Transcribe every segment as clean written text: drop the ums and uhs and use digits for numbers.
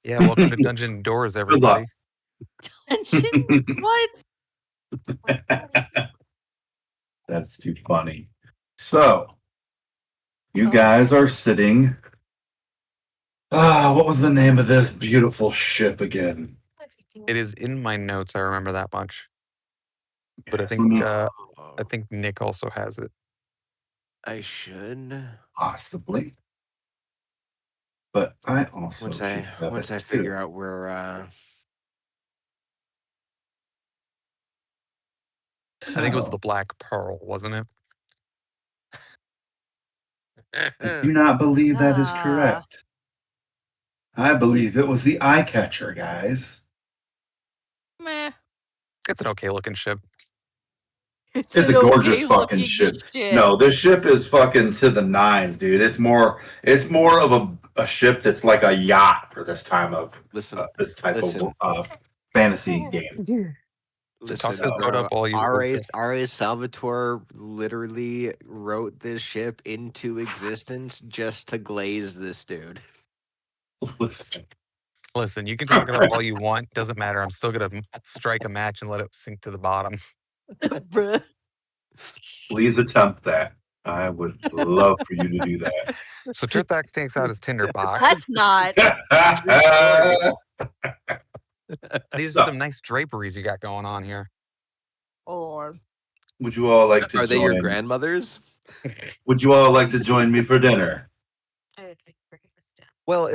Yeah, welcome to Dungeon Doors, Good luck. everybody. What? That's too funny. So, you Oh. guys are sitting. What was the name of this beautiful ship again? It is in my notes. I remember that much. But Yes, let me I think Nick also has it. I should. possibly. But I also Once should I have once it I too. figure out where I think it was So, the Black Pearl, wasn't it? I do not believe that is Ah. correct. I believe it was the Eye Catcher, guys. Meh. It's an okay looking ship. It's a an gorgeous fucking okay-looking ship. No, this ship is fucking to the nines, dude. It's more of a ship that's like a yacht for this time of listen, this type listen. of fantasy game. So talk Listen, this boat bro. up while you R.A. Salvatore literally wrote this ship into existence just to glaze this dude. Listen, listen. You can talk it up all you want. Doesn't matter. I'm still gonna strike a match and let it sink to the bottom. Bruh. please attempt that. I would love for you to do that. So Trithax takes out his tinderbox. That's not. These are some nice draperies you got going on here. Or Would you all like to Are they your join? grandmothers? Would you all like to join me for dinner? Well,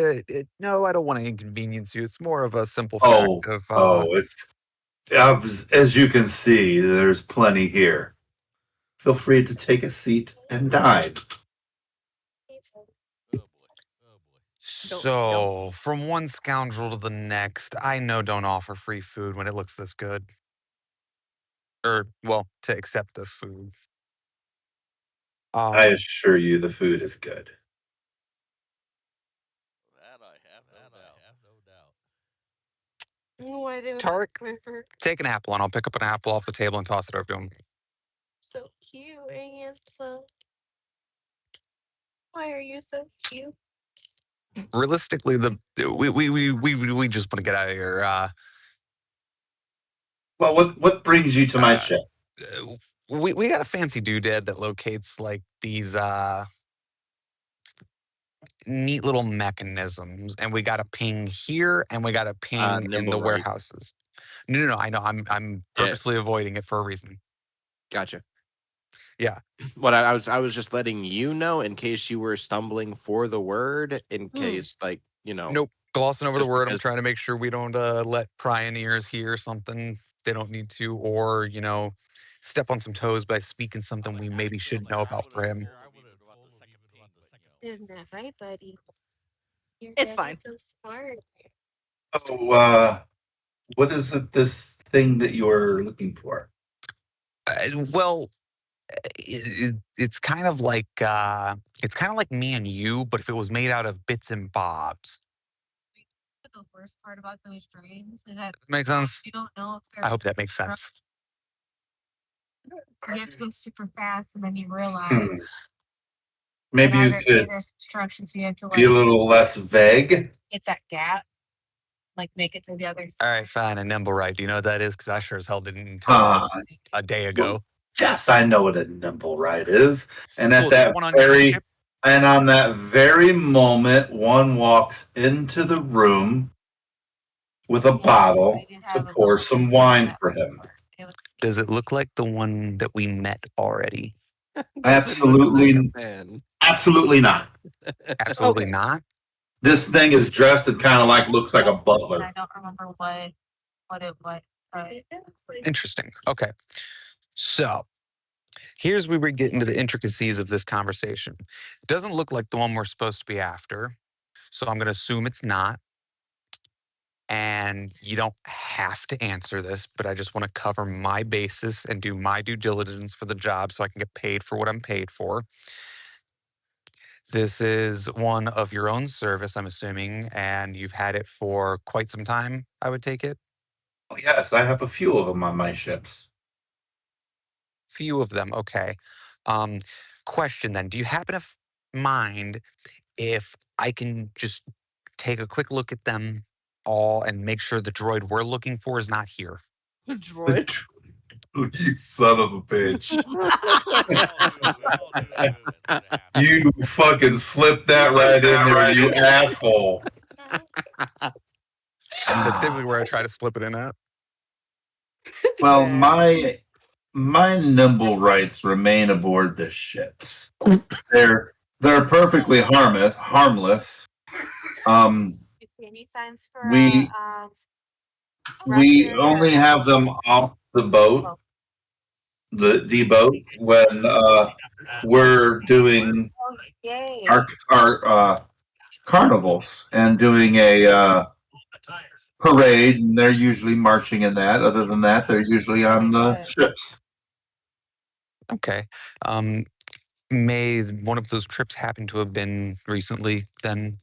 no, I don't want to inconvenience you. It's more of a simple Oh, fact of it's as you can see, there's plenty here. Feel free to take a seat and dine. So, from one scoundrel to the next, I know don't offer free food when it looks this good. Or, well, to accept the food. I assure you, the food is good. That I have no doubt. Why they would Tarek, prefer take an apple and I'll pick up an apple off the table and toss it over to him. so cute and handsome. Why are you so cute? Realistically, we just want to get out of here. Well, what brings you to my ship? We got a fancy doodad that locates like these neat little mechanisms, and we got a ping here, and we got a ping in the Nimble, right? warehouses. No. I know. I'm purposely avoiding it for a reason. Gotcha. Yeah. What I was just letting you know in case you were stumbling for the word, in case Nope. Glossing over the just word. I'm because- trying to make sure we don't let pioneers hear something they don't need to, or step on some toes by speaking something we maybe should know about for him. Isn't that right, buddy? Your It's dad fine. is so smart. Oh, what is it? This thing that you're looking for? Well, it's kind of like me and you, but if it was made out of bits and bobs. The worst part about those dreams is that Makes sense. you don't know if they're. I hope that makes sense. You have to go super fast, and then you realize. Hmm. Maybe you could there's instructions. You have to be a little less vague. get that gap, like make it to the other. All right, fine. A nimble right. Do you know what that is? Because I sure as hell didn't until a day ago. Yes, I know what a nimble ride is. And Cool, at there's that one on your ship? and on that very moment, one walks into the room with a bottle to pour some wine for him. Does it look like the one that we met already? Absolutely, absolutely not. Absolutely not. This thing is dressed and kind of like looks like a butler. I don't remember what it was. Interesting. Okay. So here's where we get into the intricacies of this conversation. It doesn't look like the one we're supposed to be after. So I'm going to assume it's not. And you don't have to answer this, but I just want to cover my basis and do my due diligence for the job so I can get paid for what I'm paid for. This is one of your own service, I'm assuming, and you've had it for quite some time, I would take it. Oh, yes, I have a few of them on my ships. Few of them, okay. Question then, do you happen to mind if I can just take a quick look at them all and make sure the droid we're looking for is not here. Droid. You son of a bitch. We all knew that was gonna happen. You fucking slipped that right in there, you asshole. That's typically where I try to slip it in at. Well, Yeah. my nimble rights remain aboard the ships. They're perfectly harmless. You see any signs for We Russian only or- have them off the boat, the boat when we're doing Oh, yay. our carnivals and doing a parade, and they're usually marching in that. Other than that, they're usually on the ships. Okay. May one of those trips happen to have been recently then?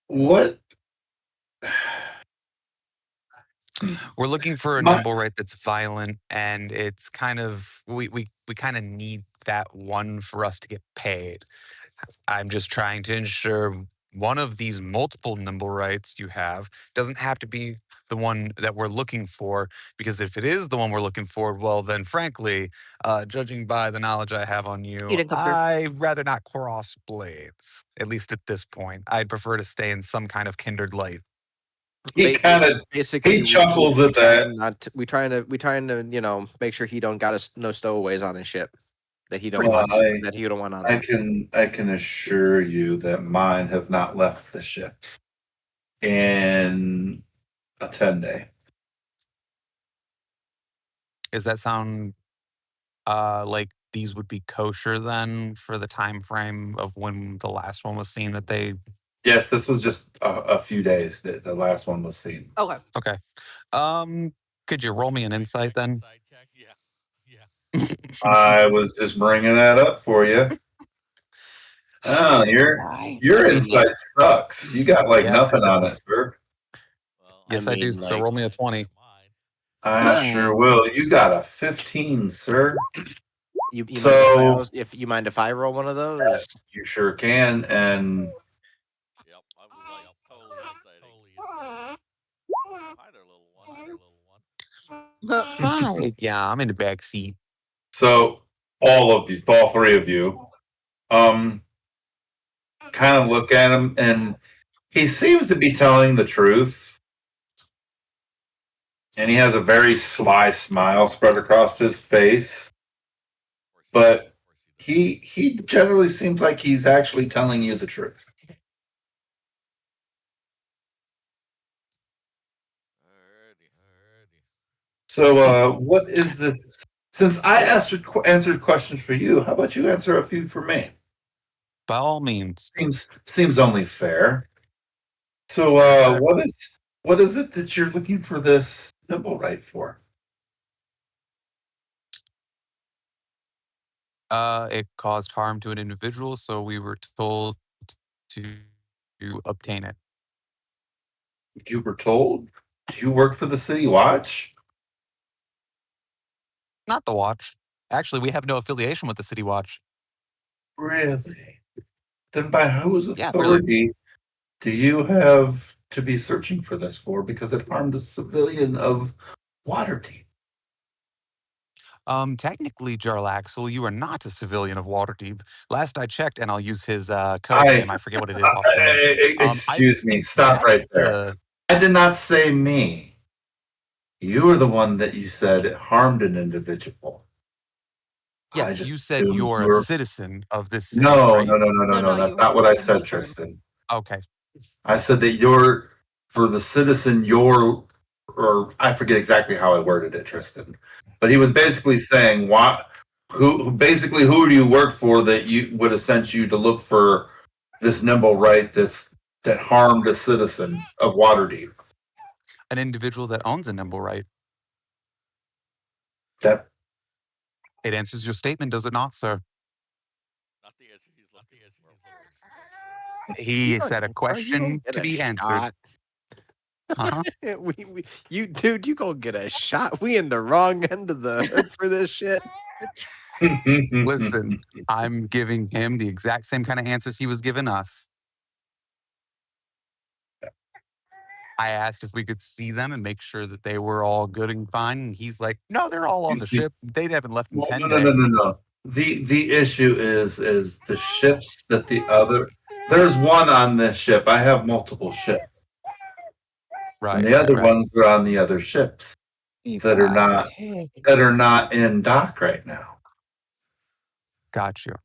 What? We're looking for a My- nimble right that's violent, and it's kind of we kind of need that one for us to get paid. I'm just trying to ensure one of these multiple nimble rights you have doesn't have to be the one that we're looking for, because if it is the one we're looking for, well then frankly, judging by the knowledge I have on you, didn't come through. I'd rather not cross blades, at least at this point. I'd prefer to stay in some kind of kindred light. He kind of basically chuckles at that. we trying to make sure he don't got us no stowaways on his ship that he don't Well, want that he don't want on I there. can assure you that mine have not left the ships in a 10-day. Does that sound like these would be kosher then for the time frame of when the last one was seen that they? Yes, this was just a few days that the last one was seen. Okay. Okay. Could you roll me an insight then? Side check? Yeah. I was just bringing that up for you. Oh, your insight sucks. You got like Yes, nothing it on it, does. sir. Well, Yes, I I do. mean, So like- roll me a 20. I sure will. You got a 15, sir. You mind So- if you mind if I roll one of those? You sure can. And Yep, I was like totally excited. Hi there, little one. Hi there, little one. Yeah, I'm in the back seat. so all three of you, kind of look at him, and he seems to be telling the truth. And he has a very sly smile spread across his face. But he generally seems like he's actually telling you the truth. Alrighty. So, what is this? Since I answered questions for you, how about you answer a few for me? By all means. Seems only fair. So, what is it that you're looking for this nimble right for? It caused harm to an individual, so we were told to obtain it. You were told? Do you work for the City Watch? Not the watch. Actually, we have no affiliation with the City Watch. Really? Then by whose Yeah, authority do you have to be searching for this for? Because it harmed a civilian of Waterdeep. Technically, Jarl Axel, you are not a civilian of Waterdeep. Last I checked, and I'll use his code name. I forget what it is offhand. Excuse me. Stop right there. I did not say me. You were the one that you said it harmed an individual. I Yes, just you said assumed you're you were- a citizen of this city. No, right? no. That's you not were- what I you said, misheard. Tristan. Okay. I said that for the citizen, or I forget exactly how I worded it, Tristan. But he was basically saying, who do you work for that you would have sent you to look for this nimble right that harmed a citizen of Waterdeep? An individual that owns a nimble right. That It answers your statement, does it not, sir? Not the answer he's looking for. He You said a gonna question get to a be answered. shot. Uh-huh. You gonna get a shot. We in the wrong end of the hood for this shit. Listen, I'm giving him the exact same kind of answers he was giving us. I asked if we could see them and make sure that they were all good and fine. And he's like, no, they're all on the ship. They haven't left in Well, 10 no, days. no. The issue is the ships that the other. There's one on this ship. I have multiple ships, Right. and the other ones are on the other ships that are not in dock right now. Got you.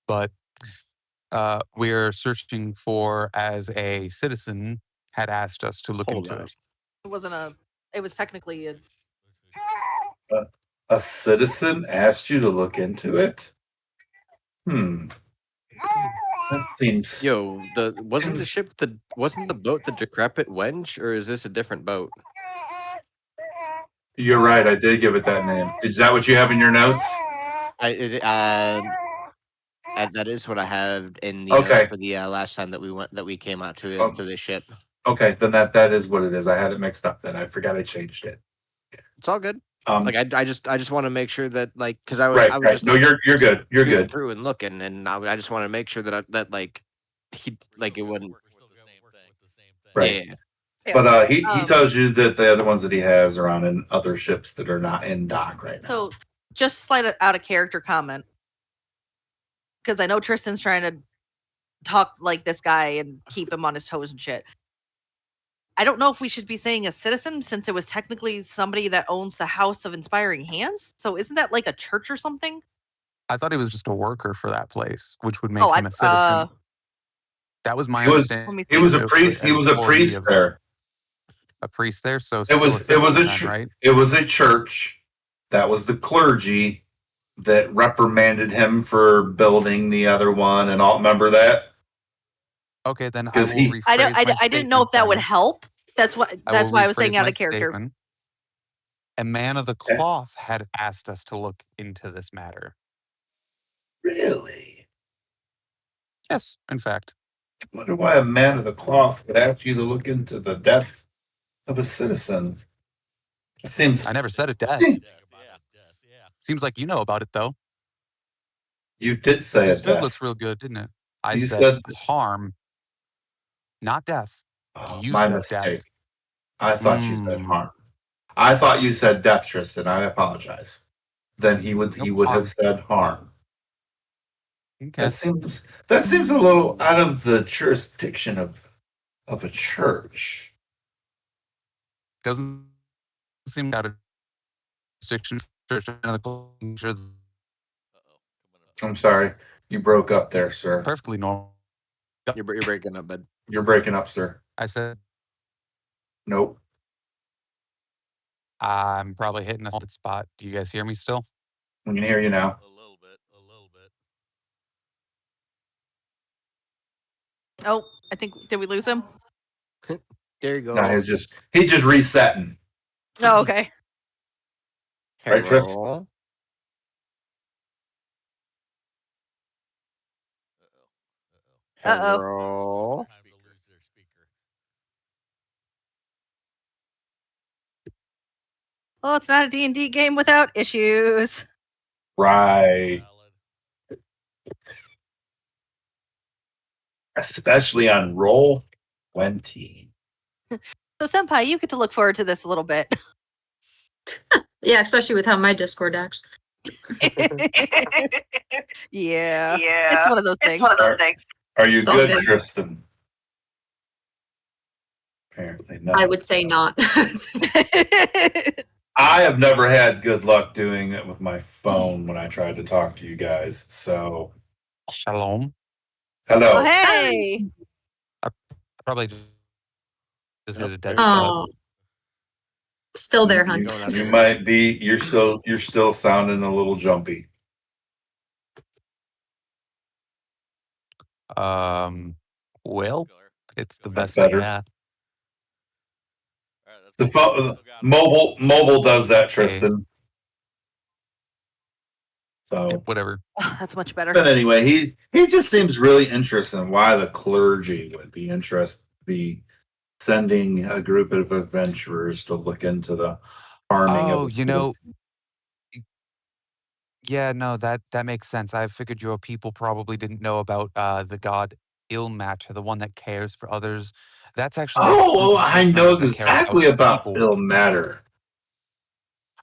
But we're searching for, as a citizen had asked us to look Hold into up. it. It wasn't a. It was technically a. A citizen asked you to look into it. That seems. Yo, wasn't the boat the decrepit wench, or is this a different boat? You're right. I did give it that name. Is that what you have in your notes? That is what I have in the Okay. notes for the last time that we came out to the ship. Okay, then that is what it is. I had it mixed up. Then I forgot I changed it. It's all good. Like I just want to make sure that because I right. was just No, you're good. You're reading good. through and looking, and I just want to make sure that it wouldn't. Right. Yeah. Yeah. But he Um, tells you that the other ones that he has are on in other ships that are not in dock right now. So, just slight out of character comment, because I know Tristan's trying to talk like this guy and keep him on his toes and shit. I don't know if we should be saying a citizen, since it was technically somebody that owns the House of Inspiring Hands. So isn't that like a church or something? I thought he was just a worker for that place, which would make Oh, him a citizen. That was my He was- understanding. he was a too, priest. but He was a employee priest of- there. A priest there, so It was a citizen, right? it was a church. That was the clergy that reprimanded him for building the other one, and all. Remember that? Okay, then I will 'Cause he- rephrase I don't. my I didn't know if that would statement help. That's what. then. That's will why I was saying rephrase out my of character. statement. A man of the cloth had asked us to look into this matter. Really? Yes, in fact. I wonder why a man of the cloth would ask you to look into the death of a citizen. It seems I never said a death. Seems like you know about it, though. you did say This it. food looks real good, didn't it? I You said said- harm, not death. Oh, You my said mistake. death. I thought you said Mm. harm. I thought you said death, Tristan. I apologize. Then he would Nope, have said harm. Okay. That seems a little out of the jurisdiction of a church. Doesn't seem out of jurisdiction. I'm sorry, you broke up there, sir. Perfectly normal. You're breaking up, bud. You're breaking up, sir. I said Nope. I'm probably hitting a haunted spot. Do you guys hear me still? We can hear you now. A little bit. Oh, I think did we lose him? There you go. No, he's just resetting. Oh, okay. Right, Tris? Hello? Uh-oh. Hello? Time to lose their speaker. Well, it's not a D&D game without issues. Right. Valid. Especially on roll 20. So, Senpai, you get to look forward to this a little bit. Yeah, especially with how my Discord acts. Yeah. It's one of those things. Are you It's all good, good. Tristan? Apparently not. I would say not. I have never had good luck doing it with my phone when I tried to talk to you guys. So, Shalom. hello. Oh, hey. I probably just hit a dead Nope. spot. Oh, still there, You hon. don't have You might be. You're still sounding a little jumpy. Well, Killer. it's the That's best I better. got. All right, The let's go. phone, Still got him. mobile does that, Tristan. So, Yep, whatever. Oh, that's much better. but anyway, he just seems really interested in why the clergy would be sending a group of adventurers to look into the farming Oh, of a you know, citizen. yeah, no, that makes sense. I figured your people probably didn't know about the god Ilmater, the one that cares for others. That's actually a group Oh, of I church know members that care about exactly about people. ill matter.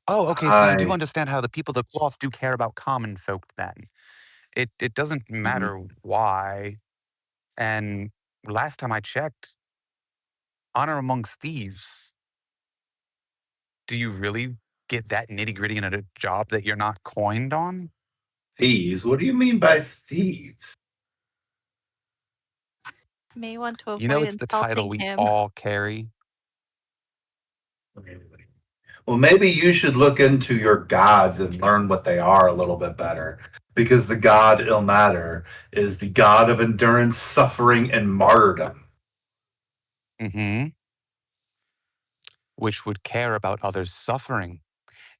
Oh, okay, so you do I understand how the people of the cloth do care about common folk then. It doesn't Mhm. matter why. And last time I checked, honor amongst thieves. Do you really get that nitty-gritty in a job that you're not coined on? Thieves? What do you mean by thieves? May want to You know, avoid it's the title insulting we him. all carry. Well, maybe you should look into your gods and learn what they are a little bit better. Because the god Ilmater is the god of endurance, suffering, and martyrdom. Mm-hmm. Which would care about others' suffering.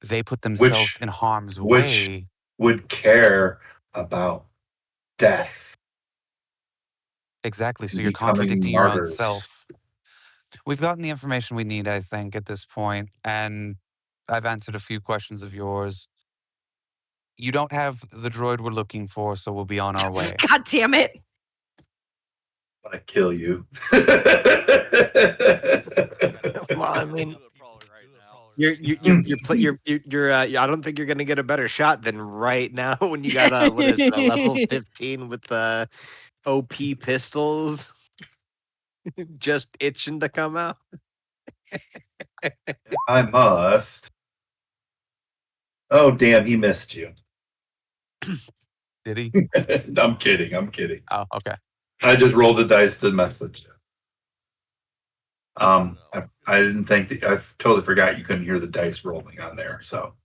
They put themselves Which in harm's which way. would care about death Exactly. So and you're becoming contradicting your own martyrs. self. We've gotten the information we need, I think, at this point, and I've answered a few questions of yours. You don't have the droid we're looking for, so we'll be on our way. God damn it! I'm gonna kill you. Well, I mean, Do it probably right now. I don't think you're gonna get a better shot than right now when you got what is it, a level 15 with the OP pistols just itching to come out. I must. Oh, damn, he missed you. Did he? I'm kidding. I'm kidding. Oh, okay. I just rolled the dice to message you. No. I didn't think that I totally forgot you couldn't hear the dice rolling on there. So,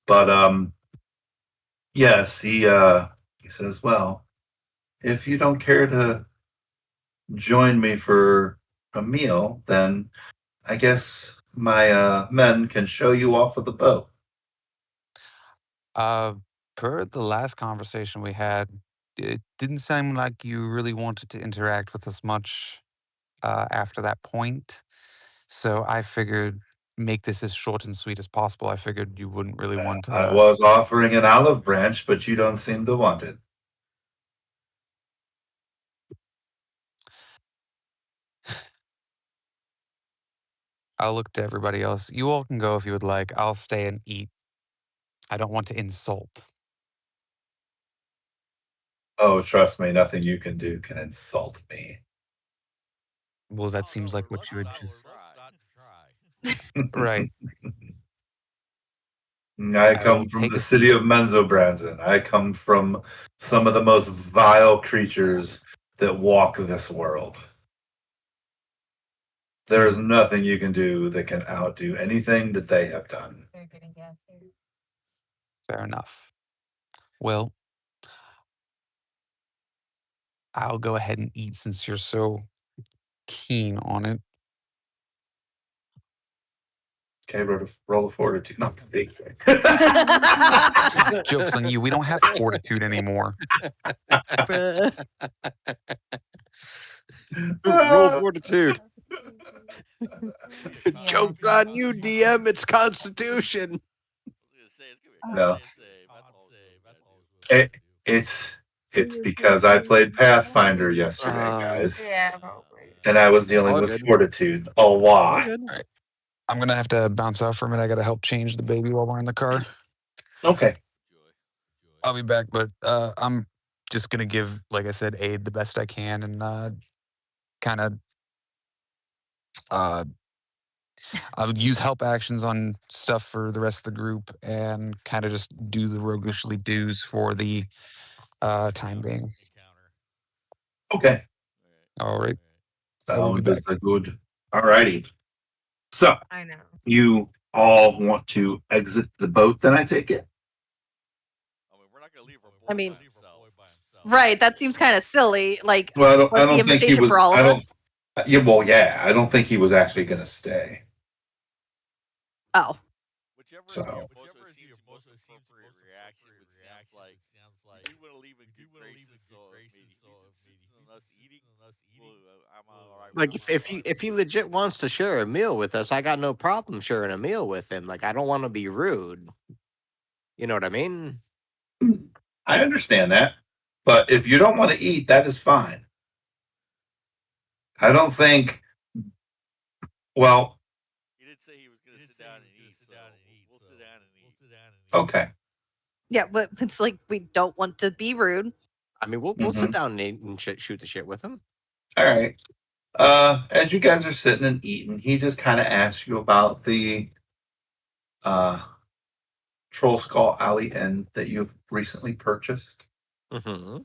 but yes, he says, well, if you don't care to join me for a meal, then I guess my men can show you off of the boat. Per the last conversation we had, it didn't seem like you really wanted to interact with us much after that point. So I figured make this as short and sweet as possible. I figured you wouldn't really want I to. was offering an olive branch, but you don't seem to want it. I'll look to everybody else. You all can go if you would like. I'll stay and eat. I don't want to insult. Oh, trust me, nothing you can do can insult me. Well, that Oh, seems no, like what let's you would not- just. let's not try. Right. I I come will from take the a city seat. of Menzoberranzan. I come from some of the most vile creatures that walk this world. There is nothing you can do that can outdo anything that they have done. They're getting gas. Fair enough. Well, I'll go ahead and eat since you're so keen on it. Okay, roll a fortitude. No, big thing. Joke's on you. We don't have fortitude anymore. Roll fortitude. Yeah. Joke's on you, DM. It's Constitution. I was gonna say it's gonna be a No. con save. That's all it's gonna do. It's because I played Pathfinder yesterday, guys, Yeah, probably. and I was dealing all with good. fortitude a All lot. good. I'm gonna have to bounce out for a minute. I gotta help change the baby while we're in the car. Okay. Enjoy. I'll be back, but I'm just gonna give, like I said, aid the best I can and kind of I'll use help actions on stuff for the rest of the group and kind of just do the roguishly do's for the time being. Encounter. Okay. All right. I will be Sound back. is good. Alrighty. So I know. you all want to exit the boat, then I take it? I mean, we're not gonna leave our boy I mean- by himself. Right, that seems kind of silly. Like, Well, I was the don't think he invitation was. for all of I don't. us? Yeah, well, yeah. I don't think he was actually going to stay. Oh, Whichever So- is your most appropriate reaction, which sounds like you want to leave in good graces, so maybe he's insisting on us eating. Well, I'm all right. Like if he legit wants to share a meal with us, I got no problem sharing a meal with him. Like I don't want to be rude. You know what I mean? I understand that, but if you don't want to eat, that is fine. I don't think. Well, He did say he was going to sit down and eat, so we'll sit down and eat. okay. Yeah, but it's like we don't want to be rude. I mean, we'll sit down and eat and shoot the shit with him. All right. As you guys are sitting and eating, he just kind of asks you about the Troll Skull Alley Inn that you've recently purchased, Mm-hmm.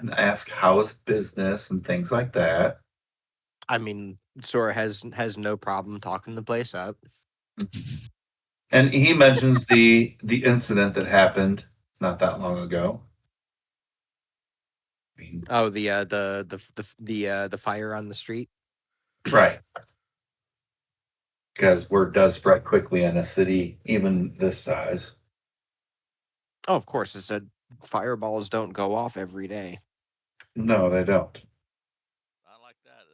and ask how is business and things like that. I mean, Sora has no problem talking the place up. And he mentions the incident that happened not that long ago. I mean, Oh, the fire on the street. right. Because word does spread quickly in a city even this size. Oh, of course, it's said fireballs don't go off every day. No, they don't. I like that.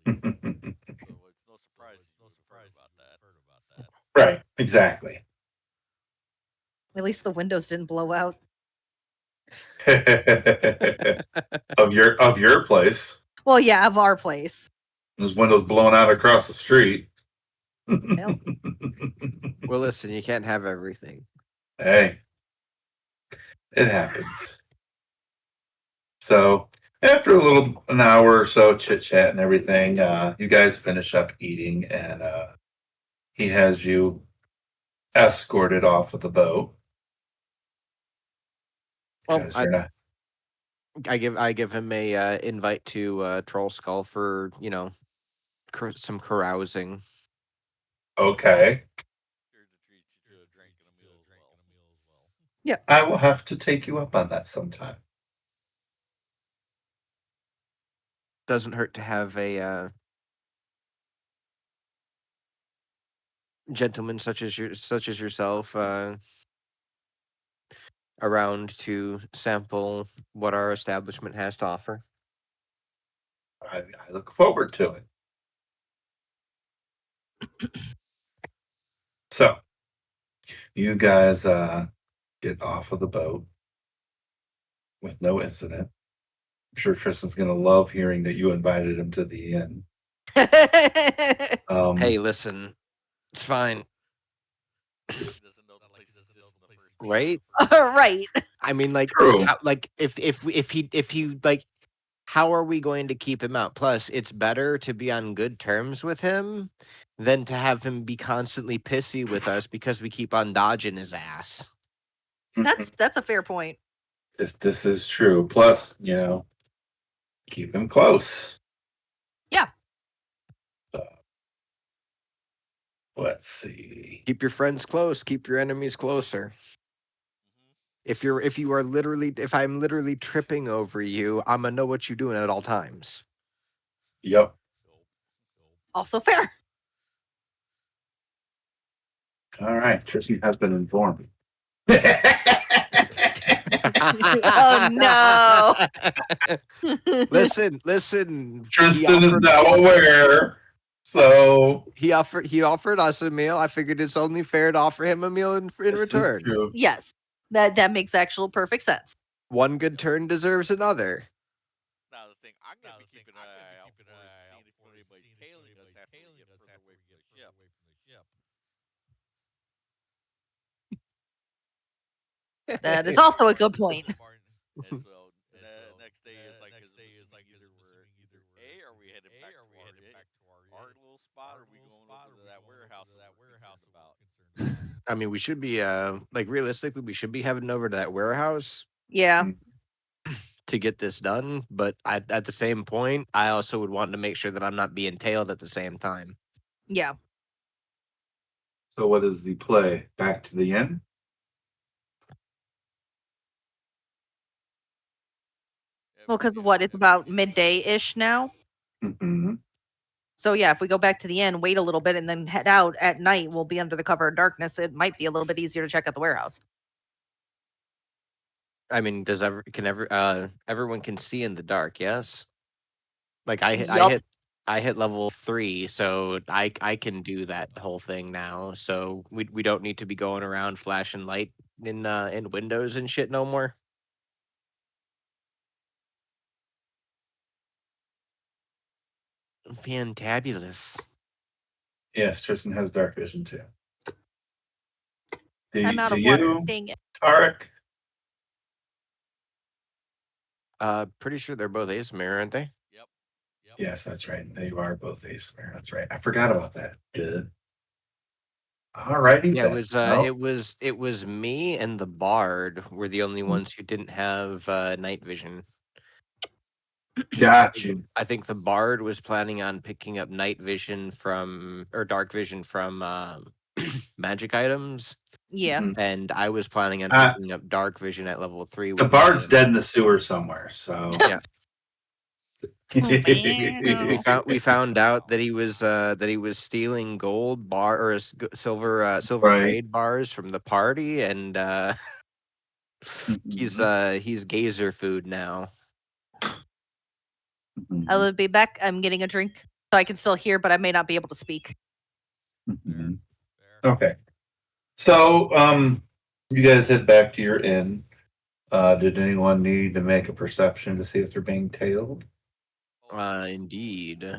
At least. So it's no surprise you heard about that. Right, exactly. At least the windows didn't blow out. of your place. Well, yeah, of our place. There's windows blown out across the street. Hell. Well, listen, you can't have everything. Hey, it happens. So after an hour or so chit chat and everything, you guys finish up eating, and he has you escorted off of the boat. Well, 'Cause you're not- I give him a invite to Troll Skull for some carousing. okay. Here to treat you to a drink and a meal as well. I will have to take you up on that sometime. Doesn't hurt to have a gentleman such as yourself around to sample what our establishment has to offer. I look forward to it. So, you guys get off of the boat with no incident. I'm sure Tristan's going to love hearing that you invited him to the inn. Hey, listen, it's fine, He doesn't know the place exists in the first place. right? Right. I mean, like, True. if he like, how are we going to keep him out? Plus, it's better to be on good terms with him than to have him be constantly pissy with us because we keep on dodging his ass. That's a fair point. This is true. Plus, keep him close. Yeah. Let's see. Keep your friends close. Keep your enemies closer. If I'm literally tripping over you, I'm gonna know what you're doing at all times. Yep. Also fair. All right. Tristan has been informed. Oh no. Listen. Tristan is now aware. So He offered us a meal. I figured it's only fair to offer him a meal in this is return. true. Yes. That makes actual perfect sense. One good turn deserves another. Now the thing, I'm gonna be keeping an eye out for seeing if anybody's tailing us after we get further away from the ship. That is also a good point. And so the next day is like either we're are we headed back to our little spot, or are we going over to that warehouse that we're concerned about? I mean, we should be realistically, we should be heading over to that warehouse Yeah. to get this done. But at the same point, I also would want to make sure that I'm not being tailed at the same time. Yeah. So what is the play? Back to the inn? Well, because what? It's about midday ish now. Mm-hmm. So yeah, if we go back to the inn, wait a little bit, and then head out at night, we'll be under the cover of darkness. It might be a little bit easier to check out the warehouse. I mean, everyone can see in the dark? Yes. Like Yup. I hit level 3, so I can do that whole thing now. So we don't need to be going around flashing light in windows and shit no more. Fantabulous. Yes, Tristan has dark vision too. I'm out Do of water. you, Dang it. Tarek? Pretty sure they're both Asmir, aren't they? Yep. Yes, that's right. You are both Asmir. That's right. I forgot about that. Good. All righty. Yeah, then. it was me and the Bard were the only ones who didn't have night vision. Got you. I think the Bard was planning on picking up night vision or dark vision from magic items, Yeah. Mhm. and I was planning on Uh, picking up dark vision at level 3. The with bard's the- dead in the sewer somewhere, so Yeah. We found out that he was stealing gold silver Right. trade bars from the party, and he's gazer food now. I will be back. I'm getting a drink, so I can still hear, but I may not be able to speak. Mhm. Okay. So, you guys head back to your inn. Did anyone need to make a perception to see if they're being tailed? Indeed.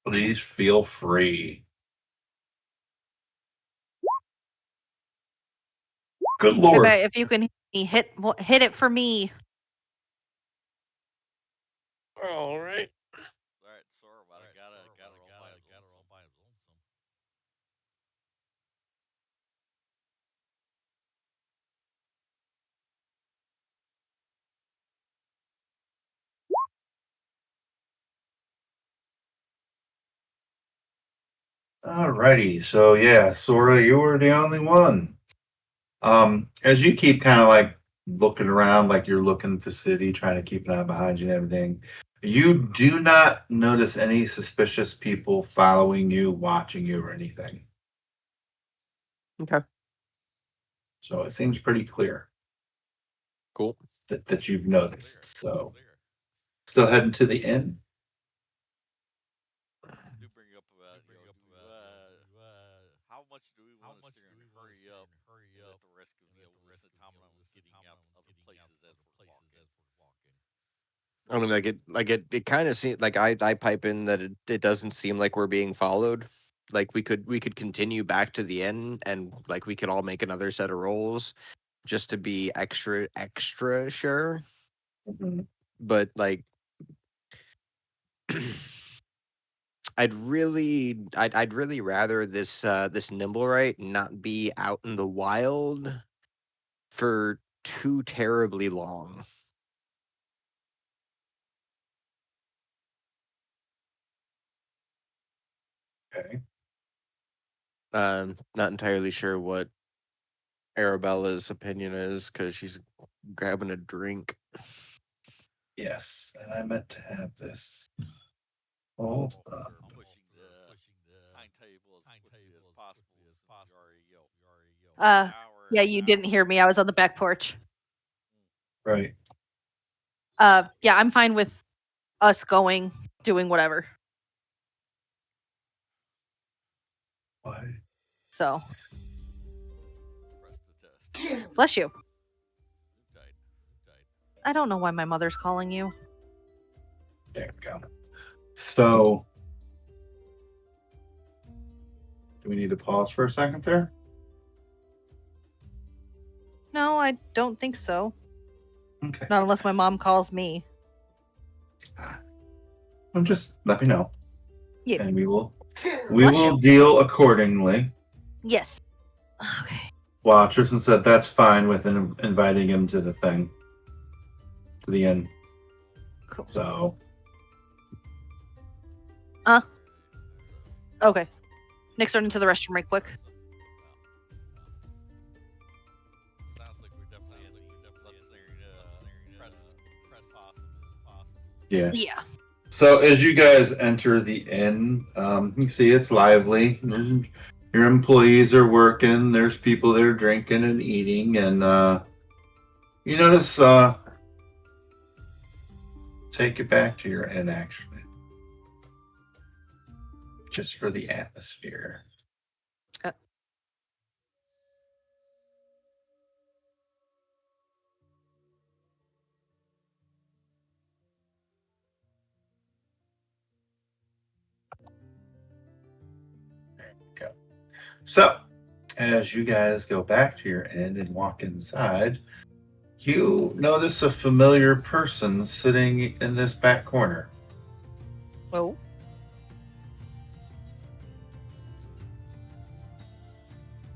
Please feel free. Good lord. Okay, if you can hit it for me. All right. All right, Sora, well, I gotta roll by his lonesome. Alrighty, so yeah, Sora, you were the only one. As you keep kind of like looking around, like you're looking at the city, trying to keep an eye behind you and everything, you do not notice any suspicious people following you, watching you, or anything. Okay. So it seems pretty clear Cool. that you've noticed. So still heading to the inn? Do bring up about how much do we want to hurry up at the risk of Lisa Tomlin getting out other places as we're walking. I mean, it kind of seems like I pipe in that it doesn't seem like we're being followed. Like we could continue back to the end, and like we could all make another set of rolls just to be extra sure. Mhm. But like, I'd really rather this Nimblewright not be out in the wild for too terribly long. Okay. Not entirely sure what Arabella's opinion is because she's grabbing a drink. Yes, and I meant to have this. Hold up. I'm pushing the timetable as quickly as possible. Yeah, you didn't hear me. I was on the back porch. Right. Yeah, I'm fine with us going, doing whatever. Why? So, Press the test. bless you. Tight. I don't know why my mother's calling you. There we go. So, do we need to pause for a second there? No, I don't think so. Okay. Not unless my mom calls me. Well, just let me know. Yeah. And we will Bless you. deal accordingly. Yes. Okay. Wow, Tristan said that's fine with inviting him to the thing. To the end. Cool. So Okay. Nick's running to the restroom right quick. Sounds like we're definitely press possible as possible. yeah. Yeah. So as you guys enter the inn, you see it's lively. Your employees are working. There's people there drinking and eating, and you notice. Take it back to your inn, actually, just for the atmosphere. There you go. So, as you guys go back to your inn and walk inside, you notice a familiar person sitting in this back corner. Oh.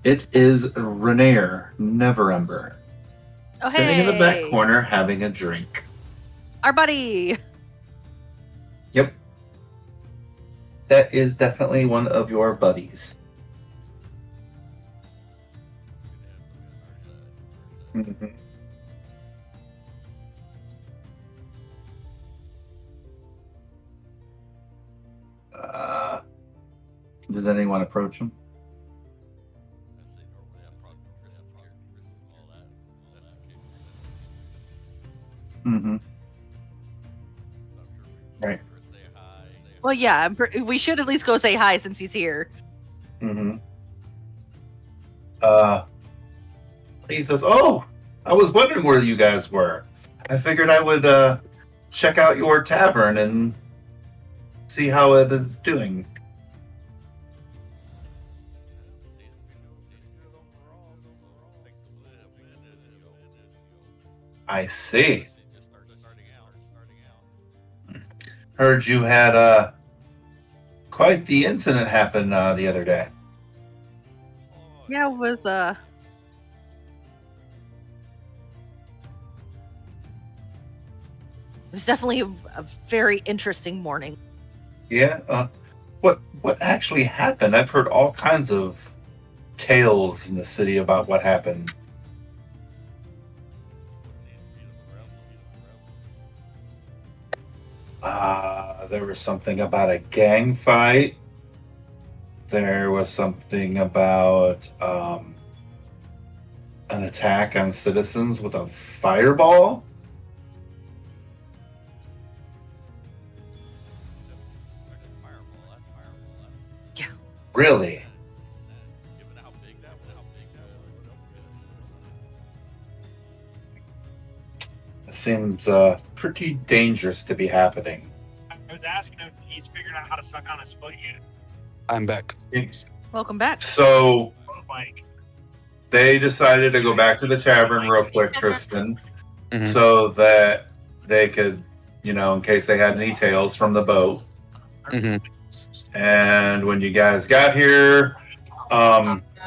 It is Renair Neverember, Oh, sitting in the back hey. corner having a drink. Our buddy. Yep. That is definitely one of your buddies. Mhm. Does anyone approach him? Mm-hmm. Right. Well, yeah, we should at least go say hi since he's here. Mm-hmm. He says, "Oh, I was wondering where you guys were. I figured I would check out your tavern and see how it is doing." I see. Heard you had quite the incident happen the other day. Yeah, it was definitely a very interesting morning. Yeah. What actually happened? I've heard all kinds of tales in the city about what happened. There was something about a gang fight. There was something about an attack on citizens with a fireball. Yeah. Really? It seems pretty dangerous to be happening. I was asking him if he's figured out how to suck on his foot yet. I'm back. Welcome back. So Like, they decided to go back to the tavern real quick, Tristan, Mhm. so that they could, in case they had any tales from the boat. Mhm. And when you guys got here,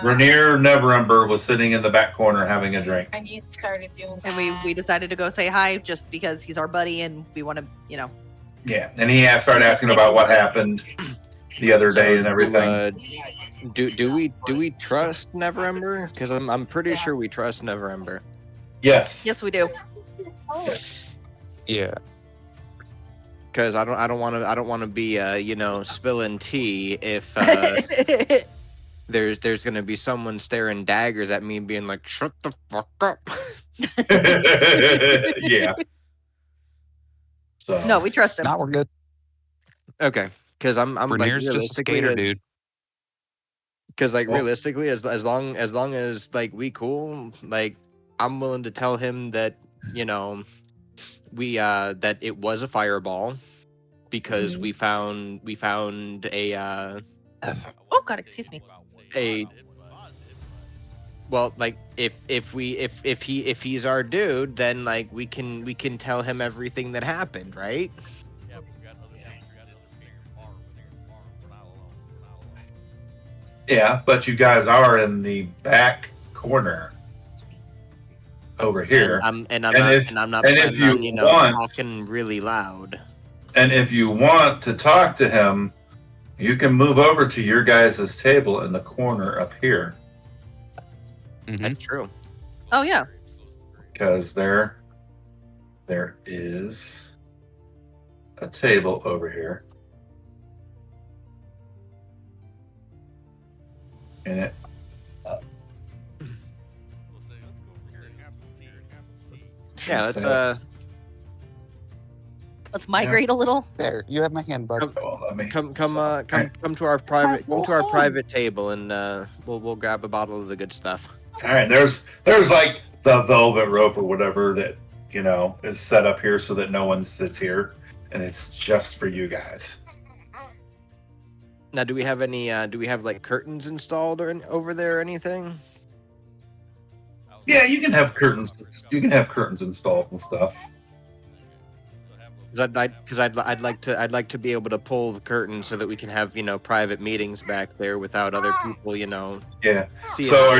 Rainier Neverember was sitting in the back corner having a drink. And you started doing And we decided to go say hi just because he's our buddy and we want to, Yeah, and he started asking about what happened the other day and everything. Do we trust Neverember? Because I'm pretty sure we trust Neverember. Yes. Yes, we do. Yes. Yeah. Because I don't want to be spilling tea if there's gonna be someone staring daggers at me and being like, shut the fuck up. Yeah. So. No, we trust him. Now we're good. Okay, because I'm like Rainier's just a skater, dude. Because like Well- realistically, as long as like we cool, like I'm willing to tell him that we that it was a fireball because we found a Oh God, excuse me. well, like if he's our dude, then like we can tell him everything that happened, right? Yeah, but you guys are in the back corner over here. And I'm not and if planning you on, want- talking really loud. And if you want to talk to him, you can move over to your guys' table in the corner up here. Mhm. That's true. Oh yeah. Because there is a table over here. And it We'll say, let's go over here and have some tea. Yeah, let's Let's migrate a little. There, you have my hand, bud. well, let me come to our private table, and we'll grab a bottle of the good stuff. All right, there's like the velvet rope or whatever that is set up here so that no one sits here, and it's just for you guys. Now, do we have any? Do we have like curtains installed over there or anything? Yeah, you can have curtains. You can have curtains installed and stuff. Because I'd like to be able to pull the curtain so that we can have private meetings back there without other people Yeah. seeing. So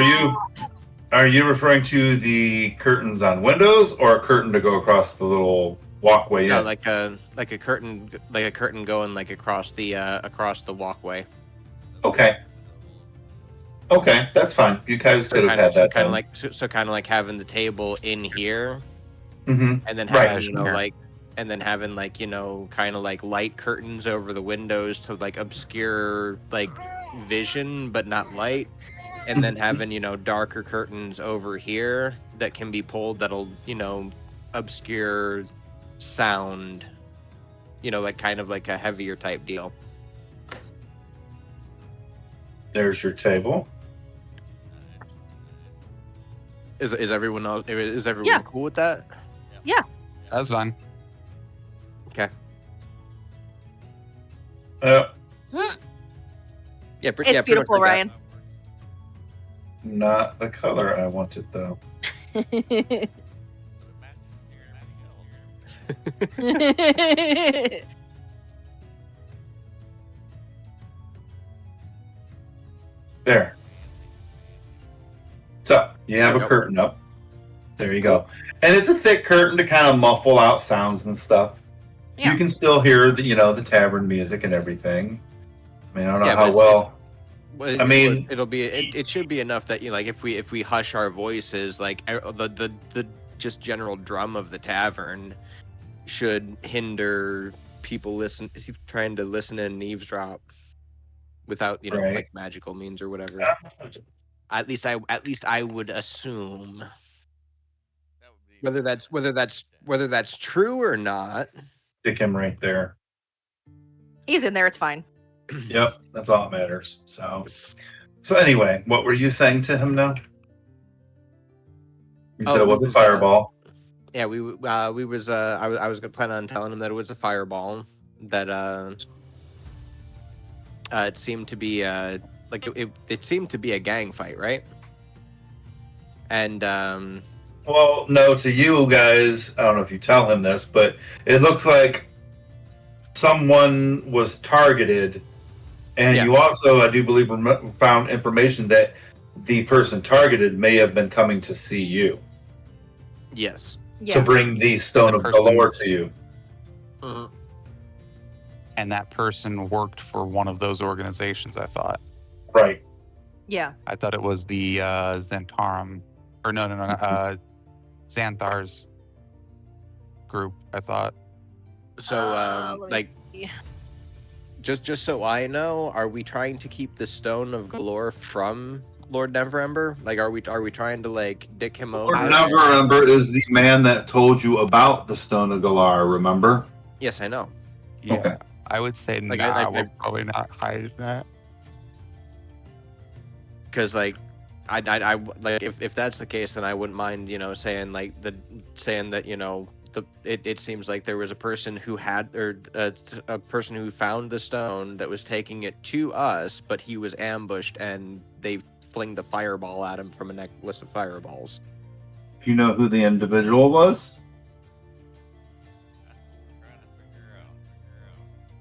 are you referring to the curtains on windows or a curtain to go across the little walkway in? No, like a curtain going like across the walkway. Okay, that's fine. You guys could have had that. Kind of like having the table in here, Mm-hmm. and then Right. having having kind of like light curtains over the windows to like obscure like vision but not light, and then having darker curtains over here that can be pulled that'll obscure sound, like kind of like a heavier type deal. There's your table. Is everyone Yeah. cool with that? That's fine. Okay. Uh, Yeah, It's beautiful, Ryan. not the color I wanted though. There. So you have There a you go. curtain up. There you go. And it's a thick curtain to kind of muffle out sounds and stuff. Yeah. You can still hear the tavern music and everything. I mean, I don't know Yeah, how but well. Well, I mean- it should be enough that like if we hush our voices, like the just general drum of the tavern should hinder people trying to listen and eavesdrop without Right. like magical means or whatever. At least I would assume. Whether that's true or not. Stick him right there. He's in there. It's fine. Yep, that's all that matters. So anyway, what were you saying to him now? You said Oh, it was a was, fireball. Yeah, I was gonna plan on telling him that it was a fireball. That it seemed to be like it seemed to be a gang fight, right? And Well, no, to you guys, I don't know if you tell him this, but it looks like someone was targeted, and Yeah. you also, I do believe, found information that the person targeted may have been coming to see you yes. Yeah. to bring the Stone The of person- Galore to you. Mhm. And that person worked for one of those organizations, I thought. Right. Yeah. I thought it was the Xantarum. Or no, Xanthar's group, I thought. So let me like see. just so I know, are we trying to keep the Stone of Galore from Lord Neverember? Like, are we trying to like dick him over? Lord Neverember is the man that told you about the Stone of Galar, remember? Yes, I know. Yeah. Okay. I would say Like, we're probably not hiding that. Because like I like if that's the case, then I wouldn't mind saying that it seems like there was a person who had a person who found the stone that was taking it to us, but he was ambushed and they flinged the fireball at him from a necklace of fireballs. You know who the individual was?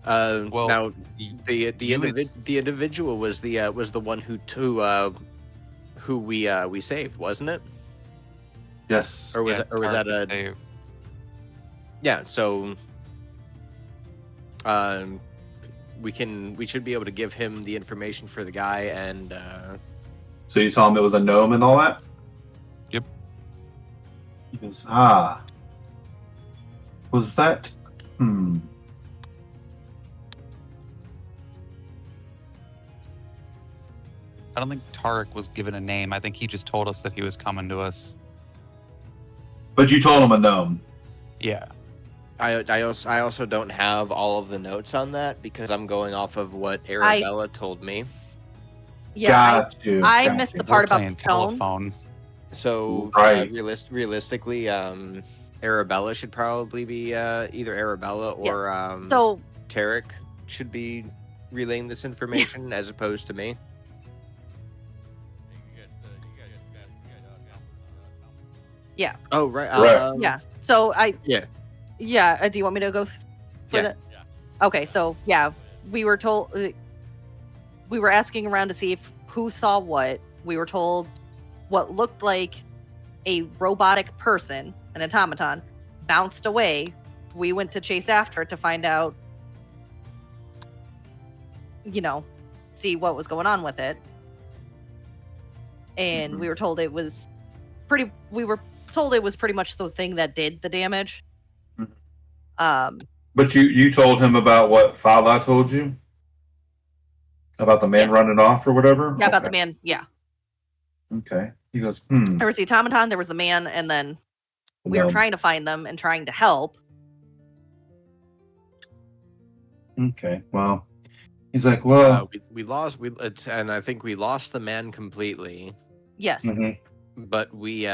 Well, Now you the individual was the one who we saved, wasn't it? Yes. Or was that a Save. yeah? So we should be able to give him the information for the guy, and So you tell him it was a gnome and all that? Yep. He goes, was that? I don't think Tarek was given a name. I think he just told us that he was coming to us. But you told him a gnome. Yeah. I also don't have all of the notes on that because I'm going off of what Arabella told me. Yeah, Got you. I got missed you. the part We're about playing the stone. telephone. So Right. realistically, Arabella should probably be either Arabella or So Tarek should be relaying this information as opposed to me. Yeah. Oh right. Right. yeah. So Yeah. Yeah. Do you want me to go for Yeah. that? Okay. So yeah, we were told we were asking around to see if who saw what. We were told what looked like a robotic person, an automaton, bounced away. We went to chase after it to find out, see what was going on with it. And Mhm. we were told it was pretty much the thing that did the damage. Mhm. But you told him about what Fala told you? About the man Yes. running off or whatever? Yeah, about the Okay. man. Yeah. Okay. He goes, There was the automaton, there was the man, and then we were No. trying to find them and trying to help. Okay. Well, he's like, well, We lost and I think we lost the man completely, Yes. mhm. but we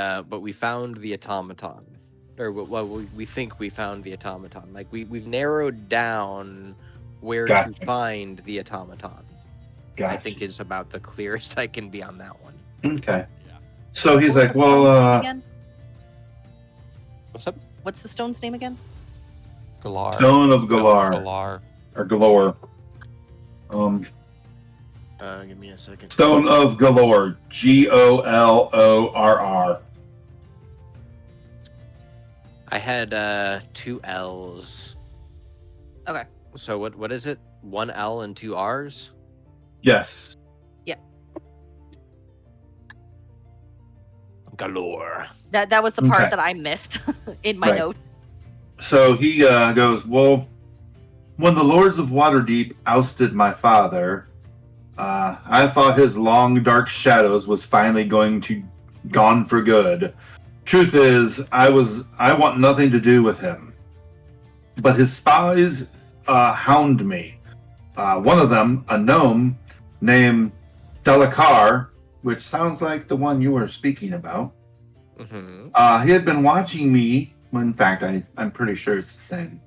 found the automaton, or we think we found the automaton. Like we've narrowed down where Gotcha. to find the automaton. Gotcha. I think is about the clearest I can be on that one. Okay. So he's What like, was the stone's name well, again? What's up? What's the stone's name again? Galar. Stone of Galar. Galar. Or Galore. Give me a second. Stone of Galore. Golorr. I had 2 L's. Okay. So what is it? 1 L and 2 R's? Yes. Galore. That was the part Okay. that I missed in my Right. notes. So he goes, well, when the Lords of Waterdeep ousted my father, I thought his long dark shadows was finally gone for good. Truth is, I want nothing to do with him. But his spies hound me. One of them, a gnome named Delakar, which sounds like the one you were speaking about. Mm-hmm. He had been watching me. Well, in fact, I'm pretty sure it's the same.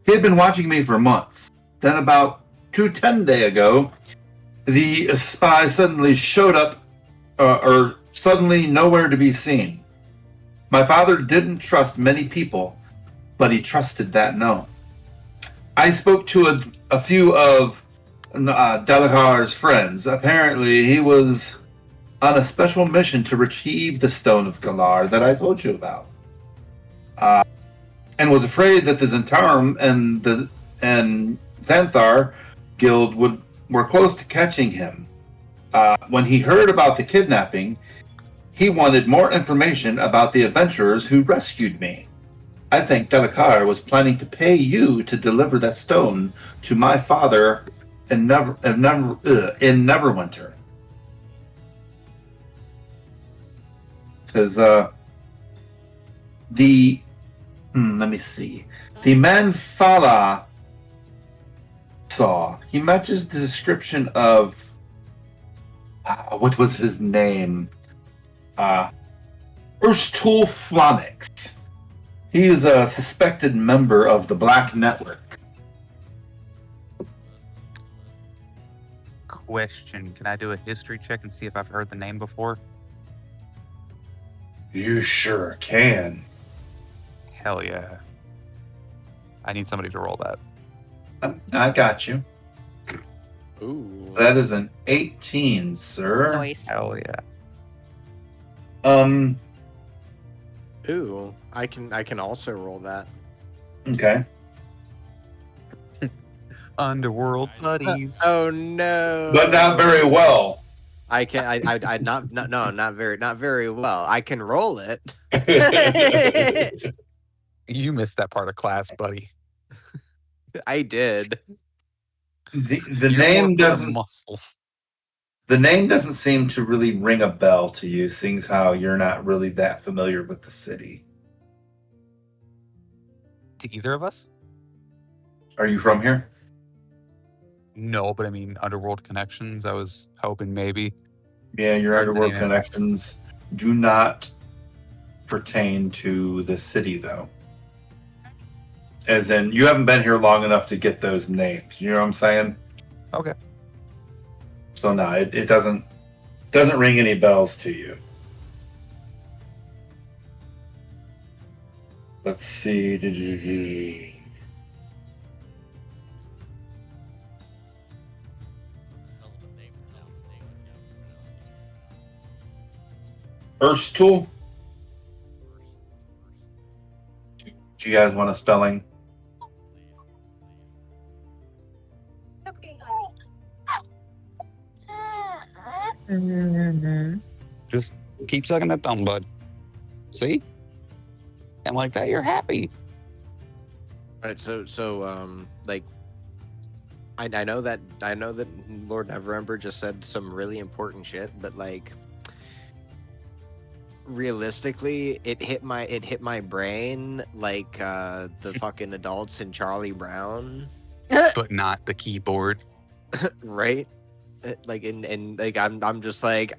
He had been watching me for months. Then about 10 days ago, the spy suddenly showed up, or suddenly nowhere to be seen. My father didn't trust many people, but he trusted that gnome. I spoke to a few of Delakar's friends. Apparently, he was on a special mission to retrieve the Stone of Galar that I told you about. And was afraid that the Zentarum and Xanthar Guild were close to catching him. When he heard about the kidnapping, he wanted more information about the adventurers who rescued me. I think Delakar was planning to pay you to deliver that stone to my father in Neverwinter. Says let me see. The man Fala saw. He matches the description of what was his name? Urstul Flonix. He is a suspected member of the Black Network. Question. Can I do a history check and see if I've heard the name before? You sure can. Hell yeah. I need somebody to roll that. I got you. Ooh. That is an 18, sir. Noise. Hell yeah. Ooh. I can also roll that. Okay. Underworld buddies. Oh no. But not very well. I can I not very well. I can roll it. You missed that part of class, buddy. I did. The You're more name for the doesn't muscle. The name doesn't seem to really ring a bell to you, seeing as how you're not really that familiar with the city. To either of us? Are you from here? No, but I mean, Underworld connections. I was hoping maybe. Yeah, your Heard the underworld name. connections do not pertain to the city, though. As in, you haven't been here long enough to get those names. You know what I'm saying? Okay. So no, it doesn't ring any bells to you. Let's see. Erstul? Do you guys want a spelling? It's okay. Just keep sucking that thumb, bud. See? And like that, you're happy. All right, so like, I know that Lord Neverember just said some really important shit, but like, realistically, it hit my brain like the fucking adults in Charlie Brown, But not the keyboard. right? Like, and like, I'm just like,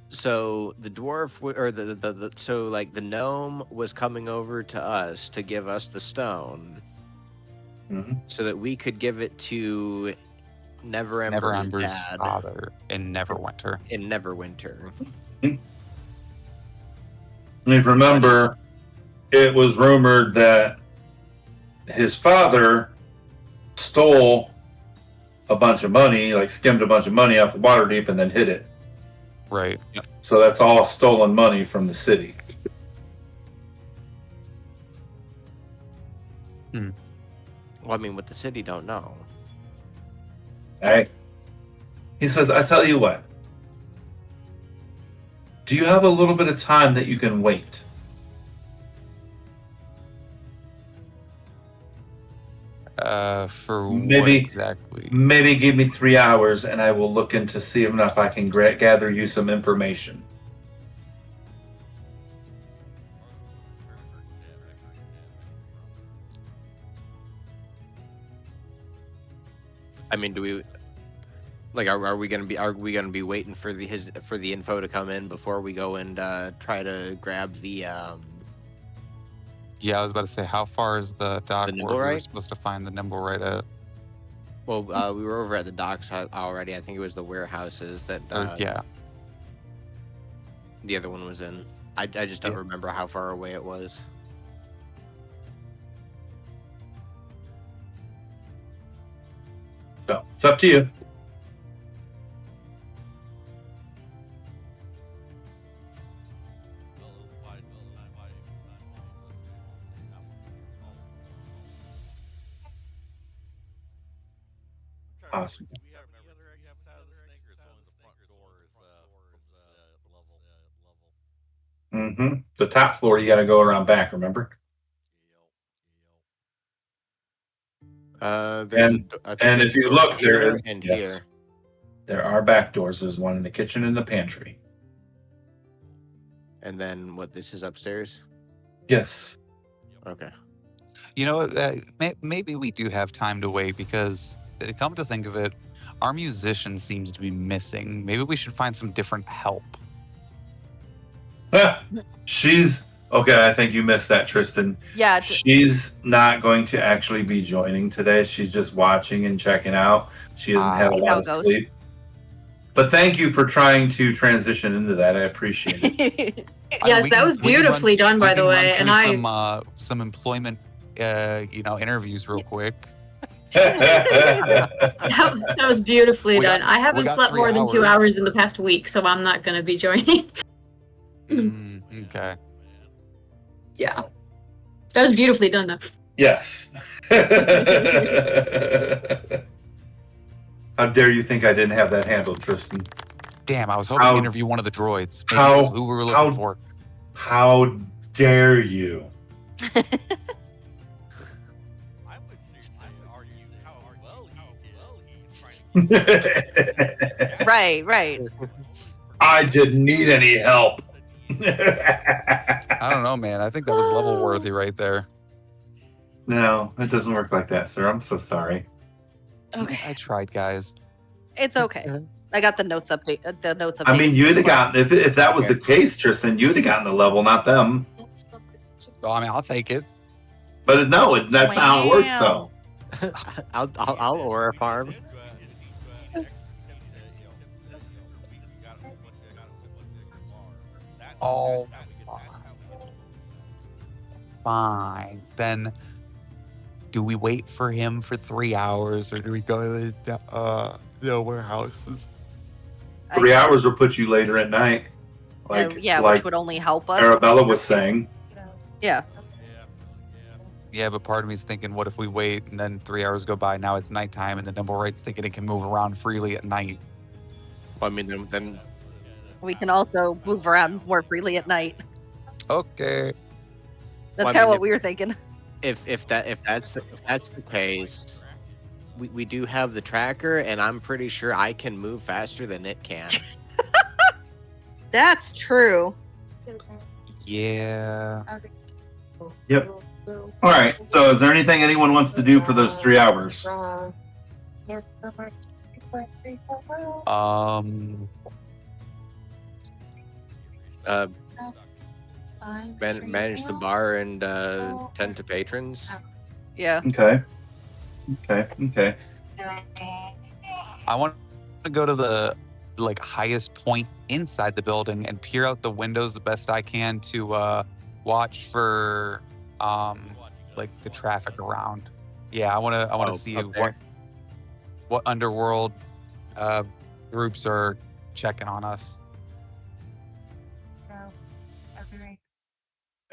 so the dwarf or the so like the gnome was coming over to us to give us the stone Mm-hmm. so that we could give it to Neverember's Neverember's dad father in Neverwinter. in Neverwinter. And if you remember, it was rumored that his father stole a bunch of money, like skimmed a bunch of money off of Waterdeep and then hid it. Right. So that's all stolen money from the city. Well, I mean, what the city don't know. Hey. He says, I tell you what. Do you have a little bit of time that you can wait? For what Maybe- exactly? Maybe give me 3 hours and I will look into see if I can gather you some information. I mean, do we like are we gonna be waiting for the info to come in before we go and try to grab the Yeah, I was about to say, how far is the dock where we were Nimblewright? supposed to find the Nimblewright at? well we were over at the docks already. I think it was the warehouses that Or, yeah. the other one was in. I just don't Yeah. remember how far away it was. So it's up to you. Awesome. Mm-hmm. The top floor, you got to go around back. Remember? There's I think And there's if you a door look, there here is and yes, here. there are back doors. There's one in the kitchen and the pantry. And then what? This is upstairs. Yes. Okay. You know, maybe we do have time to wait because, come to think of it, our musician seems to be missing. Maybe we should find some different help. She's okay. I think you missed that, Tristan. Yeah, She's not going to actually be joining today. She's just watching and checking out. She hasn't had a That's how lot it of goes. sleep. But thank you for trying to transition into that. I appreciate it. Yes, We that can- was we can run- beautifully done, we by the can run way. And through I, some employment, interviews real quick. that was beautifully We got- done. I haven't got slept 3 more than 2 hours. hours in the past week, so I'm not going to be joining. Okay. Yeah. That was beautifully done, though. Yes. How dare you think I didn't have that handled, Tristan? Damn, I was hoping How- to interview one of the droids. Maybe how- it was who we were looking how- for. How dare you? I would seriously argue how well he did trying to Right. I didn't need any help. I don't know, man. I think that was level worthy right there. No, it doesn't work like that, sir. I'm so sorry. Okay. I tried, guys. It's okay. I got the notes update. The notes updated. I mean, you'd have gotten if that was Okay. the case, Tristan. You'd have gotten the level, not them. So I mean, I'll take it. But no, that's not how it works, though. I'll aura farm. Oh, fine. Then, do we wait for him for 3 hours, or do we go to the warehouses? 3 hours will put you later at night. Like which like would only help us. Arabella was saying. Yeah. Yeah, but part of me is thinking, what if we wait and then 3 hours go by? Now it's nighttime, and the Nimble Right's thinking it can move around freely at night. Well, I mean, then We can also move around more freely at night. Okay. That's Well, I kind of mean, what if- we were thinking. if that's the case, we do have the tracker, and I'm pretty sure I can move faster than it can. That's true. Yeah. Yep. All right. So, is there anything anyone wants to do for those 3 hours? Uh, manage the bar and tend to patrons. Yeah. Okay. Okay. I want to go to the highest point inside the building and peer out the windows the best I can to watch for the traffic around. Yeah, I want to see up there. what underworld groups are checking on us.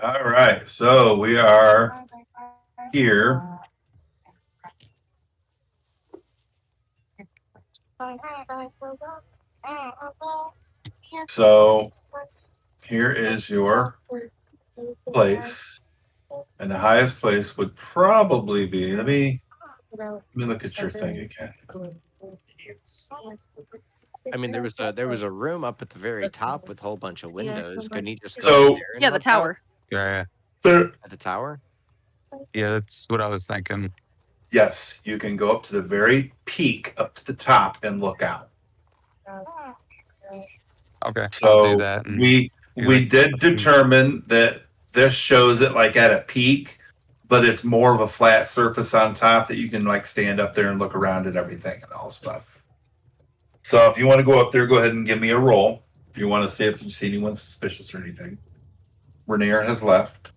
All right. So we are here. So here is your place, and the highest place would probably be. Let me look at your thing again. I mean, there was a room up at the very top with a whole bunch of windows. Couldn't he just So- go in there and Yeah, the look out tower. Yeah, There, at the tower? yeah, that's what I was thinking. yes, you can go up to the very peak, up to the top, and look out. Okay, I'll So do that. and- we did determine that this shows it like at a peak, but it's more of a flat surface on top that you can like stand up there and look around at everything and all stuff. So if you want to go up there, go ahead and give me a roll. If you want to see if you see anyone suspicious or anything. Rainier has left.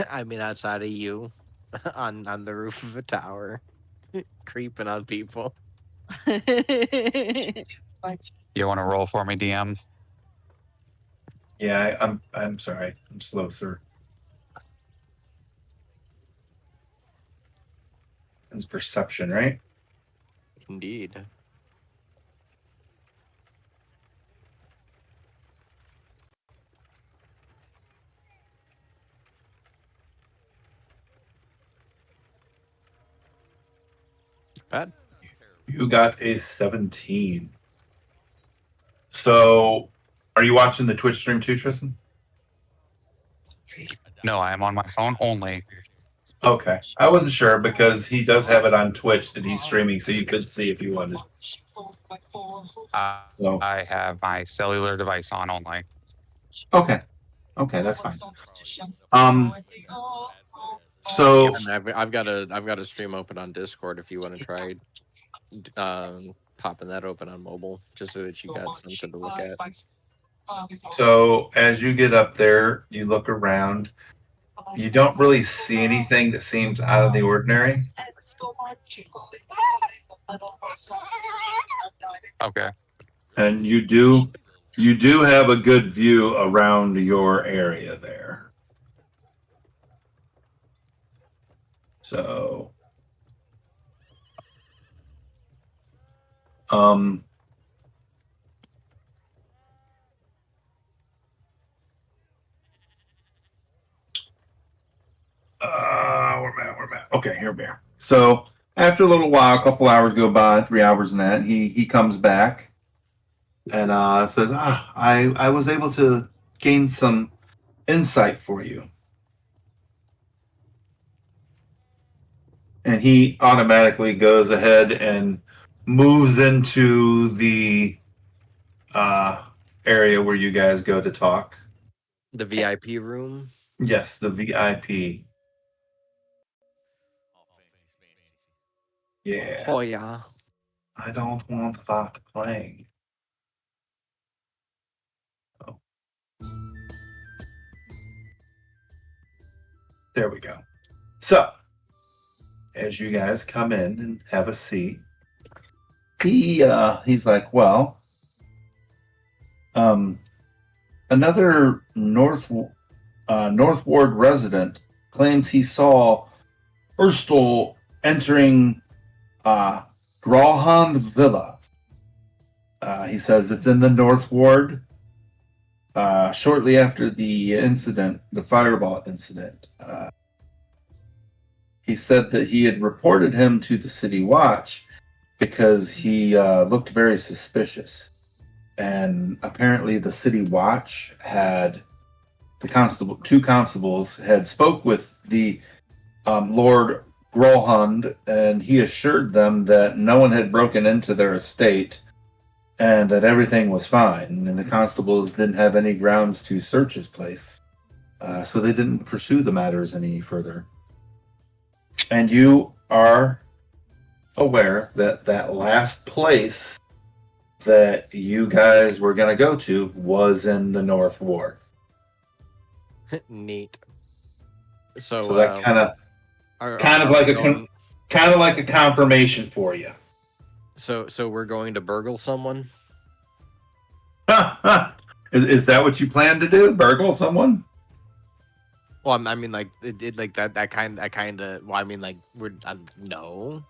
I mean, outside of you, on the roof of a tower, creeping on people. You want to roll for me, DM? Yeah, I'm sorry. I'm slow, sir. It's perception, right? Indeed. Bad. You got a 17. So, are you watching the Twitch stream too, Tristan? No, I am on my phone only. Okay. I wasn't sure because he does have it on Twitch that he's streaming, so you could see if you wanted. So, I have my cellular device on only. okay. Okay, that's fine. So, And I've got a stream open on Discord if you want to try popping that open on mobile, just so that you got something to look at. as you get up there, you look around. You don't really see anything that seems out of the ordinary. Okay. And you do have a good view around your area there. So where am I? Okay, here we are. So after a little while, a couple hours go by, 3 hours and that, he comes back and says, I was able to gain some insight for you. And he automatically goes ahead and moves into the area where you guys go to talk. The VIP room. Yes, the VIP. Oh, fancy. Yeah. Oh yeah. I don't want to start playing. Oh. There we go. So, as you guys come in and have a seat, he's like, well, another North Ward resident claims he saw Urstel entering Grawhand Villa. He says it's in the North Ward. Shortly after the incident, the fireball incident, he said that he had reported him to the City Watch because he looked very suspicious. And apparently the City Watch had two constables had spoke with the Lord Grawhand, and he assured them that no one had broken into their estate and that everything was fine, and the constables didn't have any grounds to search his place. So they didn't pursue the matters any further. And you are aware that that last place that you guys were going to go to was in the North Ward. Neat. So, So that kind of are like we a going- kind of like a confirmation for you. so we're going to burgle someone. Is that what you plan to do? Burgle someone? Well, I mean, like it like that kind of. Well, I mean, like we're no.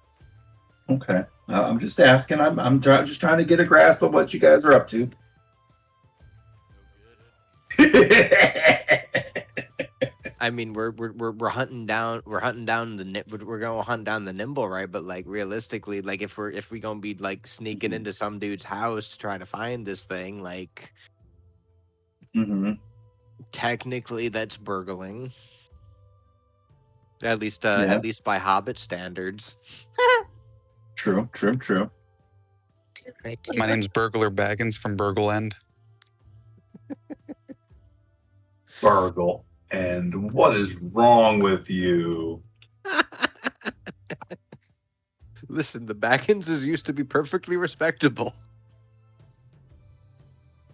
Okay, I'm just asking. I'm just trying to get a grasp of what you guys are up to. I mean, we're hunting down we're gonna hunt down the nimble, right? But like realistically, like if we gonna be like sneaking into some dude's house to try to find this thing, like Mm-hmm. technically that's burgling. At least Yeah. at least by Hobbit standards. True. My name's Burglar Baggins from Burgle End. Burgle. And what is wrong with you? Listen, the Backenses used to be perfectly respectable.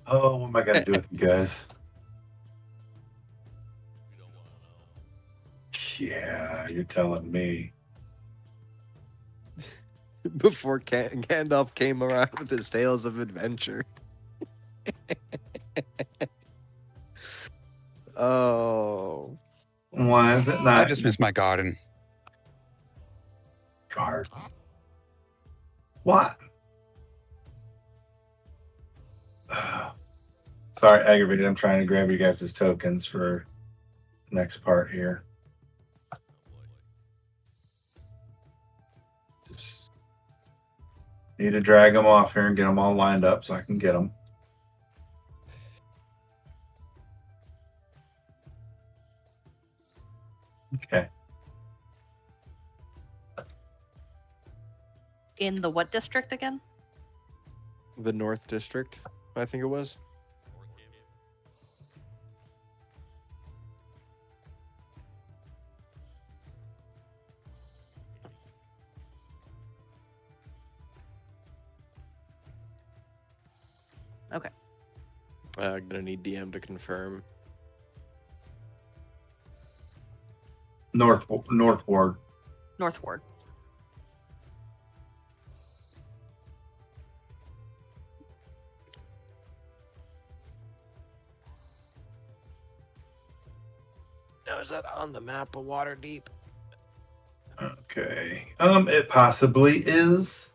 Oh, what am I gonna do with you guys? We don't want to know. Yeah, you're telling me. Before Gandalf came around with his tales of adventure. Oh. Why is it not? I just miss my garden. Guard. What? Sorry, aggravated. I'm trying to grab you guys' tokens for the next part here. Oh boy. Just need to drag them off here and get them all lined up so I can get them. Okay. In the what district again? The North District, I think it was. Okay. Gonna need DM to confirm. North Ward. North Ward. Now, is that on the map of Waterdeep? Okay. It possibly is.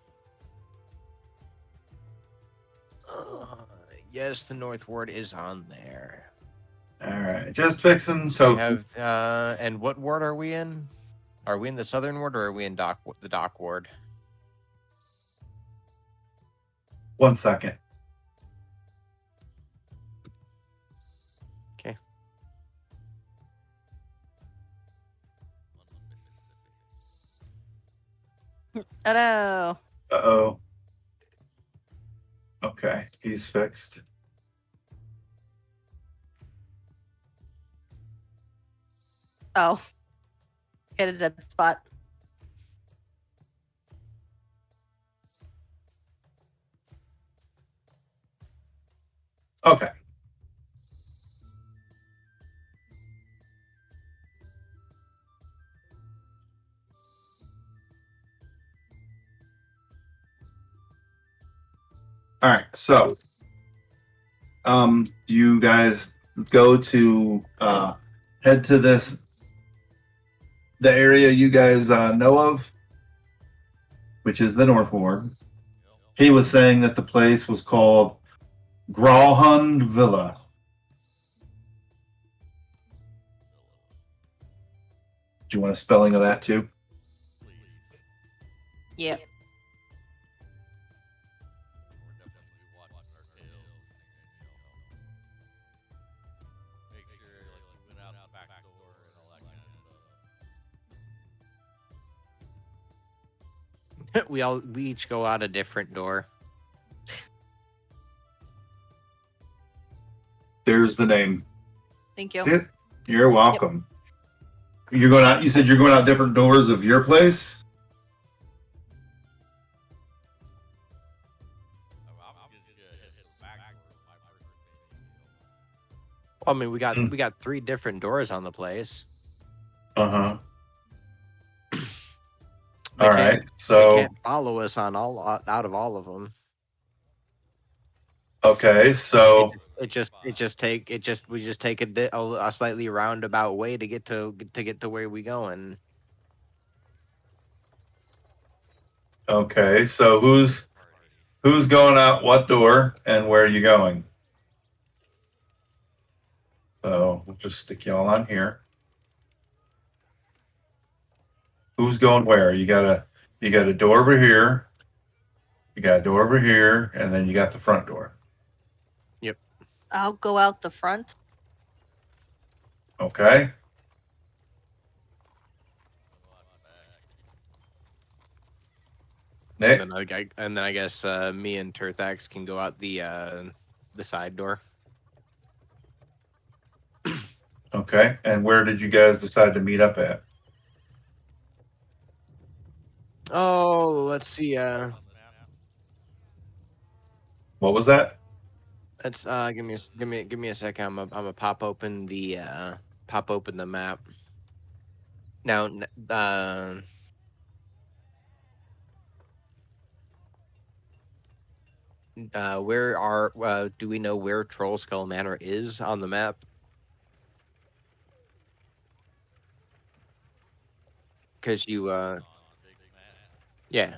Yes, the North Ward is on there. All right. Just fixing So we tokens. have, and what ward are we in? Are we in the southern ward or are we in the dock ward? 1 second. Okay. Oh no. Uh-oh. Okay, he's fixed. Oh. Hit a dead spot. Okay. All right, so do you guys go to head to the area you guys know of, which is the North Ward? He was saying that the place was called Grawhund Villa. Do you want a spelling of that too? Yep. We're definitely watching our tails. Make sure like we went out the back door and all that kind of stuff. we each go out a different door. There's the name. Thank you. See it? You're welcome. You're going out. You said you're going out different doors of your place. I'm just gonna hit the back door of my first baby. I mean, we got 3 different doors on the place. Uh-huh. They All can't- right. So They can't follow us on out of all of them. okay. So We just take a slightly roundabout way to get to where we going. okay. So who's going out what door and where are you going? So we'll just stick y'all on here. Who's going where? You got a door over here. You got a door over here, and then you got the front door. I'll go out the front. Okay. Nick. And then I guess me and Turthax can go out the side door. Okay. And where did you guys decide to meet up at? Oh, let's see. What was that? Let's give me a second. I'm gonna pop open the map. Now, do we know where Troll Skull Manor is on the map? Because you yeah.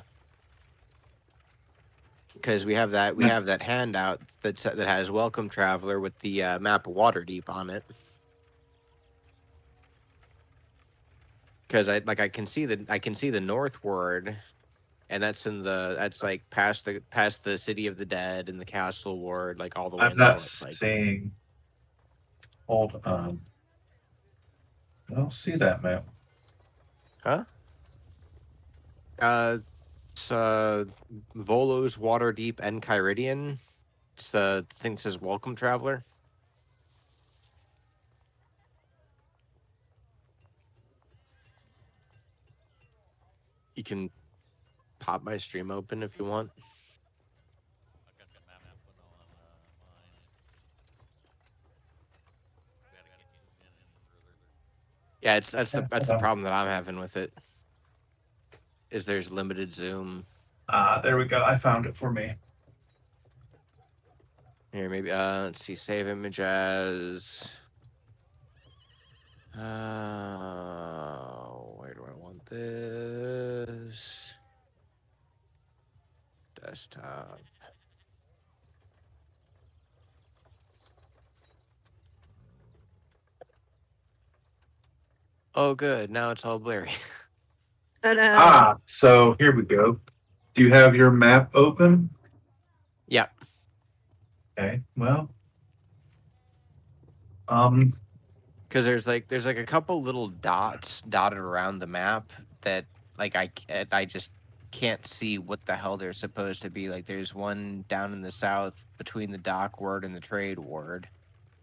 Because we have that handout that has Welcome Traveler with the map Waterdeep on it. Because I can see the North Ward, and that's like past the City of the Dead and the Castle Ward, like all the way I'm not north. Like, seeing. Hold on. I don't see that map. huh? It's Volos, Waterdeep, and Kyridian. It's the thing that says Welcome Traveler. You can pop my stream open if you want. I got the map open on mine. Gotta get zoomed in further. Yeah, that's the problem that I'm having with it. Is there's limited zoom. There we go. I found it for me. Here, maybe let's see, save image as where do I want this? Desktop. Oh good, now it's all blurry. So here we go. Do you have your map open? Yeah. Okay. Well, um, Because there's like a couple little dots dotted around the map that like I just can't see what the hell they're supposed to be. Like there's one down in the south between the dock ward and the trade ward.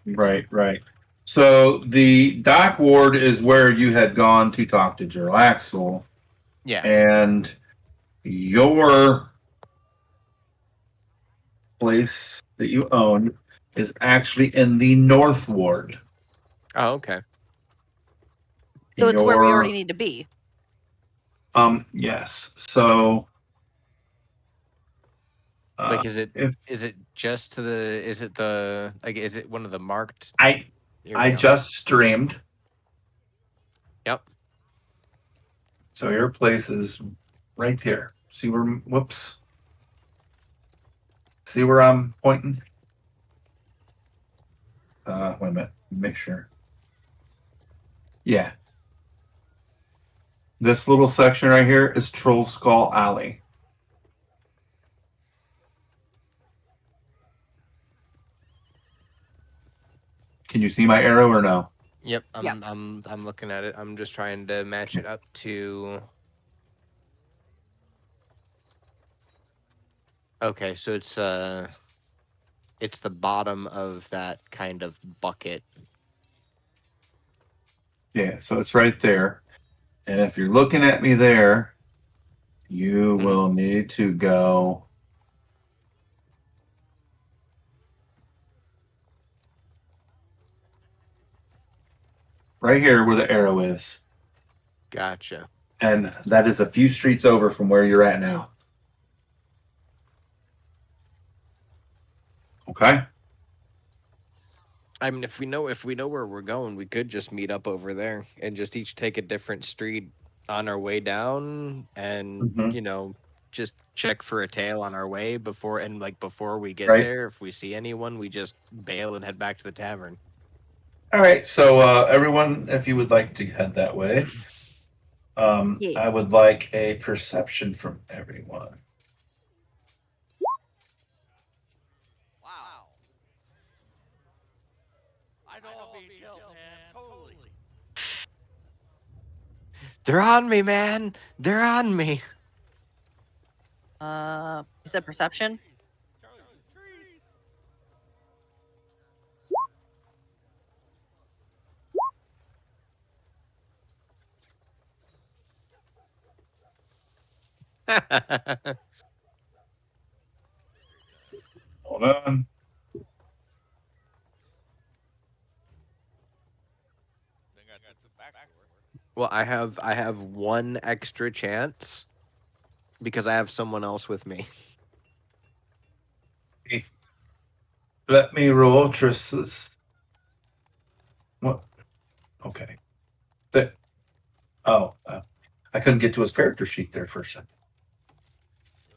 right. So the dock ward is where you had gone to talk to Gerlaxel, Yeah. and your place that you own is actually in the north ward. Oh, okay. So it's where we Your- already need to be. Yes. So Like is it if just to the is it the like is it one of the marked I Here we go. just streamed. Yep. So your place is right here. See where? Whoops. See where I'm pointing? Wait a minute. Make sure. Yeah. This little section right here is Troll Skull Alley. Can you see my arrow or no? Yep, Yeah. I'm looking at it. I'm just trying to match it up to. Okay, so it's the bottom of that kind of bucket. Yeah, so it's right there. And if you're looking at me there, you Mhm. will need to go. Right here where the arrow is. Gotcha. And that is a few streets over from where you're at now. Okay? I mean, if we know where we're going, we could just meet up over there and just each take a different street on our way down, and Mhm. just check for a tail on our way before we get Right. there. If we see anyone, we just bail and head back to the tavern. All right, so everyone, if you would like to head that way, Yeah. I would like a perception from everyone. Wow. I know I'm being killed, man. Totally. They're on me, man. They're on me. You said perception? Charlie's in the trees. Hold on. Then got to the back door. Well, I have one extra chance because I have someone else with me. Let me roll Triss's. What? Okay. That. Oh, I couldn't get to his character sheet there for a second.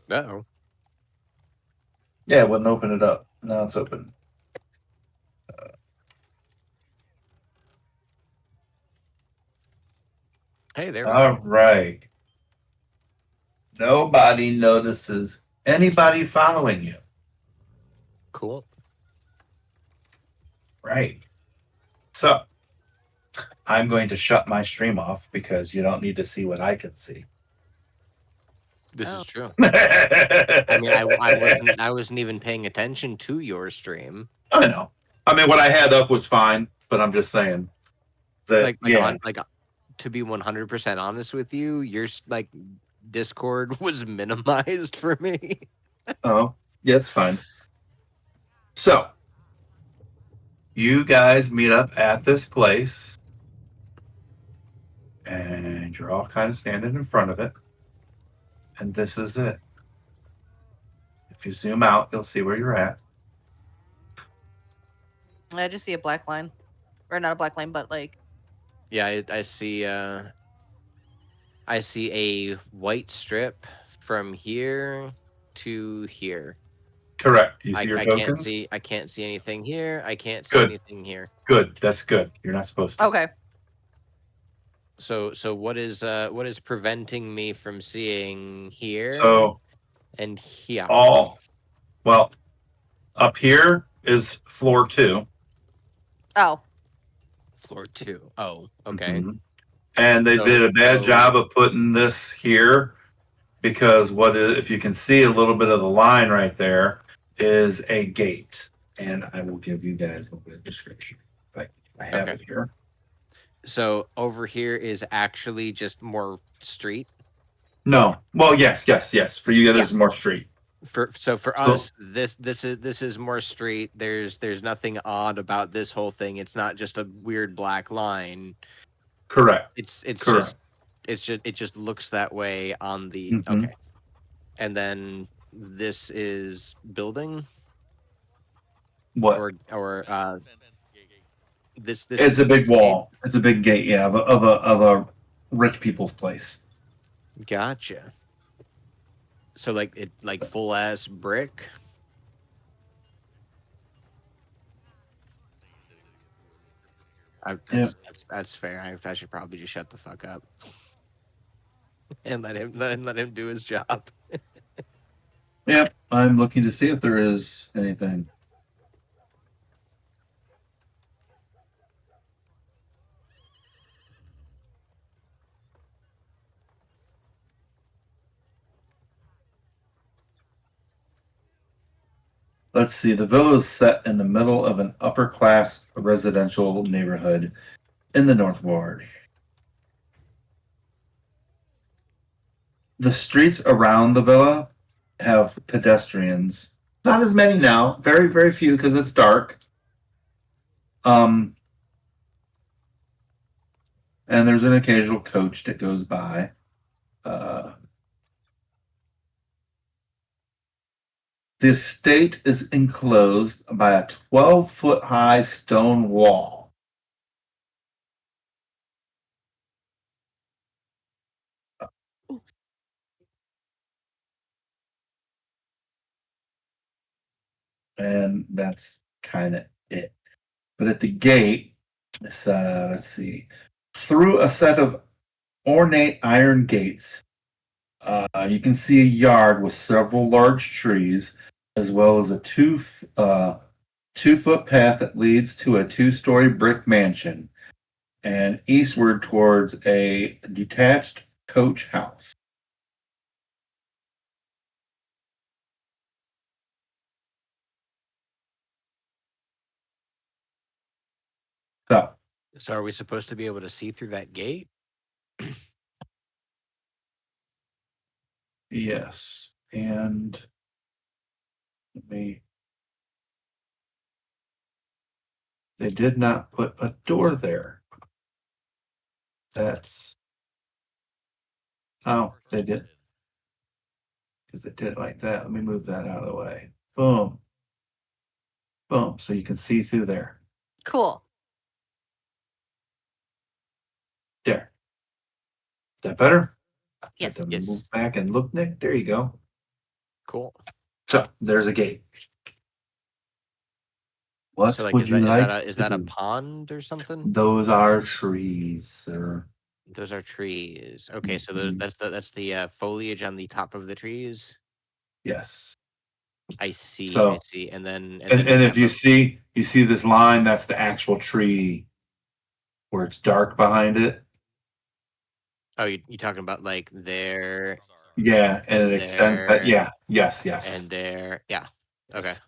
No. Yeah, it wouldn't open it up. Now it's open. Hey, there. All right. Nobody notices anybody following you. Cool. Right. So I'm going to shut my stream off because you don't need to see what I can see. This Oh. is true. I I mean, I wasn't even paying attention to your stream. I know. I mean, what I had up was fine, but I'm just saying that To be 100% honest with you, your Discord was minimized for me. Oh, yeah, it's fine. So, you guys meet up at this place, and you're all kind of standing in front of it. And this is it. If you zoom out, you'll see where you're at. I just see a black line. Or not a black line, but like. Yeah, I see. I see a white strip from here to here. Correct. You see your I tokens? I can't see anything here. I can't see Good. anything here. Good. That's good. You're not supposed to. Okay. So what is preventing me from seeing here So and here? well, up here is floor 2. Oh, Floor 2. Oh, okay. Mhm. And they did a bad job of putting this here because if you can see a little bit of the line right there is a gate. And I will give you guys a little bit of description. If I have Okay. it here. So over here is actually just more street. No. Well, yes. For you guys, Yeah. it's more street. For So- us, this is more street. There's nothing odd about this whole thing. It's not just a weird black line. Correct. It's Correct. it just looks that way on the Mhm. okay. And then this is building What? or this It's is a big this gate? wall. It's a big gate, yeah, of a rich people's place. Gotcha. So like full ass brick. That's fair. I should probably just shut the fuck up and let him do his job. Yep. I'm looking to see if there is anything. Let's see. The villa is set in the middle of an upper class residential neighborhood in the North Ward. The streets around the villa have pedestrians. Not as many now. Very, very few because it's dark. And there's an occasional coach that goes by. The estate is enclosed by a 12-foot high stone wall. And that's kind of it. But at the gate, let's see, through a set of ornate iron gates, you can see a yard with several large trees, as well as a 2-foot path that leads to a 2-story brick mansion, and eastward towards a detached coach house. So, So are we supposed to be able to see through that gate? yes, and they did not put a door there. That's they did because they did it like that. Let me move that out of the way. Boom, boom, so you can see through there. cool. There. That better? Yes. Have to Yes. move back and look, Nick. There you go. Cool. So there's a gate. What So like would you like? is to that a do? pond or something? Those are trees, sir. Those are trees. Okay, so Mhm. that's the foliage on the top of the trees. Yes. I see. So And then and we if have you see this line, that's the actual tree where it's dark behind it. oh, you talking about like there Yeah, and it extends back. there Yeah. Yes. and there. Yeah. Okay. Yes.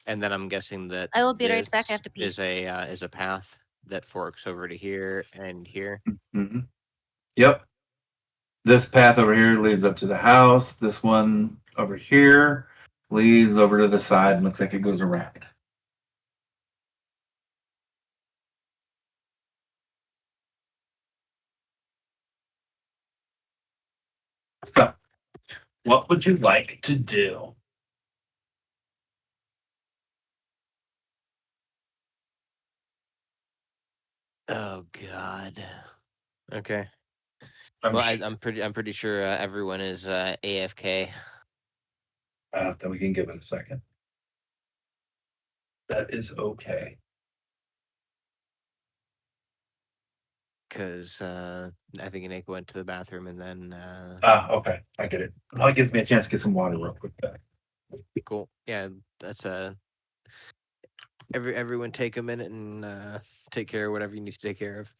And then I'm guessing that I will be right back. I this have to pee. is a path that forks over to here and here. Mhm. Yep. This path over here leads up to the house. This one over here leads over to the side and looks like it goes around. So, what would you like to do? Oh God. Okay. I'm Well, sh- I'm pretty sure everyone is AFK. then we can give it a second. That is okay. because I think Aneka went to the bathroom and then Okay, I get it. Well, it gives me a chance to get some water real quick. Then. cool. Yeah, that's everyone take a minute and take care of whatever you need to take care of.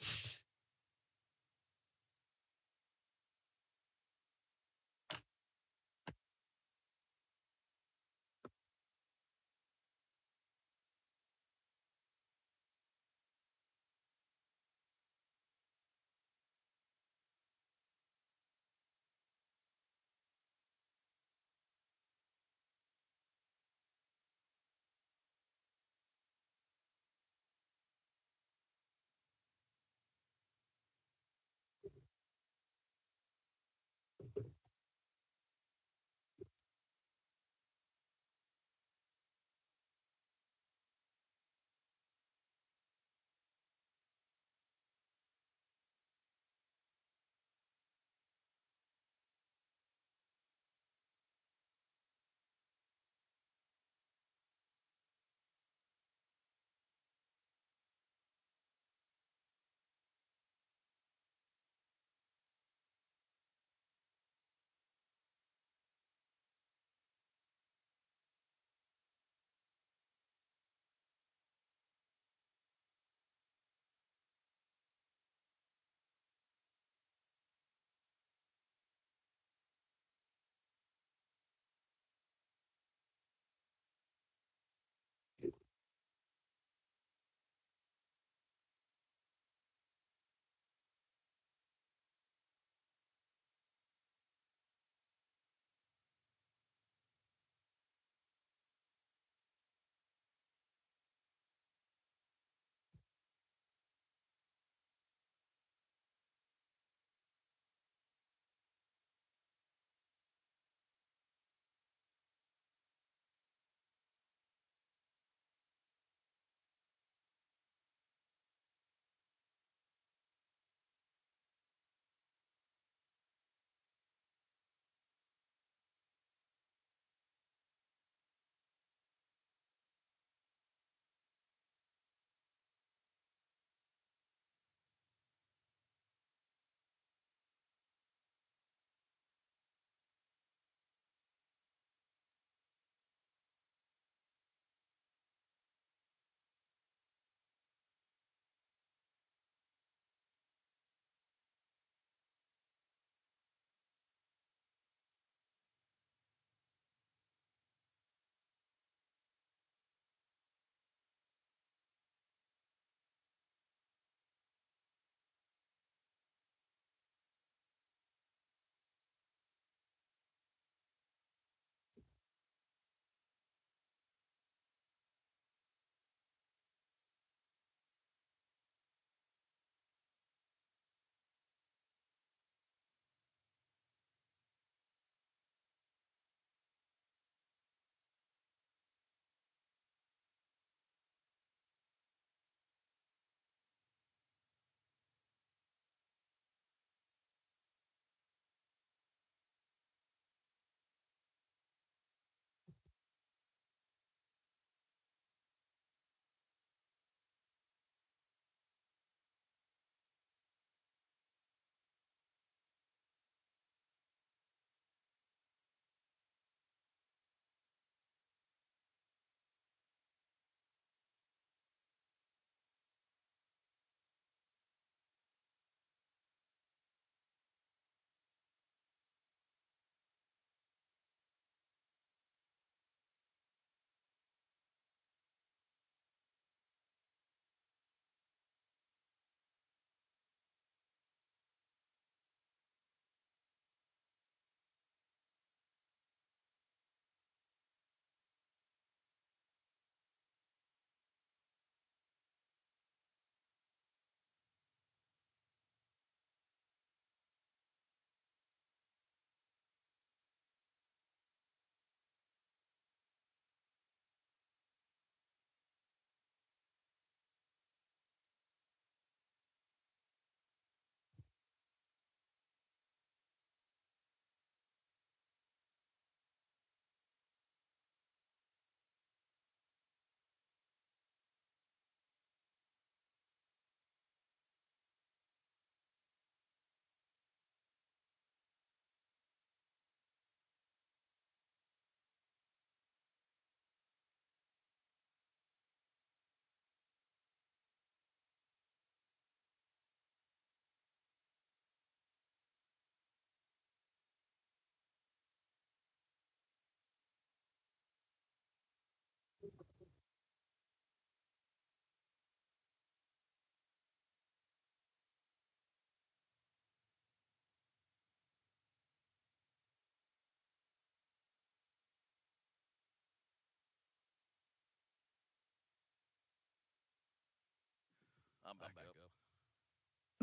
I'm back up.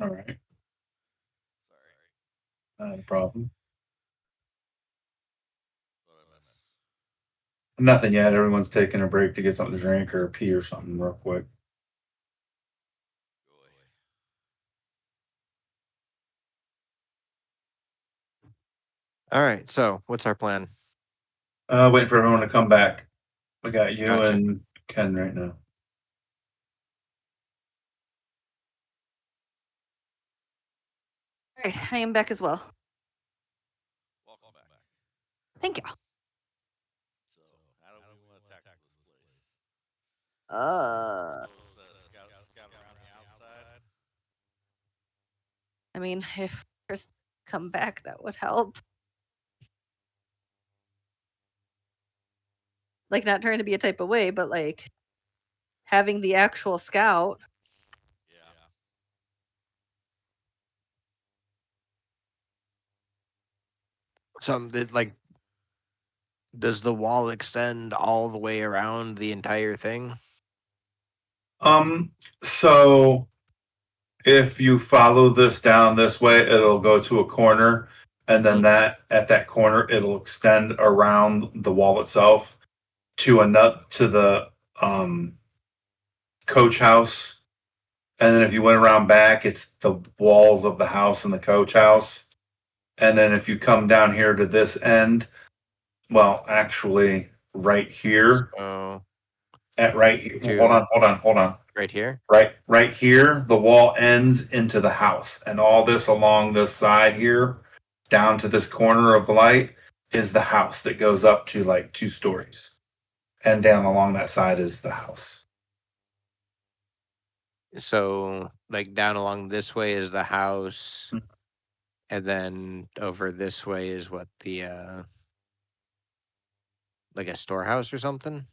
All right, Sorry. not a problem. What I missed. Nothing yet. Everyone's taking a break to get something to drink or pee or something real quick. Joy. All right. So what's our plan? Waiting for everyone to come back. We got you Gotcha. and Ken right now. All right, I am back as well. Welcome back. Thank you. So, how do we want to tackle this place? Scout around the outside. I mean, if Chris come back, that would help. Like, not trying to be a type of way, but like having the actual scout. Yeah. Like, does the wall extend all the way around the entire thing? So if you follow this down this way, it'll go to a corner, and then that at that corner it'll extend around the wall itself to the coach house. And then if you went around back, it's the walls of the house and the coach house. And then if you come down here to this end, well, actually right here, Oh, right here. To- Hold on. right here. Right here, the wall ends into the house, and all this along this side here, down to this corner of the light, is the house that goes up to like 2 stories, and down along that side is the house. So, like, down along this way is the house, Mm. and then over this way is what the like a storehouse or something.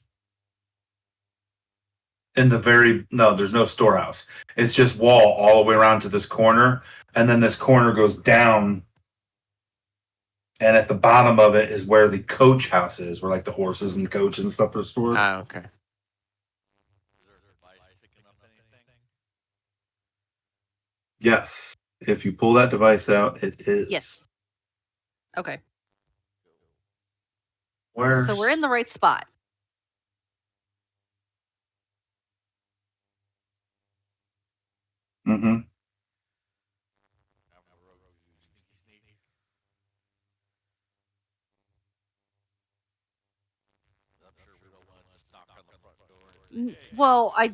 No, there's no storehouse. It's just wall all the way around to this corner, and then this corner goes down, and at the bottom of it is where the coach house is, where like the horses and coaches and stuff are stored. Ah, okay. Is there a device picking up anything? Yes, if you pull that device out, it is. Yes. Okay. Where? So we're in the right spot. Mm-hmm. I'm sure we don't want to just knock on the front door. And say, hey, Well, look around.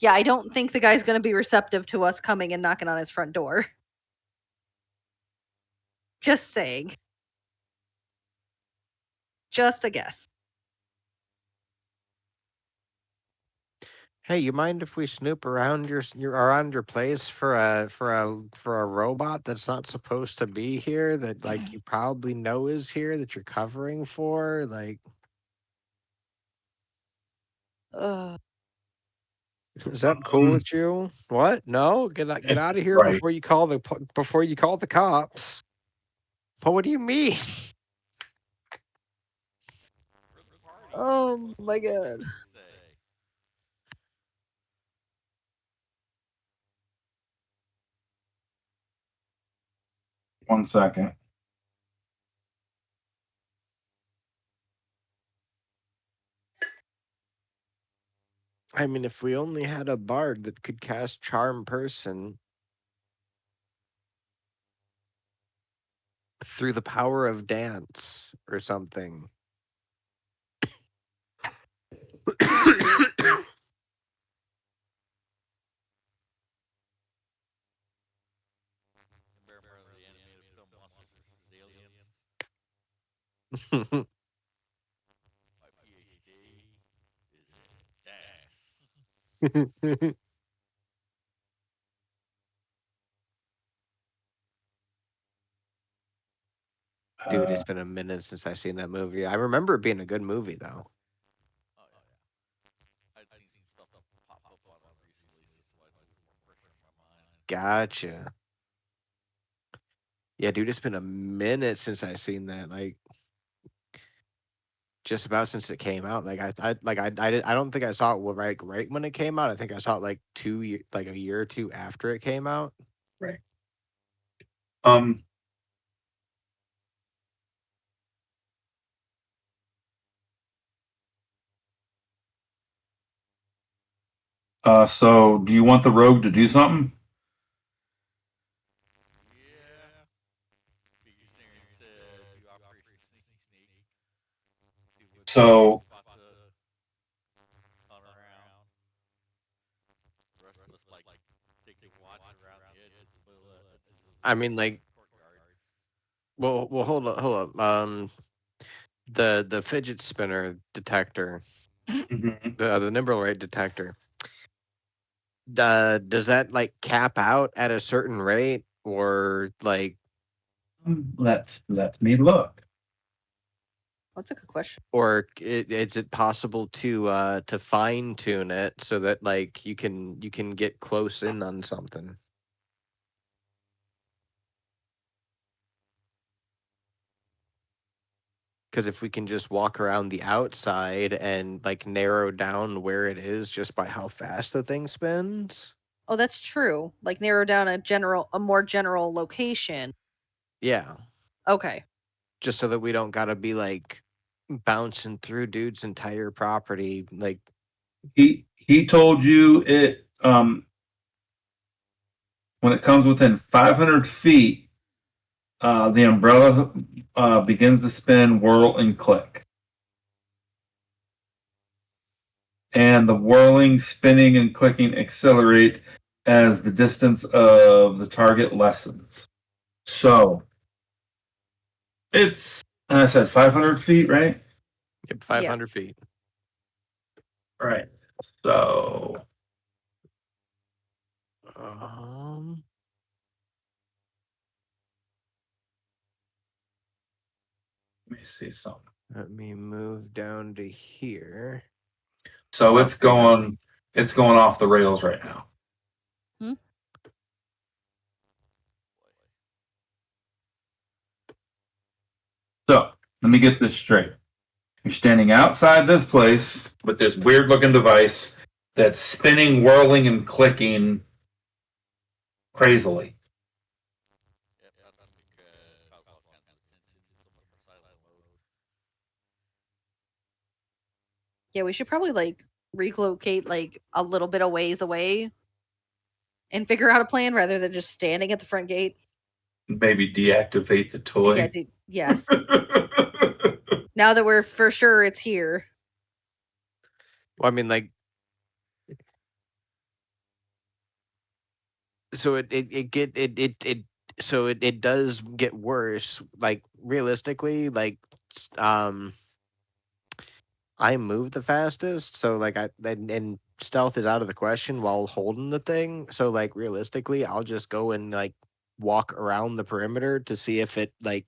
yeah, I don't think the guy's going to be receptive to us coming and knocking on his front door. Just saying. Just a guess. Hey, you mind if we snoop around around your place for a robot that's not supposed to be here, that like you probably know is here, that you're covering for? Like, is that cool with you? What? No, get out of here Right. before you call the cops. But what do you mean? We're the party. Oh my god. Say, 1 second. I mean, if we only had a bard that could cast Charm Person through the power of dance or something. remember the animated film Monsters vs. Aliens? My PhD is in dance. Dude, it's been a minute since I've seen that movie. I remember it being a good movie, though. Oh yeah. I'd seen some stuff pop up on it recently, so it's more fresh in my mind. Gotcha. Yeah, dude, it's been a minute since I've seen that. Like, just about since it came out. Like I don't think I saw it right when it came out. I think I saw it like like a year or two after it came out. Right. So do you want the rogue to do something? Yeah. Speaking Singer said do Operation Sneak. See what's So spot to hunt around. The rest of us like take a watch around the edges of I mean, like, courtyard. well, hold up. The fidget spinner detector, mhm. the nimble rate detector. Does that like cap out at a certain rate, or like, Let me look. That's a good question. or is it possible to fine tune it so that like you can get close in on something? Because if we can just walk around the outside and like narrow down where it is just by how fast the thing spins, Oh, that's true. Like narrow down a more general location. yeah, Okay. just so that we don't gotta be like bouncing through dude's entire property. Like, He told you it when it comes within 500 feet, the umbrella begins to spin, whirl, and click. And the whirling, spinning, and clicking accelerate as the distance of the target lessens. So it's, and I said 500 feet, right? yep, 500 feet. Right. So Um, let me see something. Let me move down to here. So Oh, it's hang on. going off the rails right now. Hmm? So let me get this straight. You're standing outside this place with this weird looking device that's spinning, whirling, and clicking crazily. Yep, that's like cause all kinds of attention, so much more silent mode. Yeah, we should probably like relocate like a little bit of ways away and figure out a plan rather than just standing at the front gate. Maybe deactivate the toy. Yeah, dude. Yes. Now that we're for sure it's here. Well, I mean, like, so it does get worse. Like, realistically, like, I move the fastest, so like and stealth is out of the question while holding the thing. So like realistically, I'll just go and like walk around the perimeter to see if it like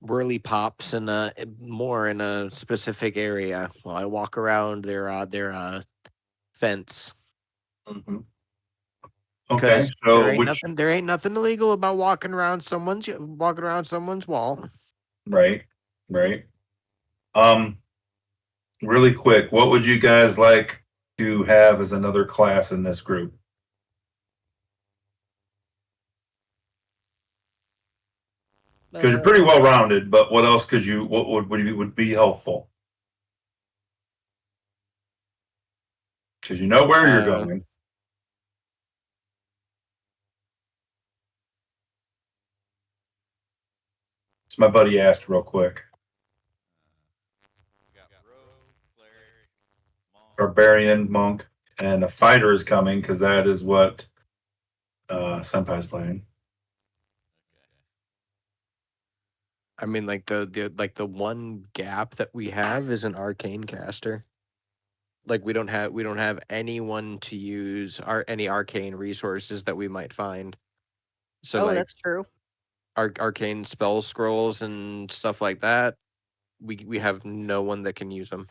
really pops more in a specific area while I walk around their fence. Mhm. Okay, Because so there ain't nothing illegal about walking around someone's wall. right, right. Um, really quick, what would you guys like to have as another class in this group? Because you're pretty well rounded, but what else could you? What would be helpful? Because you know where you're going. It's my buddy asked real quick. We got rogue, cleric, monk. Barbarian, monk, and a fighter is coming because that is what Senpai's playing. I mean, like the one gap that we have is an arcane caster. Like we don't have anyone to use any arcane resources that we might find. So Oh, like that's true. arcane spell scrolls and stuff like that, we have no one that can use them.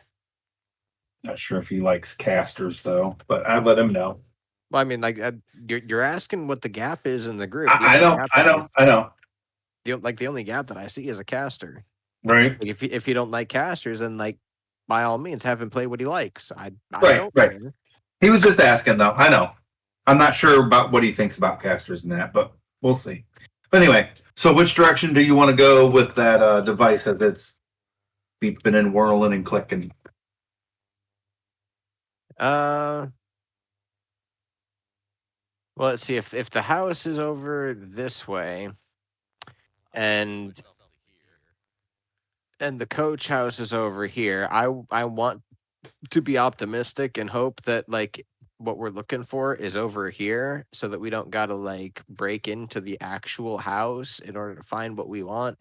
Not sure if he likes casters though, but I let him know. Well, I mean, like you're asking what the gap is in the group. The I only know, gap I that know, I know. the only gap that I see is a caster. Right. Like if you don't like casters, then like by all means have him play what he likes. I Right, don't right. care. He was just asking, though. I know. I'm not sure about what he thinks about casters and that, but we'll see. But anyway, so which direction do you want to go with that device as it's beeping and whirling and clicking? Well, let's see if the house is over this way and the coach house is over here. I want to be optimistic and hope that like what we're looking for is over here so that we don't got to like break into the actual house in order to find what we want.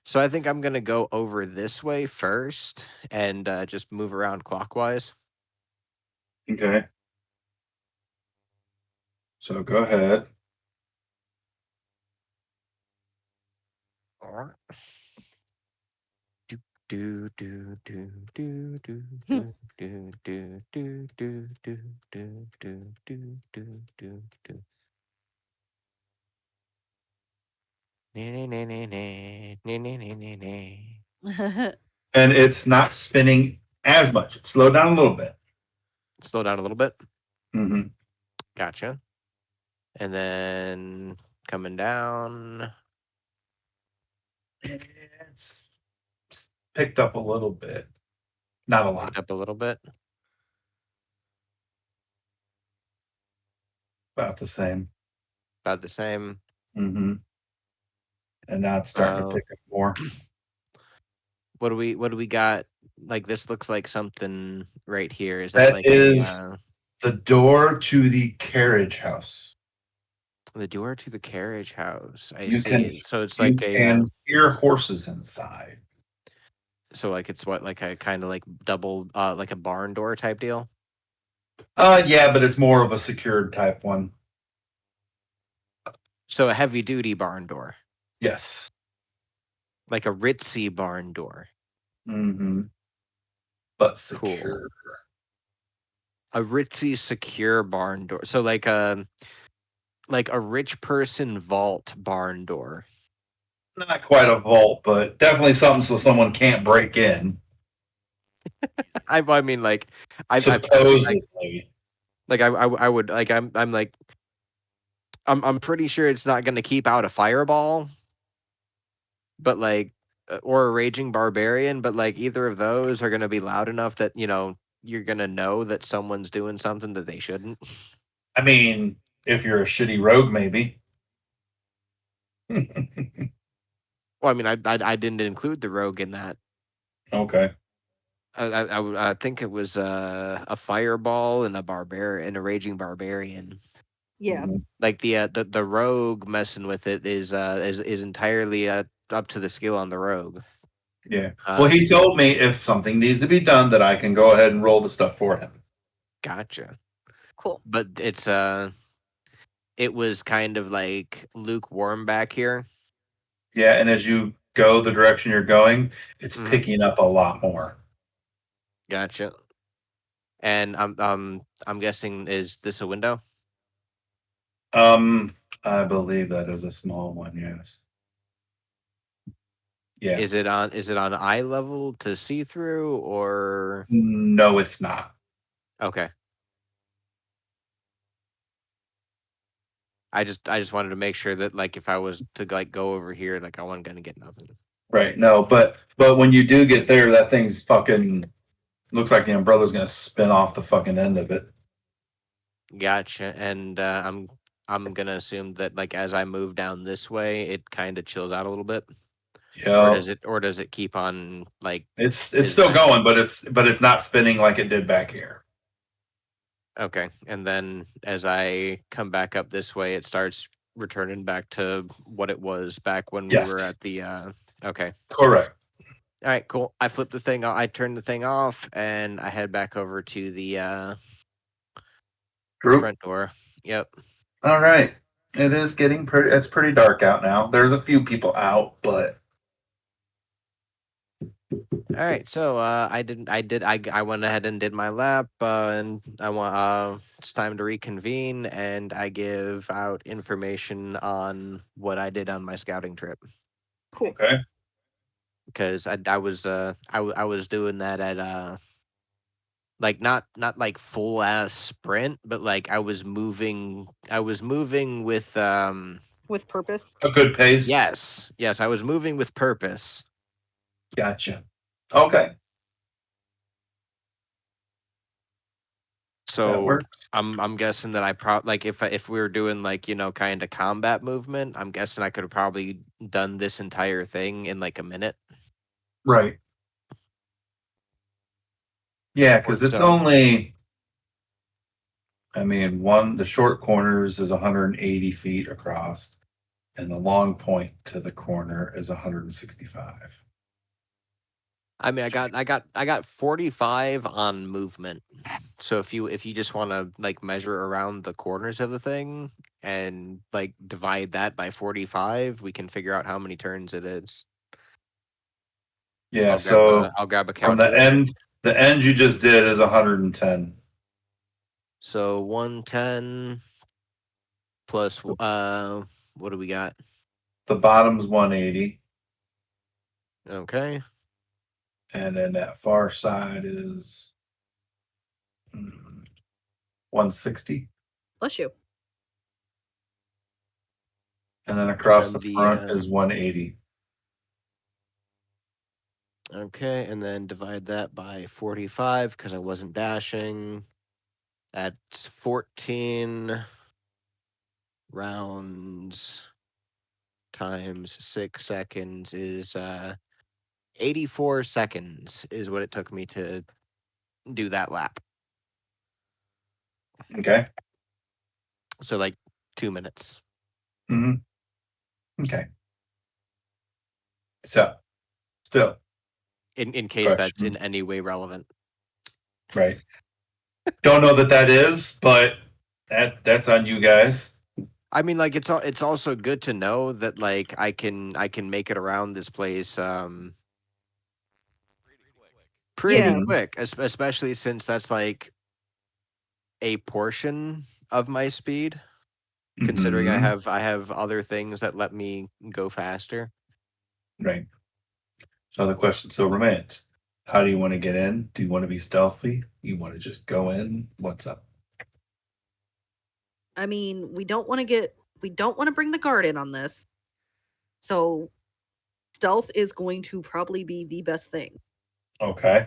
So I think I'm going to go over this way first and just move around clockwise. Okay. So go ahead. Do do do do do do do do do do do do do do do do do. Nee, nee, nee, nee, nee, nee, nee, nee, nee. And it's not spinning as much. It slowed down a little bit. Slow down a little bit. Mm-hmm. Gotcha. And then coming down. It's picked up a little bit. Not a lot. Picked up a little bit. About the same. About the same. Mm-hmm. And now it's starting to pick up more. What do we got? Like this looks like something right here. Is That like is the door to the carriage house. the door to the carriage house? I You see. can So it's you like can hear horses inside. so like it's what like a kind of like double like a barn door type deal. Yeah, but it's more of a secured type one. So a heavy duty barn door, Yes. like a ritzy barn door. Mm-hmm. But Cool. secure. A ritzy secure barn door. So like a rich person vault barn door. Not quite a vault, but definitely something so someone can't break in. I mean like I Supposedly. like I would like I'm like I'm pretty sure it's not going to keep out a fireball, but like or a raging barbarian, but like either of those are going to be loud enough that you're going to know that someone's doing something that they shouldn't. I mean, if you're a shitty rogue, maybe. Well, I mean I didn't include the rogue in that. Okay. I think it was a fireball and a barbarian and a raging barbarian. Yeah. Mhm. Like the rogue messing with it is entirely up to the skill on the rogue. Yeah. Well, he told me if something needs to be done, that I can go ahead and roll the stuff for him. Gotcha. Cool. But it was kind of like lukewarm back here. Yeah, and as you go the direction you're going, it's Mhm. picking up a lot more. Gotcha. And I'm guessing, is this a window? I believe that is a small one, yes. Yeah. Is it on eye level to see through or No, it's not. okay? I just wanted to make sure that like if I was to like go over here, like I wasn't gonna get nothing. Right. No, but when you do get there, that thing's fucking looks like the umbrella's gonna spin off the fucking end of it. Gotcha. And I'm gonna assume that like as I move down this way, it kind of chills out a little bit. Yeah. Or does it keep on like It's still going, but it's not spinning like it did back here. okay. And then as I come back up this way, it starts returning back to what it was back when we were Yes. at the okay. Correct. All right, cool. I flip the thing I turn the thing off and I head back over to the Group. front door. Yep. All right. It is getting it's pretty dark out now. There's a few people out, but All right, so I went ahead and did my lap, and I want it's time to reconvene, and I give out information on what I did on my scouting trip. Cool. okay. because I was doing that at like not like full ass sprint, but like I was moving With purpose. A good pace. yes, I was moving with purpose. Gotcha. Okay. That So works. I'm guessing that like if we were doing like kind of combat movement, I'm guessing I could have probably done this entire thing in like a minute. Right. Yeah, Or because it's so. only, I mean, the short corners is 180 feet across, and the long point to the corner is 165. I mean, I got 45 on movement. So if you just want to like measure around the corners of the thing and like divide that by 45, we can figure out how many turns it is. Yeah, so I'll grab a from the calculator. end you just did is 110. So 110 plus what do we got? The bottom's 180, Okay. and then that far side is 160, Bless you. and then across then the front is 180. Okay, and then divide that by 45 because I wasn't dashing. That's 14 rounds times 6 seconds is 84 seconds is what it took me to do that lap. Okay. So like 2 minutes. Mm-hmm. Okay. So, still, In case that's in question, any way relevant. right? Don't know that is, but that's on you guys. I mean, like it's also good to know that like I can make it around this place pretty Yeah. Mhm. quick, especially since that's like a portion of my speed. Considering Mhm. I have other things that let me go faster. Right. So the question still remains: how do you want to get in? Do you want to be stealthy? You want to just go in? What's up? I mean, we don't want to bring the guard in on this. So stealth is going to probably be the best thing. Okay.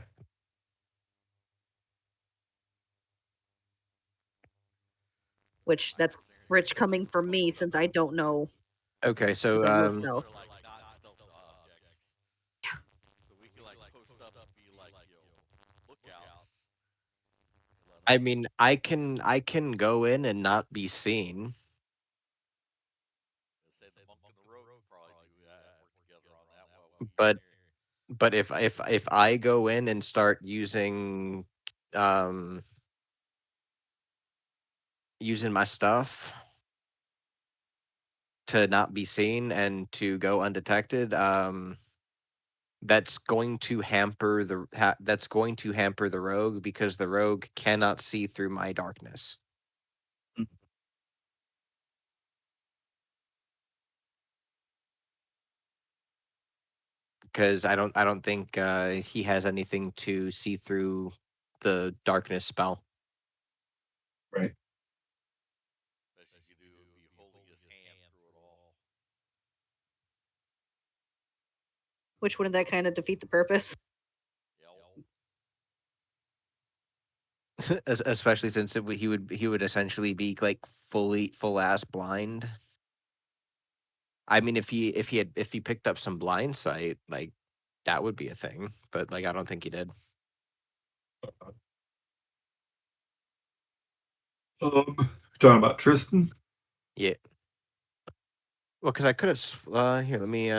Which that's rich coming from me since I don't know Okay, so the real stealth. Like not stealth objects. So we can like post up and be like, lookouts. I mean, I can go in and not be seen, Say the monk and the rogue could probably do that, work together on that while we get but there. if I go in and start using um using my stuff to not be seen and to go undetected, that's going to hamper the rogue because the rogue cannot see through my darkness. Because I don't think he has anything to see through the darkness spell. Right. Best you could do would be holding his hand through it all. Which wouldn't that kind of defeat the purpose? Especially since he would essentially be like full ass blind. I mean, if he picked up some blind sight, like that would be a thing. But like I don't think he did. Talking about Tristan. Yeah. Well, because I could have here. Let me.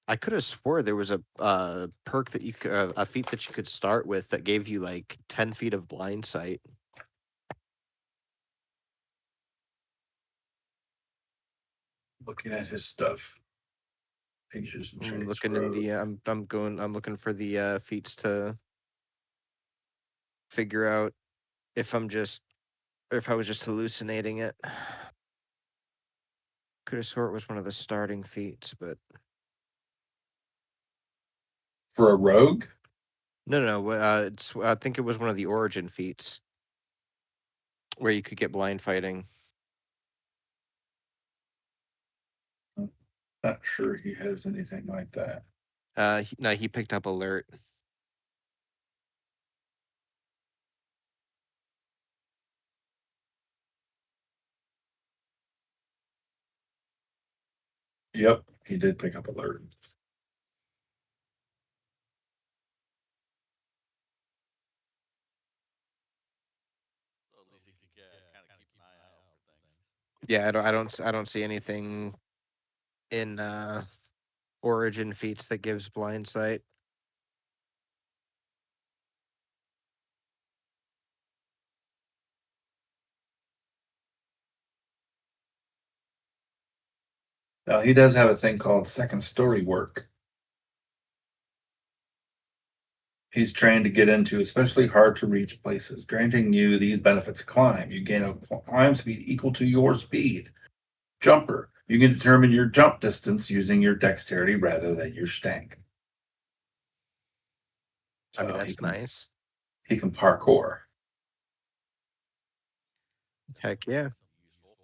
I could have swore there was a perk that you could a feat that you could start with that gave you like 10 feet of blind sight. Looking at his stuff, pictures and I'm traits. looking in the I'm looking for the feats to figure out if I'm just or if I was just hallucinating it. Could have swore it was one of the starting feats, but For a rogue? No. It's I think it was one of the origin feats where you could get blind fighting. Not sure he has anything like that. No, he picked up alert. Yep, he did pick up alert. So at least he can kind of keep an eye out for things. Yeah, I don't see anything in origin feats that gives blind sight. Now he does have a thing called second story work. He's trained to get into especially hard to reach places, granting you these benefits. Climb. You gain a climb speed equal to your speed. Jumper. You can determine your jump distance using your dexterity rather than your strength. I mean, So that's nice. He can parkour. Heck yeah. Useful.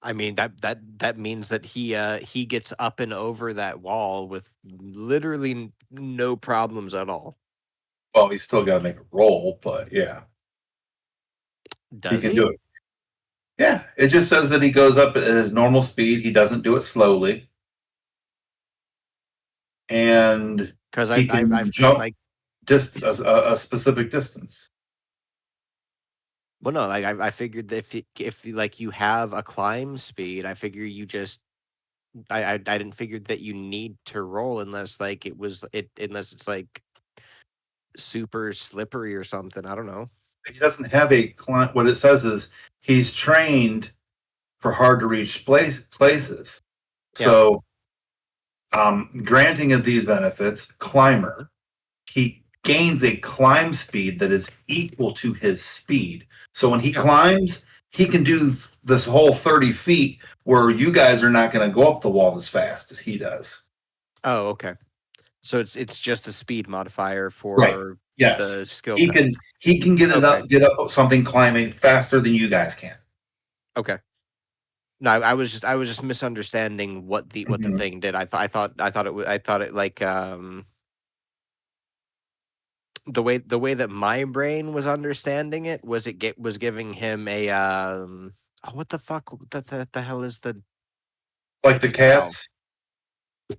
I mean that means that he gets up and over that wall with literally no problems at all. Well, he's still got to make a roll, but yeah, Does he can he? do it. Yeah, it just says that he goes up at his normal speed. He doesn't do it slowly, and Because he can I jump like just a specific distance. well no like I figured that if like you have a climb speed, I figure you just I didn't figure that you need to roll unless like unless it's like super slippery or something. I don't know. He doesn't have a climb. What it says is he's trained for hard to reach places. Yeah. So, granting of these benefits, climber, he gains a climb speed that is equal to his speed. So when he Yeah. climbs, he can do this whole 30 feet where you guys are not going to go up the wall as fast as he does. Oh, okay. So it's just a speed modifier for Right. the Yes. skill He test. can get it Okay. up, get up something climbing faster than you guys can. Okay. No, I was just misunderstanding what the Mhm. thing did. I thought it like the way that my brain was understanding it was was giving him a oh, what the fuck the hell is the Like the spell? cats.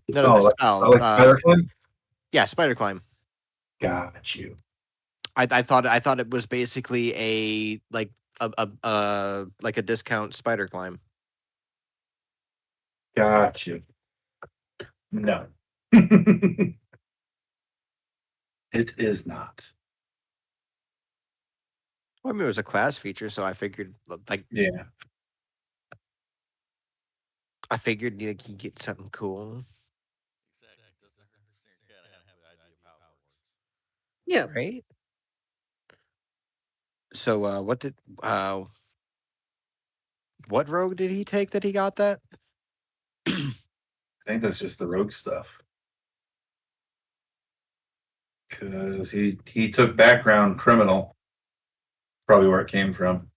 No, the Oh, spell. like spider climb? Yeah, spider climb. Got you. I thought it was basically a like like a discount spider climb. Got you. No. It is not. Well, I mean, it was a class feature, so I figured like Yeah. like you get something cool, Exactly. Doesn't hurt to kind of have the idea of how it works. Yeah. right? So what rogue did he take that he got that? I think that's just the rogue stuff. Because he took background criminal. Probably where it came from.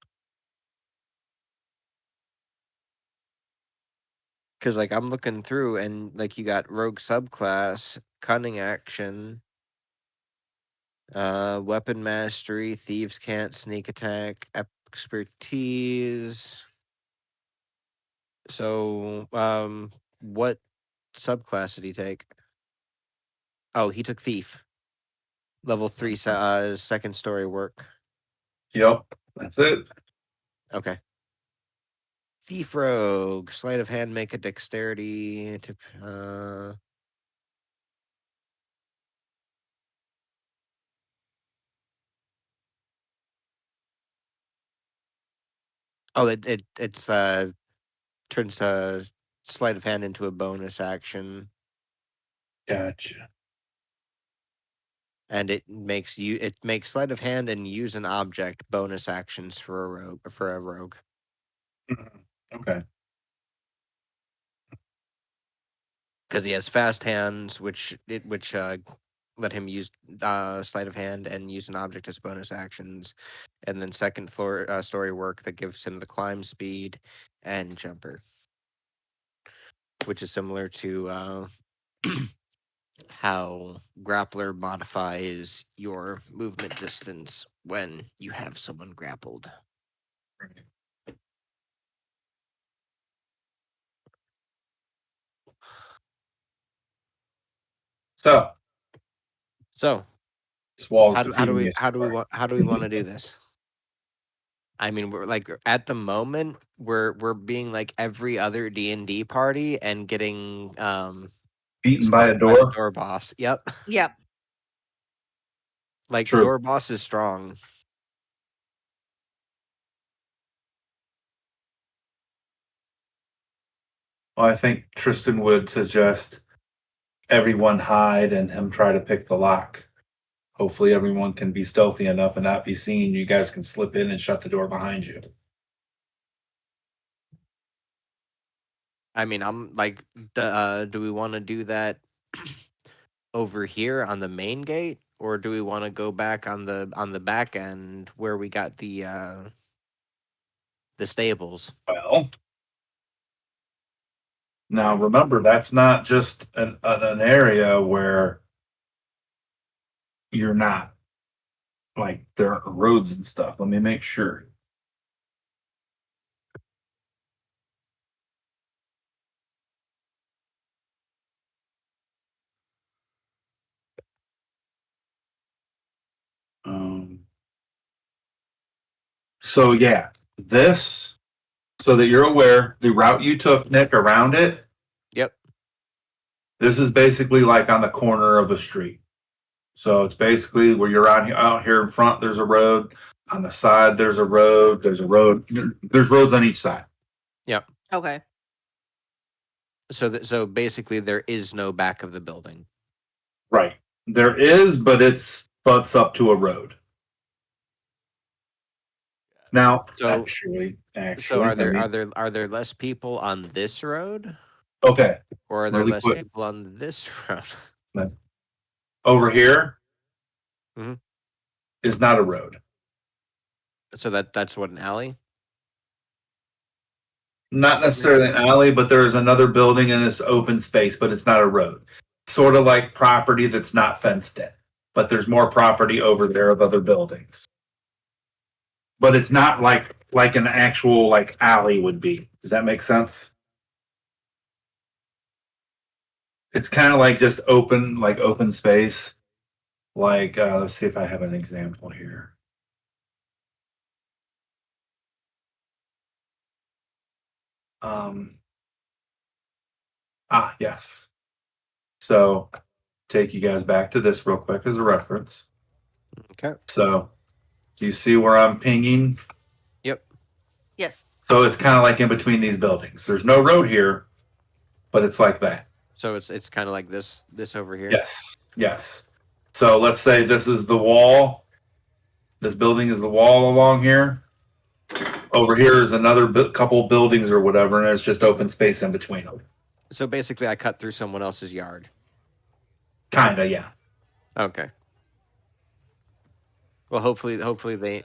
Because like I'm looking through and like you got rogue subclass, cunning action, weapon mastery, thieves can't sneak attack, expertise. So what subclass did he take? Oh, he took thief. Level 3 second story work. Yep. That's it. Okay. Thief rogue, sleight of hand, make a dexterity to oh it's turns sleight of hand into a bonus action, Gotcha. and it makes sleight of hand and use an object bonus actions for a rogue. Mhm. Okay. Because he has fast hands, which let him use sleight of hand and use an object as bonus actions, and then second floor story work that gives him the climb speed and jumper, which is similar to how grappler modifies your movement distance when you have someone grappled. So So this wall's how do defeating we me. how do we want to do this? I mean, we're like at the moment we're being like every other D&D party and getting Beaten by a skunked by the door. door boss. Yep. Yep. Like the True. door boss is strong. Well, I think Tristan would suggest everyone hide and him try to pick the lock. Hopefully, everyone can be stealthy enough and not be seen. You guys can slip in and shut the door behind you. I mean, I'm like, do we want to do that over here on the main gate, or do we want to go back on the back end where we got the stables? Well, now remember that's not just an area where you're not like there are roads and stuff. Let me make sure. So yeah, this so that you're aware, the route you took, Nick, around it, Yep. this is basically like on the corner of a street. So it's basically where you're out here in front, there's a road. On the side, there's a road. There's a road. There's roads on each side. Okay. So basically, there is no back of the building. Right. There is, but it's butts up to a road. Now, So- actually, So are there let me- are there less people on this road, okay, or are there Really less quick. people on this road? over here Mhm. is not a road. So that's what, an alley? Not necessarily an alley, but there is another building in this open space, but it's not a road. Sort of like property that's not fenced in, but there's more property over there of other buildings. But it's not like an actual like alley would be. Does that make sense? It's kind of like just open space. Like let's see if I have an example here. Yes. So take you guys back to this real quick as a reference. Okay. So do you see where I'm pinging? Yep. Yes. So it's kind of like in between these buildings. There's no road here, but it's like that. So it's kind of like this over here. Yes. Yes. So let's say this is the wall. This building is the wall along here. Over here is another couple buildings or whatever, and there's just open space in between them. So basically, I cut through someone else's yard. Kinda, yeah. Okay. Well, hopefully they.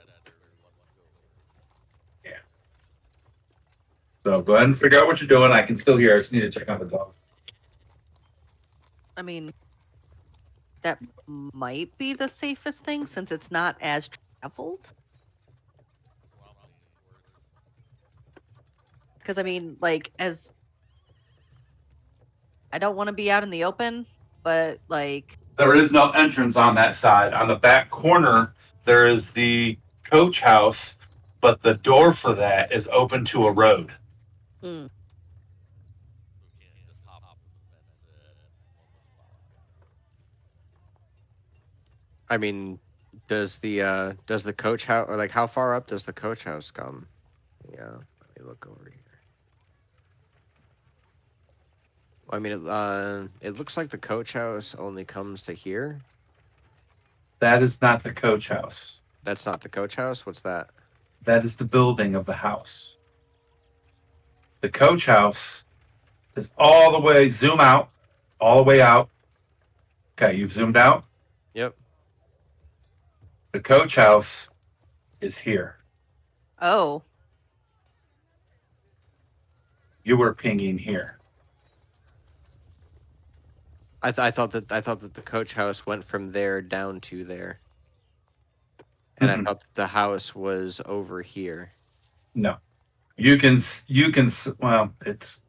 So go ahead and figure out what you're doing. I can still hear. I just need to check on the dog. I mean, that might be the safest thing since it's not as traveled. Because I mean, like, as I don't want to be out in the open, but like, There is no entrance on that side. On the back corner, there is the coach house, but the door for that is open to a road. mm, I mean, does the coach house, or like how far up does the coach house come? Yeah, let me look over here. I mean, it looks like the coach house only comes to here. That is not the coach house. That's not the coach house. What's that? That is the building of the house. The coach house is all the way, zoom out, all the way out. Okay, you've zoomed out. Yep. The coach house is here. Oh, You were pinging here. I thought that the coach house went from there down to there, and I Mm-mm. thought that the house was over here. No, well, it's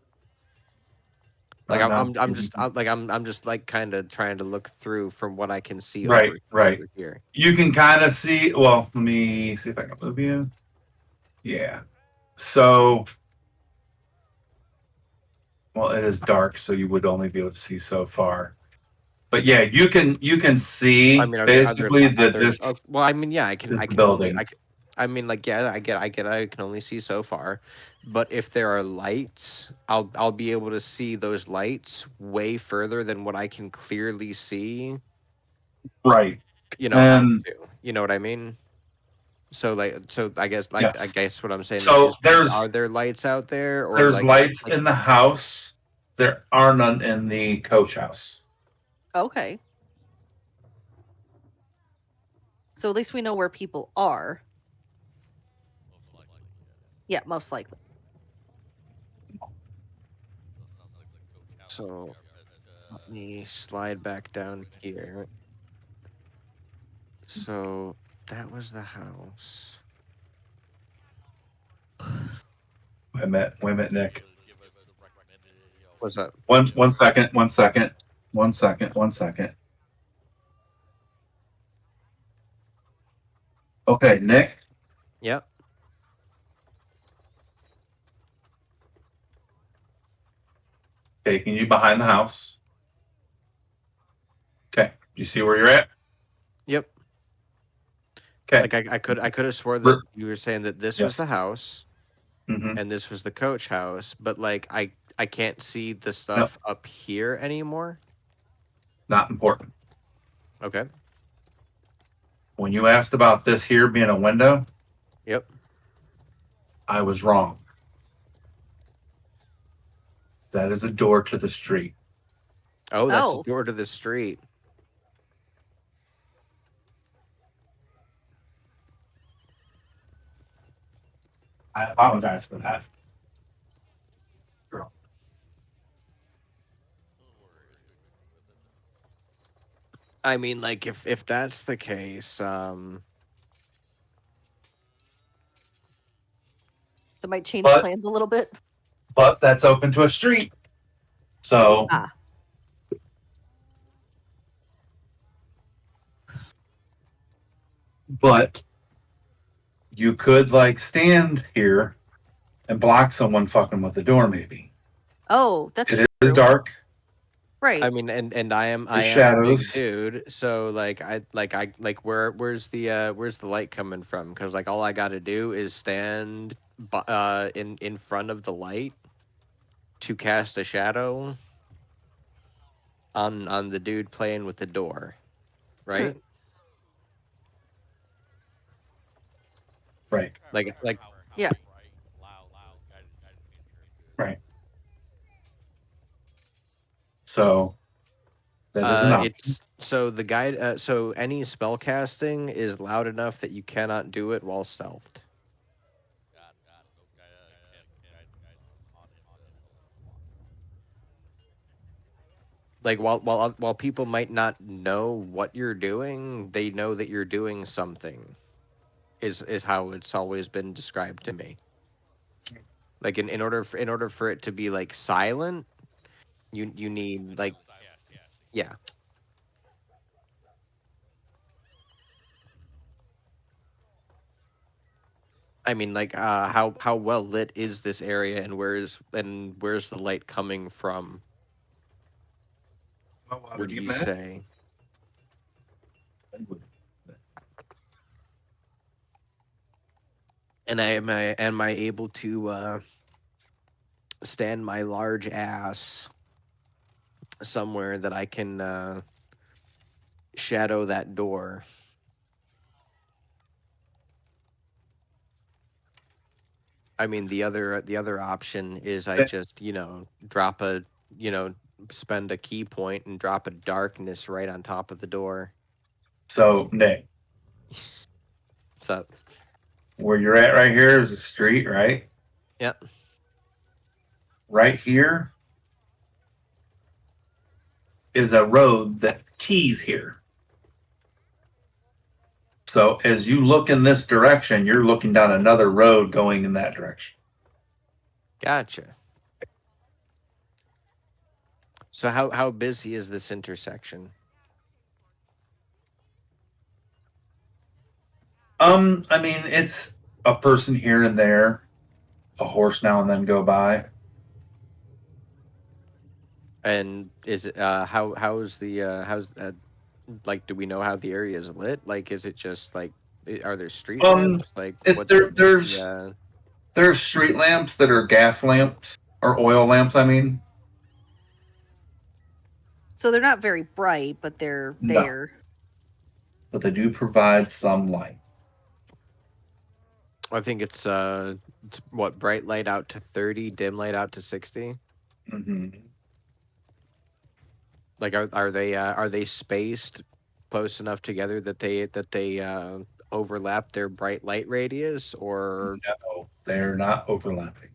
Like no. I'm just like kind of trying to look through from what I can see Right, over right. over here. You can kind of see. Well, let me see if I can move you. Yeah. So, well, it is dark, so you would only be able to see so far. But yeah, you can see I mean, basically that there, this well, I mean, yeah, I is can the only building. I mean, like, yeah, I get, I can only see so far, but if there are lights, I'll be able to see those lights way further than what I can clearly see. Right. You know, out And to. You know what I mean? So like, so I guess like I yes. guess what I'm saying So is are there lights out there or there's like lights like in the house. There are none in the coach house. okay. So at least we know where people are. Yeah, most likely. so? Let me slide back down here. So that was the house. Wait a minute, Nick. What's up? One second. Okay, Nick. Yep. Taking you behind the house. Okay. Do you see where you're at? Yep. Okay. Like I could have swore Re- that you were saying that this was the Yes. house Mm-hmm. and this was the coach house, but like I can't see the No, stuff up here anymore. not important. Okay. When you asked about this here being a window, Yep. I was wrong. That is a door to the street. Oh, that's the Oh, door to the street. I apologize for that. Girl. I mean, like if that's the case, that might change But plans a little bit. that's open to a street. So Ah, but you could like stand here and block someone fucking with the door maybe. oh, that's It true. is dark. Right. I mean, and I am There's a big shadows. dude, so like I like where's the light coming from? Because like all I got to do is stand in front of the light to cast a shadow on the dude playing with the door, True. right? Right. Like Yeah. Right. So that is an option. it's so the guide so any spell casting is loud enough that you cannot do it while stealthed. Like while people might not know what you're doing, they know that you're doing something. Is how it's always been described to me. Like in order for it to be like silent, you need like yeah. I mean like how well lit is this area and where's the light coming from? Would you say? And am I able to stand my large ass somewhere that I can shadow that door? I mean, the other option is I just drop a spend a key point and drop a darkness right on top of the door. So Nick, What's up? where you're at right here is a street, right? Yep. Right here is a road that tees here. So as you look in this direction, you're looking down another road going in that direction. Gotcha. So how busy is this intersection? I mean, it's a person here and there, a horse now and then go by. And is it how's the how's like, do we know how the area is lit? Like, is it just like are there street lamps? Like There's street lamps that are gas lamps or oil lamps. I mean, So they're not very bright, but they're No. there. but they do provide some light. I think it's what, bright light out to 30, dim light out to 60. hmm Like, are they spaced close enough together that they overlap their bright light radius, or No, they're not overlapping.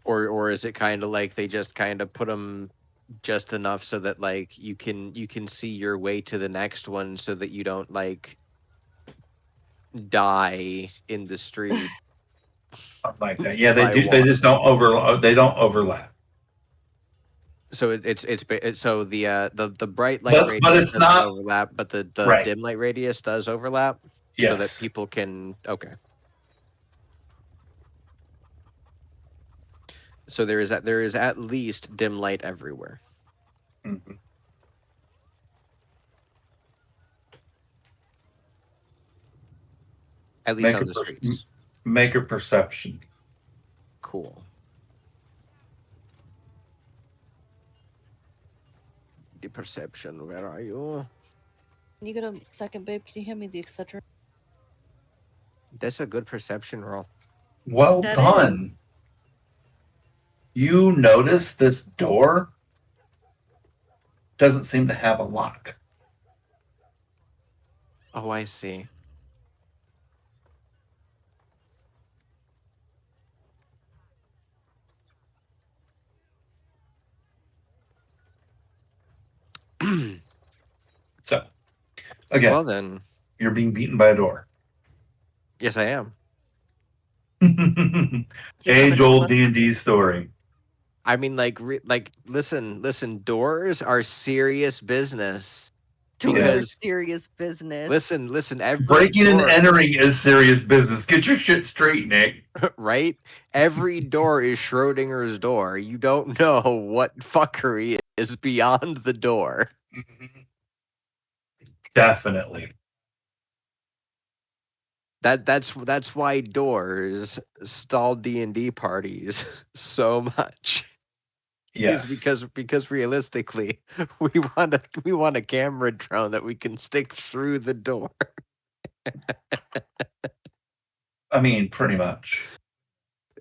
or is it kind of like they just kind of put them just enough so that like you can see your way to the next one so that you don't like die in the street? Something like that. Yeah, they By do. They what? just don't They don't overlap. So so the bright light But radius it's doesn't not overlap, but the Right. dim light radius does overlap, so that Yes. people can. Okay. So there is at least dim light everywhere. Mhm. At least Make on a the per- streets. Make a perception. Cool. The perception. Where are you? Can you get a second, babe? Can you hand me the etc.? That's a good perception roll. Well That done. You notice this door doesn't seem to have a lock. Oh, I see. So, again, Well then, you're being beaten by a door. yes, I am. Age old D&D story. I mean, like, listen. Doors are serious business. Doors Because- are serious business. Listen. Every Breaking and door, entering is serious business. Get your shit straight, Nick. right? Every door is Schrodinger's door. You don't know what fuckery is beyond the door. Definitely. That's why doors stall D&D parties so much. Yes. Is because realistically, we want a camera drone that we can stick through the door. I mean, pretty much.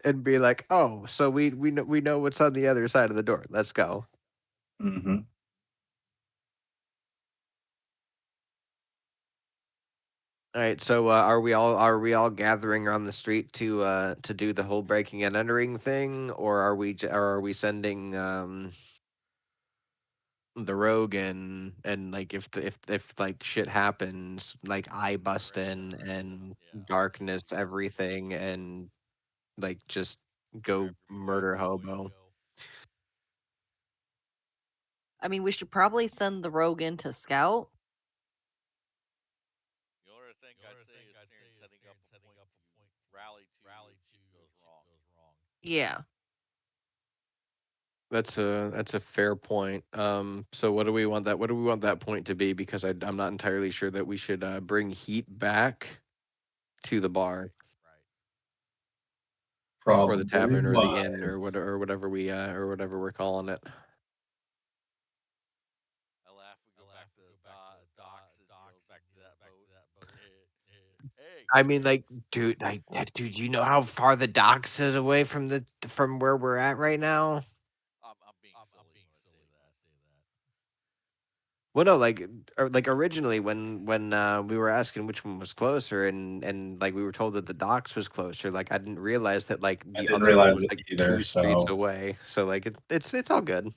And be like, oh, so we know what's on the other side of the door. Let's go. hmm All right. So are we all gathering on the street to do the whole breaking and entering thing, or are we sending the rogue and like if like shit happens, like I bust in and darkness everything and like just go murder hobo? I mean, we should probably send the rogue in to scout. The only thing I'd say is setting up a point rally to goes wrong. Yeah. That's a fair point. So what do we want that point to be? Because I'm not entirely sure that we should bring heat back to the bar Probably or the tavern or the inn wise. or whatever we're calling it. I laugh. We go back to the docks and go back to that boat. Hey, I mean, like, dude, you know how far the docks is away from where we're at right now? Well, no, like originally when we were asking which one was closer, and like we were told that the docks was closer. Like I didn't realize that like I the didn't other one realize was it like either. 2 streets So away. So like it's all good.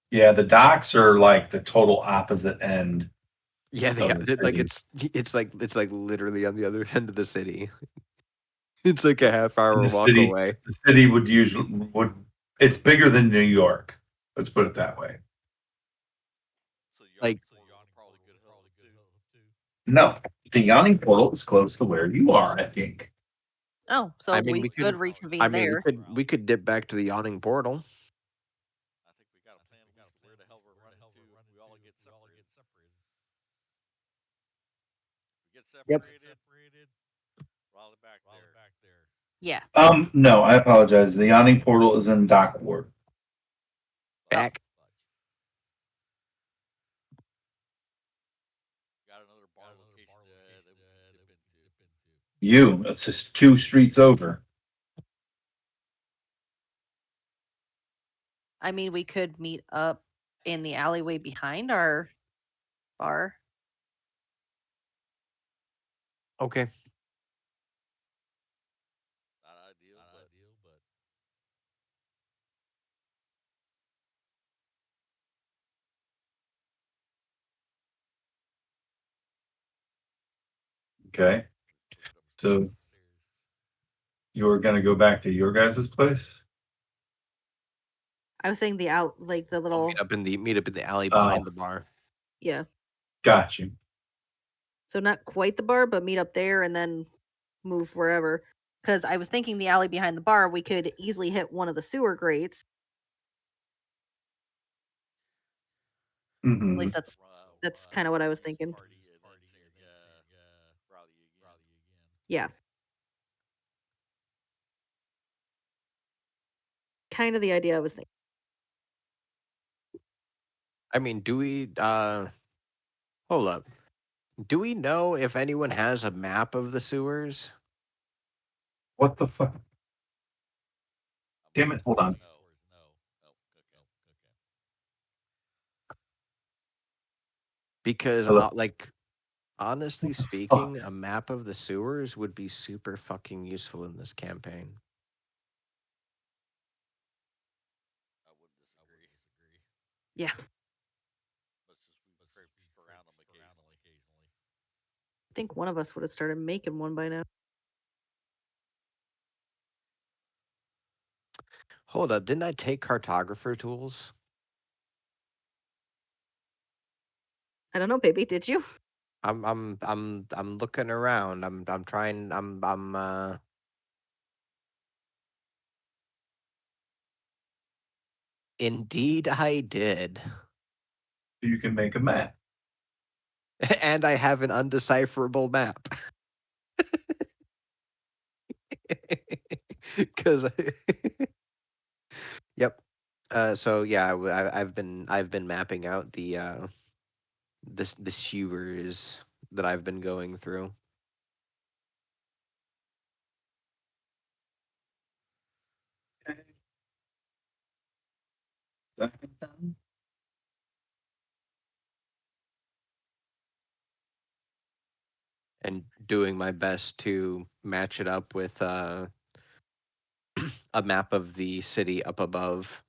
yeah, the docks are like the total opposite end Yeah, of the like city. it's like literally on the other end of the city. It's like a half And hour walk away. the city would it's bigger than New York. Let's put it that way. So Like Yawning probably good help too. No, the yawning portal is close to where you are, I think. Oh, so I mean, we we could could. reconvene I mean, there. we could dip back to the yawning portal. I think we got a plan at least where the hell we're running to. We all get separated. We get Yep. separated. Roll it back there. Yeah. No, I apologize. The yawning portal is in Dock Ward. Back. Got another bar location that we can dip into. It's just 2 streets over. I mean, we could meet up in the alleyway behind our bar. Okay. Not ideal, but Okay. So you're gonna go back to your guys' place? I was saying like the We'll little meet up in the alley Oh. behind the bar. yeah. Got you. So not quite the bar, but meet up there and then move wherever. Because I was thinking the alley behind the bar, we could easily hit one of the sewer grates. At Mhm. least that's kind of what I was thinking. rally again. Yeah. Kind of the idea I was thinking. I mean, do we hold up. Do we know if anyone has a map of the sewers? What the fuck? Damn it, hold on. No. Because Hello? like honestly What the speaking, fuck? a map of the sewers would be super fucking useful in this campaign. I wouldn't disagree. Yeah. Let's just around them occasionally. I think one of us would have started making one by now. Hold up, didn't I take cartographer tools? I don't know, baby. Did you? I'm looking around. I'm trying. Indeed, I did, You can make a map. and I have an undecipherable map. Because, yep. So yeah, I've been mapping out the sewers that I've been going through. And doing my best to match it up with a map of the city up above.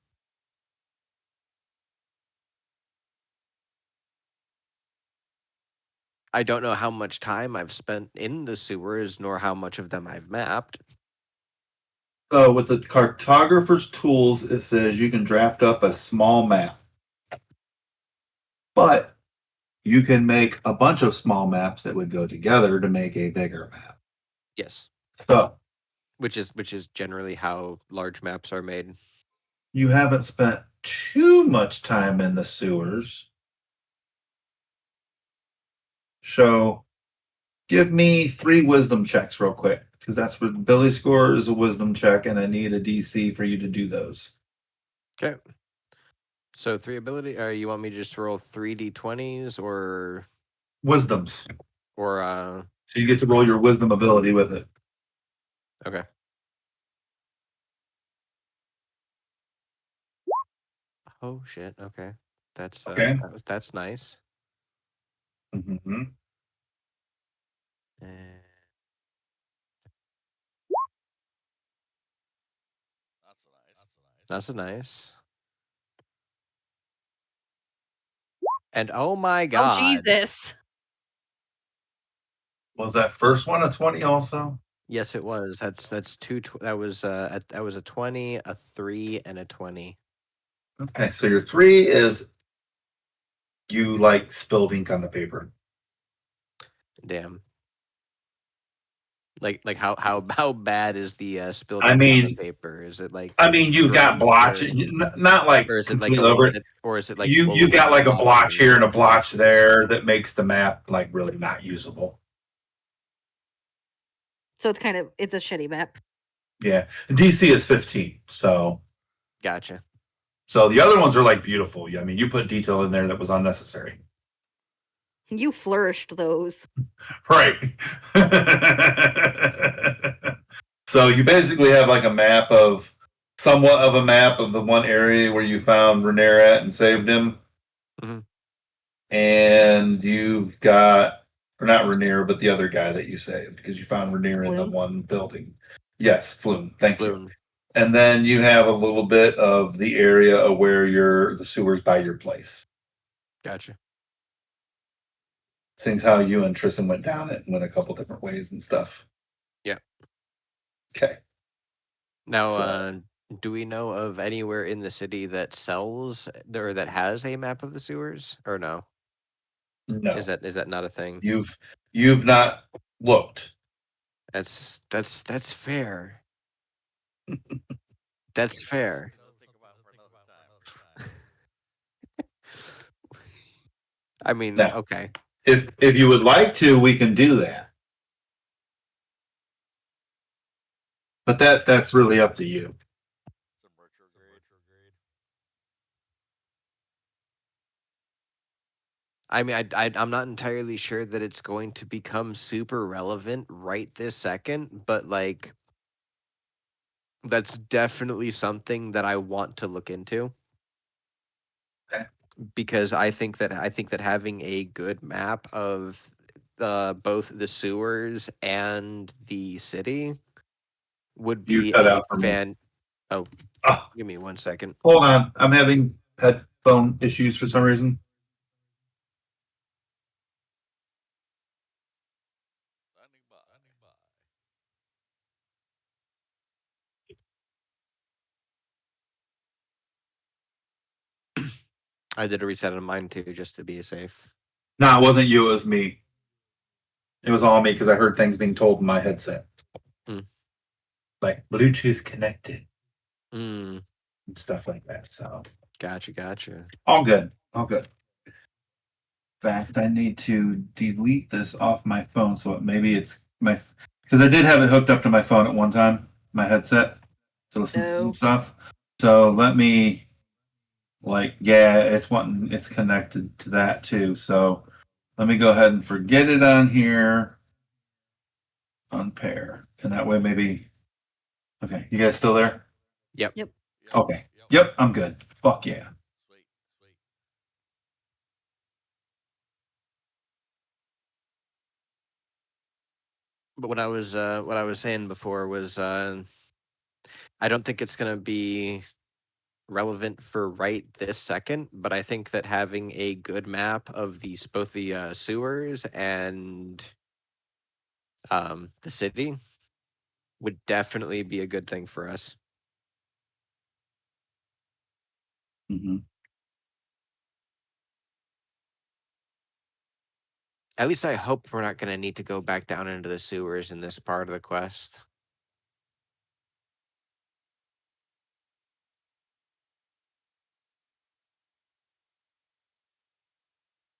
I don't know how much time I've spent in the sewers, nor how much of them I've mapped. So with the cartographer's tools, it says you can draft up a small map. But you can make a bunch of small maps that would go together to make a bigger map. Yes, So which is generally how large maps are made. you haven't spent too much time in the sewers. So give me 3 wisdom checks real quick, because that's what Billy score is, a wisdom check, and I need a DC for you to do those. Okay. So 3 ability. You want me to just roll 3d20s or Wisdoms. or So you get to roll your wisdom ability with it. okay. Oh shit. Okay. That's Okay. that's nice. Mm-hmm. And That's nice. that's a nice. And oh my Oh god. Jesus! Was that first one a 20 also? Yes, it was. That's two. That was that was a 20, a 3, and a 20. Okay, so your 3 is you like spilled ink on the paper. Damn. Like how bad is the spilled I ink on the mean- paper? Is it like I mean, you've got bright, blotch, or- not like or is it like completely over it. or is it like You got over like the a blotch bottom? here and a blotch there that makes the map like really not usable. So it's a shitty map. Yeah, DC is 15, so Gotcha. the other ones are like beautiful. I mean, you put detail in there that was unnecessary. You flourished those. Right. So you basically have like a map of somewhat of a map of the one area where you found Rhaenyra at and saved him. Mhm. And you've got, or not Rhaenyra, but the other guy that you saved because you found Rhaenyra in the Flume? one building. Yes, Flume. Thank you. Bloom. And then you have a little bit of the area of where the sewers by your place. Gotcha. Seeing how you and Tristan went down it and went a couple different ways and stuff. Yeah. Okay. Now, So- do we know of anywhere in the city that sells or that has a map of the sewers, or no? No. Is that not a thing? You've not looked. That's fair. That's fair. Something to think about for another time. I mean, No. okay. If you would like to, we can do that. But that's really up to you. Some retrograde. I mean, I'm not entirely sure that it's going to become super relevant right this second, but like, that's definitely something that I want to look into. Okay. Because I think that having a good map of both the sewers and the city would You be cut a out for me. Oh, Oh, give me 1 second. hold on. I'm having headphone issues for some reason. Standing by. I did a reset on mine too, just to be safe. No, it wasn't you. It was me. It was all me because I heard things being told in my headset. Hmm. Like Bluetooth connected Mm, and stuff like that. So gotcha. all good. All good. In fact, I need to delete this off my phone so maybe it's my because I did have it hooked up to my phone at one time, my headset, to listen to some Oh. stuff. So let me it's connected to that too. So let me go ahead and forget it on here. Unpair. And that way maybe okay, you guys still there? Yep. Okay. Yep, I'm good. Fuck yeah. Sweet. But what I was saying before was I don't think it's gonna be relevant for right this second, but I think that having a good map of both the sewers and the city would definitely be a good thing for us. Mm-hmm. At least I hope we're not going to need to go back down into the sewers in this part of the quest.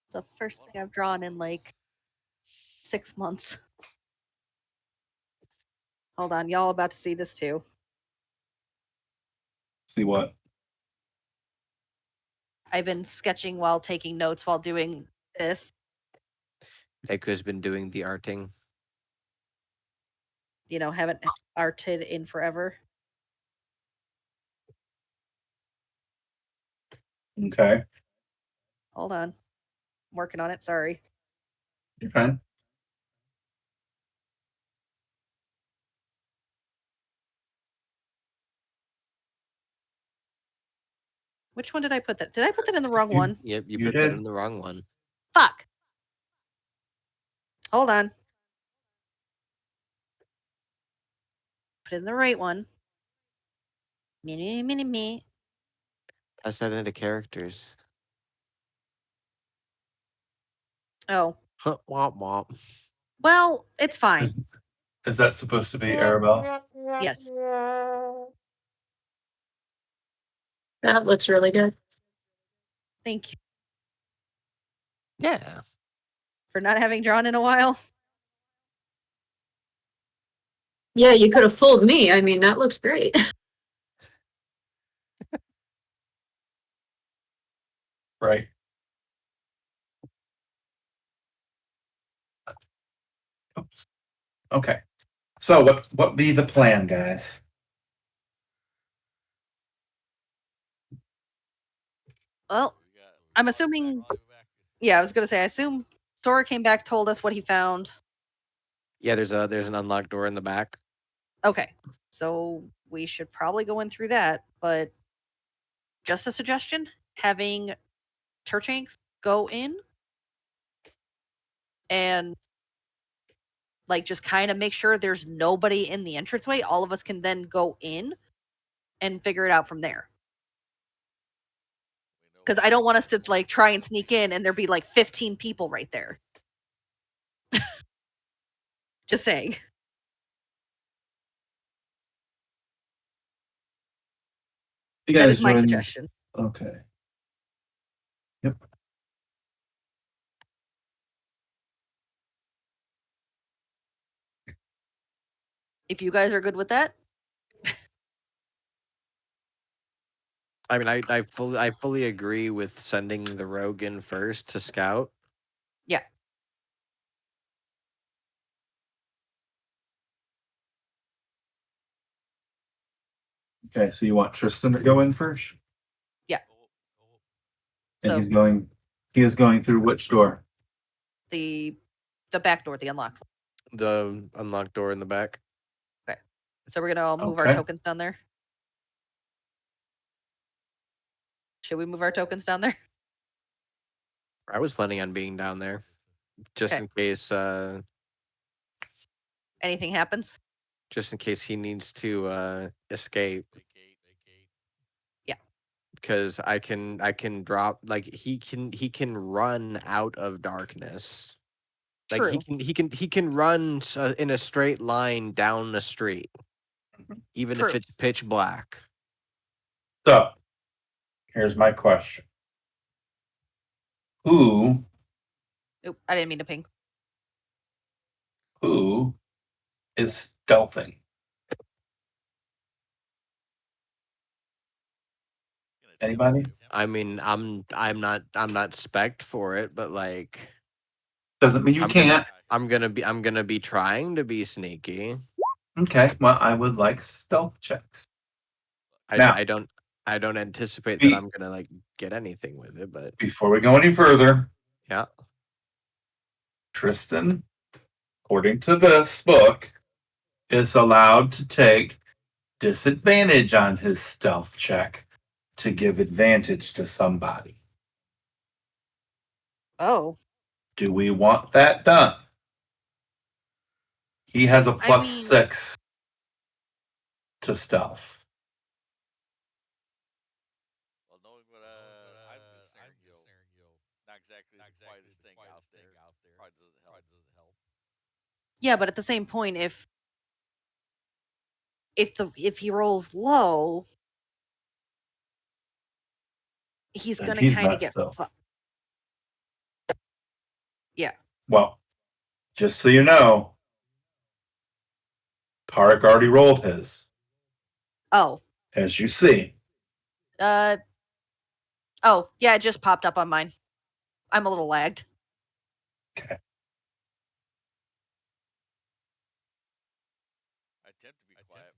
It's the first thing I've drawn in like 6 months. Hold on, y'all about to see this too. See what? I've been sketching while taking notes while doing this. Eiko's been doing the arting. Haven't arted in forever. Okay. Hold on. I'm working on it, sorry. You're fine. Which one did I put that? Did I put that in the wrong You- one? Yep, you You put that did. in the wrong one. Fuck. Hold on. Put in the right one. Me. Pass that into characters. Oh, Huh, womp womp. well, it's fine. Is that supposed to be Arabelle? Yes. That looks really good. Thank you Yeah. for not having drawn in a while. Yeah, you could have fooled me. I mean, that looks great. Right. Oops. Okay. So what be the plan, guys? Well, I'm assuming. Yeah, I was gonna say. I assume Sora came back, told us what he found. Yeah, there's an unlocked door in the back. Okay, so we should probably go in through that. But just a suggestion: having Turchanks go in and like just kind of make sure there's nobody in the entranceway. All of us can then go in and figure it out from there. Because I don't want us to like try and sneak in and there be like 15 people right there. Just saying. You That guys is my join- suggestion. Okay. Yep. If you guys are good with that, I mean, I fully agree with sending the rogue in first to scout. yeah. Okay, so you want Tristan to go in first? And So he is going through which door? the back door, the unlocked one. The unlocked door in the back. So we're gonna all move our Okay. tokens down there. Should we move our tokens down there? I was planning on being down there, just Okay. in case. Anything happens? Just in case he needs to escape. Yeah. Because I can drop like he can run out of darkness. Like True. he can run in a straight line down the street, even True. if it's pitch black. So here's my question. Who Oop, I didn't mean to ping. is stealthing? Anybody? I mean, I'm not spec'd for it, but like Doesn't mean you can't. I'm gonna be trying to be sneaky. Okay, well, I would like stealth checks. I, Now- I don't anticipate Be- that I'm gonna like get anything with it, but Before we go any further, yeah. Tristan, according to this book, is allowed to take disadvantage on his stealth check to give advantage to somebody. Oh. Do we want that done? He has a plus mean- 6 to stealth. Well, knowing what I'm concerned, not exactly the quietest thing out there, probably doesn't help. Yeah, but at the same point, if he rolls low, he's Then gonna he's kind of not get stealth. Yeah. Well, just so you know, Tarek already rolled his, Oh. as you see. Oh, yeah, it just popped up on mine. I'm a little lagged. Okay. I attempt to be quiet.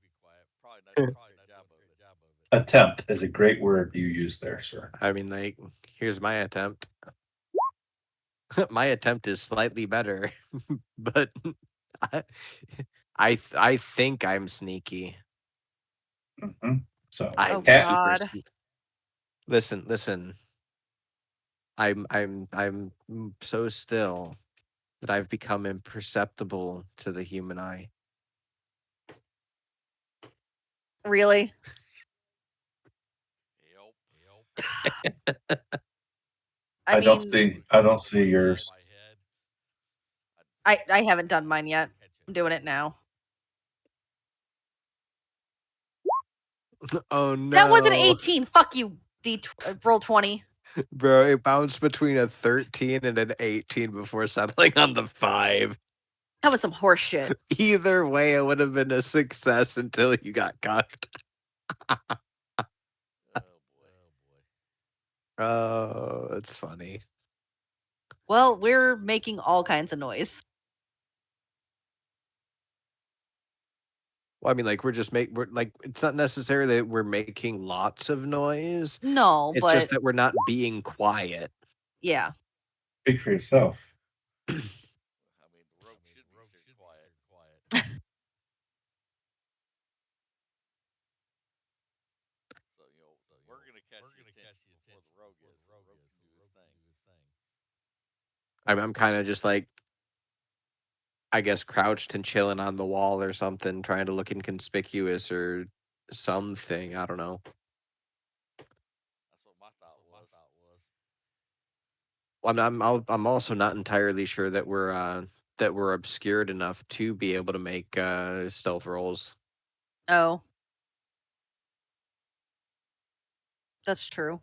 Probably not doing a good job of it. Attempt is a great word you use there, sir. I mean, like, here's my attempt. My attempt is slightly better, but I I think I'm sneaky. So I'm Oh, Cat- super. God. Listen. I'm so still that I've become imperceptible to the human eye. Really? I don't mean, see yours. I haven't done mine yet. I'm doing it now. Oh no! That was an 18. Fuck you, roll 20. Bro, it bounced between a 13 and an 18 before settling on the 5. That was some horse shit. Either way, it would have been a success until you got cucked. Oh, that's funny. Well, we're making all kinds of noise. Well, I mean, like we're like it's not necessarily that we're making lots of noise. No, It's but just that we're not being quiet. yeah. Speak for yourself. I mean, the rogue should be super quiet. So we're gonna catch the attention before the rogue is. The rogue can do his thing. I'm kind of just like, I guess, crouched and chilling on the wall or something, trying to look inconspicuous or something. I don't know. That's what my thought was. Well, I'm also not entirely sure that we're obscured enough to be able to make stealth rolls. Oh. That's true.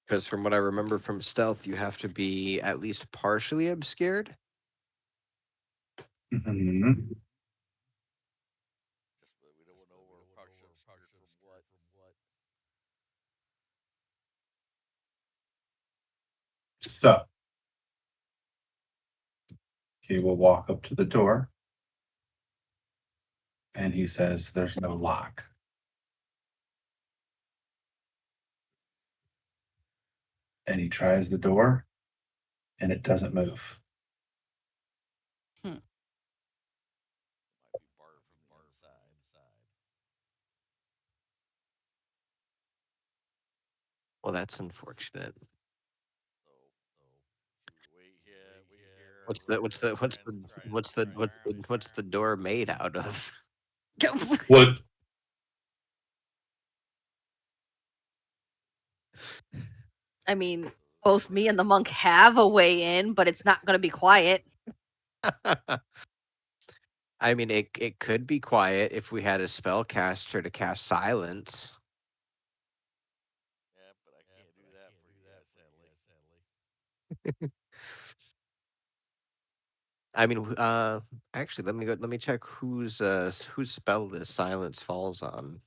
Because from what I remember from stealth, you have to be at least partially obscured. Mm-hmm. Just we don't know where partially obscured from what. So he will walk up to the door and he says, "There's no lock." And he tries the door and it doesn't move. Might be barred from the inside. Well, that's unfortunate. So should we wait here? What's the door made out of? What? I mean, both me and the monk have a way in, but it's not going to be quiet. I mean, it could be quiet if we had a spellcaster to cast silence. Yeah, but I can't do that for you yet, sadly. I mean, actually, let me check whose spell this silence falls on.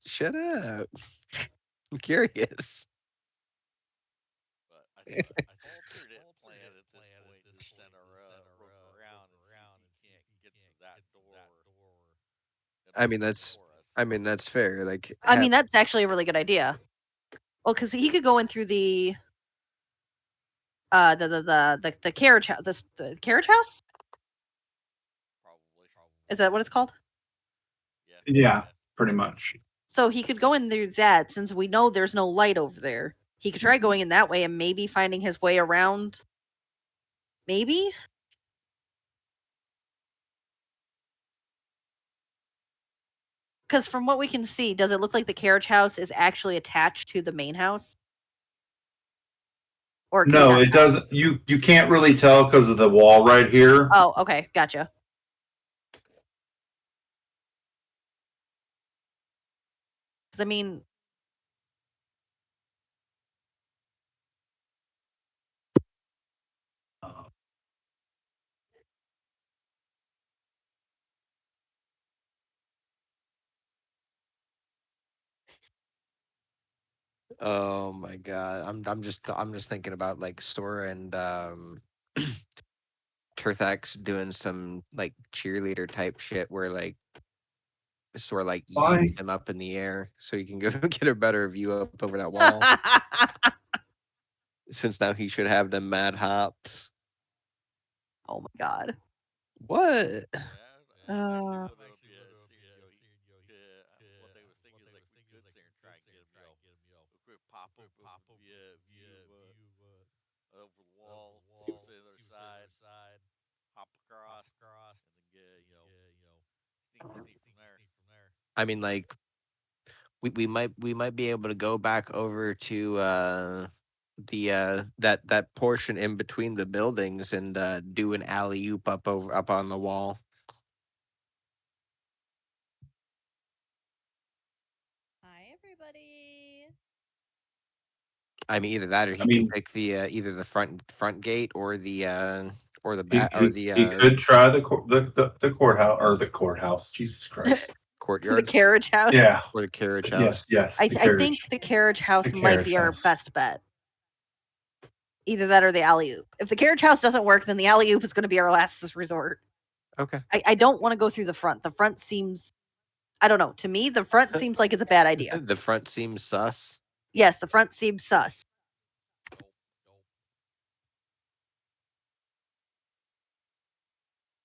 Shut up. I'm curious. But I alternate plan at this point to send our rogue around and see if he can't get to that door. And I mean, open it that's for us. I mean, that's fair. Like, I mean, that's actually a really good idea. Well, because he could go in through the carriage house. The carriage house? Probably. Is that what it's called? Yeah, pretty much. So he could go in through that since we know there's no light over there. He could try going in that way and maybe finding his way around. Maybe? Because from what we can see, does it look like the carriage house is actually attached to the main house? Or can we No, not it doesn't. You can't really tell because of the wall right here. Oh, okay, gotcha. Because I mean, oh my god, I'm just thinking about like Sora and Turthax doing some like cheerleader type shit where like Sora like Why? yeets him up in the air so you can go get a better view up over that wall. Since now he should have them mad hops. Oh my god. What? Yeah, I'm Uh, actually gonna be what they was thinking is like we could sit and try and get him, a quick pop up via view over the wall, see what's on the other side, hop across, and then get sneak from there. I mean, like we might be able to go back over to the that portion in between the buildings and do an alley oop up on the wall. Hi, everybody. I mean, either that or he I mean, can pick the either the front gate or the he, back or the he could try the courthouse or the courthouse. Jesus Christ. the courtyard carriage house. Yeah. or the carriage house. Yes. I The think carriage. the carriage house The might carriage be our house. best bet. Either that or the alley oop. If the carriage house doesn't work, then the alley oop is going to be our last resort. Okay. I don't want to go through the front. The front seems, I don't know. To me, the front seems like it's a bad idea. The front seems sus. Yes, the front seems sus.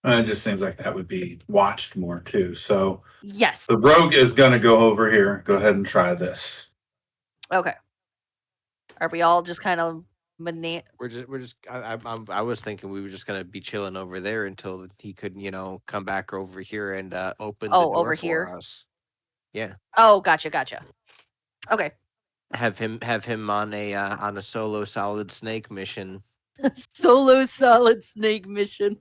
It just seems like that would be watched more too. So Yes. the rogue is going to go over here. Go ahead and try this. Okay. Are we all just kind of We're just. I was thinking we were just gonna be chilling over there until he could, come back over here and open the Oh, door over for here? us. Yeah. Oh, gotcha. Okay. Have him on a solo solid snake mission. Solo solid snake mission.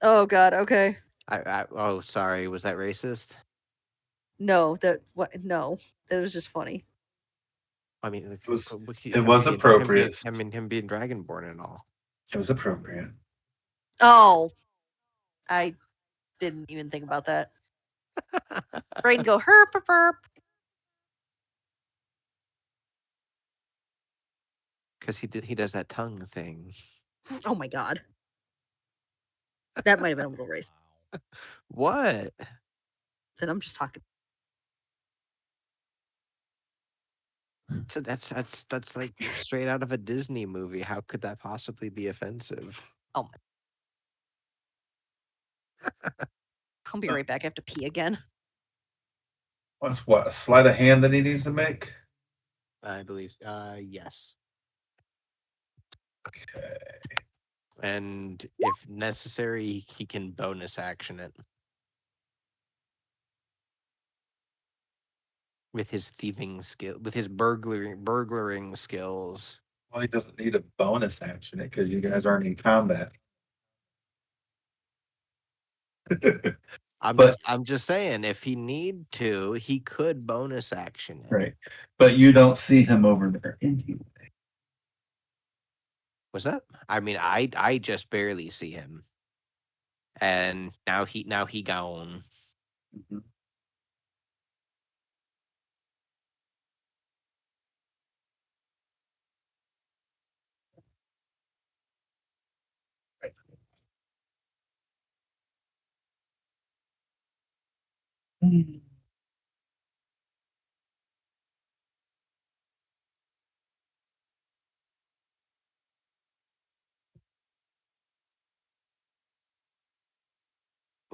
Oh god, okay. Oh, sorry, was that racist? No, that was just funny. I mean, It was him appropriate. him being dragonborn and all. It was appropriate. Oh. I didn't even think about that. Brain go herp herp. Because he does that tongue thing. Oh my god. That might have been a little racist. What? Then I'm just talking. So that's like straight out of a Disney movie. How could that possibly be offensive? Oh my. I'll be right back. I have to pee again. What's what? A sleight of hand that he needs to make? I believe. Yes. Okay. And if necessary, he can bonus action it with his thieving skill, with his burglaring skills. Well, he doesn't need a bonus action it because you guys aren't in combat. But- I'm just saying, if he need to, he could bonus action it. Right. But you don't see him over there anyway. What's that? I mean, I just barely see him, and now he gone. Mhm. Hmm.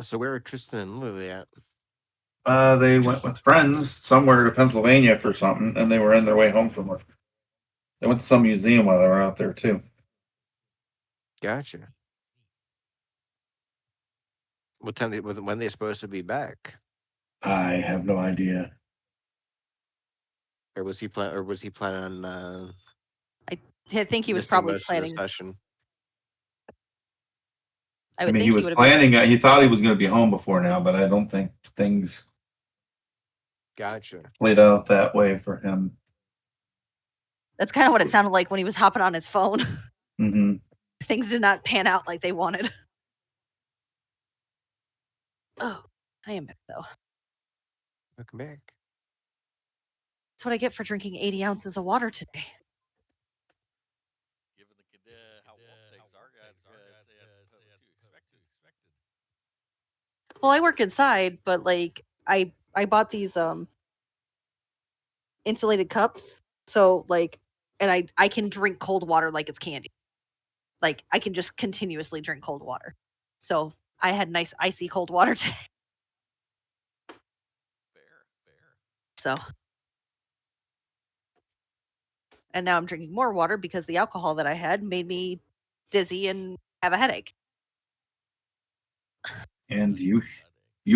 So where are Tristan and Lily at? They went with friends somewhere to Pennsylvania for something, and they were on their way home from work. They went to some museum while they were out there too. Gotcha. What time? When they supposed to be back? I have no idea. Or was he planning on? I think he was missing probably most of the planning. session? I I would mean, think he was would have been. planning. He thought he was going to be home before now, but I don't think things Gotcha. played out that way for him. That's kind of what it sounded like when he was hopping on his phone. Mm-hmm. Things did not pan out like they wanted. Oh, I am back though. Welcome back. That's what I get for drinking 80 ounces of water today. Given how warm things are, I'd say that's what you expected. Well, I work inside, but like I bought these insulated cups. So like and I can drink cold water like it's candy. Like I can just continuously drink cold water. So I had nice icy cold water today. Fair. So, and now I'm drinking more water because the alcohol that I had made me dizzy and have a headache. And you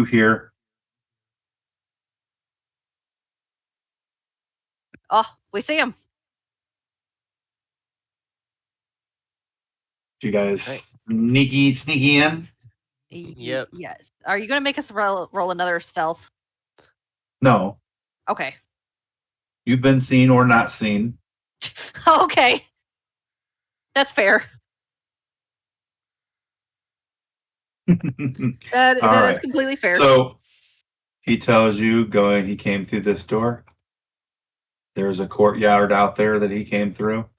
hear Oh, we see him. you guys Right. sneaky in? Yep. Yes. Are you gonna make us roll another stealth? No, Okay. you've been seen or not seen. Okay. That's fair. That All is right. completely fair. So he tells you he came through this door. There's a courtyard out there that he came through.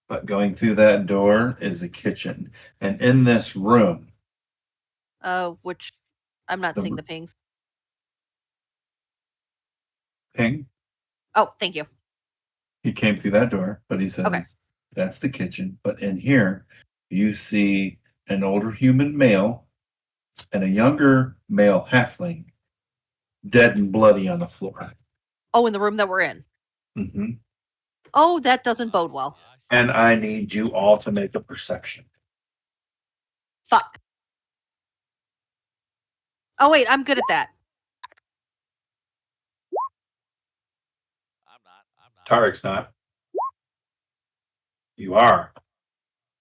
But going through that door is the kitchen. And in this room, Which I'm not the seeing the pings. ping, Oh, thank you. he came through that door, but he says, Okay. that's the kitchen. But in here, you see an older human male and a younger male halfling dead and bloody on the floor. Oh, in the room that we're in. hmm Oh, that doesn't bode well. And I need you all to make a perception. Fuck. Oh wait, I'm good at that. I'm not. Tarek's not. You are.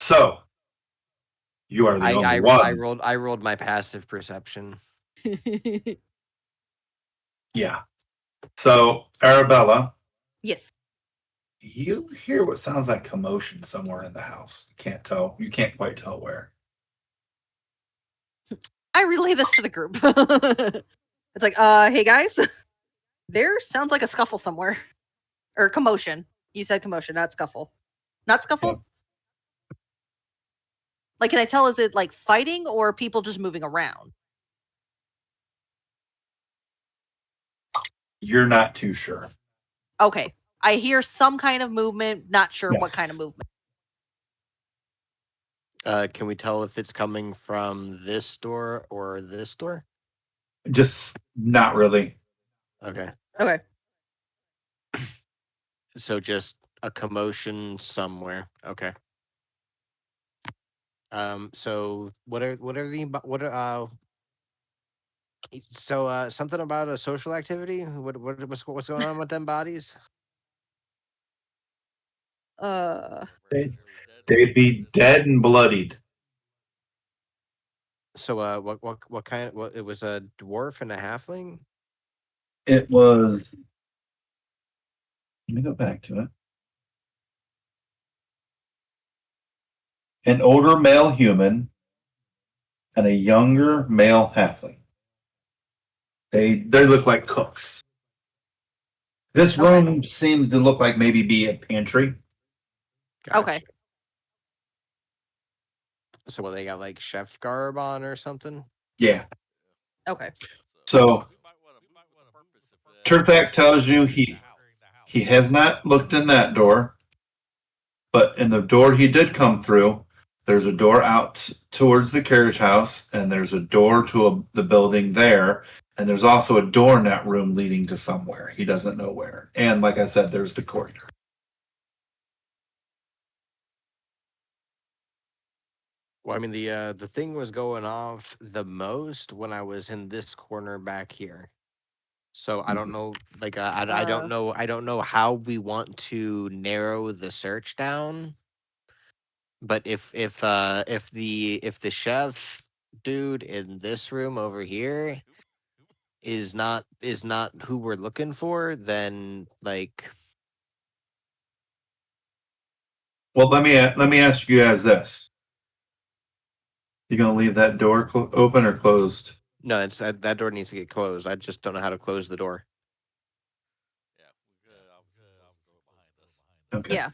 So you are the I only I, one. I rolled my passive perception. Yeah. So Arabella, Yes. you hear what sounds like commotion somewhere in the house. You can't tell. You can't quite tell where. I relay this to the group. It's like, hey guys, there sounds like a scuffle somewhere. Or commotion. You said commotion, not scuffle. Not scuffle? Yep. Like, can I tell, is it like fighting or people just moving around? You're not too sure. Okay. I hear some kind of movement, not sure what kind of Yes. movement. Can we tell if it's coming from this door or this door? Just not really. Okay. Okay. So just a commotion somewhere. Okay. So what are something about a social activity? What's going on with them bodies? They'd be dead and bloodied. So what kind of it was a dwarf and a halfling? It was. Let me go back to it. An older male human and a younger male halfling. They look like cooks. This Okay. room seems to look like maybe be a pantry. Okay. So they got like chef garb on or something? Yeah. Okay. So We might want to Turthak tells you he has not looked in that door, but in the door he did come through, there's a door out towards the carriage house, and there's a door to the building there, and there's also a door in that room leading to somewhere. He doesn't know where. And like I said, there's the courtyard. Well, I mean the thing was going off the most when I was in this corner back here. So I don't know, like I don't know how we want to narrow the search down. But if the chef dude in this room over here is not who we're looking for, then like Well, let me ask you guys this: you gonna leave that door open or closed? no, it's that door needs to get closed. I just don't know how to close the door. Yeah, we're good. I'll go behind us. Okay. Yeah.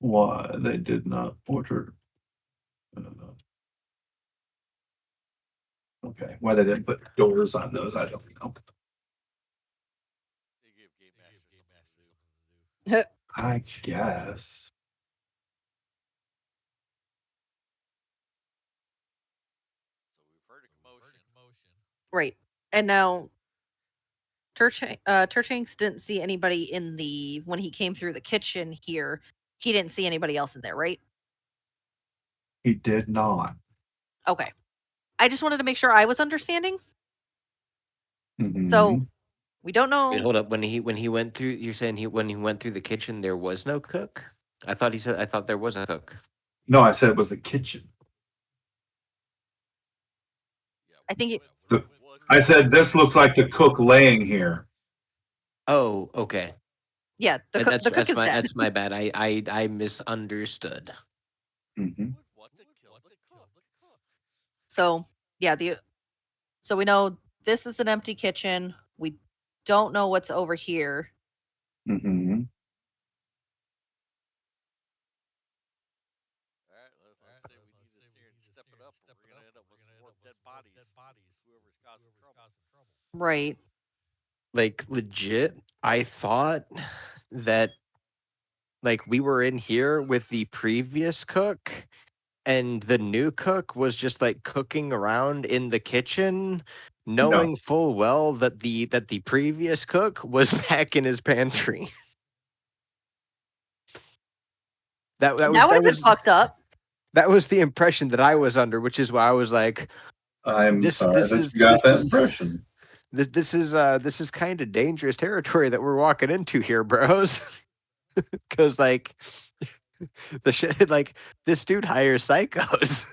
why they did not order. Okay, why they didn't put doors on those, I don't know. They give Game Master something to do. I guess. So we've heard a commotion. Right. And now Turchanks didn't see anybody in the when he came through the kitchen here. He didn't see anybody else in there, right? He did not. Okay. I just wanted to make sure I was understanding. Mhm. So we don't know. Wait, hold up. When he went through, you're saying when he went through the kitchen, there was no cook. I thought there was a cook. No, I said it was the kitchen. Yeah, I think it- when it was I said this looks like the cook laying here. Oh, okay. Yeah, the cook is dead. That's my bad. I misunderstood. Mm-hmm. would want to kill the cook. So yeah, so we know this is an empty kitchen. We don't know what's over here. Mm-hmm. All right, let's say we need to step it up, or we're gonna end up with more dead bodies. Whoever's causing trouble. Right. Like legit, I thought that like we were in here with the previous cook and the new cook was just like cooking around in the kitchen, knowing full well that the previous cook was back in his pantry. that That would have been was fucked up. that was the impression that I was under, which is why I was like, I'm This- sorry this that is- you got this that is- impression. this is kind of dangerous territory that we're walking into here, bros. Because like the shit, like this dude hires psychos.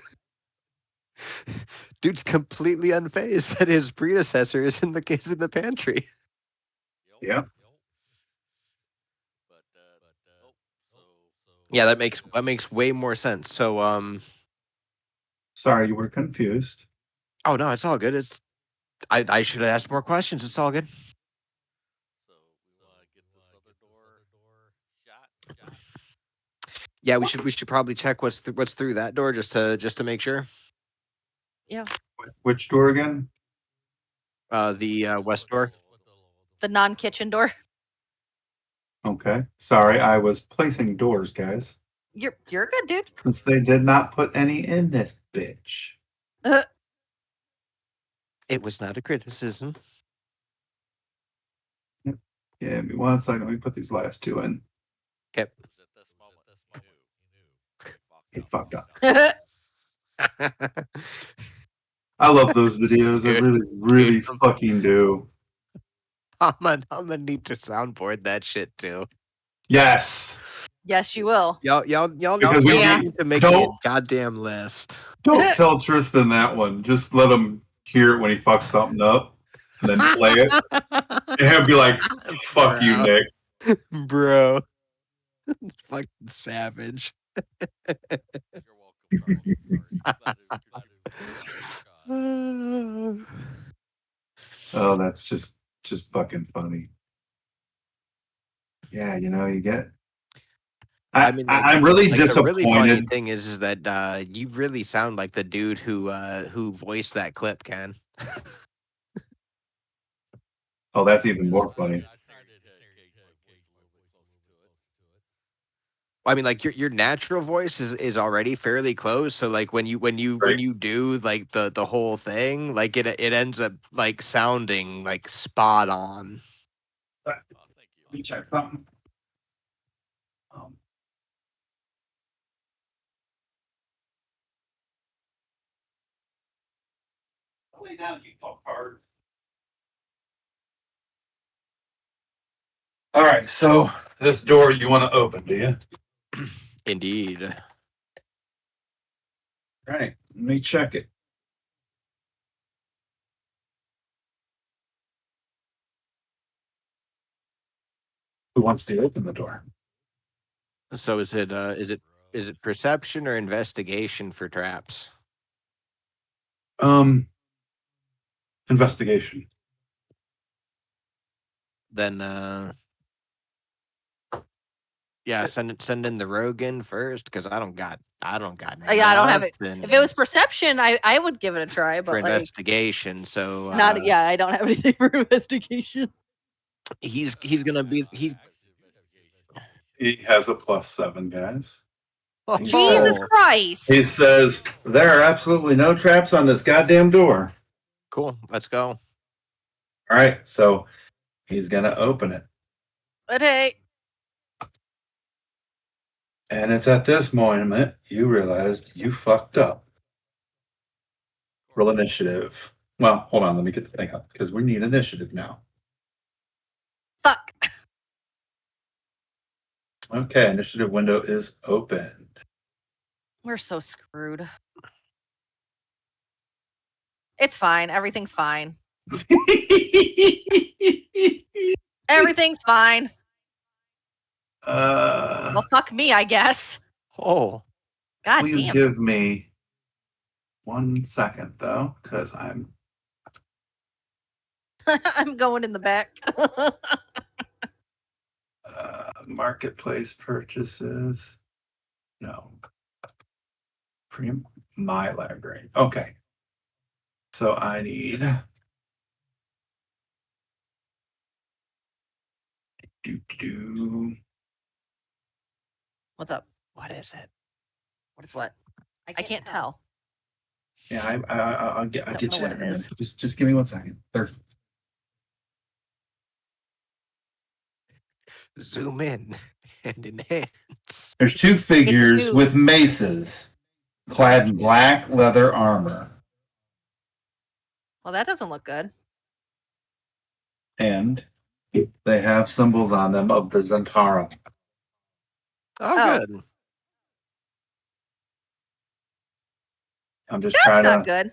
Dude's completely unfazed that his predecessor is in the pantry. Yep. But oh, so Yeah, that makes way more sense. So Sorry you were confused. oh no, it's all good. It's I should have asked more questions. It's all good. So we want to get this other door shot. Yeah, we should probably check what's through that door just to make sure. Which door again? The west door. The non-kitchen door. Okay. Sorry, I was placing doors, guys. You're good, dude. Since they did not put any in this bitch. It was not a criticism. Give me 1 second. Let me put these last two in. Okay. At this moment, He fucked up. Right. I love those videos. I Dude. really, really Dude. fucking do. I'm gonna need to soundboard that shit too. Yes. Yes, you will. Y'all Because we need to make me a don't- goddamn list. Don't tell Tristan that one. Just let him hear it when he fucks something up and then play it. And he'll be like, fuck you, Bro. Nick. Bro. Fucking savage. you're welcome. Oh, that's just fucking funny. Yeah, you know, you get. I'm really like, disappointed. The really funny thing is that you really sound like the dude who voiced that clip, Ken. Oh, that's even more funny. I mean, like your natural voice is already fairly close. So like when you do like the whole thing, like it ends up like sounding like spot on. Thank you. Let me check something. Lay down, you fucktard. All right, so this door you want to open, do you? Indeed. All right, let me check it. Who wants to open the door? So is it perception or investigation for traps? Investigation. Then Yeah, send in the rogue in first because I don't got Yeah, I don't have it. nothing If it was perception, I would give it a try, for but like investigation. So not. Yeah, I don't have anything for investigation. he's gonna be he. He has a +7, guys. Jesus Oh, Christ! He says there are absolutely no traps on this goddamn door. cool. Let's go. All right, so he's gonna open it, But hey, and it's at this moment you realized you fucked up. Roll initiative. Well, hold on, let me get the thing up because we need initiative now. fuck. Okay, initiative window is opened. We're so screwed. It's fine. Everything's fine. Everything's fine. Well, fuck me, I guess. Oh, God Please damn. give me 1 second though, because I'm I'm going in the back. marketplace purchases. No. My library. Okay. So I need do. What's up? what is it? What is what? I can't tell. Yeah, I'll get Don't you know in what a it minute. is. Just give me 1 second. Zoom in and enhance. There's 2 figures new. with maces, clad in black leather armor, Well, that doesn't look good. and they have symbols on them of the Zentara. Oh, good. I'm just That's trying not to good.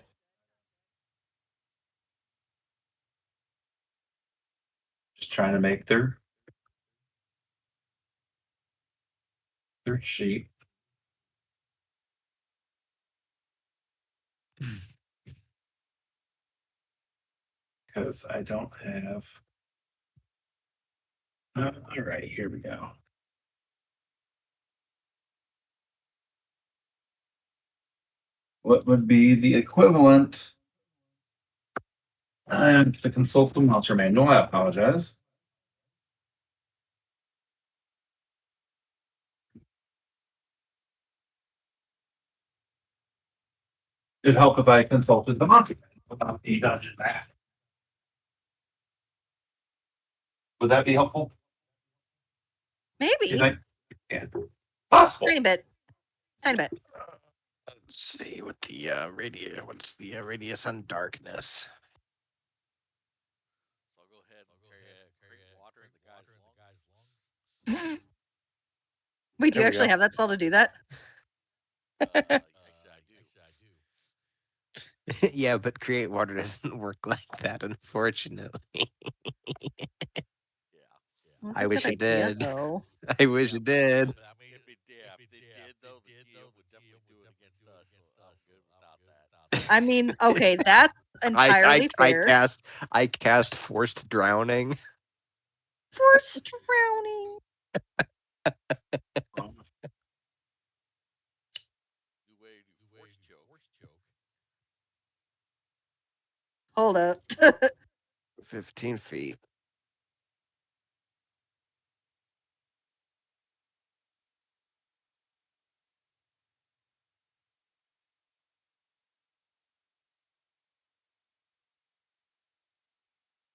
make their sheet. Because I don't have. All right, here we go. What would be the equivalent? And to consult the monster manual, I apologize. It'd help if I consulted the monster manual about the dungeon map. Would that be helpful? You Maybe. think? Yeah. Possible. Tiny bit. Tiny bit. Let's see what the radius. What's the radius on darkness? So I'll go ahead and carry water in the guy's lungs. Wait, do you There we actually go. have that spell to do that? Actually, I do. Yeah, but create water doesn't work like that, unfortunately. Yeah. That's I a wish good it idea, did. though. I wish it did. But I mean, if it did though, the GM would definitely do it against us. So I'm good without that. I mean, okay, that's entirely fair. I cast forced drowning. Forced drowning. New way to do force choke. Hold up. 15 feet.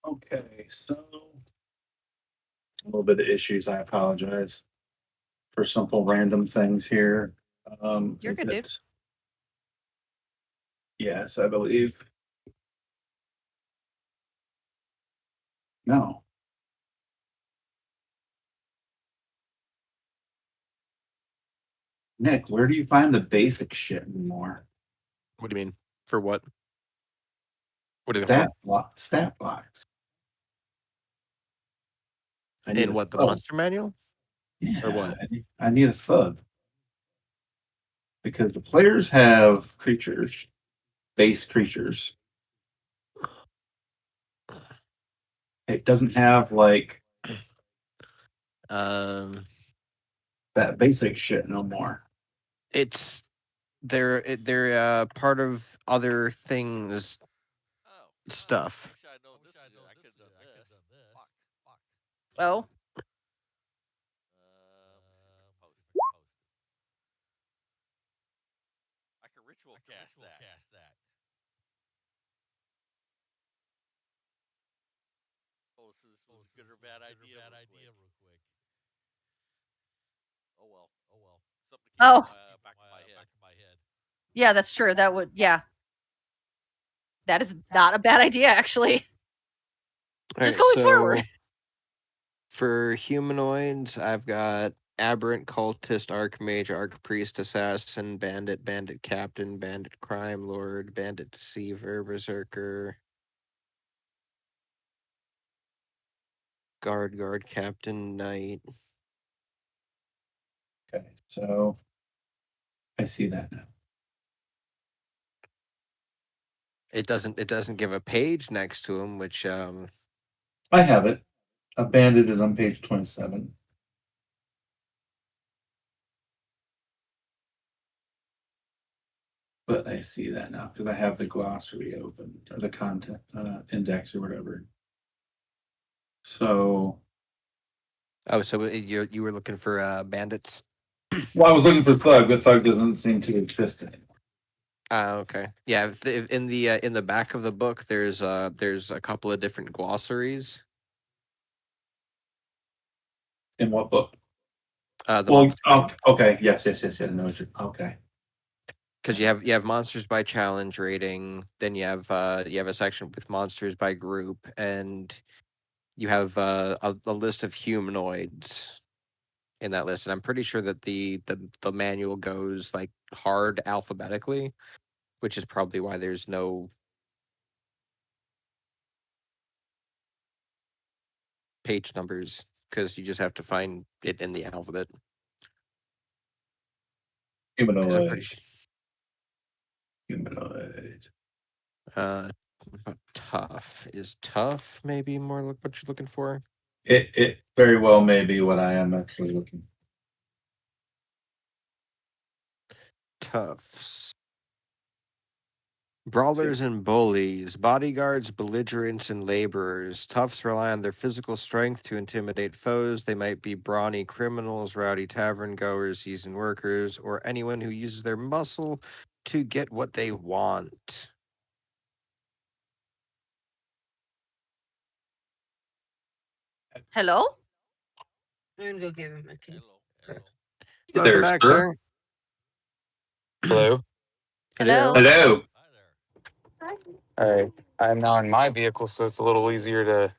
Okay, so a little bit of issues. I apologize for simple random things here. You're is good, dude. it- Yes, I believe. No. Nick, where do you find the basic shit anymore? What do you mean? For what? What is Stat blocks. I need in a what the thud. monster manual? Yeah, Or what? I need a thud. Because the players have creatures, base creatures. It doesn't have like Um, that basic shit no more. It's they're part of other things Oh, stuff. wish I'd known this. I could have done this. Fuck. Oh, Post. I can ritual cast that. Oh, so this was a good or bad idea? Real quick. Oh well. Something came Oh. back of my head. yeah, that's true. That would, yeah. That is not a bad idea, actually. Just going forward. For humanoids, I've got aberrant cultist, archmage, archpriest, assassin, bandit, bandit captain, bandit crime lord, bandit deceiver, berserker, guard captain, knight. Okay, so I see that now. It doesn't give a page next to him, which I have it. A bandit is on page 27. But I see that now because I have the glossary open or the content index or whatever. So, so you were looking for bandits. well, I was looking for thug, but thug doesn't seem to exist anymore. Okay. Yeah, in the back of the book, there's a couple of different glossaries. In what book? The Well, monster okay, yes. No, okay. because you have monsters by challenge rating, then you have a section with monsters by group, and you have a list of humanoids in that list. And I'm pretty sure that the manual goes like hard alphabetically, which is probably why there's no page numbers, because you just have to find it in the alphabet. Because I'm pretty Humanoid. sure. Tough is tough. Maybe more what you're looking for. It very well may be what I am actually looking for. Toughs. Brawlers and bullies, bodyguards, belligerents, and laborers. Toughs rely on their physical strength to intimidate foes. They might be brawny criminals, rowdy tavern goers, seasoned workers, or anyone who uses their muscle to get what they want. Hello? I'm gonna go give him a key. Hello. Hey Welcome there, back, sir. sir. Hello. Hello? Hello. Hi there. All right. I'm now in my vehicle, so it's a little easier to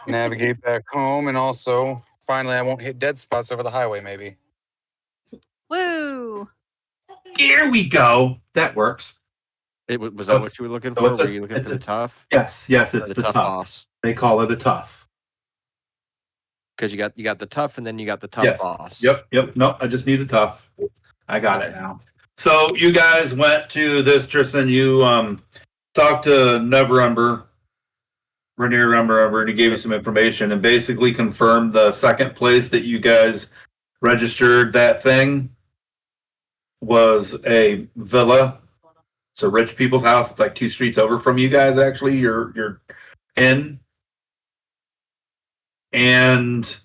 navigate back home, and also finally I won't hit dead spots over the highway. Maybe. Woo! Here we go. That works. Was So that it's- what you were looking so for? it's Were a- you looking it's for the a- tough? Yes, Or it's the tough tough. boss? They call it a tough. Because you got the tough, and then you got the tough Yes. boss. Yep. No, I just need a tough. I got it now. So you guys went to this, Tristan. You talked to Neverember, Rainier Neverember, and he gave you some information and basically confirmed the second place that you guys registered that thing was a villa. It's a rich people's house. It's like 2 streets over from you guys. Actually, you're in, and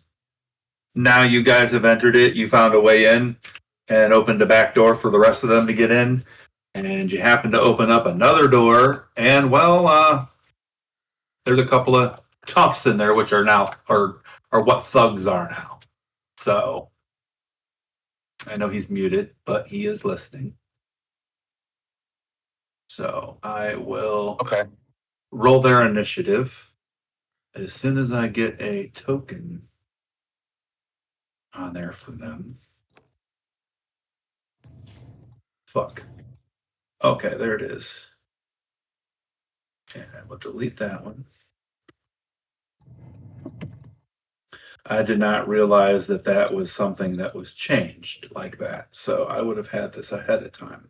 now you guys have entered it. You found a way in and opened a back door for the rest of them to get in. And you happen to open up another door, and well, there's a couple of toughs in there, which are now are what thugs are now. So I know he's muted, but he is listening. So I will roll their initiative as soon as I get a token on there for them. Fuck. Okay, there it is. And I will delete that one. I did not realize that that was something that was changed like that. So I would have had this ahead of time.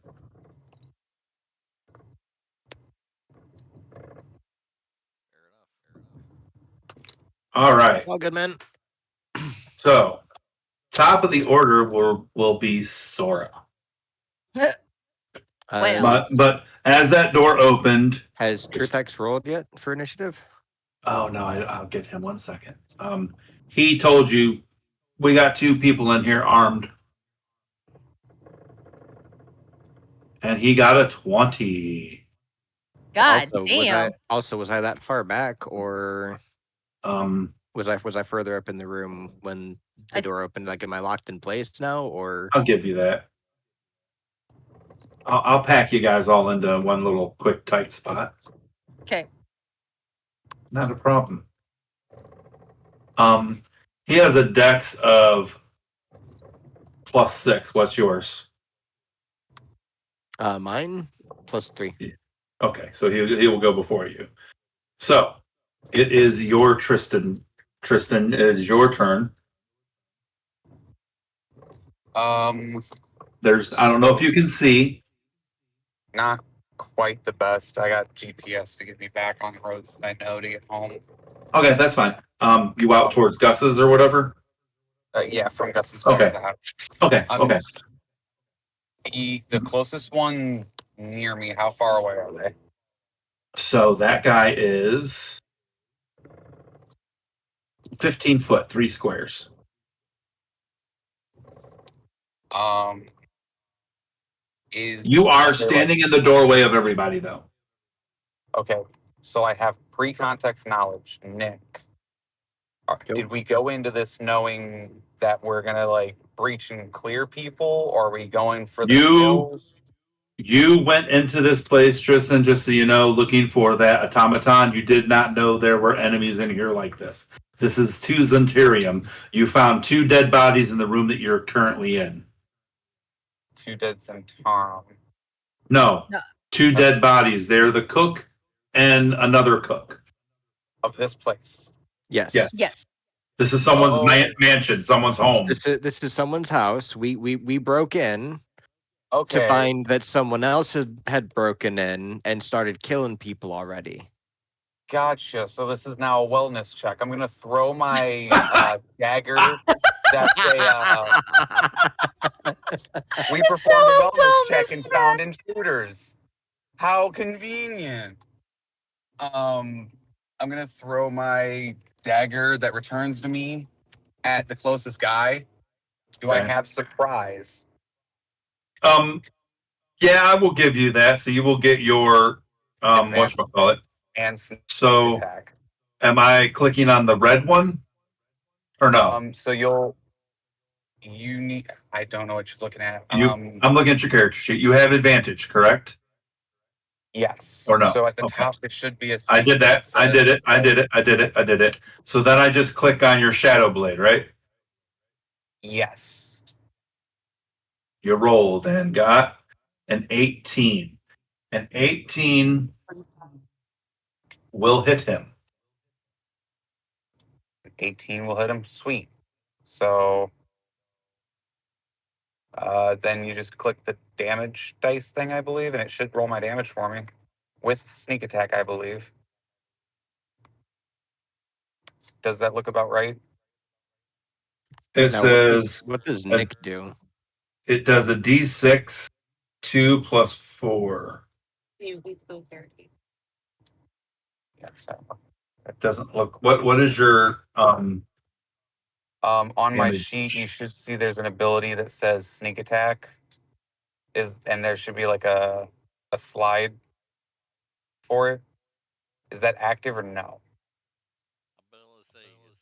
Fair enough. All right. All good, man. So Top of the order will be Sora. Well. But as that door opened, Has Truthex rolled yet for initiative? oh no, I'll get him 1 second. He told you we got 2 people in here armed, and he got a 20. God also, damn. was I that far back, or Um, was I further up in the room when the door opened? Like, am I locked in place now, or? I'll give you that. I'll pack you guys all into one little quick tight spot. Okay. Not a problem. He has a dex of +6. What's yours? Mine +3. Okay, so he will go before you. So it is your Tristan. Tristan, it is your turn. There's I don't know if you can see. Not quite the best. I got GPS to get me back on the roads that I know to get home. Okay, that's fine. You out towards Gus's or whatever? Yeah, from Gus's Okay. to the house. Okay, okay. The closest one near me, how far away are they? So that guy is 15 foot, 3 squares. You are standing in the doorway of everybody, though. Okay, so I have pre-context knowledge. Nick, did we go into this knowing that we're gonna like breach and clear people, or are we going for the kills? You went into this place, Tristan, just so you know, looking for that automaton. You did not know there were enemies in here like this. This is 2 Zentarium. You found 2 dead bodies in the room that you're currently in. 2 dead Zentarum. No, No. 2 dead bodies. They're the cook and another cook. Of this place. Yes. Yes. This is someone's mansion, someone's home. This is someone's house. We broke in Okay. to find that someone else had broken in and started killing people already. Gotcha. So this is now a wellness check. I'm gonna throw my dagger. That's a. We performed a wellness check and found intruders. How convenient. I'm gonna throw my dagger that returns to me at the closest guy. Do I Okay. have surprise? Yeah, I will give you that. So you will get your whatchamacallit. And sneak So attack. am I clicking on the red one? Or no? So you need. I don't know what you're looking at. I'm looking at your character sheet. You have advantage, correct? Yes. Or no? So at the Okay. top, it should be a. I did that. I did it. says- I did it. I did it. I did it. So then I just click on your shadow blade, right? Yes. You rolled and got an 18. An 18 will hit him. 18 will hit him. Sweet. So then you just click the damage dice thing, I believe, and it should roll my damage for me with sneak attack, I believe. Does that look about right? It Now, says what does Nick do? it does a D6 2 plus 4. You need to go 30. Yeah. So, It doesn't look. What is your on my Damage. sheet, you should see there's an ability that says sneak attack. And there should be like a slide for it. Is that active or no? I'm gonna say it's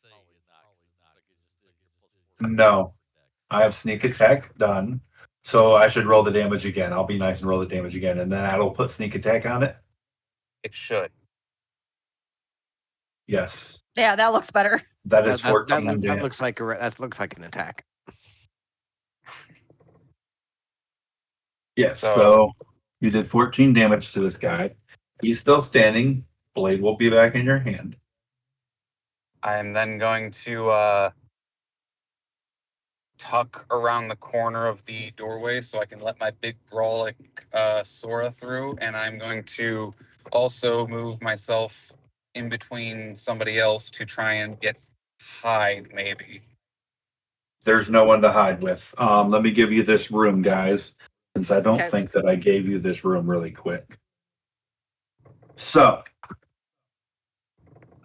probably not. No. I have sneak attack done. So I should roll the damage again. I'll be nice and roll the damage again, and then that'll put sneak attack on it. It should. Yeah, Yes. that looks better. That is That 14 that damage. looks like an attack. Yes. So- So you did 14 damage to this guy. He's still standing. Blade will be back in your hand. I'm then going to tuck around the corner of the doorway so I can let my big brawlic Sora through, and I'm going to also move myself in between somebody else to try and get hide, maybe. there's no one to hide with. Let me give you this room, guys, since I don't Okay. think that I gave you this room really quick. So,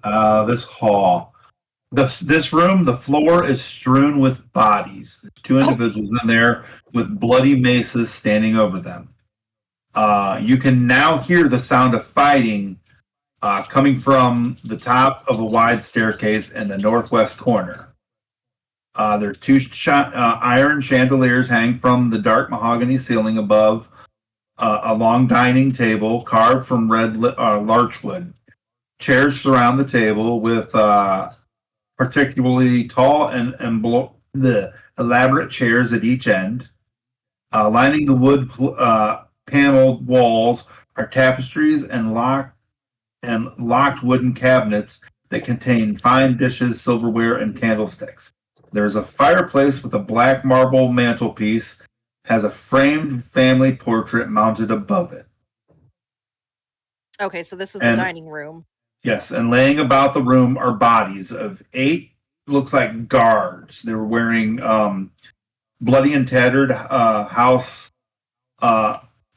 this hall. This room, the floor is strewn with bodies. There's two individuals in there with bloody maces standing over them. You can now hear the sound of fighting coming from the top of a wide staircase in the northwest corner. There's two iron chandeliers hang from the dark mahogany ceiling above a long dining table carved from red larchwood. Chairs surround the table with particularly tall and the elaborate chairs at each end. Lining the wood paneled walls are tapestries and locked wooden cabinets that contain fine dishes, silverware, and candlesticks. There's a fireplace with a black marble mantelpiece, has a framed family portrait mounted above it. Okay, so this is the And- dining room. Yes, and laying about the room are bodies of 8, looks like guards. They were wearing bloody and tattered house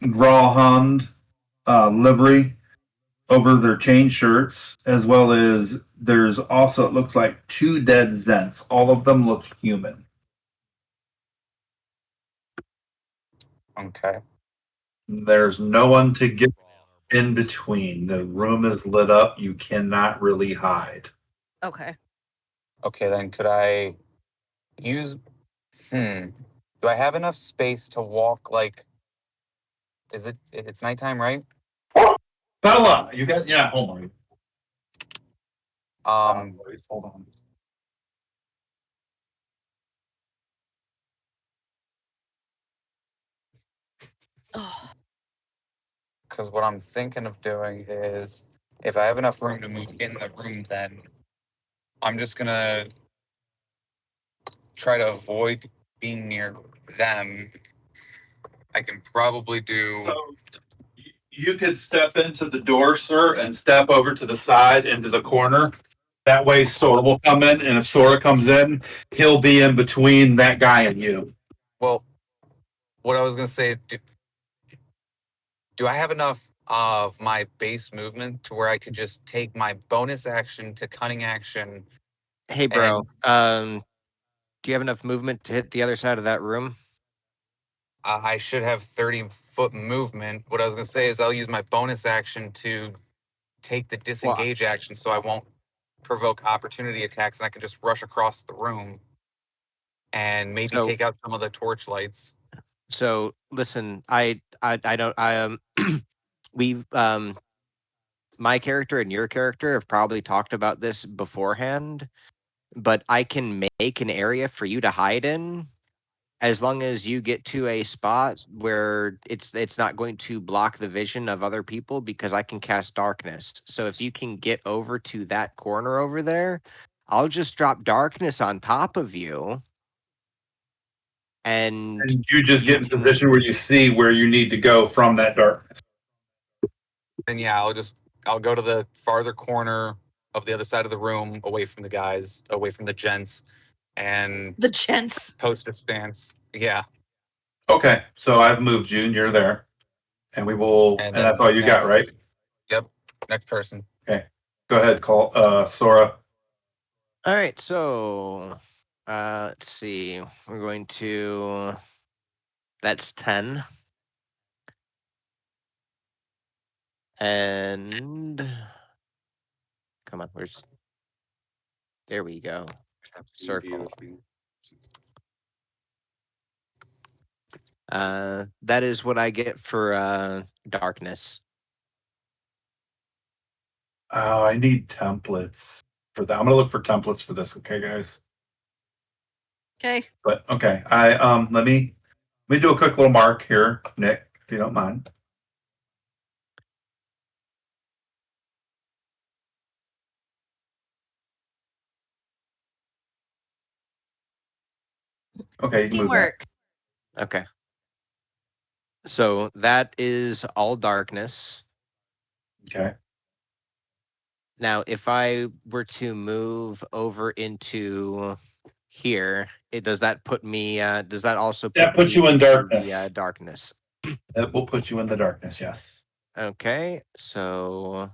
Grauhund livery over their chain shirts, as well as there's also, it looks like 2 dead Zents. All of them look human. Okay. There's no one to get in between. The room is lit up. You cannot really hide. Okay. Okay, then could I use do I have enough space to walk like it's nighttime, right? Bella, you got, yeah, hold on. Hold on. Oh, because what I'm thinking of doing is if I have enough room to move in the room, then I'm just gonna try to avoid being near them. I can probably do So you could step into the door, sir, and step over to the side into the corner. That way Sora will come in, and if Sora comes in, he'll be in between that guy and you. well what I was gonna say, do I have enough of my base movement to where I could just take my bonus action to cunning action? Hey, bro. Do you have enough movement to hit the other side of that room? I should have 30-foot movement. What I was gonna say is I'll use my bonus action to take the disengage action so I won't provoke opportunity attacks and I can just rush across the room and maybe So- take out some of the torch lights. So listen, I don't we've my character and your character have probably talked about this beforehand, but I can make an area for you to hide in as long as you get to a spot where it's not going to block the vision of other people because I can cast darkness. So if you can get over to that corner over there, I'll just drop darkness on top of you. And And you just You get in can- position where you see where you need to go from that darkness. Then yeah, I'll go to the farther corner of the other side of the room, away from the guys, away from the gents, and the gents. post a stance. Yeah. Okay, so I've moved you and you're there. And we will, and then that's all you got, next- right? Yep. Next person. Go ahead, call Sora. All right, so let's see. We're going to that's 10. And come on, where's there we go. Circle. That is what I get for darkness. Oh, I need templates for that. I'm gonna look for templates for this, okay, guys? Okay. But okay, I let me do a quick little mark here, Nick, if you don't mind. Okay, you can move that. Teamwork. Okay. So that is all darkness. Okay. Now, if I were to move over into here, does that put me? Does that also That puts me you in the, darkness. darkness? That will put you in the darkness. Yes. Okay, so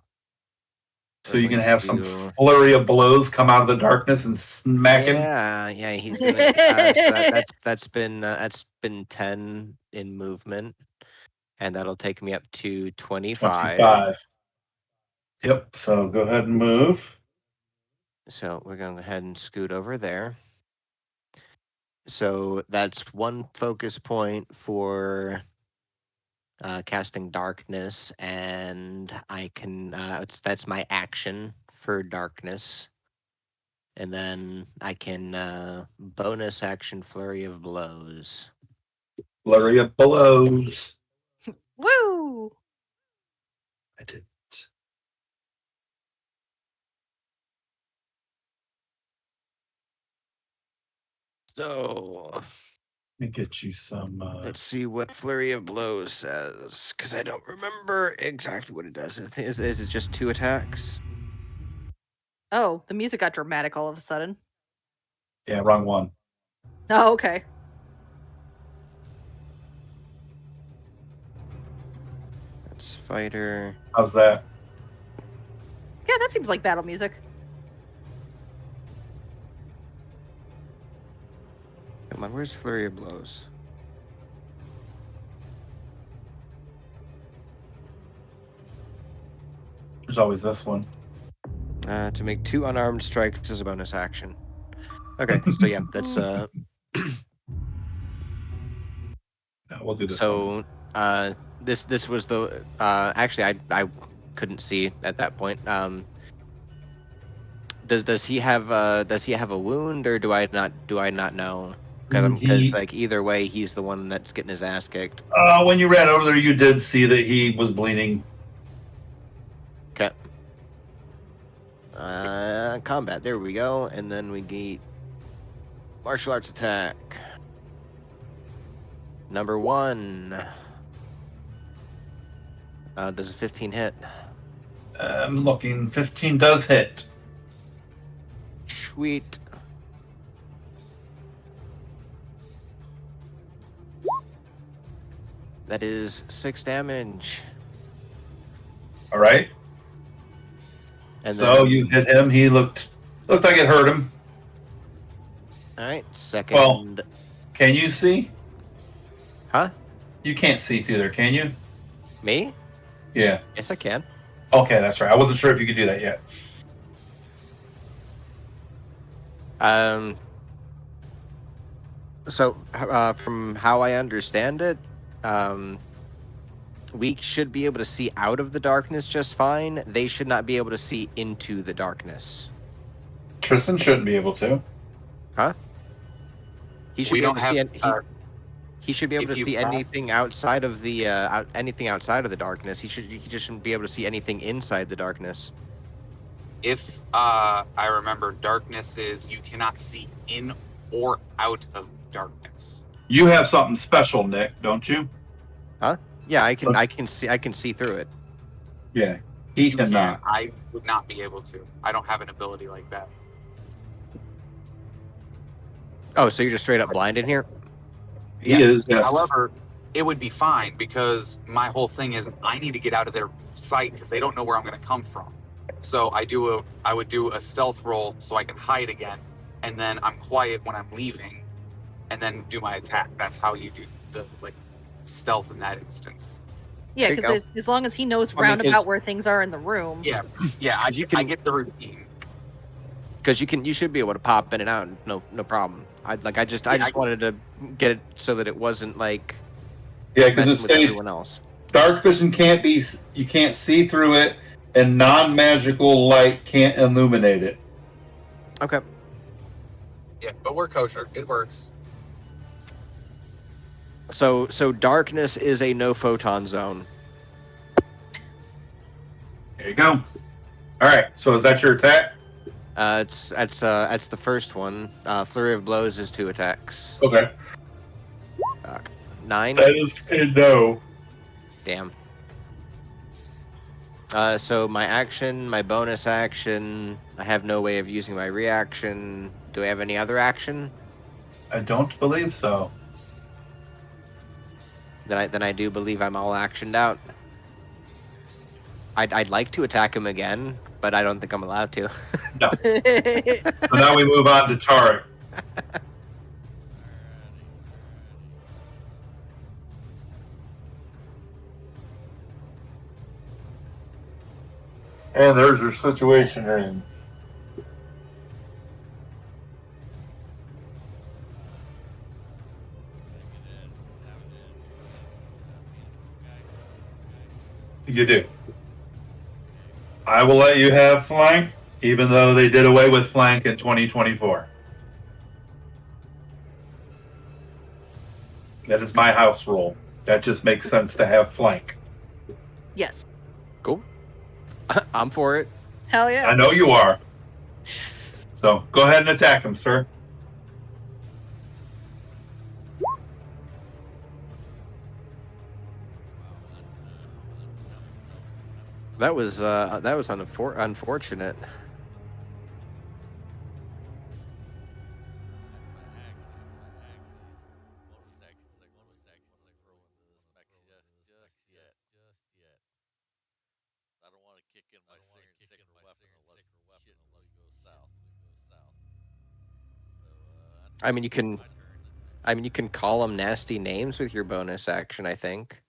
So we're you can going have some to- flurry of blows come out of the darkness and smack him. yeah, he's gonna. So that's been 10 in movement, and that'll take me up to 25. 25. Yep. So go ahead and move. So we're going to go ahead and scoot over there. So that's one focus point for casting darkness, and I can. That's my action for darkness, and then I can bonus action flurry of blows. Flurry of blows. Woo! I didn't. So Let me get you some. let's see what flurry of blows says, because I don't remember exactly what it does. Is it just 2 attacks? Oh, the music got dramatic all of a sudden. Yeah, wrong one. Oh, okay. That's fighter. How's that? Yeah, that seems like battle music. Come on, where's flurry of blows? There's always this one. To make 2 unarmed strikes as a bonus action. Okay, so yeah, that's No, we'll do this one. so this was the actually I couldn't see at that point. Does he have a wound, or do I not know? Because He- like either way, he's the one that's getting his ass kicked. When you ran over there, you did see that he was bleeding. Okay. Combat. There we go, and then we get martial arts attack. Number 1. Does a 15 hit? I'm looking. 15 does hit. Sweet. That is 6 damage. All right. And So then, you hit him. He looked like it hurt him. all right, second. Well- Can you see? Huh? You can't see through there, can you? Me? Yeah. Yes, I can. Okay, that's right. I wasn't sure if you could do that yet. So, from how I understand it, we should be able to see out of the darkness just fine. They should not be able to see into the darkness. Tristan shouldn't be able to. He should We be don't able to have. see. He should be able if to you see have- anything outside of the anything outside of the darkness. He just shouldn't be able to see anything inside the darkness. If I remember, darkness is you cannot see in or out of darkness. You have something special, Nick, don't you? Yeah, I can. Okay. I can see through it. Yeah. He You can. cannot. I would not be able to. I don't have an ability like that. Oh, so you're just straight up blind in here? He is. Yes. However, it would be fine because my whole thing is I need to get out of their sight because they don't know where I'm going to come from. So I would do a stealth roll so I can hide again, and then I'm quiet when I'm leaving, and then do my attack. That's how you do the stealth in that instance. Yeah, There you because as long as he knows I mean, roundabout is- where things are in the room. Yeah, I 'Cause you can- get the routine. Because you should be able to pop in and out, no problem. I just I- wanted to get it so that it wasn't like Yeah, because it messing with states everyone else. dark vision can't be. You can't see through it, and non-magical light can't illuminate it. Okay. Yeah, but we're kosher. It works. So darkness is a no photon zone. There you go. All right. So is that your attack? That's the first one. Flurry of blows is 2 attacks. Okay. 9. That is a no. Damn. So my action, my bonus action. I have no way of using my reaction. Do I have any other action? I don't believe so. Then I do believe I'm all actioned out. I'd like to attack him again, but I don't think I'm allowed to. So now we move on to Tarek. And there's your situation you're in. You do. I will let you have flank, even though they did away with flank in 2024. That is my house rule. That just makes sense to have flank. Yes. Cool. I'm for it. Hell yeah. I know you are. So go ahead and attack him, sir. That was unfortunate. I don't want to kick in my sacred weapon unless shit really goes south. I mean, you can. I mean, you can call them nasty names with your bonus action. I think.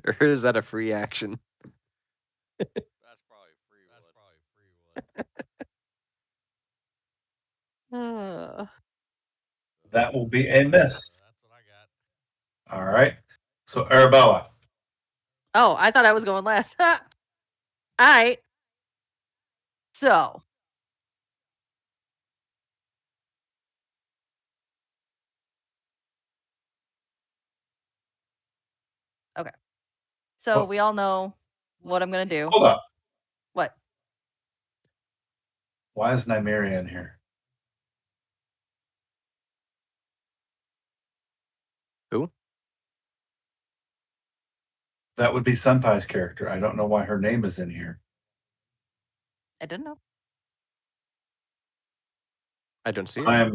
Or is that a free action? That's probably free one. That will be a miss. That's what I got. All right. So Arabella. Oh, I thought I was going last. All right. So. Okay. So Oh. we all know what I'm going to do. Hold up. What? Why is Nymeria in here? Who? That would be Senpai's character. I don't know why her name is in here. I didn't know. I don't see her.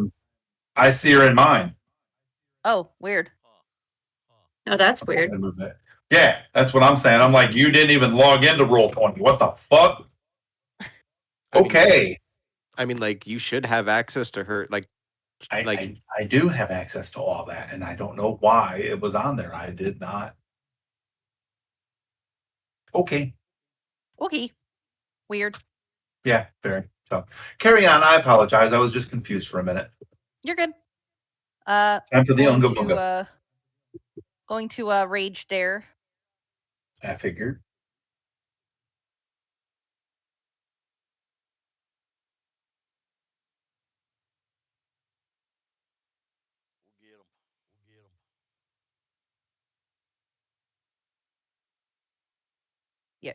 I see her in mine. Oh, weird. Oh, that's weird. I move that. Yeah, that's what I'm saying. I'm like, you didn't even log into Roll20. What the fuck? Okay. I mean, like, you should have access to her. Like, I do have access to all that, and I don't know why it was on there. I did not. Okay. Okay. Weird. Yeah, very. So carry on. I apologize. I was just confused for a minute. You're good. Time for the Unga Bunga. Going to rage dare. I figured. We'll get him. Yeah.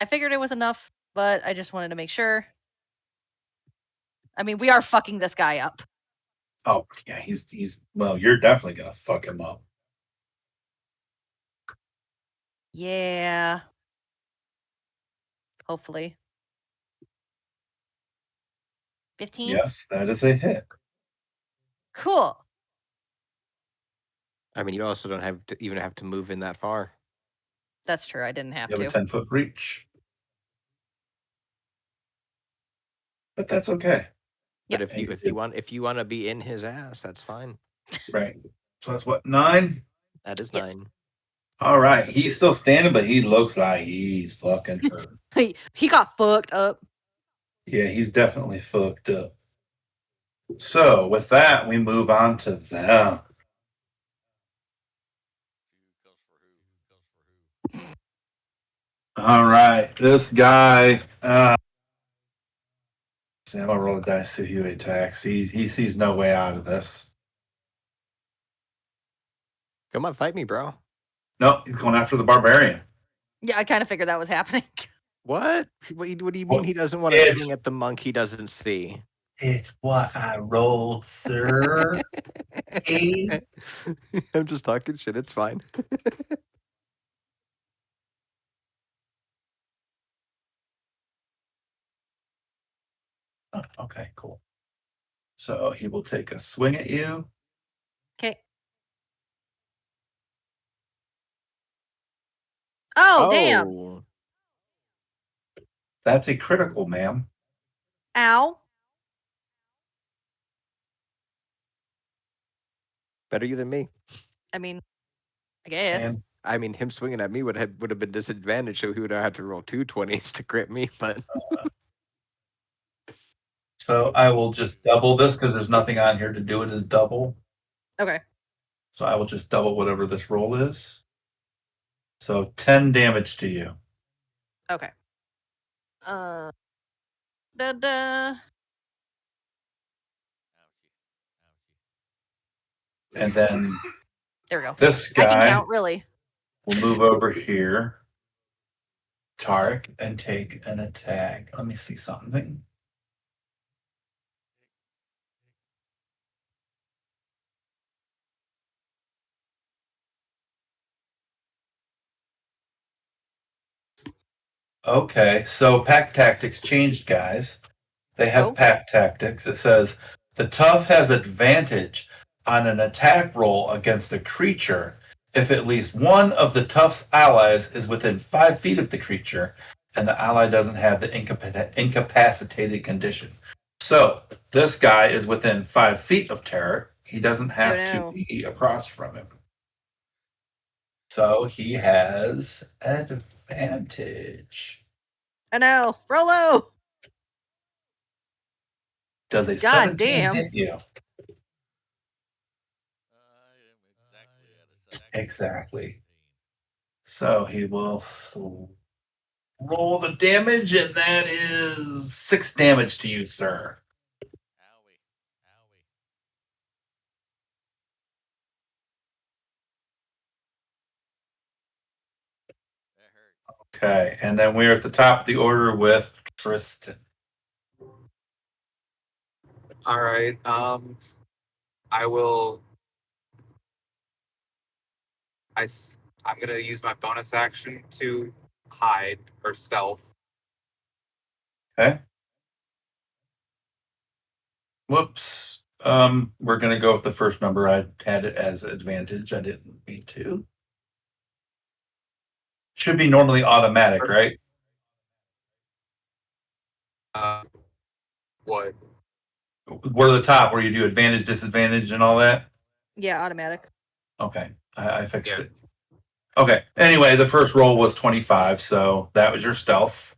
I figured it was enough, but I just wanted to make sure. I mean, we are fucking this guy up. Oh yeah, he's well. You're definitely gonna fuck him up. Yeah. Hopefully. 15? Yes, that is a hit. Cool. I mean, you also don't have to even have to move in that far. That's true. I didn't have You have to. a 10-foot reach, but that's okay. Yep. But if you want to be in his ass, that's fine. Right. So that's what 9. That is Yes. 9. All right. He's still standing, but he looks like he's fucking hurt. He got fucked up. Yeah, he's definitely fucked up. So with that, we move on to them. All right, this guy. See, I'm gonna roll a dice see who he attacks. He sees no way out of this. Come on, fight me, bro. Nope, he's going after the barbarian. Yeah, I kind of figured that was happening. What? What do you mean Well, he doesn't want to it's- swing at the monk he doesn't see? It's what I rolled, sir. I'm just talking shit. It's fine. Oh, okay, cool. So he will take a swing at you. Okay. Oh, damn. Oh, That's a critical, ma'am. Ow. better you than me. I mean, I guess. And I mean, him swinging at me would have been disadvantaged, so he would have had to roll 2 20s to crit me. But so I will just double this because there's nothing on here to do it as double. Okay. So I will just double whatever this roll is. So 10 damage to you. Okay. Da-da. And then There we go. this I can guy count, really. will move over here, Tarek, and take an attack. Let me see something. Okay, so pack tactics changed, guys. They have Oh. pack tactics. It says the tough has advantage on an attack roll against a creature if at least one of the tough's allies is within 5 feet of the creature and the ally doesn't have the incapacitated condition. So this guy is within 5 feet of Tarek. He doesn't have no. to be across from him. So he has advantage. I know. Frollo. Does a God 17 damn. hit you? I am exactly at a 17. Exactly. So he will roll the damage, and that is 6 damage to you, sir. Owie. Owie. That hurt. Okay, and then we're at the top of the order with Tristan. All right. I will. I'm gonna use my bonus action to hide or stealth. Okay. Whoops. We're gonna go with the first number. I had it as advantage. I didn't mean to. Should be normally automatic, right? What? We're the top where you do advantage, disadvantage, and all that. Yeah, automatic. Okay, I fixed Yeah. it. Okay. Anyway, the first roll was 25, so that was your stealth.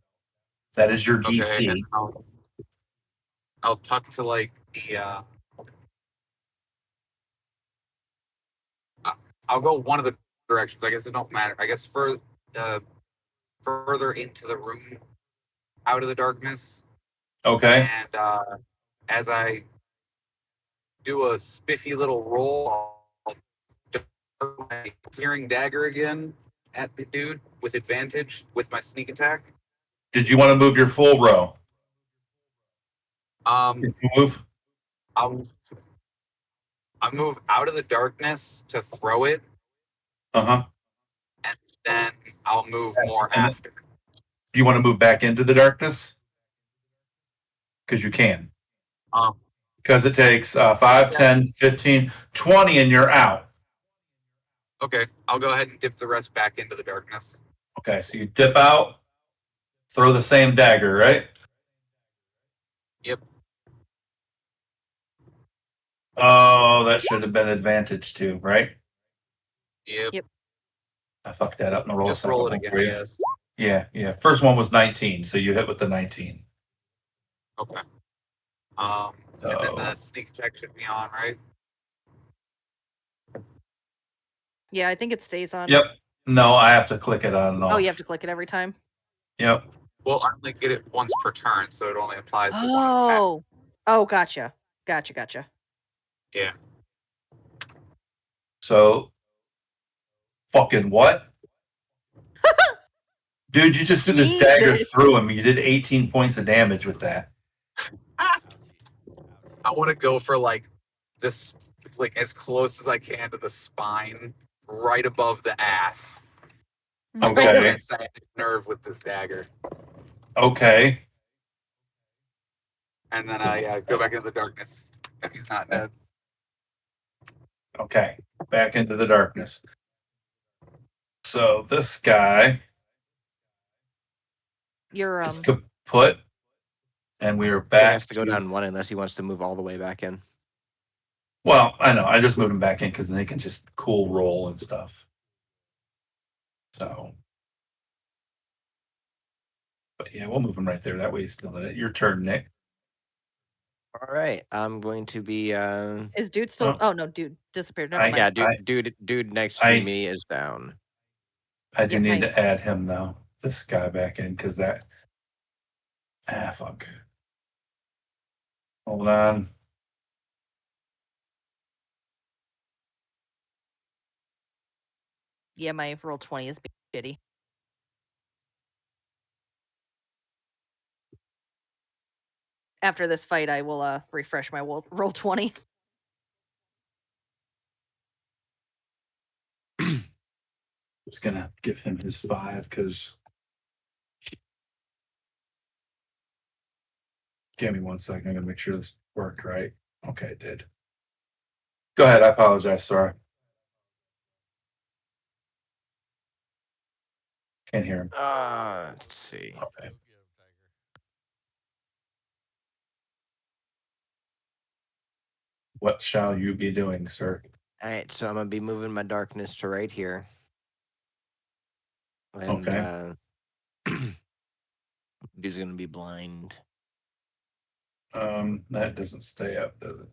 That is your Okay. DC. And I'll tuck to like the. I'll go one of the directions. I guess it don't matter. I guess further into the room, out of the darkness. Okay. And as I do a spiffy little roll, I'll dart my searing dagger again at the dude with advantage with my sneak attack. Did you want to move your full row? Did you move? I'll move out of the darkness to throw it, Uh-huh. and then I'll move more And- after. Do you want to move back into the darkness? Because you can. Because it takes 5, 10, 15, 20, and you're out. Okay, I'll go ahead and dip the rest back into the darkness. Okay, so you dip out, throw the same dagger, right? Yep. Oh, that should have been advantage too, right? Yep. I fucked that up in the roll. Just second roll it one again, for I you. guess. Yeah. First one was 19, so you hit with the 19. Okay. And then So- the sneak attack should be on, right? Yeah, I think it stays on. Yep. No, I have to click it on and off. Oh, you have to click it every time. Yep. Well, I only get it once per turn, so it only applies to one attack. Oh, gotcha. Gotcha. Yeah. So, fucking what? Dude, you just threw this dagger Jesus. through him. You did 18 points of damage with that. I want to go for like this, like as close as I can to the spine, right above the ass. Okay. I'm going to sciatic nerve with this dagger. Okay. And then I go back into the darkness if he's not dead. Okay, back into the darkness. So this guy You're is kaput, and we are He back has to go down one unless he wants to move all the way back in. Well, I know. I just moved him back in because then they can just cool roll and stuff. So, but yeah, we'll move him right there. That way he's still in it. Your turn, Nick. All right, I'm going to be. is dude still? Oh no, dude disappeared. Never I- mind. Yeah, I- dude next I- to me is down. I do Yeah, need I- to add him though. This guy back in because that. Fuck. Hold on. Yeah, my roll 20 is shitty. After this fight, I will refresh my roll 20. Just gonna give him his 5 because. Give me 1 second. I'm gonna make sure this worked right. Okay, it did. Go ahead. I apologize. Sorry. Can't hear him. Let's see. Okay. What shall you be doing, sir? All right, so I'm gonna be moving my darkness to right here. And Okay. dude's gonna be blind. That doesn't stay up, does it?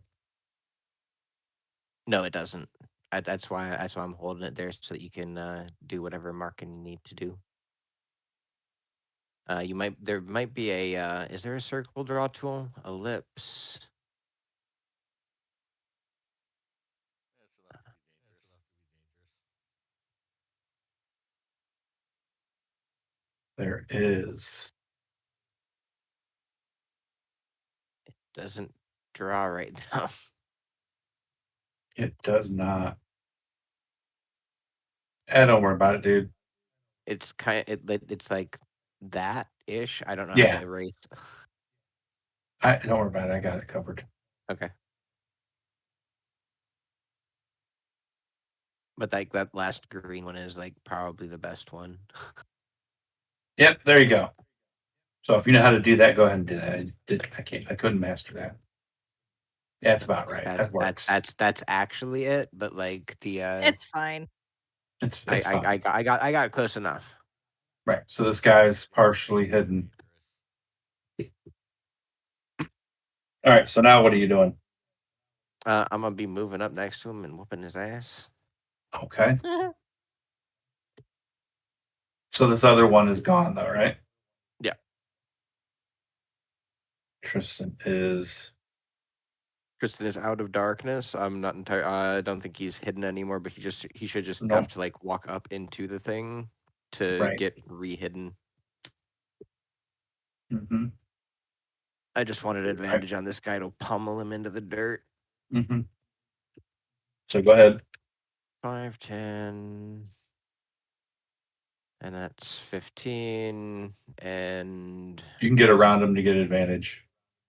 No, it doesn't. That's why I'm holding it there so that you can do whatever marking you need to do. There might be a is there a circle draw tool? Ellipse. There is. Doesn't draw right now. It does not. Don't worry about it, dude. It's it's like that ish. I don't know Yeah. how to erase. Don't worry about it. I got it covered. Okay. But like that last green one is like probably the best one. Yep, there you go. So if you know how to do that, go ahead and do that. I couldn't master that. That's about right. That works. That's actually it. But like the It's fine. It's I fine. I got close enough. Right. So this guy's partially hidden. All right. So now what are you doing? I'm gonna be moving up next to him and whooping his ass. Okay. So this other one is gone, though, right? Yeah. Tristan is. Tristan is out of darkness. I'm not entirely. I don't think he's hidden anymore, but he should just Nope. have to like walk up into the thing to Right. get re-hidden. Mm-hmm. I just wanted advantage on this guy to pummel him into the dirt. Mm-hmm. So go ahead. 5, 10, and that's 15, and You can get around him to get advantage.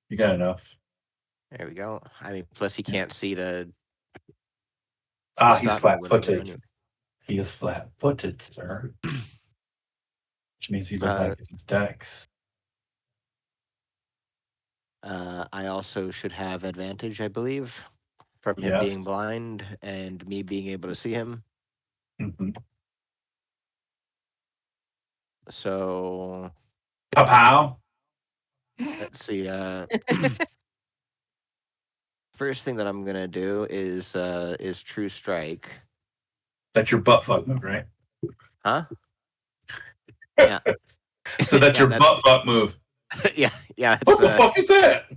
You got enough. there we go. I mean, plus he can't see to. He's stop me when I'm flat-footed. doing He is flat-footed, sir. Which means he doesn't Uh, like his decks. I also should have advantage, I believe, from him Yes. being blind and me being able to see him. Mm-hmm. So Pow. let's see. First thing that I'm gonna do is True Strike. That's your butt fuck move, right? Huh? Yeah. So that's Yeah, your butt fuck move. yeah. What the It's, fuck is that?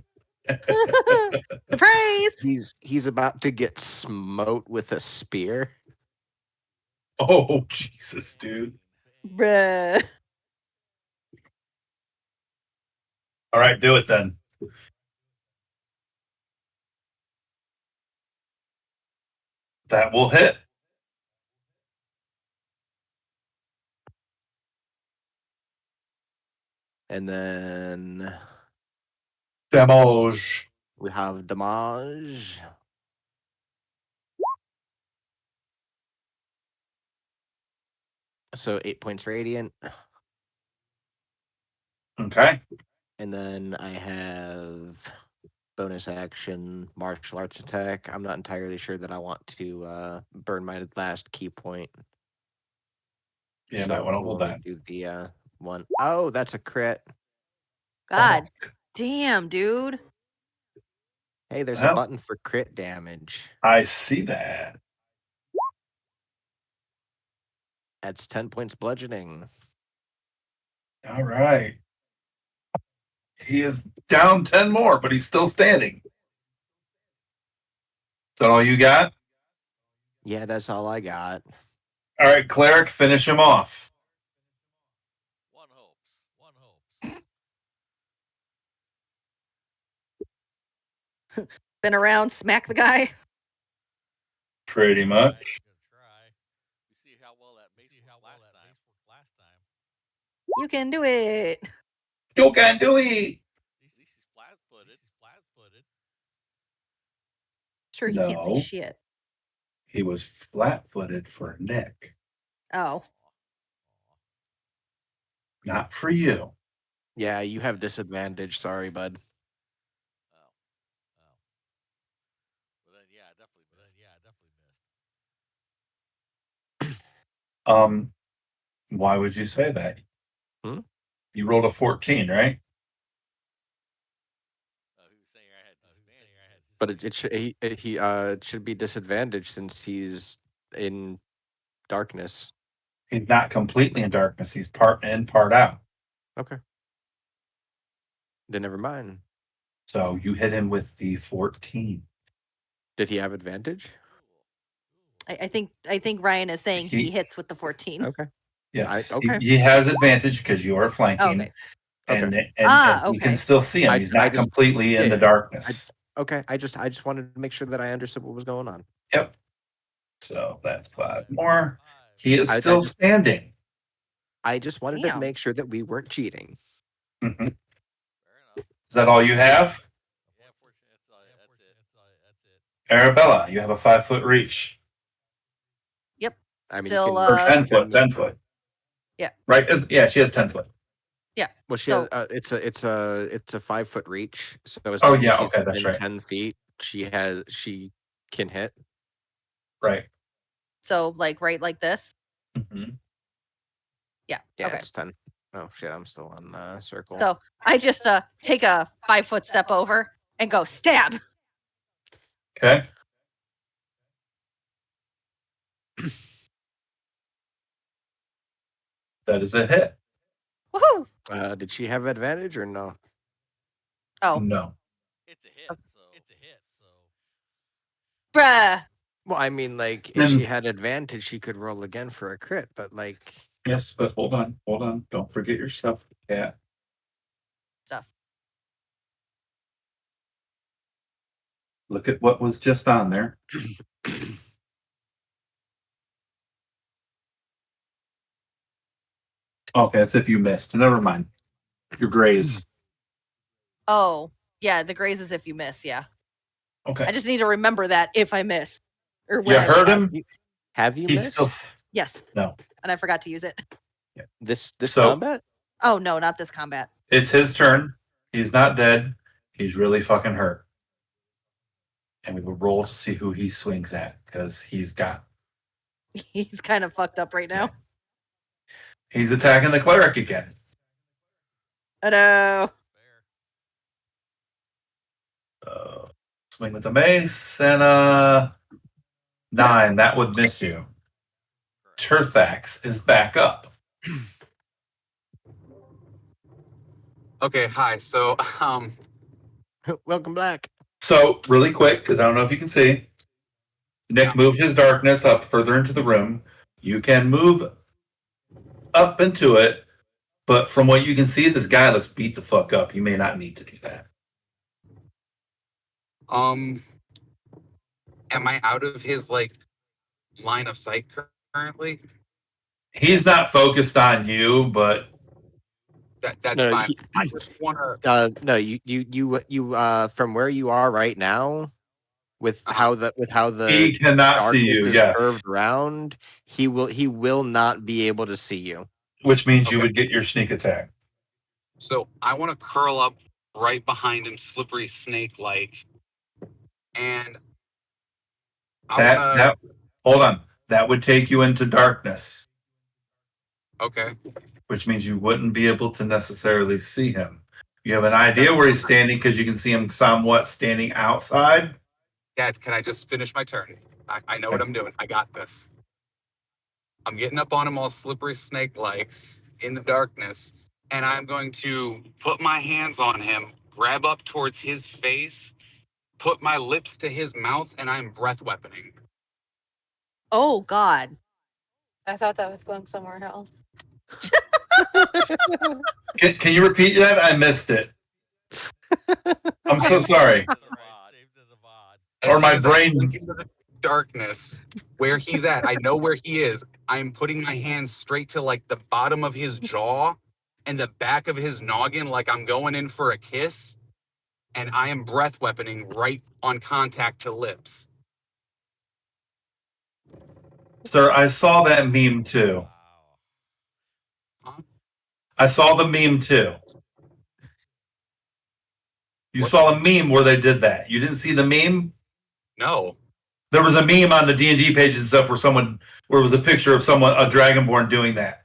Surprise! he's about to get smote with a spear. Oh Jesus, dude. Bruh. All right, do it then. That will hit. And then Damage. We have damage. So 8 points radiant. Okay. And then I have bonus action martial arts attack. I'm not entirely sure that I want to burn my last key point. Yeah, So might want to we'll hold only that. do the one. Oh, that's a crit. God damn, dude. Hey, there's a Well. button for crit damage. I see that. That's 10 points bludgeoning. All right. He is down 10 more, but he's still standing. Is that all you got? Yeah, that's all I got. All right, cleric, finish him off. One hopes. One hopes. Been around, smack the guy. Pretty much. Gonna try. You see how well that made last time. You can do it. You can do it. He's flat-footed. Sure, he can't see No. shit. He was flat-footed for Nick, Oh, not for you. Yeah, you have disadvantage. Sorry, bud. Oh. Well then, yeah, I definitely missed. Why would you say that? Hmm? You rolled a 14, right? He was saying I had disadvantage. But it should be disadvantage since he's in darkness. He's not completely in darkness. He's part in, part out. Okay. Then never mind. So you hit him with the 14. Did he have advantage? I think Ryan is saying he He- hits with the 14. Okay. Yes. Okay. He has advantage because you are flanking. Okay. And, Okay. and you can Okay. still see him. I He's not just- completely in yeah, the darkness. Okay. I just wanted to make sure that I understood what was going on. Yep. So that's 5 more. He is I still just- standing. I just wanted to Damn. make sure that we weren't cheating. Mhm. Fair enough. Is that all you have? Yeah, fortunately, that's it. Arabella, you have a 5-foot reach. I mean, Still, you Or can, 10 foot, 10 foot. Yeah. Right? Yeah, she has 10 foot. well, she so- has, it's a 5-foot reach. So as Oh, long as yeah, she's okay, that's within right. 10 feet, she can hit. Right. So like right like this. Mhm. Yeah. Yeah, Okay. it's 10. Oh shit, I'm still on circle. So I just take a 5-foot step over and go stab. Okay. That is a hit. Woohoo! Did she have advantage or no? Oh, No. It's a hit. So. bruh. Well, I mean, like, if Then- she had advantage, she could roll again for a crit. But like, Yes, but hold on. Don't forget your stuff. Yeah. Stuff. Look at what was just on there. Okay, that's if you missed. Never mind. Your graze. Oh, yeah. The graze is if you miss. Yeah. Okay. I just need to remember that if I miss, or when You I heard miss. him? have you He's missed still. Yes. No. And I forgot to use it. this So- combat? Oh no, not this combat. It's his turn. He's not dead. He's really fucking hurt. And we will roll to see who he swings at because he's He's kind of fucked up right now. he's attacking the cleric again. Oh no. Fair. Swing with the mace and 9. That would miss you. Turthax is back up. Okay, hi. So, Welcome back. So really quick, because I don't know if you can see, Nick Yeah. moved his darkness up further into the room. You can move up into it, but from what you can see, this guy looks beat the fuck up. You may not need to do that. am I out of his like line of sight currently? He's not focused on you, but That's No, fine. he- I just want to. No, you from where you are right now, with Uh-huh. how He the cannot see darkness you. is Yes, curved around, he will not be able to see you. which means you Okay. would get your sneak attack. So I want to curl up right behind him, slippery snake like, and I That want that hold on. That would take you into darkness, to. Okay. which means you wouldn't be able to necessarily see him. You have an idea where he's standing because you can see him somewhat standing outside. Dad, can I just finish my turn? I know what I'm doing. I got this. I'm getting up on him all slippery snake likes in the darkness, and I'm going to put my hands on him, grab up towards his face, put my lips to his mouth, and I'm breath weaponing. Oh God. I thought that was going somewhere else. Can you repeat that? I missed it. I'm so sorry. As Or soon my as I brain- blink into the darkness where he's at, I know where he is. I'm putting my hands straight to like the bottom of his jaw and the back of his noggin, like I'm going in for a kiss. And I am breath weaponing right on contact to lips. Sir, I saw that meme too. Huh? I saw the meme too. You What? saw a meme where they did that. You didn't see the meme? No. There was a meme on the D&D pages and stuff where it was a picture of someone, a Dragonborn doing that.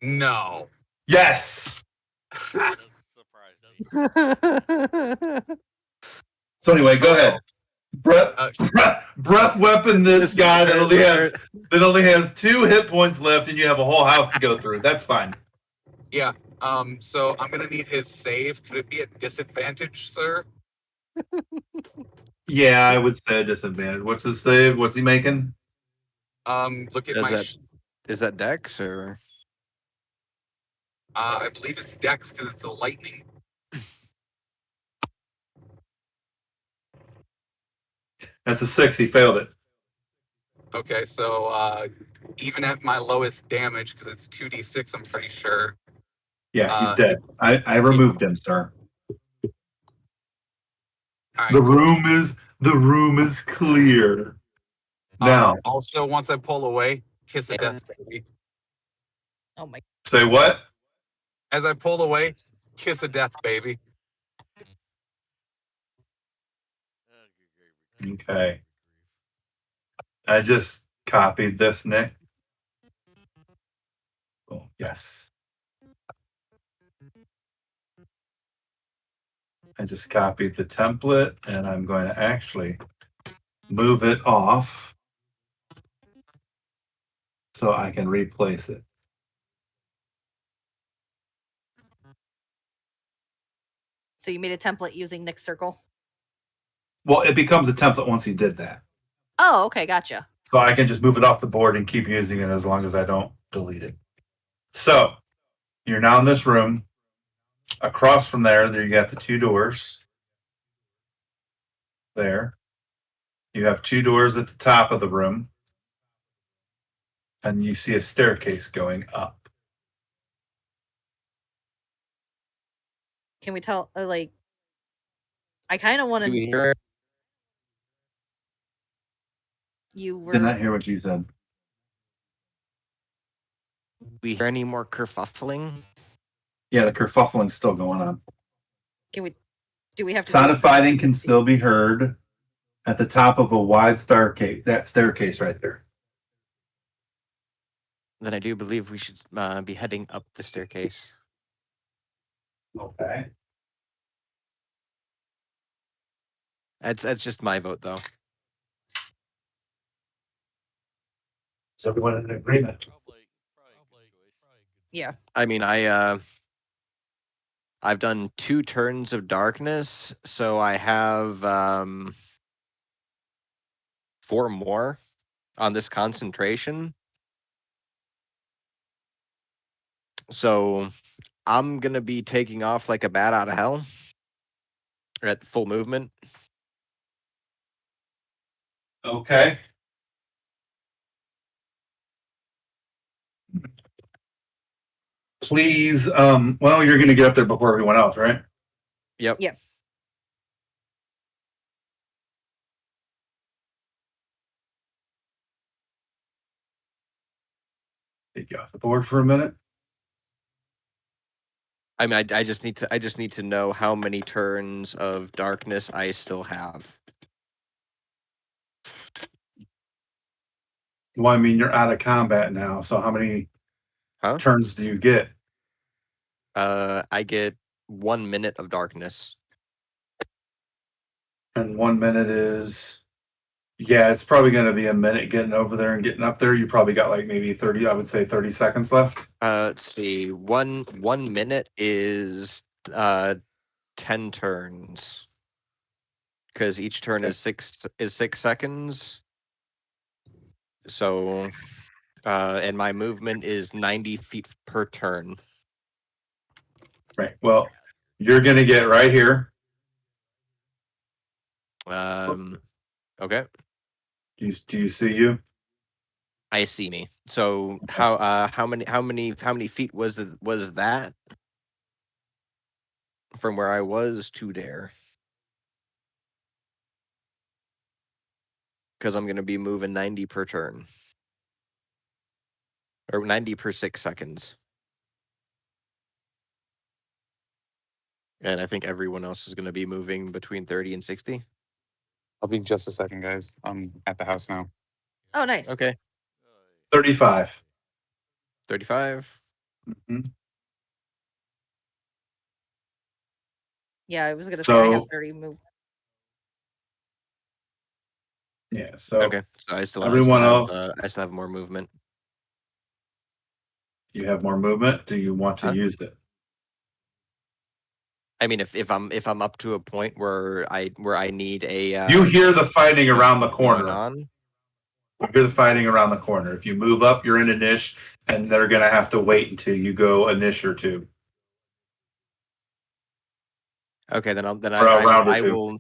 No. Yes. Doesn't surprise me. So anyway, go ahead. Breath weapon this guy that only has 2 hit points left, and you have a whole house to go through. That's fine. Yeah. So I'm gonna need his save. Could it be at disadvantage, sir? Yeah, I would say a disadvantage. What's his save? What's he making? Look at Is my. that is that Dex or? I believe it's Dex because it's a lightning. That's a 6. He failed it. Okay, so even at my lowest damage, because it's 2d6, I'm pretty sure. Yeah, he's Uh, dead. I removed him, sir. All right, The cool. room is clear. Now, Also, once I pull away, kiss of death, baby. Oh my. say what? As I pull away, kiss of death, baby. Okay. I just copied this, Nick. Oh, yes. I just copied the template, and I'm going to actually move it off so I can replace it. So you made a template using Nick's circle? Well, it becomes a template once he did that. Oh, okay, gotcha. So I can just move it off the board and keep using it as long as I don't delete it. So you're now in this room. Across from there you got the 2 doors. There. You have 2 doors at the top of the room. And you see a staircase going up. Can we tell, like, I kind of want Do we to. hear? You were. Did not hear what you said. Do we hear any more kerfuffling? Yeah, the kerfuffling's still going on. Can we? Do we have to? Sound of fighting can still be heard at the top of a wide staircase. That staircase right there. Then I do believe we should be heading up the staircase. Okay. That's just my vote, though. Is everyone in agreement? Yeah. I mean, I've done 2 turns of darkness, so I have 4 more on this concentration. So I'm gonna be taking off like a bat out of hell at full movement. Okay. please, well, you're gonna get up there before everyone else, right? Yep. Yeah. Take you off the board for a minute. I mean, I just need to know how many turns of darkness I still have. Well, I mean, you're out of combat now, so how many Huh? turns do you get? I get 1 minute of darkness. And 1 minute is, yeah, it's probably going to be a minute getting over there and getting up there. You probably got like maybe 30, I would say 30 seconds left. Let's see. One minute is 10 turns. Because each turn Okay. is 6 seconds. So and my movement is 90 feet per turn. Right. Well, you're going to get right here. Okay. Do you see you? I see me. So how many feet was that from where I was to there? Because I'm gonna be moving 90 per turn. Or 90 per 6 seconds. And I think everyone else is gonna be moving between 30 and 60. I'll be just a second, guys. I'm at the house now. Oh, nice. Okay. 35. 35. Mhm. Yeah, I was gonna say I have So, 30 move. yeah. So Okay. So I still everyone else, I still have more movement. you have more movement. Do you want to Huh? use it? I mean, if I'm up to a point where I need a You hear the fighting shift around the going corner. on. You hear the fighting around the corner. If you move up, you're in a niche, and they're going to have to wait until you go a niche or two. Okay, then Or a round or two.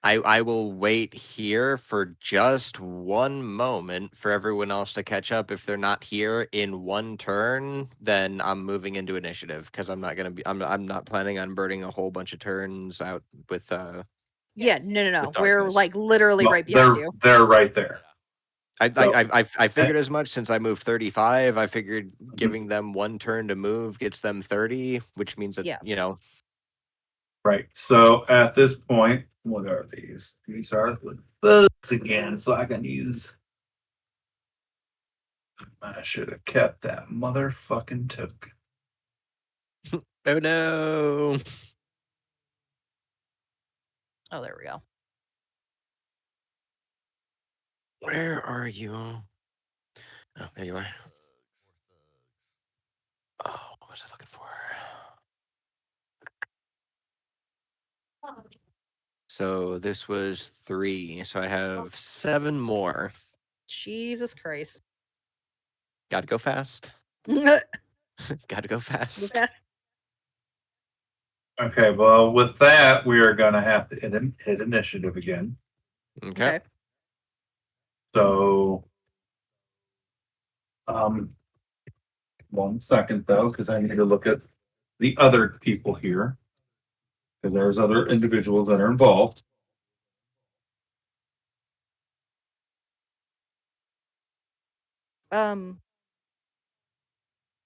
I will wait here for just 1 moment for everyone else to catch up. If they're not here in 1 turn, then I'm moving into initiative because I'm not planning on burning a whole bunch of turns out with Yeah, no. with We're darkness. like literally Well, right behind you. they're right there. So- I figured as much since I moved 35. I figured giving them 1 turn to move gets them 30, which means that Yeah. Right. So at this point, what are these? These are those again. So I can use. I should have kept that motherfucking token. Oh no. Oh, there we go. Where are you? Oh, there you are. Oh, what was I looking for? So this was 3. So I have 7 more. Jesus Christ. Gotta go fast. Move Gotta go fast. fast. Okay. Well, with that, we are going to have to hit initiative again. Okay. Okay. So, 1 second though, because I need to look at the other people here. Because there's other individuals that are involved.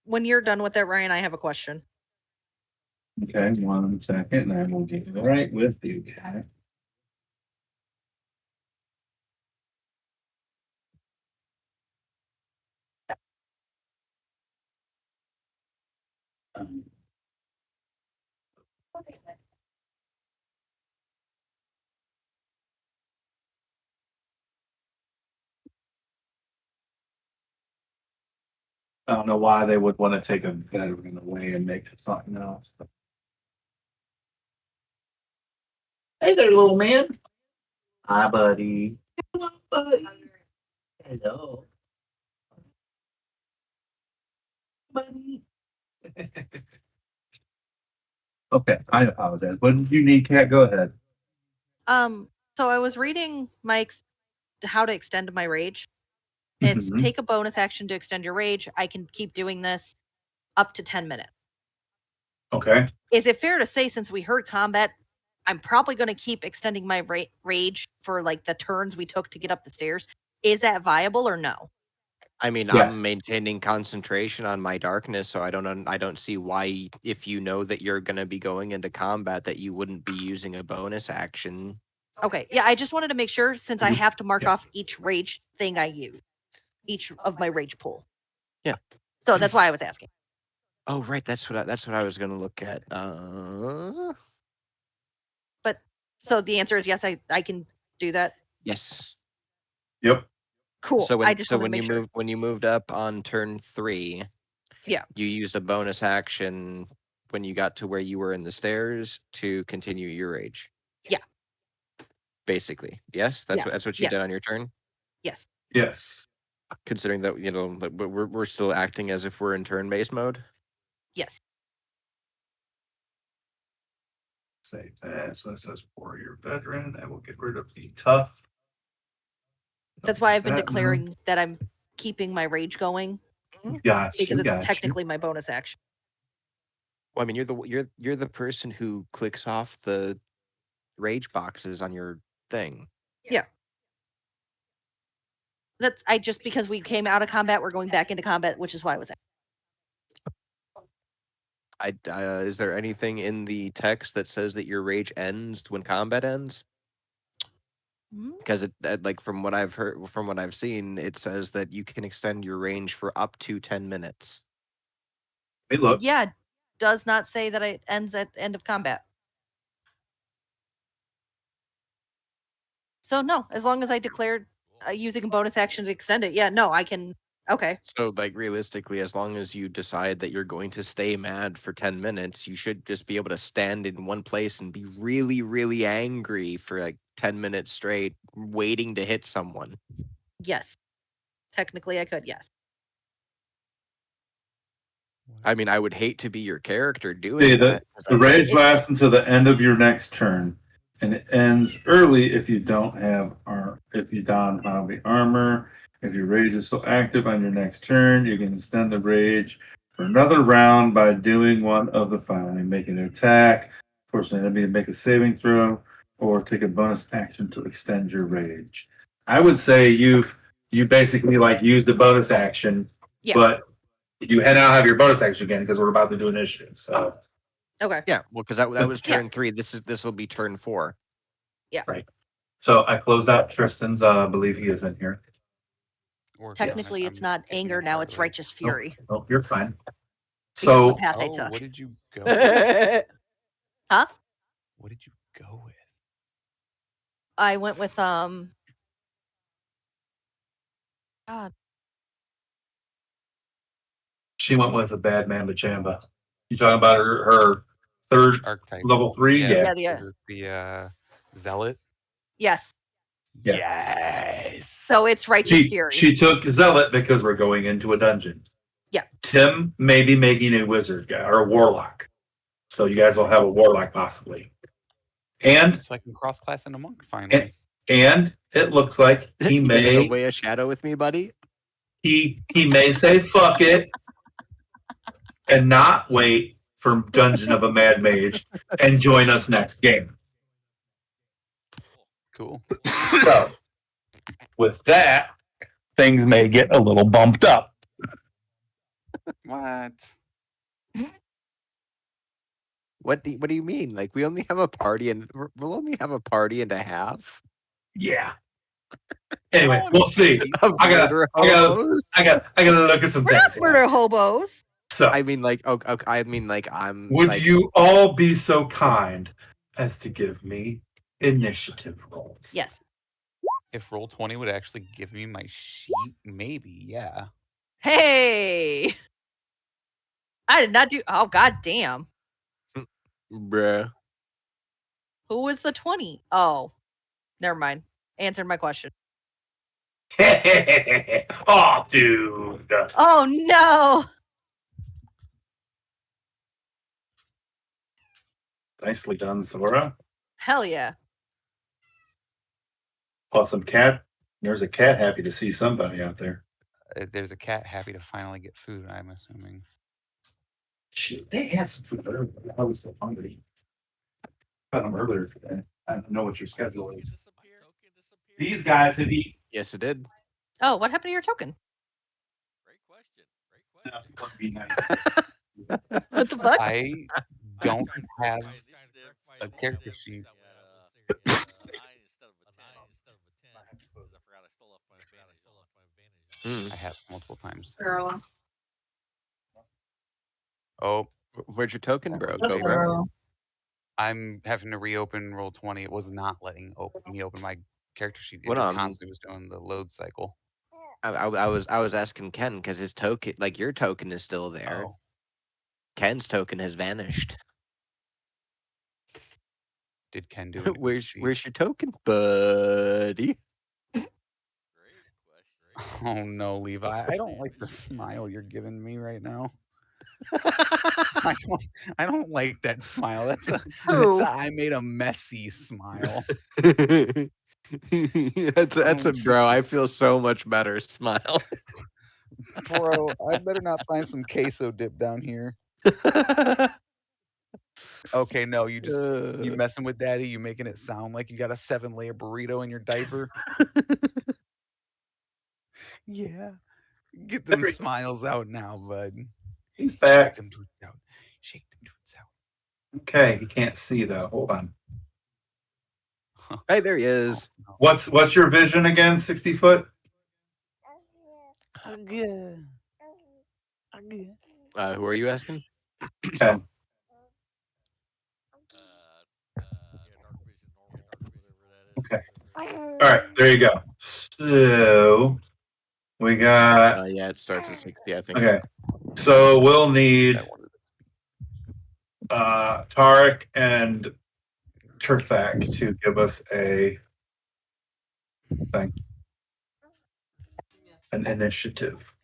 When you're done with that, Ryan, I have a question. Okay, 1 second, and I will get right with you guys. I don't know why they would want to take a veteran away and make it something else. Hey there, little man. Hi, buddy. Hello, buddy. Hello. Buddy. Okay, I apologize. What did you need, Kat? Go ahead. So I was reading Mike's how to extend my rage. It's Mhm. take a bonus action to extend your rage. I can keep doing this up to 10 minutes. Okay. Is it fair to say, since we heard combat, I'm probably going to keep extending my rage for like the turns we took to get up the stairs? Is that viable or no? I mean, Yes. I'm maintaining concentration on my darkness, so I don't see why, if you know that you're going to be going into combat, that you wouldn't be using a bonus action. Okay. Yeah, I just wanted to make sure, since I You- have to mark yeah. off each rage thing I use, each of my rage pool. Yeah. So that's why I was asking. Oh, right. That's what I was going to look at. So the answer is yes, I can do that. Yes. Yep. Cool. So I just wanted to when make you sure. when you moved up on turn 3, Yeah. you used a bonus action when you got to where you were in the stairs to continue your rage. Yeah. Basically, yes. Yeah. That's what you did Yes. on your turn. Yes. Yes. Considering that like, we're still acting as if we're in turn-based mode. Yes. Save that. So that says warrior veteran. I will get rid of the tough. That's why I've been That, no. declaring that I'm keeping my rage going Got because you. it's Got technically my bonus action. Well, I mean, you're the person who clicks off the rage boxes on your thing. That's because we came out of combat, we're going back into combat, which is why I was asking. Is there anything in the text that says that your rage ends when combat ends? Hmm? Because like from what I've heard, from what I've seen, it says that you can extend your range for up to 10 minutes. Hey, look. Yeah, does not say that it ends at end of combat. So no, as long as I declared using a bonus action to extend it, yeah, no, I can. Okay. So, like, realistically, as long as you decide that you're going to stay mad for 10 minutes, you should just be able to stand in one place and be really, really angry for like 10 minutes straight, waiting to hit someone. Yes. Technically, I could. Yes. I mean, I would hate to be your character doing See, that. 'cause the I- rage lasts until the end of your next turn, and it ends early if you don't have if you don't have the armor. If your rage is still active on your next turn, you can extend the rage for another round by doing one of the following: make an attack, force an enemy to make a saving throw, or take a bonus action to extend your rage. I would say you basically like used the bonus action, Yeah. but you now have your bonus action again because we're about to do initiative. So. Okay. Yeah, well, because that was Yeah. turn 3. This will be turn 4. So I closed out Tristan's. I believe he is in here. Or Technically, it's not anger now; it's righteous fury. Oh, you're fine. Because of So the path I Oh, took. what did you go with? Huh? What did you go with? I went with God. she went with a bad Mamba Chamba. You talking about her third Archetype. level 3? Yeah. Yeah. The zealot. Yes. Yeah. Yes. So it's righteous fury. She took Zealot because we're going into a dungeon. Yeah. Tim may be making a wizard guy or a warlock. So you guys will have a warlock possibly. And So I can cross class into monk finally. and it looks like he You gonna go may weigh a shadow with me, buddy? he may say fuck it and not wait for Dungeon of a Mad Mage and join us next game. Cool. So with that, things may get a little bumped up. What? What do you mean? Like, we only have a party and we'll only have a party and a half? Yeah. Anyway, we'll see. Of I gotta- murder I gotta- hobos? I gotta look at some We're not things. murder hobos. So I mean, like, okay, I mean, like, I'm. would like, you all be so kind as to give me initiative rolls? Yes. If Roll20 would actually give me my sheet, maybe, yeah. Hey. I did not do. Oh God damn. bruh. Who was the 20? Oh, never mind. Answered my question. Oh, dude. Oh no. Nicely done, Sora. Hell yeah. Awesome cat. There's a cat happy to see somebody out there. There's a cat happy to finally get food, I'm assuming. Shit, they had some food earlier. I was so hungry. Had them earlier today. I don't know what your schedule is. These guys have eaten. Yes, it did. Oh, what happened to your token? Great question. Great question. What the fuck? I don't have a character sheet. Hmm. I have multiple times. Girl. Oh, Where's your token, bro? That was Go, big. bro. Girl. I'm having to reopen roll 20. It was not letting me open my character sheet. It What, just constantly was doing the load cycle. I was asking Ken because his token, like your token, is still there. Oh, Ken's token has vanished. did Ken do it? Where's your token, buddy? Oh no, Levi. I don't like the smile you're giving me right now. I don't like that smile. That's a Who? I made a messy smile. That's a bro. I feel so much better. Smile. Bro, I better not find some queso dip down here. Okay, no, you messing with daddy, you making it sound like you got a 7-layer burrito in your diaper. Yeah. Get them smiles out now, bud. He's Shake back. them toots out. Shake them toots out. Okay, he can't see though. Hold on. Hey, there he is. Oh, What's your vision again? 60 foot? no. Who are you asking? Okay. Okay. All right, there you go. So we got Yeah, it starts at 60, I think. okay. So we'll need Tarek and Turthak to give us an initiative.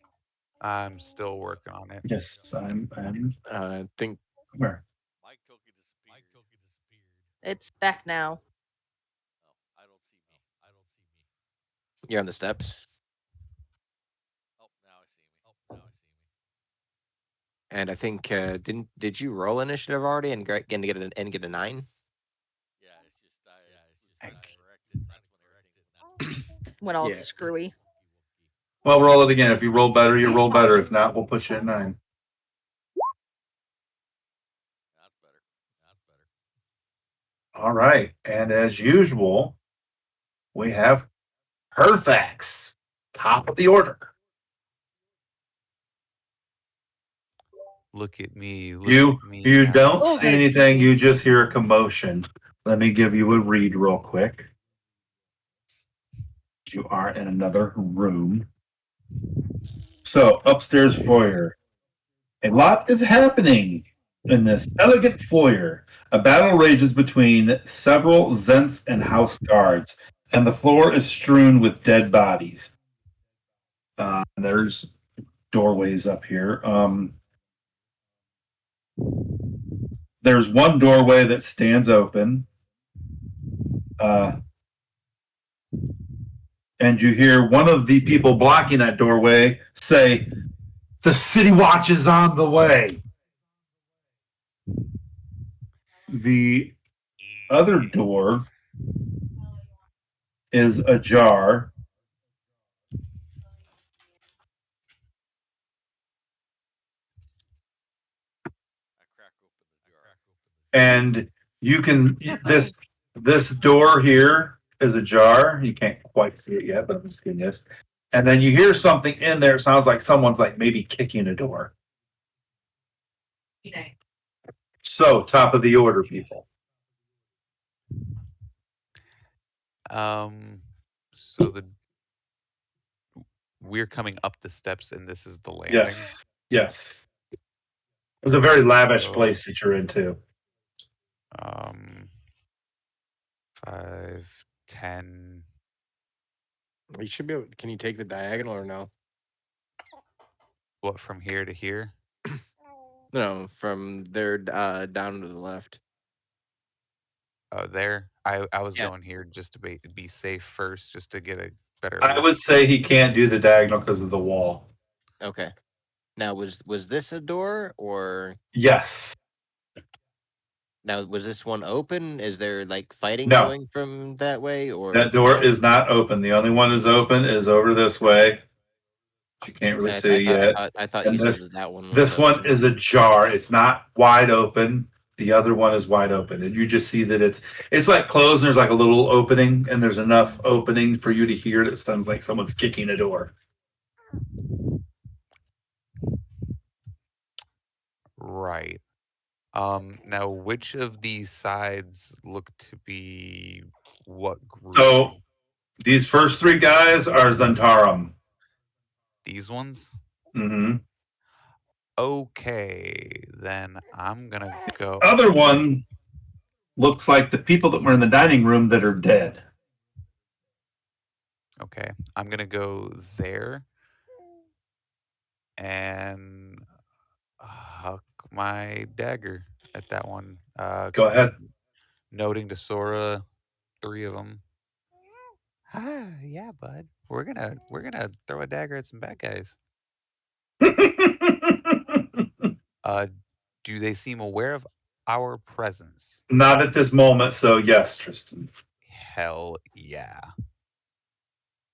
I'm still working on it. Yes, I'm I think where? Mike token disappeared. It's back now. Oh, I don't see me. I don't see me. you're on the steps. Oh, now I see me. Oh, now I see me. And I think did you roll initiative already and get a 9? Yeah, it's just I corrected. That's when everything Went all Yeah. screwy. Well, roll it again. If you roll better, you roll better. If not, we'll put you at 9. That's better. That's better. All right. And as usual, we have Herthax, top of the order. Look at me. Look You at me you now. don't Oh, see hey, anything. excuse me. You just hear a commotion. Let me give you a read real quick. You are in another room. So upstairs foyer. A lot is happening in this elegant foyer. A battle rages between several Zents and house guards, and the floor is strewn with dead bodies. There's doorways up here. There's one doorway that stands open. And you hear one of the people blocking that doorway say, "The city watch is on the way." The other door is ajar. I crack open the jar. And you can this door here is ajar. You can't quite see it yet, but I'm just getting this. And then you hear something in there. It sounds like someone's like maybe kicking a door. So top of the order, people. So we're coming up the steps and this is the landing. Yes. Yes. It's a very lavish So- place that you're into. 5, 10. You should be able, can you take the diagonal or no? What, from here to here? No, from there down to the left. Oh, there. I was Yeah. going here just to be safe first, just to get a better. I would say he can't do the diagonal because of the wall. Okay. Now, was this a door, or Yes. now was this one open? Is there like fighting No. going from that way, or That door is not open. The only one is open is over this way. You can't really I, see I thought yet. I thought And you said this that one was this one open. is ajar. It's not wide open. The other one is wide open. And you just see that it's like closed and there's like a little opening and there's enough opening for you to hear that sounds like someone's kicking a door. Right. Now which of these sides look to be what group? So these first three guys are Zentarum. These ones? Mm-hmm. Okay, then I'm gonna go. Other one looks like the people that were in the dining room that are dead. Okay, I'm gonna go there and huck my dagger at that one. Go ahead. Noting to Sora, 3 of them. Ah, yeah, bud. We're gonna throw a dagger at some bad guys. Do they seem aware of our presence? Not at this moment, so yes, Tristan. Hell yeah.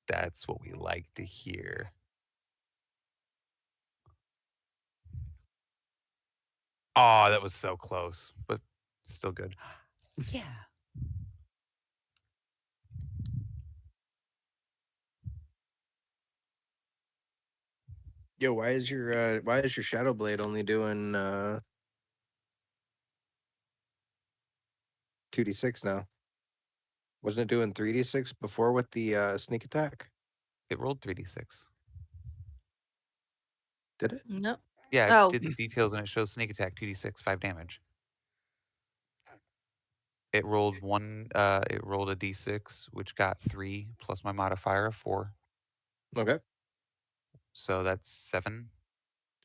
That's what we like to hear. Oh, that was so close, but still good. Yeah. Yo, why is your Shadow Blade only doing 2d6 now? Wasn't it doing 3d6 before with the sneak attack? It rolled 3d6. Did it? No. Yeah, Oh. it did the details and it shows sneak attack 2d6, 5 damage. It rolled it rolled a d6, which got 3 plus my modifier of 4. Okay. So that's 7.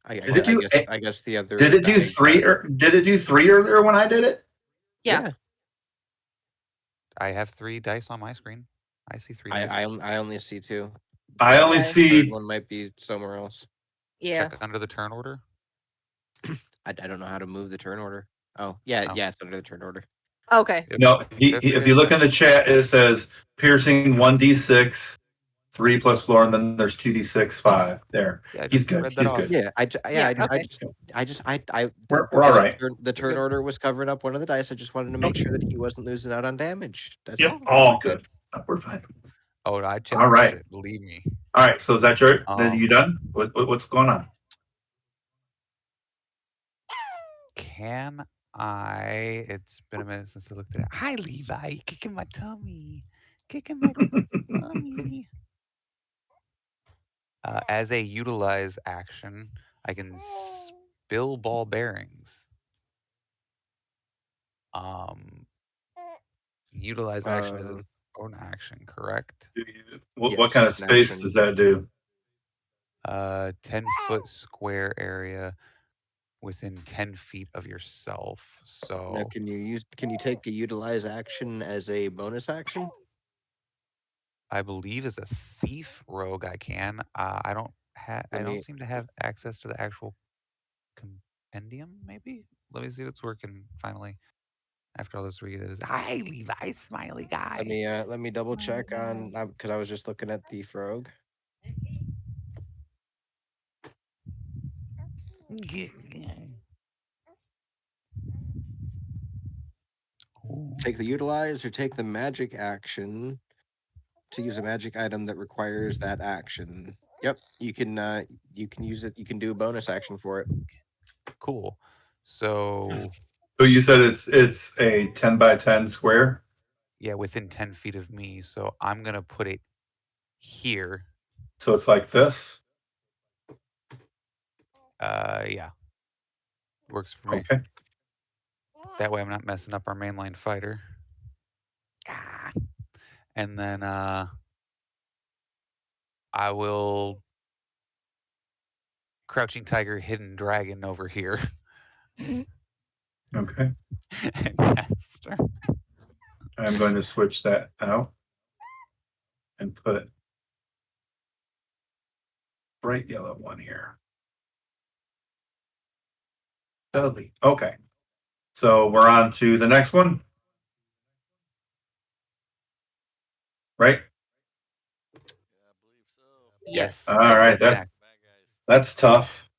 I Did it do? guess the other. Did it do three? Did it do 3 earlier when I did it? Yeah. I have 3 dice on my screen. I see 3 dice. I only see 2. I only Okay. see. Third one might be somewhere else. Yeah. Check under the turn order. I don't know how to move the turn order. Oh, yeah, Oh. yeah, it's under the turn order. Okay. No, if you look in the chat, it says piercing 1d6, 3 plus floor, and then there's 2d6, 5. There, Yeah, I he's just good. read that He's off. good. Yeah, We're all right. The turn order was covering up one of the dice. I just wanted to make sure that he wasn't losing out on damage. That's Yep, all. all good. We're fine. Oh, I checked. All right. Shit, believe me. All right. So is that your? Then you Um, done? What's going on? Can I? It's been a minute since I looked at it. Hi, Levi. Kicking my tummy. Kicking my tummy. As a utilize action, I can spill ball bearings. Utilize action is its own action, correct? What Yes, kind of it's an space action. does that do? 10-foot square area within 10 feet of yourself. So Now, can you take a utilize action as a bonus action? I believe as a thief rogue I can. I don't seem to have access to the actual compendium. Maybe let me see if it's working finally. After all this read is hi Levi, smiley guy. Let me double check on because I was just looking at the frog. Take the utilize or take the magic action to use a magic item that requires that action. Yep, you can use it. You can do a bonus action for it. Cool. So So you said it's a 10 by 10 square. yeah, within 10 feet of me. So I'm gonna put it here. So it's like this. Yeah. Works for me. Okay. That way I'm not messing up our mainline fighter. And then I will crouching tiger, hidden dragon over here. Okay. Master. I'm going to switch that out and put bright yellow one here. Dudley. Okay. So we're on to the next one. Right? Yeah, I believe so. Yes. All right. Jack. Bad guys. That's tough.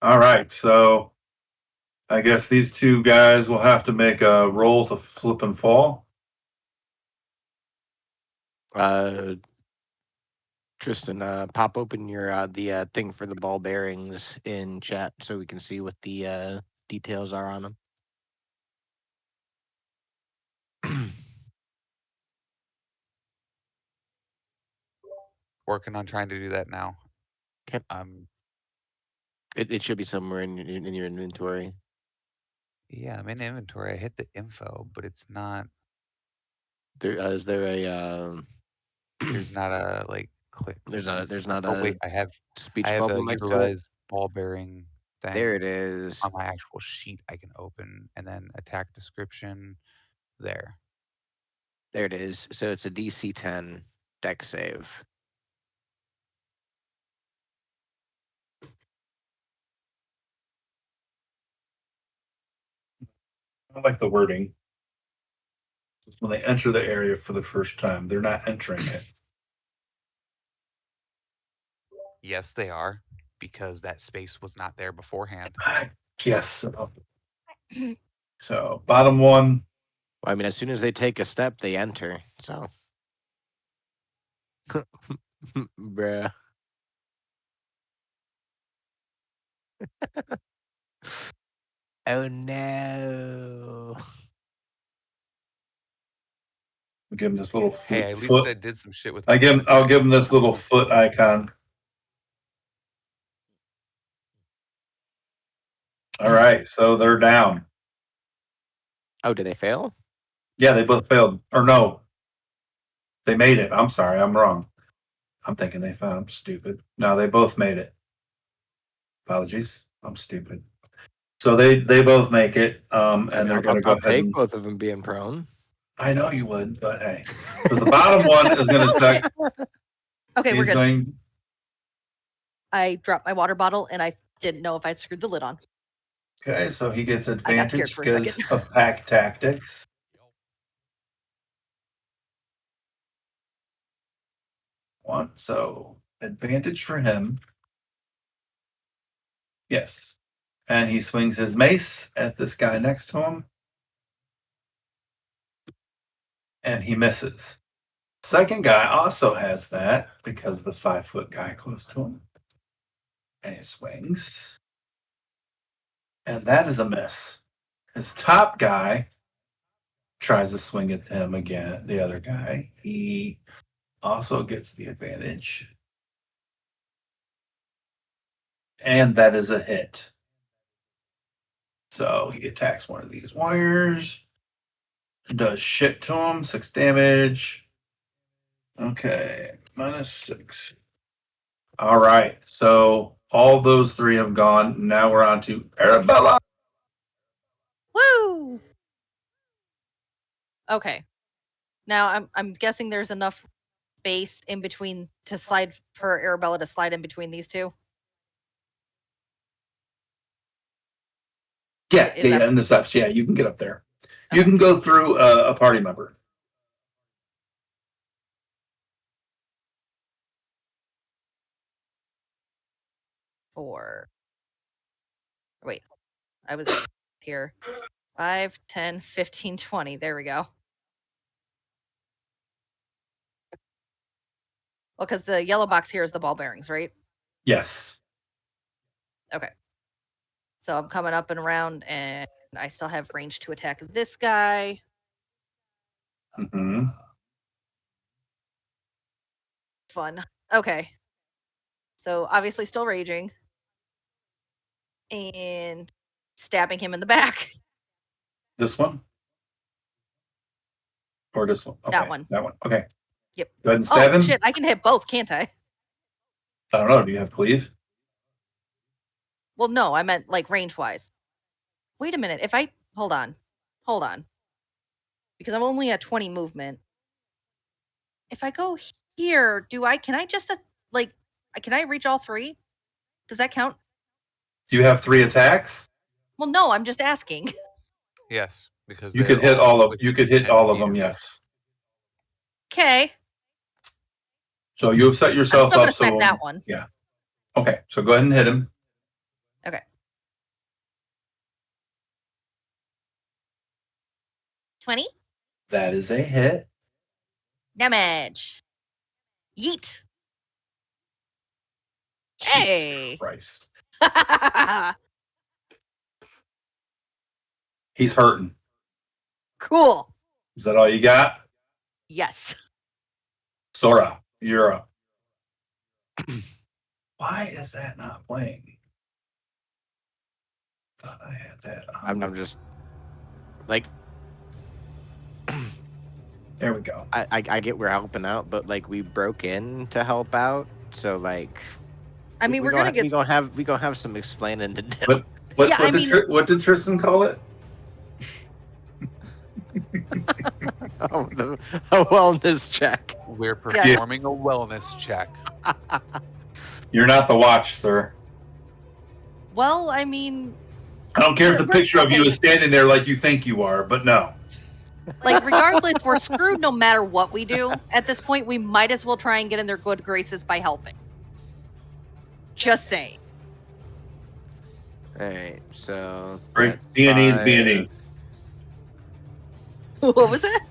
All right. So I guess these two guys will have to make a roll to flip and fall. Tristan, pop open your the thing for the ball bearings in chat so we can see what the details are on them. Working on trying to do that now. 'Kay. It should be somewhere in your inventory. Yeah, I'm in inventory. I hit the info, but it's not. There is there a There's not a like click. there's not Oh wait, a I speech have a bubble next to it. utilized ball bearing thing. There it is. On my actual sheet I can open, and then attack description there. There it is. So it's a DC 10 deck save. I like the wording. When they enter the area for the first time, they're not entering it. Yes, they are, because that space was not there beforehand. I guess so. So bottom one. Well, I mean, as soon as they take a step, they enter. So, bruh. Oh no! Give him this little Hey, at least foot. I did some shit with. I'll my give cemetery. him this little foot icon. All right, so they're down. Oh, did they fail? Yeah, they both failed. Or no, they made it. I'm sorry, I'm wrong. I'm thinking they found. I'm stupid. No, they both made it. Apologies, I'm stupid. So they both make it. And they're going to go I'll ahead. take And, both of them being prone. I know you would, but hey. So the bottom one is going to start. Okay, we're He's good. going. I dropped my water bottle and I didn't know if I screwed the lid on. Okay, so he gets I got scared advantage for a because second. of pack tactics. One, so advantage for him. Yes. And he swings his mace at this guy next to him. And he misses. Second guy also has that because of the 5-foot guy close to him. And he swings. And that is a miss. His top guy tries to swing at him again, the other guy. He also gets the advantage. And that is a hit. So he attacks one of these wires. Does shit to him. 6 damage. Okay. -6. All right. So all those 3 have gone. Now we're on to Arabella. Woo! Okay. Now I'm guessing there's enough space in between to slide for Arabella to slide in between these two. Yeah, Is that- in the steps. Yeah, you can get up there. You Okay. can go through a party member. Four. Wait, I was here. 5, 10, 15, 20. There we go. Well, because the yellow box here is the ball bearings, right? Yes. Okay. So I'm coming up and around, and I still have range to attack this guy. Mm-hmm. Fun. Okay. So obviously still raging. And stabbing him in the back. This one? Or this one? Okay, That one. That one. Okay. Yep. Go ahead and stab Oh, him. shit. I can hit both, can't I? I don't know. Do you have cleave? Well, no, I meant like range-wise. Wait a minute. If I... Hold on. Because I'm only at 20 movement. If I go here, can I just, like... Can I reach all 3? Does that count Do you have 3 attacks? Well, no, I'm just asking. Yes, because You they're could hit all of within you could hit 10 all of them. feet. Yes. Okay. So you have set I'm yourself still gonna up. smack So that one. okay. So go ahead and hit him. Okay. 20 That is a hit. damage. Yeet. Jesus Hey. Christ. He's hurting. Cool. Is that all you got? Yes. Sora, you're up. Why is that not playing? Thought I had that. I'm just like There we go. I get we're helping out, but like we broke in to help out, so like I mean, we're gonna get. we gonna have some explaining to do. What Yeah, I mean- what did Tristan call it? Oh, a wellness check. We're Yes. performing a wellness check. You're not the watch, sir. Well, I mean, I don't care if the We're picture of you okay. is standing there like you think you are, but no. like, regardless, we're screwed no matter what we do. At this point, we might as well try and get in their good graces by helping. Just saying. All right, so Break that's B&E's five. B&E. What was it?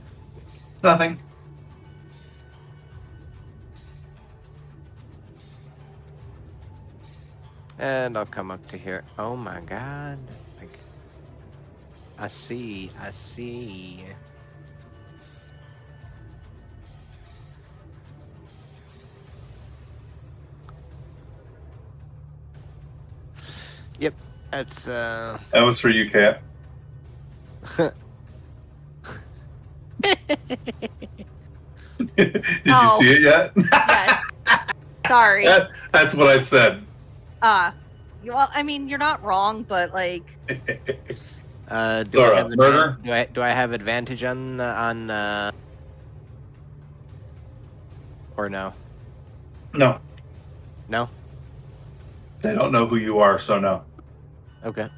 Nothing. And I'll come up to here. Oh my god. Like, I see. Yep, that's That was for you, Kat. Did you Oh. see it yet? Yes. Sorry. That's what I said. Well, I mean, you're not wrong, but like, do Sora, I have murder? do I have advantage on or no? No, No? they don't know who you are, so no. Okay.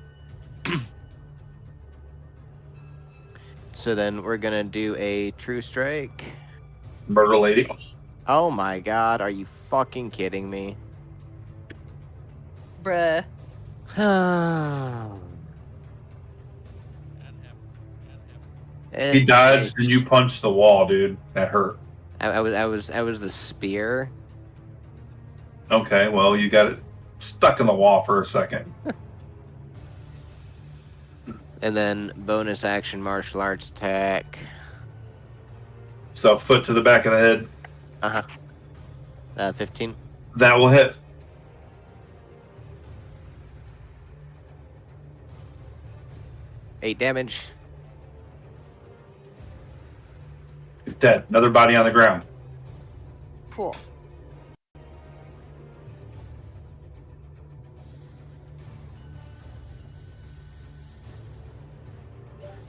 So then we're gonna do a true strike. Murder lady. Oh my god, are you fucking kidding me? bruh. He dodged and you punched the wall, dude. That hurt. I was the spear. Okay, well, you got it stuck in the wall for a second. And then bonus action martial arts attack. So foot to the back of the head. 15. That will hit. Eight damage. He's dead. Another body on the ground. Cool.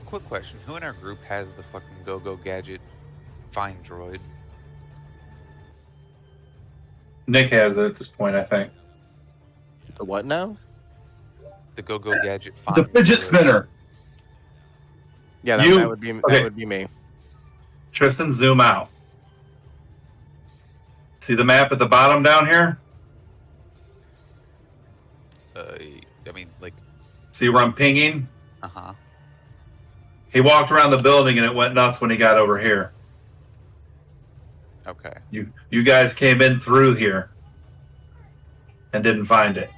Quick question: who in our group has the fucking go-go gadget find droid? Nick has it at this point, I think. The what now? The go-go gadget find The fidget droid. spinner. Yeah, You- that would be okay. that would be me. Tristan, zoom out. See the map at the bottom down here? I mean, like, See where I'm pinging? uh-huh. He walked around the building and it went nuts when he got over here. Okay. You guys came in through here and didn't find it.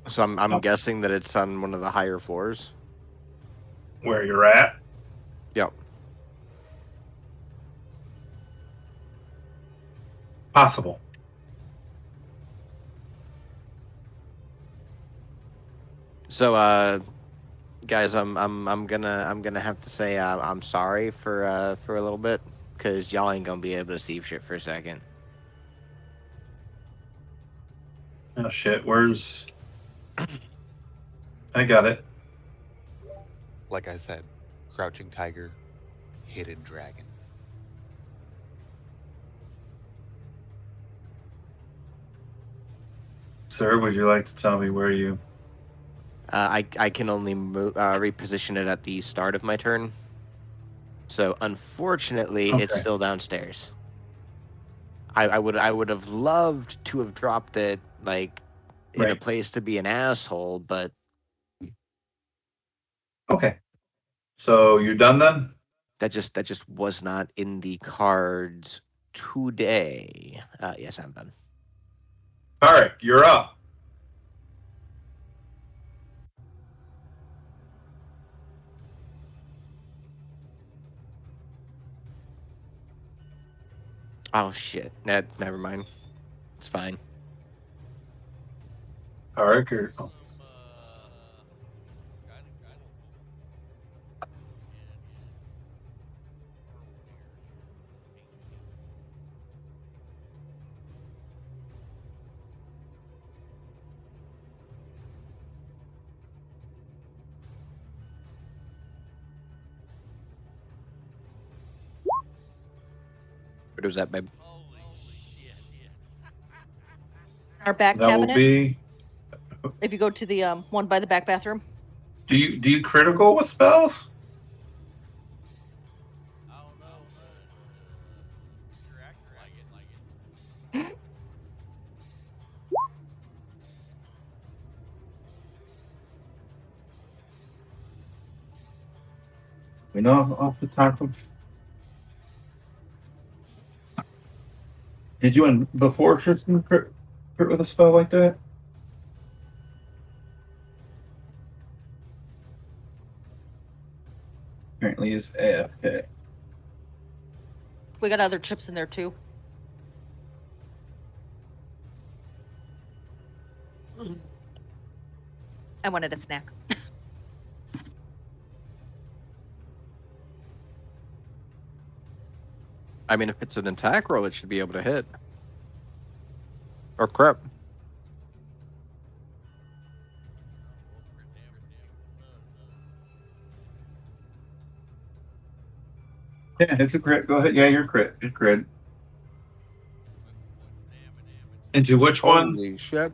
So I'm guessing that it's on one of the higher floors. Where you're at? Yep. Possible. So guys, I'm gonna have to say I'm sorry for a little bit, because y'all ain't gonna be able to see shit for a second. Oh shit, where's... I got it. Like I said, crouching tiger, hidden dragon. Sir, would you like to tell me where you? I can only reposition it at the start of my turn. So unfortunately, it's Okay. still downstairs. I would have loved to have dropped it like in a Right. place to be an asshole, but Okay. So you done then? that just was not in the cards today. Yes, I'm done. All right, you're up. Oh shit. Never mind. It's fine. All right, good. Guiding. What was that, babe? Holy shit. Our back That will cabinet. be. If you go to the one by the back bathroom. Do you critical with spells? I don't know, but you're acting like it. We know off the top of. Did you before Tristan crit with a spell like that? Apparently, is AFK. We got other chips in there too. I wanted a snack. I mean, if it's an attack roll, it should be able to hit. Or crap. Yeah, it's a crit. Go ahead. Yeah, you're crit. You're crit. Into which one? Holy shit.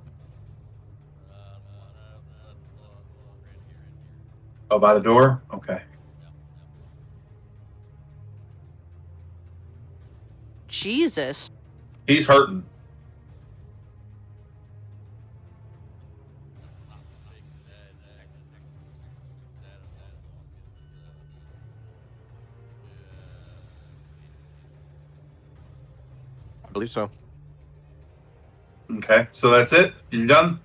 Oh, by the door? Okay. Jesus. He's hurting. I believe so. Okay, so that's it? You done?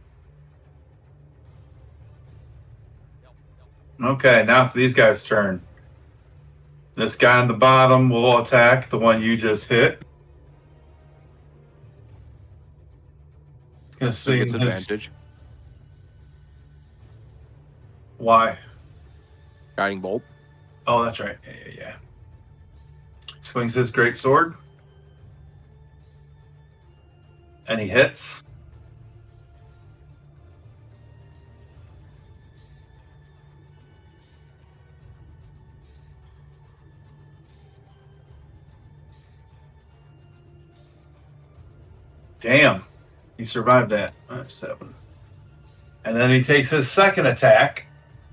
Okay, now it's these guys' turn. This guy on the bottom will attack the one you just hit. It's gonna So swing gets his. advantage. Why? Guiding bolt. Oh, that's right. Yeah. Swings his great sword. And he hits. Damn. He survived that. 7. And then he takes his second attack,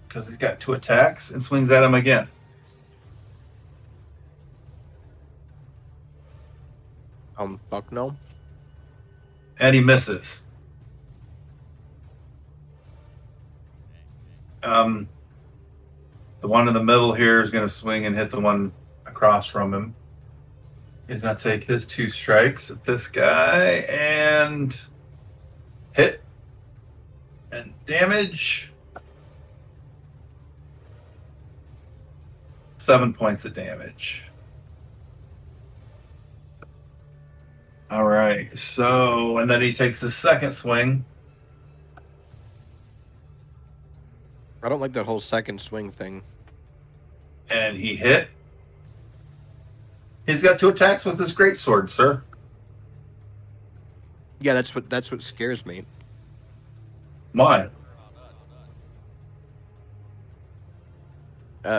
because he's got 2 attacks, and swings at him again. Fuck no. And he misses. The one in the middle here is going to swing and hit the one across from him. He's going to take his 2 strikes at this guy and hit and damage. 7 points of damage. All right, so, and then he takes his second swing. I don't like that whole second swing thing. And he hit. He's got 2 attacks with his greatsword, sir. Yeah, that's what scares me. Why?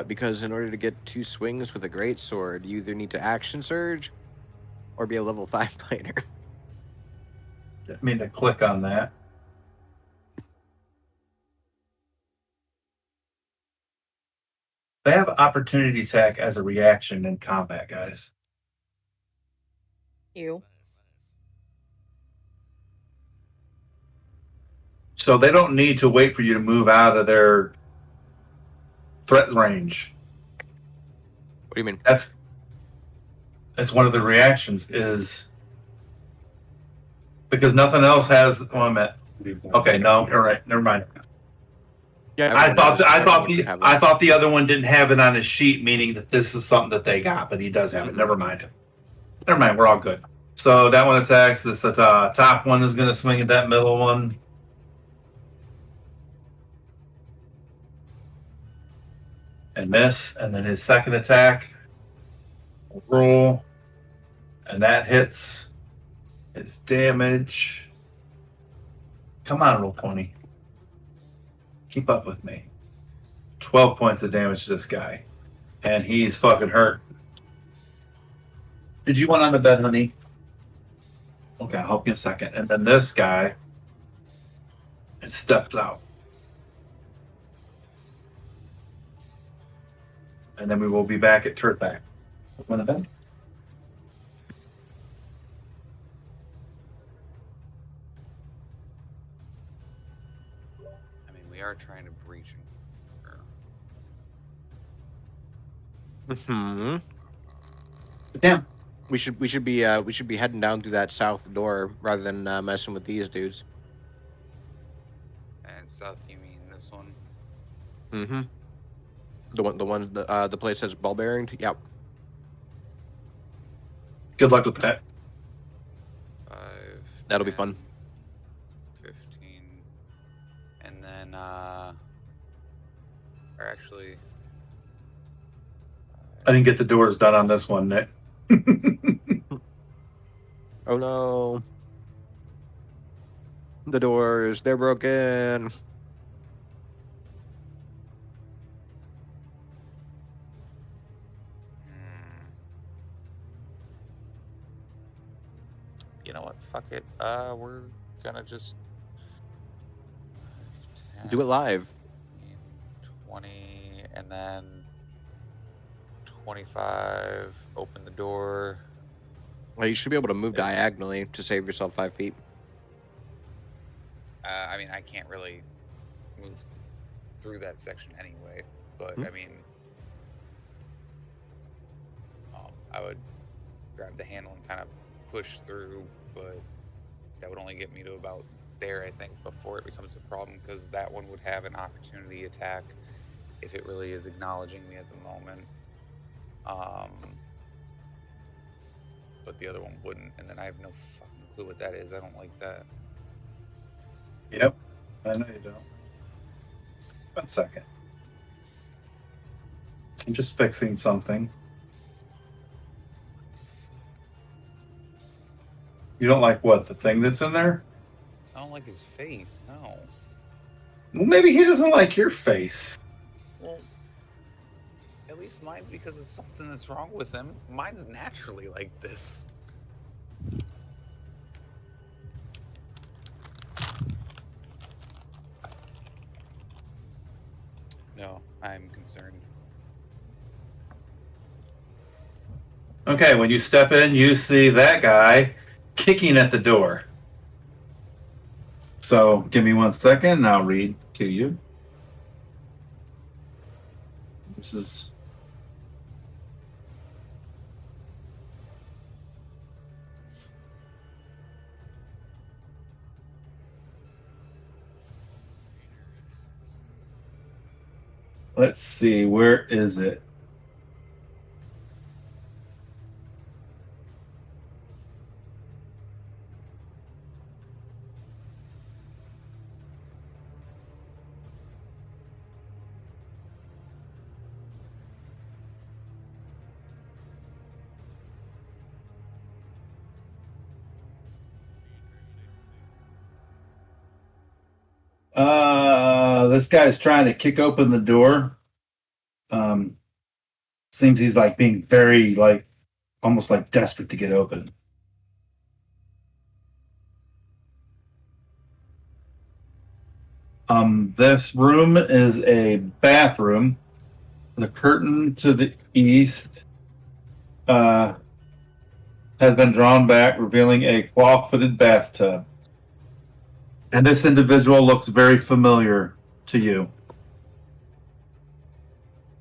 Because in order to get 2 swings with a great sword, you either need to action surge or be a level 5 fighter. Didn't mean to click on that. They have opportunity attack as a reaction in combat, guys. You. So they don't need to wait for you to move out of their threat range. What do you mean? That's one of the reactions is because nothing else has. Oh, I meant. Okay, no, you're right. Never mind. Yeah, I thought have that. the other one didn't have it on his sheet, meaning that this is something that they got, but he does have it. Never mind. Never mind. We're all good. So that one attacks. This top one is going to swing at that middle one. And miss, and then his second attack roll, and that hits his damage. Come on, roll 20. Keep up with me. 12 points of damage to this guy, and he's fucking hurt. Did you want on the bed, honey? Okay, I'll help you in a second. And then this guy, it steps out. And then we will be back at Turtback. On the bed. I mean, we are trying to breach. Hmm. Damn. We should be heading down through that south door rather than messing with these dudes. And south, you mean this one? Mm-hmm. The place that's ball bearing. Yep. Good luck with that. 5. That'll be 10, fun. 15. And then, or actually. I didn't get the doors done on this one, Nick. Oh no. The doors, they're broken. You know what? Fuck it. We're gonna just Do it live. 20, and then 25. Open the door. Well, you should be able to move diagonally to save yourself 5 feet. I mean, I can't really move through that section anyway, but I mean, I would grab the handle and kind of push through, but that would only get me to about there, I think, before it becomes a problem, because that one would have an opportunity attack if it really is acknowledging me at the moment. But the other one wouldn't, and then I have no fucking clue what that is. I don't like that. Yep. I know you don't. 1 second. I'm just fixing something. You don't like what? The thing that's in there? I don't like his face, no. Well, maybe he doesn't like your face. Well, at least mine's because it's something that's wrong with him. Mine's naturally like this. No, I'm concerned. Okay, when you step in, you see that guy kicking at the door. So give me 1 second and I'll read to you. This is. Let's see, where is it? This guy's trying to kick open the door. Seems he's like being very almost like desperate to get open. This room is a bathroom. The curtain to the east has been drawn back, revealing a claw-footed bathtub. And this individual looks very familiar to you.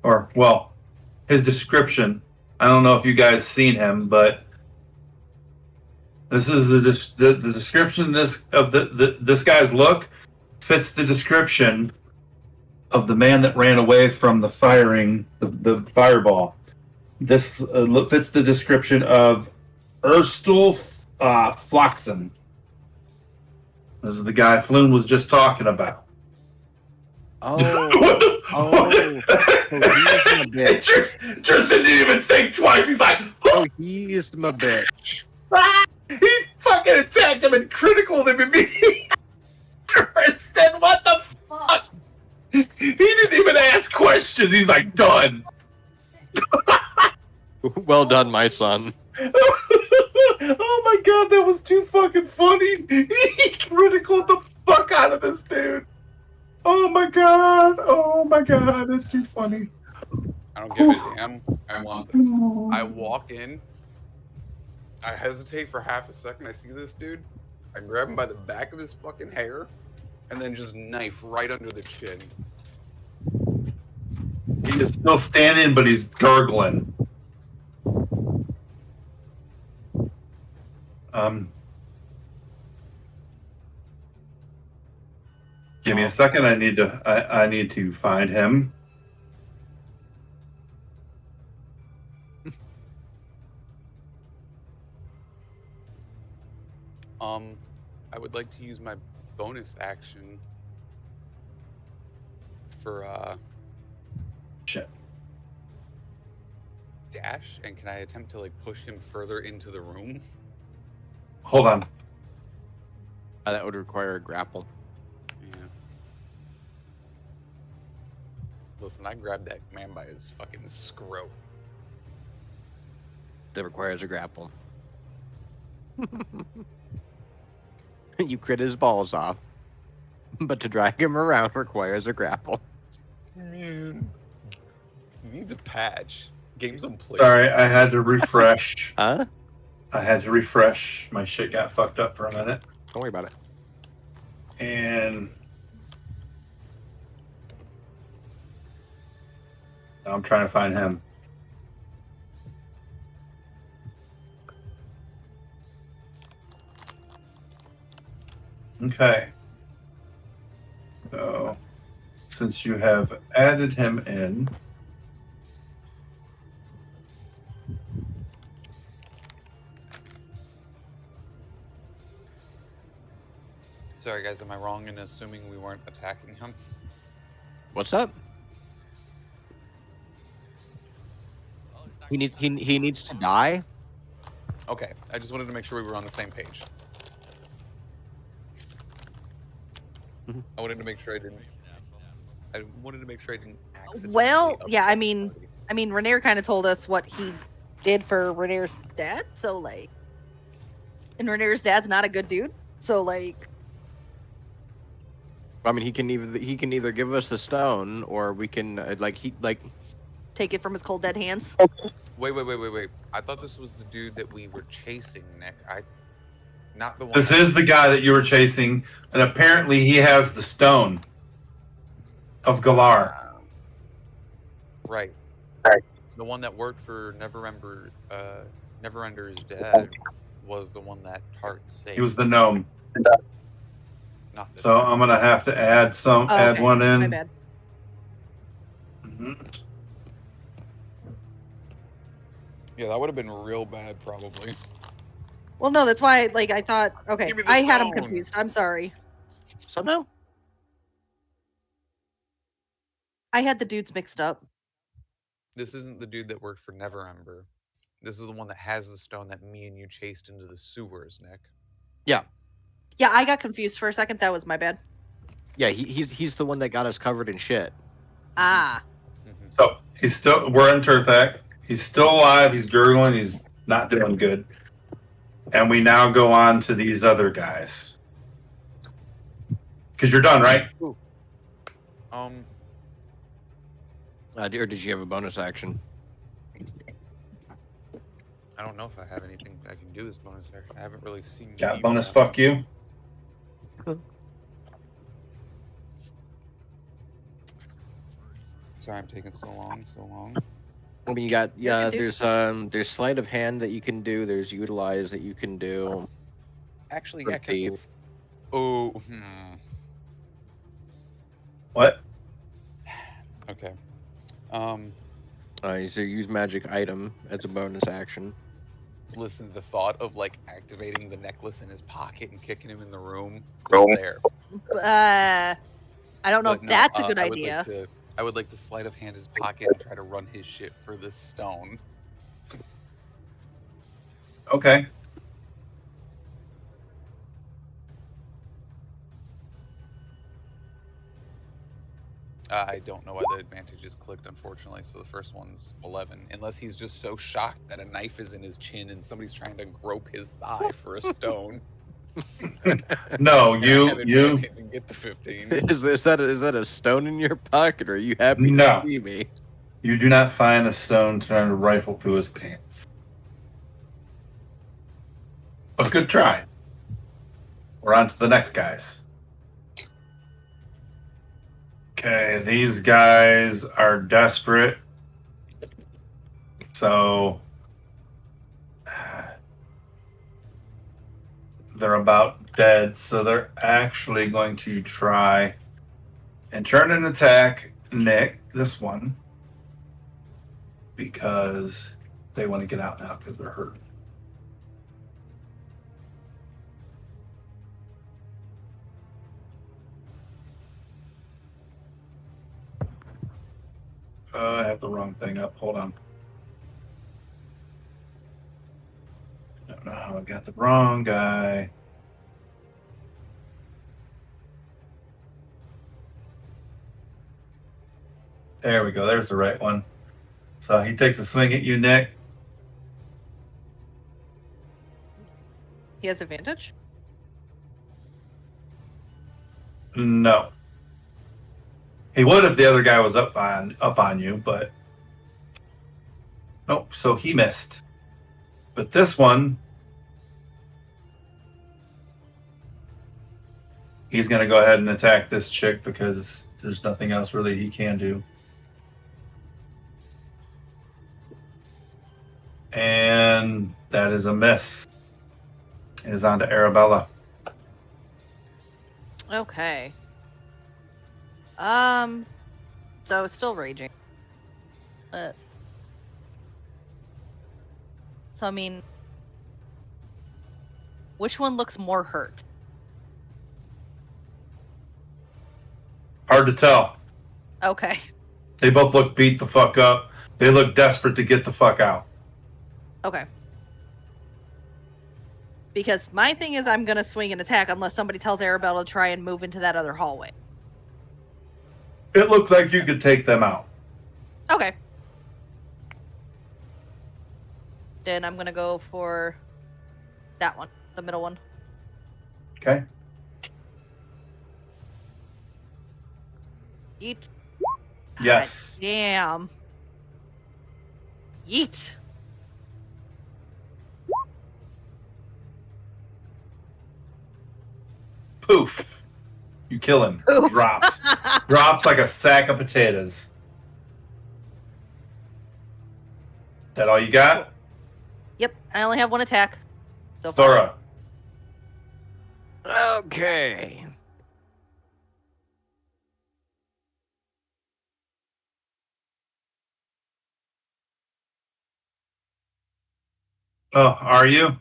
Or, well, his description. I don't know if you guys seen him, but this is the description of this guy's look fits the description of the man that ran away from the firing, the fireball. This fits the description of Erstul Floxen. This is the guy Flynn was just talking about. Oh, What the- oh, so he's my bitch. Tristan didn't even think twice. He's like, Oh, he's my bitch. he fucking attacked him and critical him immediately. Tristan, what the fuck? He didn't even ask questions. He's like, done. Well done, my son. Oh my god, that was too fucking funny. He critical the fuck out of this dude. Oh my god, that's too funny. I don't give a damn. I want this. I walk in. I hesitate for half a second. I see this dude. I grab him by the back of his fucking hair, and then just knife right under the chin. He is still standing, but he's gurgling. Give me a second. I need to find him. I would like to use my bonus action for Shit. dash, and can I attempt to like push him further into the room? Hold on. That would require a grapple. Yeah. Listen, I grabbed that man by his fucking scrote. That requires a grapple. You crit his balls off, but to drag him around requires a grapple. Man, he needs a patch. Game's unplayable. Sorry, I had to refresh. Huh? I had to refresh. My shit got fucked up for a minute. Don't worry about it. And now I'm trying to find him. Okay. So, since you have added him in, Sorry, guys, am I wrong in assuming we weren't attacking him? What's up? He needs to die. Okay, I just wanted to make sure we were on the same page. Mhm. I wanted to make sure I didn't. I wanted to make sure I didn't. Well, accidentally yeah, upset somebody. I mean, Renair kind of told us what he did for Renair's dad, so like, and Renair's dad's not a good dude, so like, I mean, he can either give us the stone, or we can take it from his cold dead hands. Wait. I thought this was the dude that we were chasing, Nick. Not the one. this is the guy that you were chasing, and apparently he has the stone of Galar. Right. The one that worked for Neverender's dad was the one that Tart saved. He was the gnome. Not this So guy. I'm gonna have to add Oh, add okay. one in. My bad. Mhm. Yeah, that would have been real bad, probably. Well, no, that's why. Like, I thought. Okay, Give me the I had him stone. confused. I'm sorry. So no. I had the dudes mixed up. This isn't the dude that worked for Neverember. This is the one that has the stone that me and you chased into the sewers, Nick. Yeah, I got confused for a second. That was my bad. Yeah, he's the one that got us covered in shit. Ah, So we're in Turthak. He's still alive. He's gurgling. He's not doing good. And we now go on to these other guys. Because you're done, right? Or did you have a bonus action? I don't know if I have anything I can do as bonus action. I haven't really seen. Got you bonus do fuck you. Sorry, I'm taking so long. I mean, you got can do- there's sleight of hand that you can do. There's utilize that you can do. Actually, For yeah. thief. Oh. What? Okay. So use magic item as a bonus action. Listen, the thought of like activating the necklace in his pocket and kicking him in the room was there. I don't know But if no, that's a good I would idea. I would like to sleight of hand his pocket and try to run his shit for this stone. Okay. I don't know why the advantage is clicked, unfortunately. So the first one's 11, unless he's just so shocked that a knife is in his chin and somebody's trying to grope his thigh for a stone. No, And I you have advantage and get the 15. Is that a stone in your pocket? Or are you happy No. to see me? you do not find the stone trying to rifle through his pants. But good try. We're on to the next guys. Okay, these guys are desperate. So they're about dead. So they're actually going to try and turn and attack Nick, this one, because they want to get out now because they're hurt. I have the wrong thing up. Hold on. I don't know how I got the wrong guy. There we go. There's the right one. So he takes a swing at you, Nick. He has advantage. No. He would if the other guy was up on you, but nope. So he missed. But this one, he's going to go ahead and attack this chick because there's nothing else really he can do. And that is a miss. It is on to Arabella. Okay. So it's still raging. Let's. So I mean, which one looks more hurt? Hard to tell. Okay. They both look beat the fuck up. They look desperate to get the fuck out. Okay. Because my thing is, I'm gonna swing and attack unless somebody tells Arabella to try and move into that other hallway. It looks like you could take them out. Okay. Then I'm gonna go for that one, the middle one. Okay. Yeet. Yes. God damn. Yeet. Poof. You kill him. Poof. Drops. Drops like a sack of potatoes. That all you got? Yep, I only have one attack. So far. Stora. Okay. Oh, are you?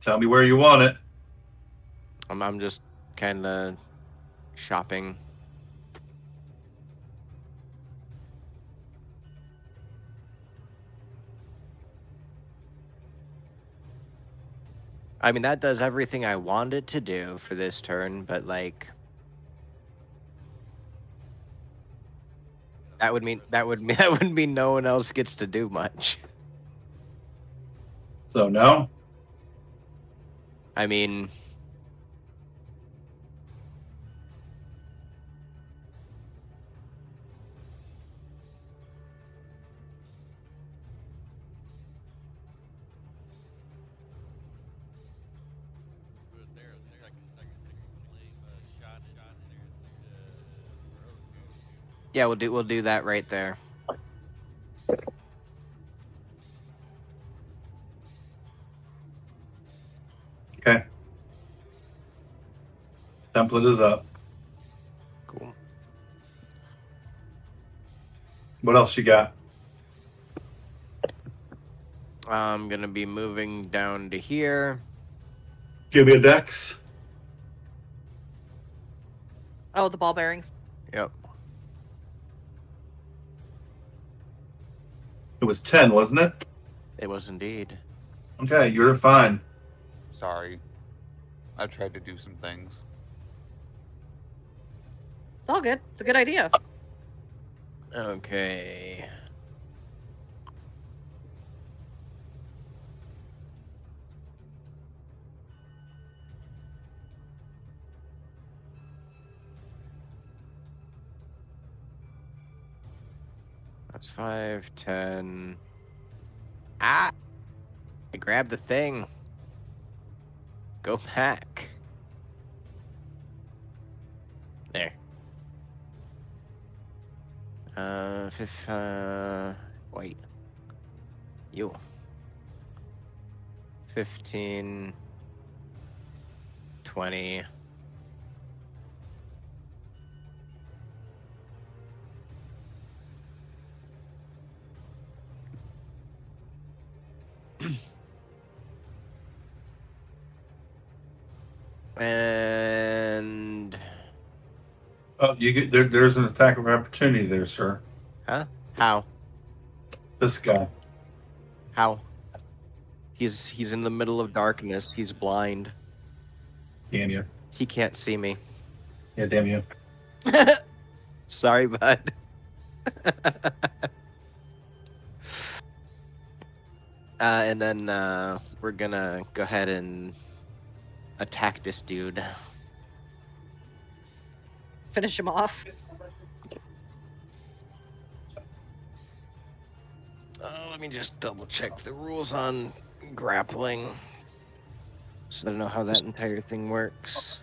Tell me where you want it. I'm just kind of shopping. I mean, that does everything I wanted to do for this turn, but like that would mean that would mean no one else gets to do much. So no? I mean, Yeah, we'll do that right there. Okay. Template is up. Cool. What else you got? I'm gonna be moving down to here. Give me a dex. Oh, the ball bearings. Yep. It was 10, wasn't it? It was indeed. Okay, you're fine. Sorry. I tried to do some things. It's all good. It's a good idea. Okay. That's 5, 10. Ah! I grabbed the thing. Go back. There. Wait. You. 15. 20. And Oh, you get there's an attack of opportunity there, sir. how? This guy. How? He's in the middle of darkness. He's blind. Damn you. He can't see me. Yeah, damn you. Sorry, bud. And then we're gonna go ahead and attack this dude. Finish him off. Let me just double check the rules on grappling so that I know how that entire thing works.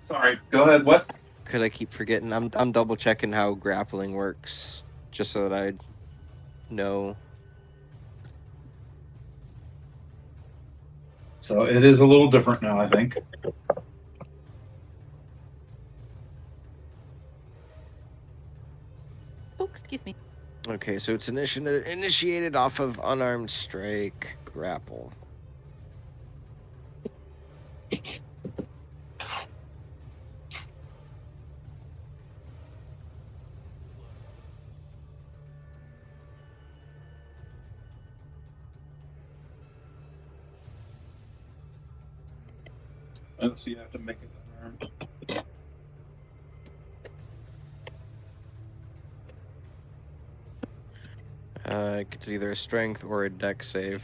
Sorry. Go ahead. What? Cause I keep forgetting. I'm double checking how grappling works just so that I know. So it is a little different now, I think. Oh, excuse me. Okay, so it's initiated off of unarmed strike grapple. And so you have to make it unarmed. It's either a strength or a dex save.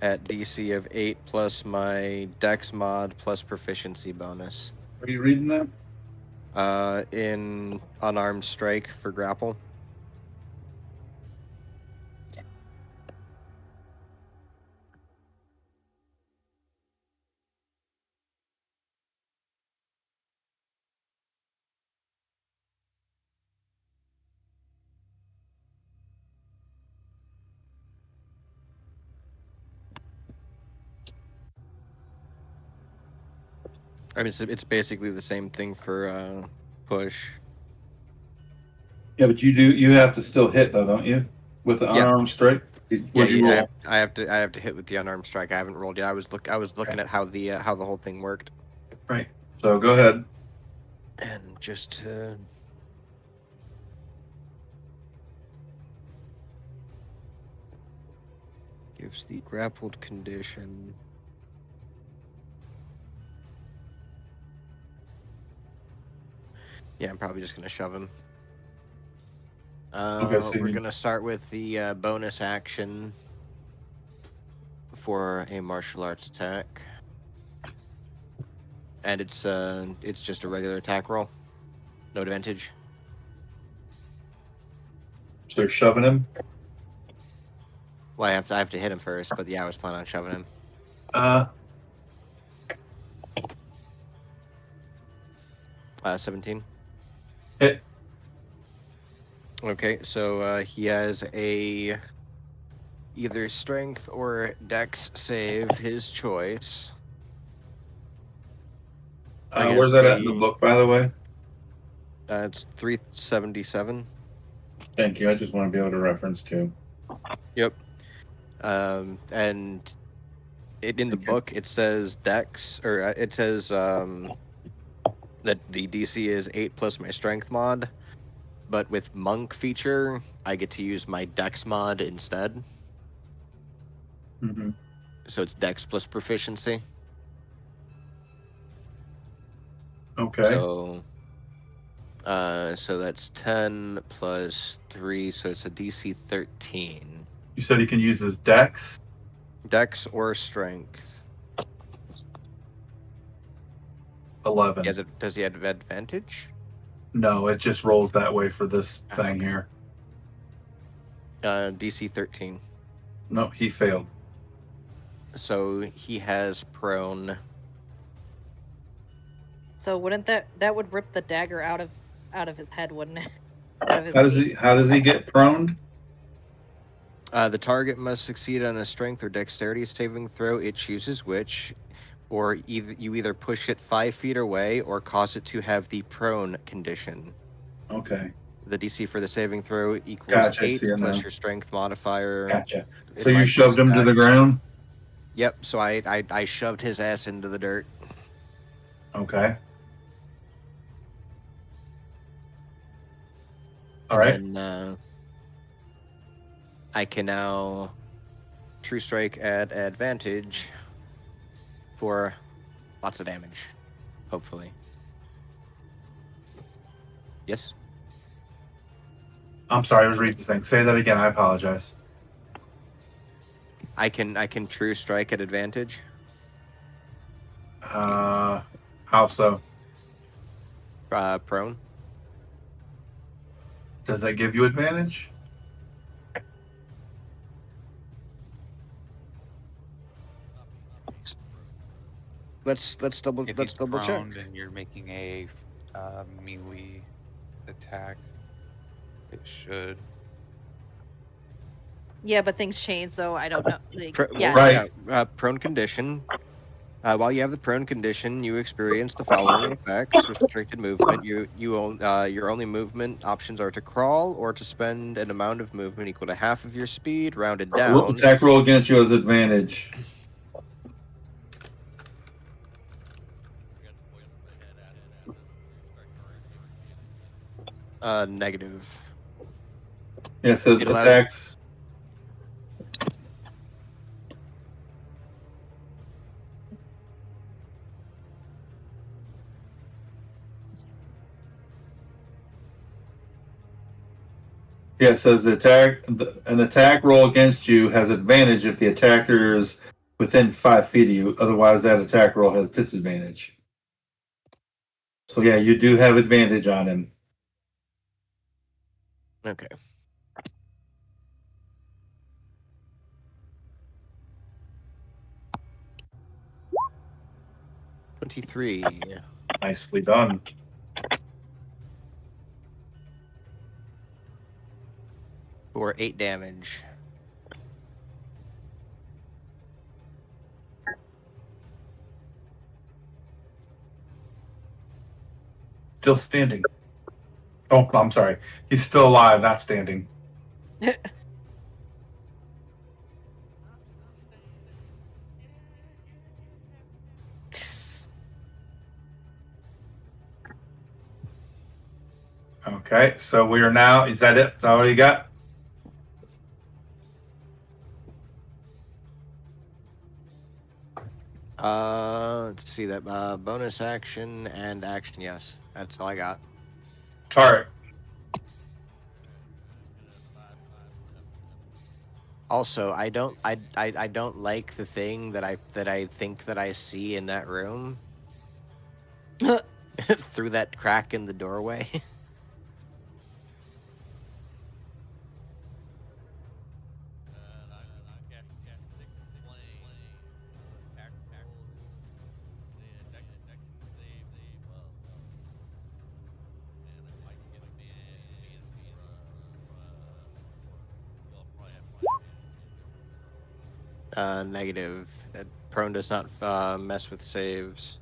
At DC of 8 plus my dex mod plus proficiency bonus. Are you reading that? In unarmed strike for grapple. I mean, it's basically the same thing for push. Yeah, but you have to still hit though, don't you? With the Yeah. unarmed strike? What'd you roll? I have to hit with the unarmed strike. I haven't rolled yet. I was looking at how the whole thing worked. Right. So go ahead. And just to gives the grappled condition. Yeah, I'm probably just gonna shove him. Okay, so we're you- gonna start with the bonus action for a martial arts attack, and it's just a regular attack roll, no advantage. So they're shoving him. Well, I have to hit him first, but yeah, I was planning on shoving him. 17. Hit. Okay, so he has a either strength or dex save, his choice. Where's that at in the book, by the way? It's 377. Thank you. I just want to be able to reference too. Yep. And in the Thank you. book it says dex, or it says that the DC is 8 plus my strength mod, but with monk feature, I get to use my dex mod instead. Mm-hmm. So it's dex plus proficiency. Okay. So that's 10 plus 3, so it's a DC 13. You said he can use his dex. Dex or strength. 11. Does he have advantage? No, it just rolls that way for this thing okay. here. DC 13. No, he failed. So he has prone. So wouldn't that would rip the dagger out of his head, wouldn't it? Out of his How does he get prone? The target must succeed on a strength or dexterity saving throw. It chooses which, or you either push it 5 feet away or cause it to have the prone condition. Okay. The DC for the saving throw equals Gotcha, I 8 see it plus now. your strength modifier. Gotcha. in So you my shoved him to stack. the ground? Yep. So I shoved his ass into the dirt. Okay. All right. And then I can now True Strike at advantage for lots of damage, hopefully. Yes. I'm sorry, I was reading this thing. Say that again. I apologize. I can True Strike at advantage. How so? Prone. Does that give you advantage? Let's double If let's he's double check. prone and you're making a melee attack, it should. Yeah, but things change, so I don't know. Like, Pro- yeah. Right. Prone condition. While you have the prone condition, you experience the following effects: restricted movement. Your only movement options are to crawl or to spend an amount of movement equal to half of your speed, rounded down. Attack roll against you has advantage. Negative. Yeah, it says It allows- attacks. Yeah, it says an attack roll against you has advantage if the attacker is within 5 feet of you. Otherwise, that attack roll has disadvantage. So yeah, you do have advantage on him. Okay. $23 Nicely done. for 8 damage. Still standing. Oh, I'm sorry. He's still alive, not standing. Okay, so we are now. Is that it? Is that all you got? Let's see that bonus action and action. Yes, that's all I got. All right. Also, I don't like the thing that I think that I see in that room through that crack in the doorway. Negative. Prone does not mess with saves.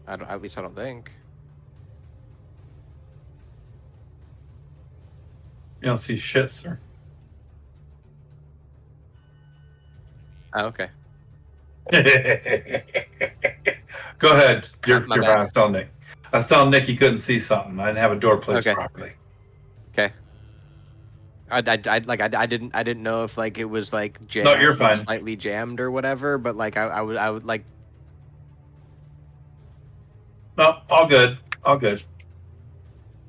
At least I don't think. You don't see shit, sir. Oh, okay. Go ahead. You're My fine. bad. I was telling Nick. I was telling Nick he couldn't see something. I didn't have a door placed Okay. properly. Okay. I didn't know if like it was like jammed, No, you're like, fine. slightly jammed or whatever, but like I would like. No, all good. All good.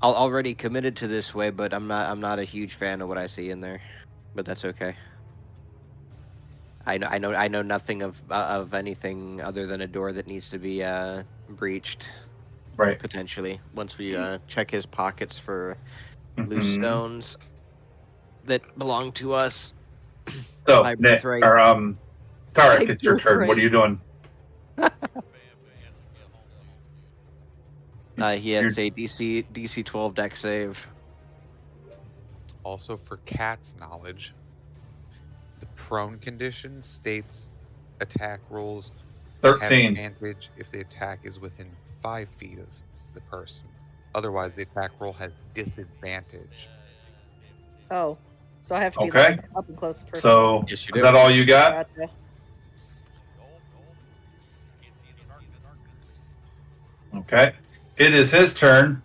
I'll already committed to this way, but I'm not a huge fan of what I see in there, but that's okay. I know nothing of anything other than a door that needs to be breached Right. potentially once we check his pockets for loose Mhm. stones that belong to us. So, by Nick, birthright. or Tarek, By it's your turn. What are you doing? He has a DC 12 deck save. Also, for Cat's knowledge, the prone condition states attack rolls have 13. advantage if the attack is within 5 feet of the person. Otherwise, the attack roll has disadvantage. Oh, so I have to be Okay. like up and close to person. So, Yes, you is do. that all you got? Gotcha. Okay. It is his turn.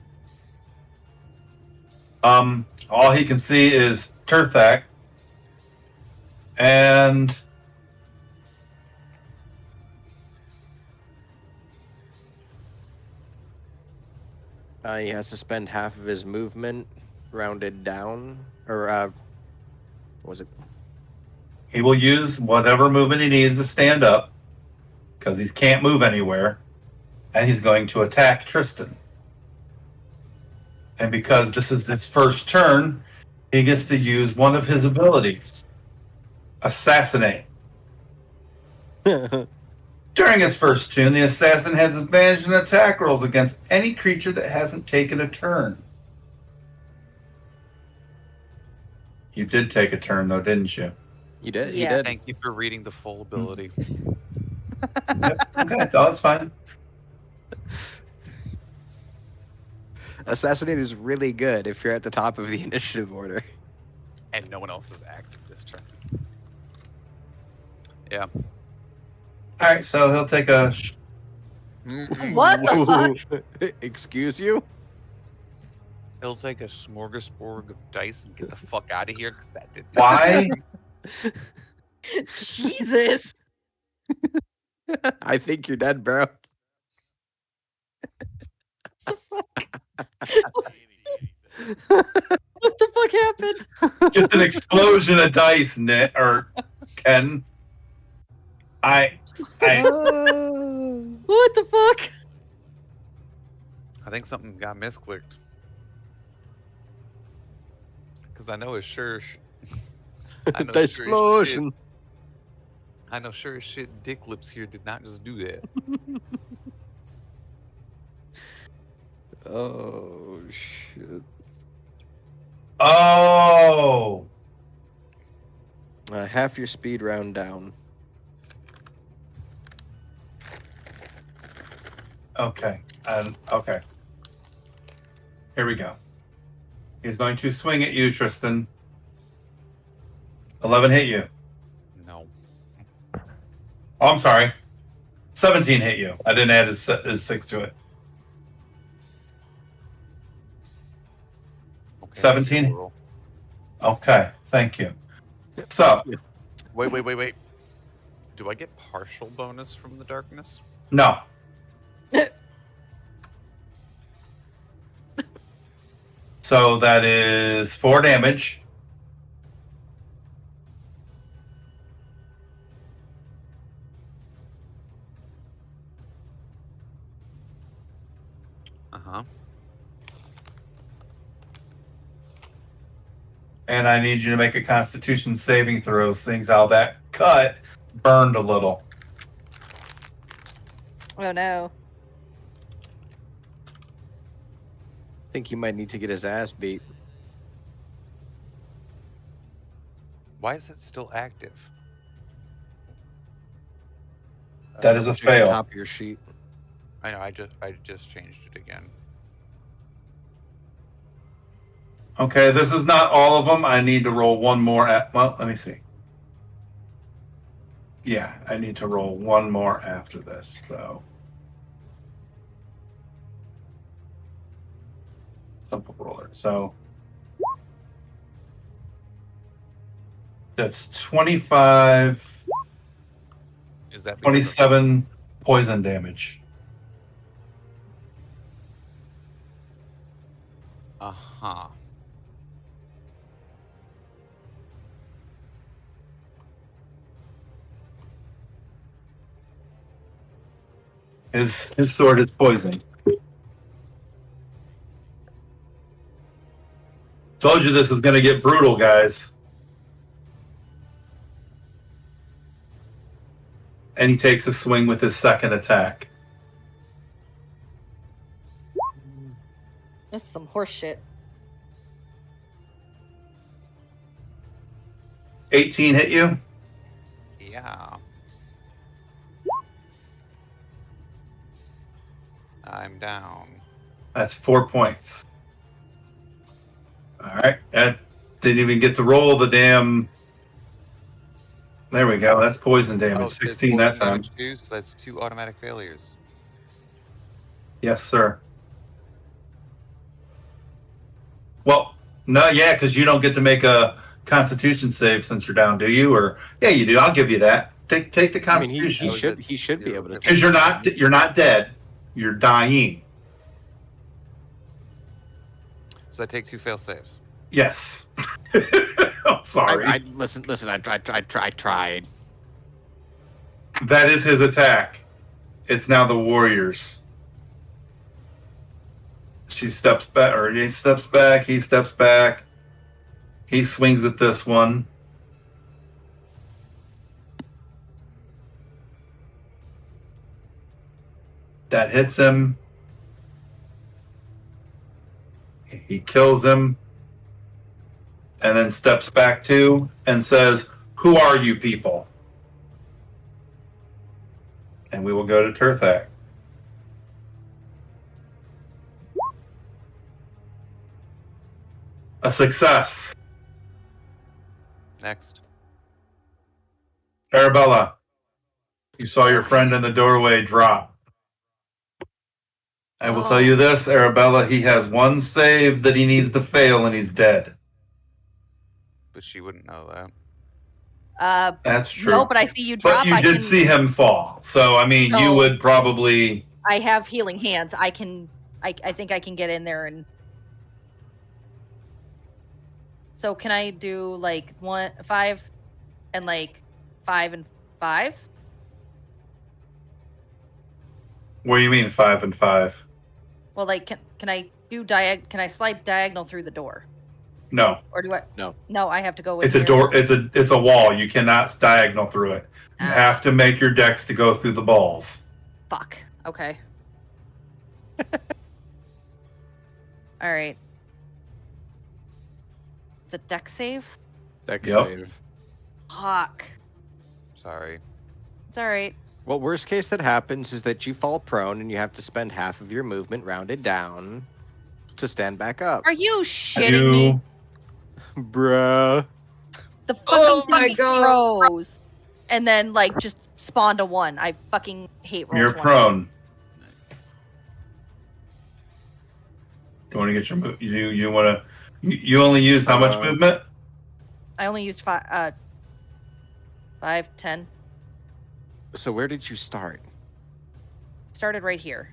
All he can see is Turthak. And He has to spend half of his movement rounded down, or what was it? he will use whatever movement he needs to stand up because he can't move anywhere. And he's going to attack Tristan. And because this is his first turn, he gets to use one of his abilities, Assassinate. During his first turn, the assassin has advantage in attack rolls against any creature that hasn't taken a turn. You did take a turn, though, didn't you? You did. Yeah. You did. Thank you for reading the full ability. Yep. Okay, no, that's fine. Assassinate is really good if you're at the top of the initiative order. And no one else is active this turn. Yeah. All right, so he'll take a. What the fuck? Excuse you? He'll take a smorgasbord of dice and get the fuck out of here. 'Cause that did Why? Jesus. I think you're dead, bro. What the fuck happened? Just an explosion of dice, Nick or Ken. I What the fuck? I think something got misclicked. Because I know it's sure. I know sure as shit. Explosion. I know sure as shit. Dick Lips here did not just do that. Oh shit. Oh. Half your speed round down. Okay. Okay. Here we go. He's going to swing at you, Tristan. 11 hit you. No. Oh, I'm sorry. 17 hit you. I didn't add his 6 to it. Okay, 17? roll. Okay. Thank you. So, Wait. Do I get partial bonus from the darkness? no. So that is 4 damage. Uh-huh. And I need you to make a Constitution saving throw, seeing how that cut burned a little. Oh no. I think he might need to get his ass beat. Why is it still active? That is a Look at the fail. Top of your sheet. I know. I just changed it again. Okay, this is not all of them. I need to roll one more. Well, let me see. Yeah, I need to roll one more after this. So simple roller. So that's 25, Is that because of- 27 poison damage. Uh-huh. His sword is poison. Told you this is going to get brutal, guys. And he takes a swing with his second attack. That's some horse shit. 18 hit you? Yeah. I'm down. That's 4 points. All right. That didn't even get to roll the damn. There we go. That's poison damage. Oh, it's 16 that poison time. damage too, so that's 2 automatic failures. Yes, sir. Well, no, yeah, because you don't get to make a Constitution save since you're down, do you? Or yeah, you do. I'll give you that. Take the I mean, Constitution he should be able to. because you're not dead. You're dying. So I take 2 fail saves. Yes. I'm sorry. I listen. I tried. That is his attack. It's now the Warriors. She steps back, or he steps back. He steps back. He swings at this one. That hits him. He kills him. And then steps back too and says, "Who are you people?" And we will go to Turthak. A success. Next. Arabella, you saw your friend in the doorway drop. I will tell you this, Arabella, he has one save that he needs to fail and he's dead. But she wouldn't know that. That's true. No, but I see you drop. But you I did can, see him fall. So, I mean, you No. would probably. I have healing hands. I can. I think I can get in there and. So can I do like 5 and like 5 and 5? What do you mean 5 and 5? Well, like can I do Can I slide diagonal through the door, No. or do I? No. No, I have to go. With It's a door. It's a wall. You cannot diagonal through it. You have to make your dex to go through the balls. Fuck. Okay. All right. It's a deck save. Dex Yep. save. Fuck. Sorry. It's all right. Well, worst case that happens is that you fall prone and you have to spend half of your movement rounded down to stand back up. Are you shitting me? Bruh. The fucking Oh my thing God. froze, and then like just spawned a 1. I fucking hate roll You're 20. prone. Nice. You want to get your move? You want to? You only use how much movement? I only used 5, 10. So where did you start? Started right here.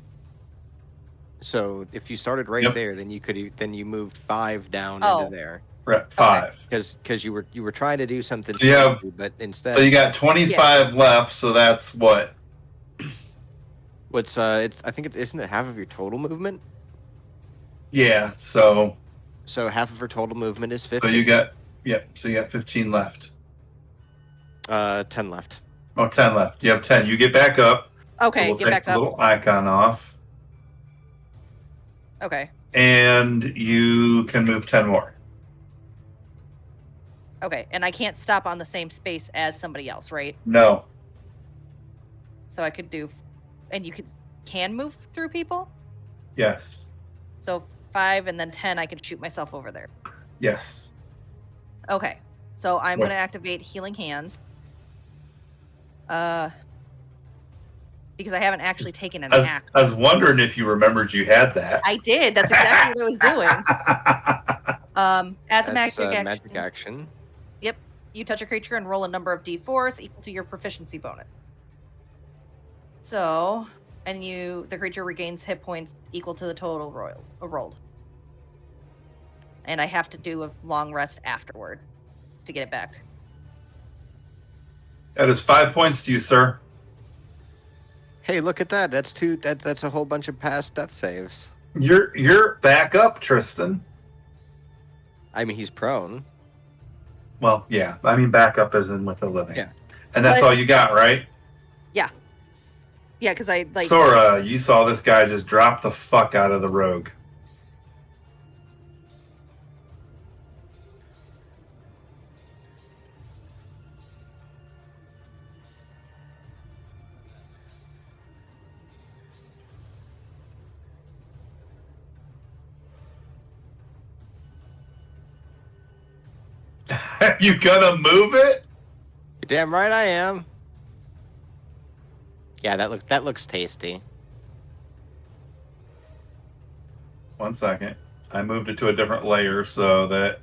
So if you started right Yep. there, then you moved 5 down Oh. into there Right, 5. because you were trying to do something. So you have- sneaky, but instead, So you got 25 left. So that's what? what's it's I think isn't it half of your total movement? Yeah. So So half of her total movement is 15. so you got So you got 15 left. 10 left. Oh, 10 left. You have 10. You get back up. Okay, So we'll get take back the up. little icon off, Okay. and you can move 10 more. Okay, and I can't stop on the same space as somebody else, right? No. So I could do, and you can move through people. Yes. So 5 and then 10, I could shoot myself over there. Yes. Okay, so I'm Right. gonna activate Healing Hands. Because I haven't actually taken an act. I was wondering if you remembered you had that. I did. That's exactly what I was doing. As a That's magic action. action. Yep. You touch a creature and roll a number of d4s equal to your proficiency bonus. So, and the creature regains hit points equal to the total rolled. And I have to do a long rest afterward to get it back. That is 5 points to you, sir. Hey, look at that. That's two. That's a whole bunch of past death saves. You're back up, Tristan. I mean, he's prone. Well, yeah. I mean, back up as in with the living. Yeah. And that's But- all you got, right? Yeah, because I like. Sora, you saw this guy just drop the fuck out of the rogue. You gonna move it? You're damn right I am. Yeah, that looks tasty. 1 second. I moved it to a different layer so that.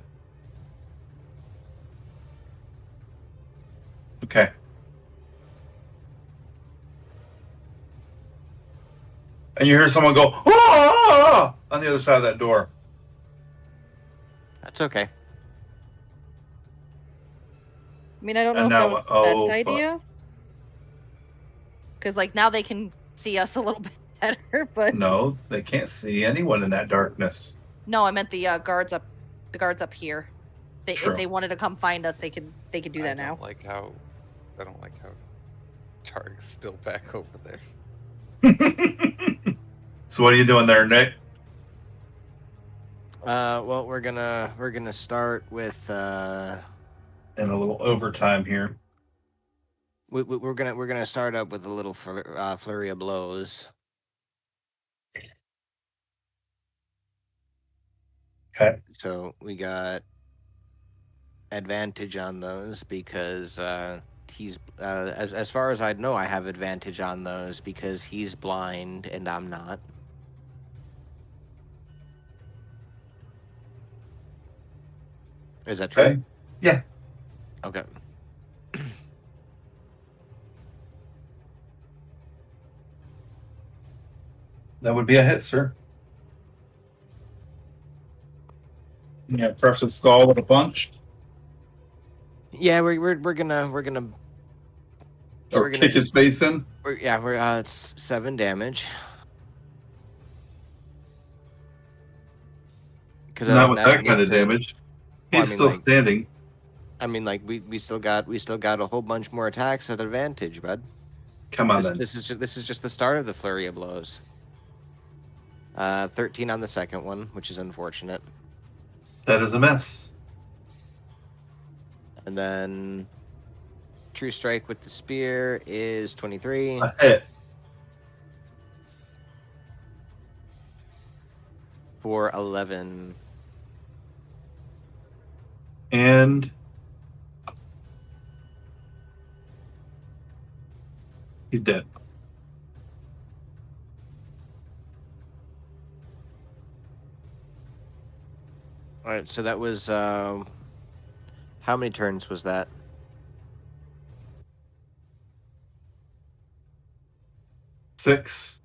Okay. And you hear someone go, "Ah!" on the other side of that door. That's okay. I mean, I don't know And if that now- was the oh, best fuck. idea. Because like now they can see us a little bit better, but No, they can't see anyone in that darkness. no, I meant the guards up. The guards up here. True. If they wanted to come find us, they could do that I now. don't like how Targ's still back over there. So what are you doing there, Nick? Well, we're gonna start with In a little overtime here. we're gonna start up with a little flurry of blows. Okay. So we got advantage on those because he's as far as I know, I have advantage on those because he's blind and I'm not. Is that true? Okay. Yeah. Okay. That would be a hit, sir. Yeah, crush his skull with a punch. Yeah, we're gonna Or We're gonna kick his face in. we're it's 7 damage. Because Not with that kind of damage. Well, I He's mean, still like- standing. I mean, like we still got a whole bunch more attacks at advantage, bud. Come on, This, then. this is just the start of the flurry of blows. 13 on the second one, which is unfortunate, That is a miss. and then true strike with the spear is 23 A hit. for 11. And he's dead. All right, so that was how many turns was that? 6.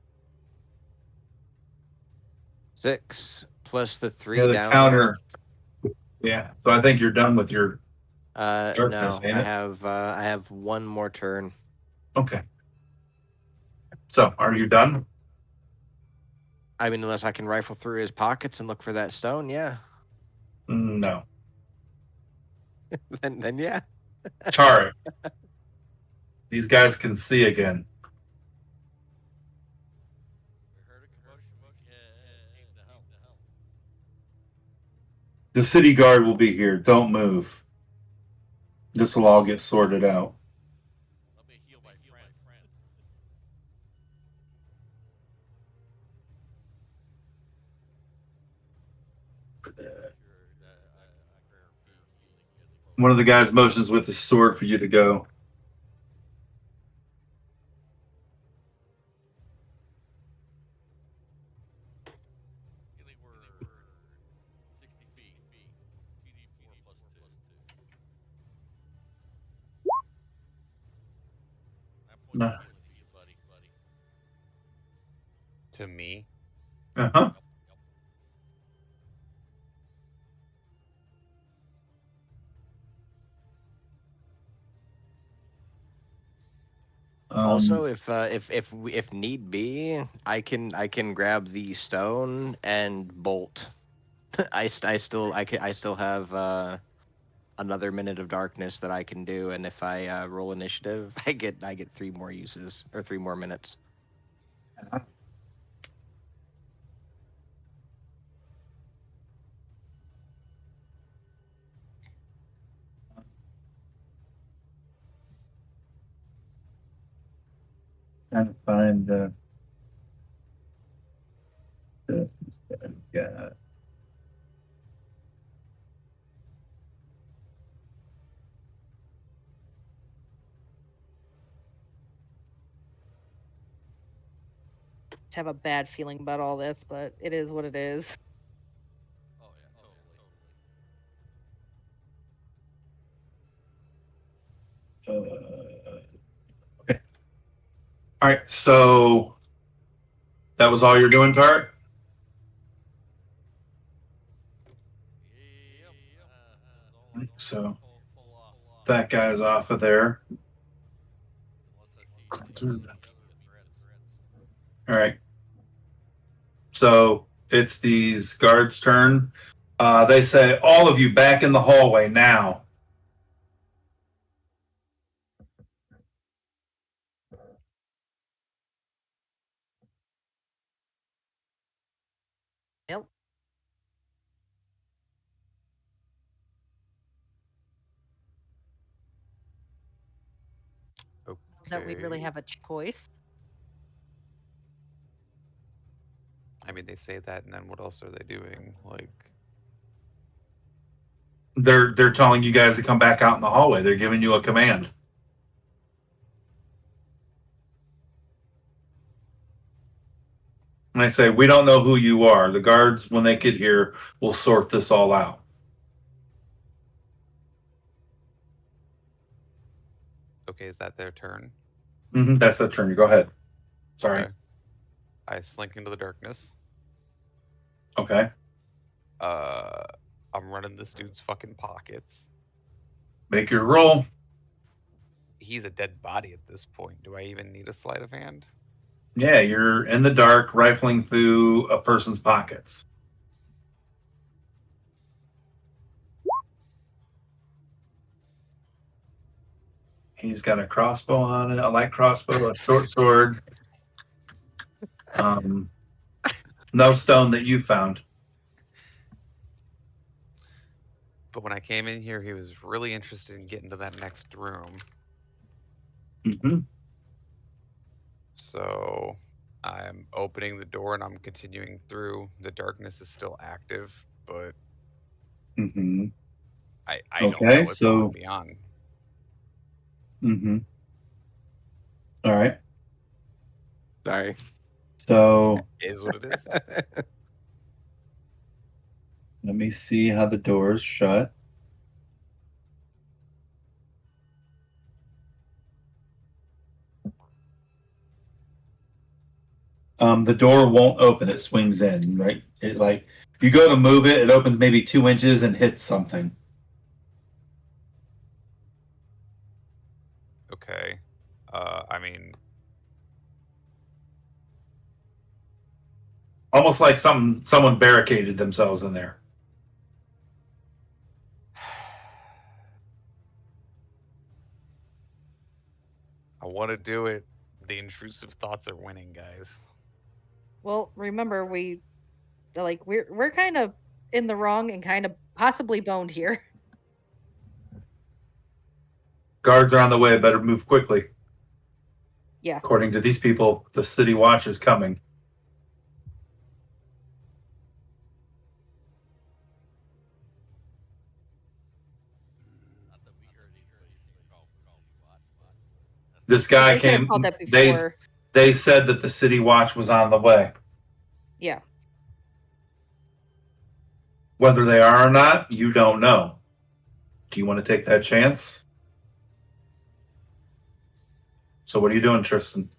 6 plus the 3 Yeah, the down. counter. Yeah. So I think you're done with your. No, darkness, ain't it? I have one more turn. Okay. So are you done? I mean, unless I can rifle through his pockets and look for that stone, yeah. No. then yeah. Tarek. These guys can see again. Heard a commotion. Came to help. The city guard will be here. Don't move. This will all get sorted out. Let me heal my friend. One of the guys motions with his sword for you to go. Healing word 60 feet. TD4 plus 2. 9 points Nah. of healing to you, buddy. To me, Uh-huh. Yep. Also, if need be, I can grab the stone and bolt. I still have another minute of darkness that I can do, and if I roll initiative, I get 3 more uses or 3 more minutes. Trying to find yeah. To have a bad feeling about all this, but it is what it is. Oh yeah, totally. Okay. All right. So that was all you're doing, Tart? Yep. So Pull off. that guy's off of there. Unless I see the other threats. All right. So it's these guards' turn. They say, all of you back in the hallway now. Yep. That we'd really okay. have a choice. I mean, they say that, and then what else are they doing? Like, They're telling you guys to come back out in the hallway. They're giving you a command. And I say, we don't know who you are. The guards, when they get here, will sort this all out. okay, is that their turn? That's the turn. You go ahead. Sorry. Okay. I slink into the darkness. Okay. I'm running this dude's fucking pockets. Make your roll. He's a dead body at this point. Do I even need a sleight of hand? Yeah, you're in the dark, rifling through a person's pockets. He's got a crossbow on it, a light crossbow, a short sword. No stone that you found. But when I came in here, he was really interested in getting to that next room. Mm-hmm. So I'm opening the door and I'm continuing through. The darkness is still active, but Mm-hmm. I Okay, don't know what's so- on beyond. Mm-hmm. All right. Sorry. So Is what it is. let me see how the doors shut. The door won't open. It swings in, right? It like you go to move it, it opens maybe 2 inches and hits something. Okay. I mean, Almost like someone barricaded themselves in there. I want to do it. The intrusive thoughts are winning, guys. Well, remember we're kind of in the wrong and kind of possibly boned here. Guards are on the way. Better move quickly. Yeah. According to these people, the city watch is coming. Not that we heard anybody call for City Watch, but This guy They could have came. called that They before. they said that the city watch was on the way. Yeah. Whether they are or not, you don't know. Do you want to take that chance? So what are you doing, Tristan?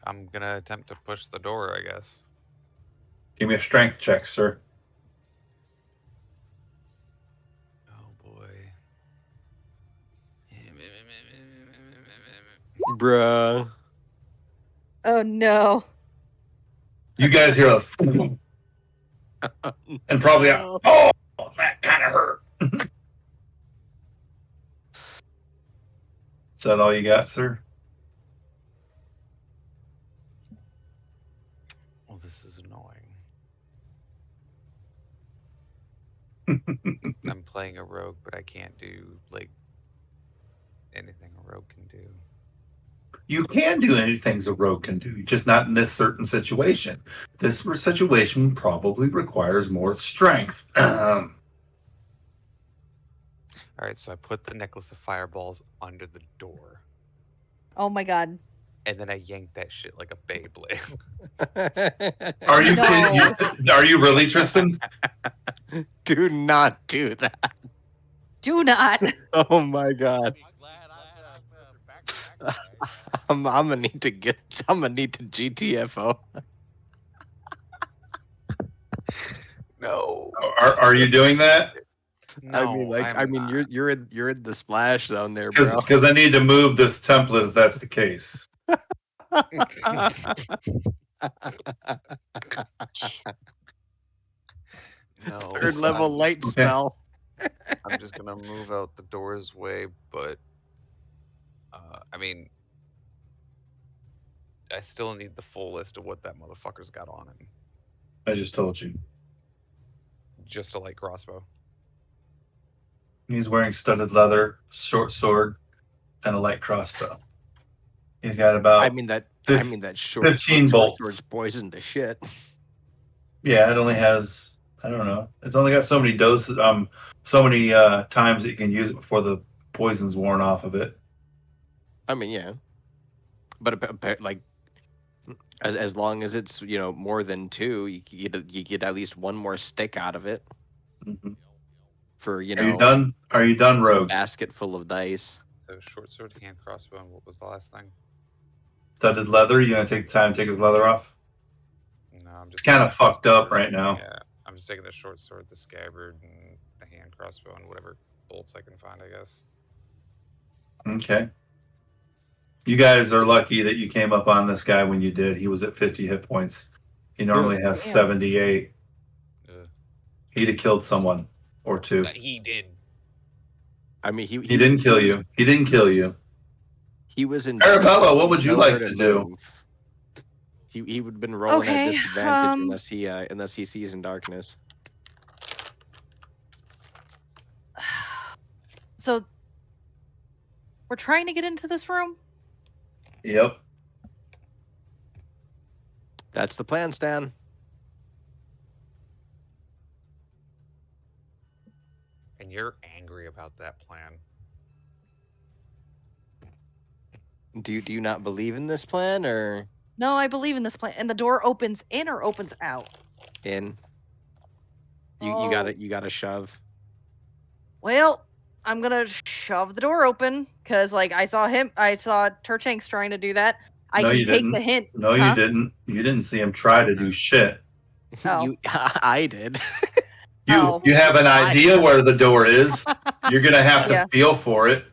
I'm gonna attempt to push the door, I guess. Give me a strength check, sir. Oh boy. Bruh. Oh no. You guys hear a and probably a, oh, that kind of hurt. Is that all you got, sir? Well, this is annoying. I'm playing a rogue, but I can't do like anything a rogue can do. You can do anything a rogue can do, just not in this certain situation. This situation probably requires more strength. All right, so I put the necklace of fireballs under the door, Oh my god. and then I yanked that shit like a Beyblade. Are you No. kidding? Are you really, Tristan? Do not do that. Do not. Oh my god. I'm glad I have back. I'm gonna need to GTFO. No. Are you doing that? No, I'm not. you're in the splash zone there, bro. Because I need to move this template if that's the case. No, Third level light Okay. spell. I'm just gonna move out the door's way, but I mean, I still need the full list of what that motherfucker's got on him. I just told you. Just a light crossbow. He's wearing studded leather, short sword, and a light crossbow. He's got about I mean that short 15 bolts. sword's poison to shit. yeah. It only has I don't know. It's only got so many doses. So many times that you can use it before the poison's worn off of it. I mean, yeah, but like, as long as it's more than two, you get at least one more stick out of it Mhm. for Are you done? Are you done, a Rogue? basket full of dice. So short sword, hand crossbow, and what was the last thing? Studded leather. You gonna take the time to take his leather off? No, I'm It's just kind taking of the short fucked up sword. right now. Yeah, I'm just taking the short sword, the scabbard, and the hand crossbow, and whatever bolts I can find, I guess. Okay. You guys are lucky that you came up on this guy when you did. He was at 50 hit points. He normally has Damn. 78. Ugh. He'd have killed someone or two. He did. I mean, He didn't kill you. He didn't kill you. He was in. Arabella, what would you nowhere like to do? move. He would have been rolling Okay, at disadvantage um, unless he sees in darkness. So we're trying to get into this room? Yep. That's the plan, Stan. And you're angry about that plan. Do you not believe in this plan or No, I believe in this plan. And the door opens in or opens out? in? You Oh. gotta shove. Well, I'm gonna shove the door open because, like, I saw Turchanks trying to do that. I No, can you take didn't. the hint. No, you Huh? didn't. You didn't see him try to do shit. Oh. I did. Oh. You have an idea where the door is. You're gonna have to Yeah. feel for it.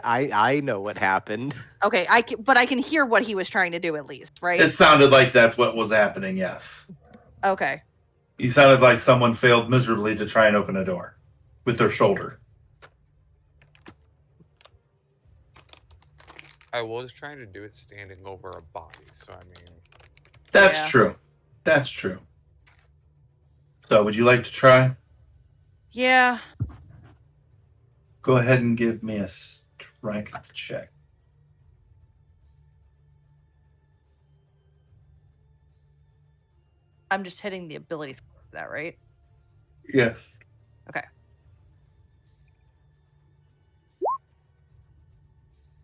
I know what happened. Okay, but I can hear what he was trying to do at least, right? It sounded like that's what was happening. Yes. Okay. You sounded like someone failed miserably to try and open a door with their shoulder. I was trying to do it standing over a body, so I mean, That's Yeah. true. That's true. So, would you like to try? Yeah. Go ahead and give me a strength check. I'm just hitting the ability skill for that, right? Yes. Okay.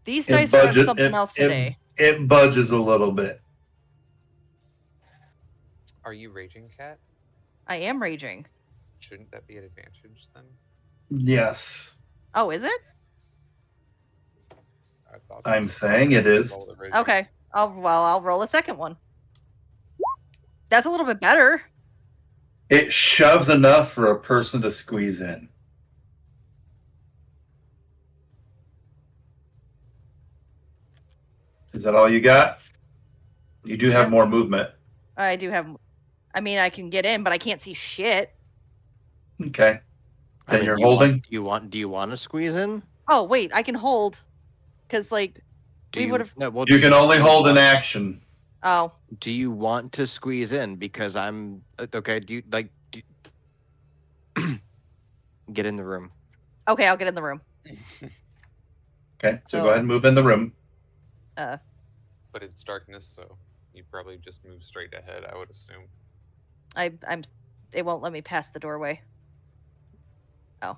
These dice were on something else today. It budges a little bit. Are you raging, Cat? I am raging. Shouldn't that be an advantage then? Yes. Oh, is it? I thought I'm that's saying it is. all the raging. Okay. I'll roll a second one. That's a little bit better. It shoves enough for a person to squeeze in. Is that all you got? You do have Yeah. more movement. I do have. I mean, I can get in, but I can't see shit. Okay. I Then mean, you're do you want- holding. Do you want to squeeze in? Oh wait, I can hold. Cause like Do we you- would have. No, well, You do can only do hold an want- action. Oh, Do you want to squeeze in? Because I'm okay. Do you like? Get in the room. okay. I'll get in the room. Okay. So So- go ahead and move in the room. But it's darkness, so you probably just move straight ahead, I would assume. I'm. It won't let me pass the doorway.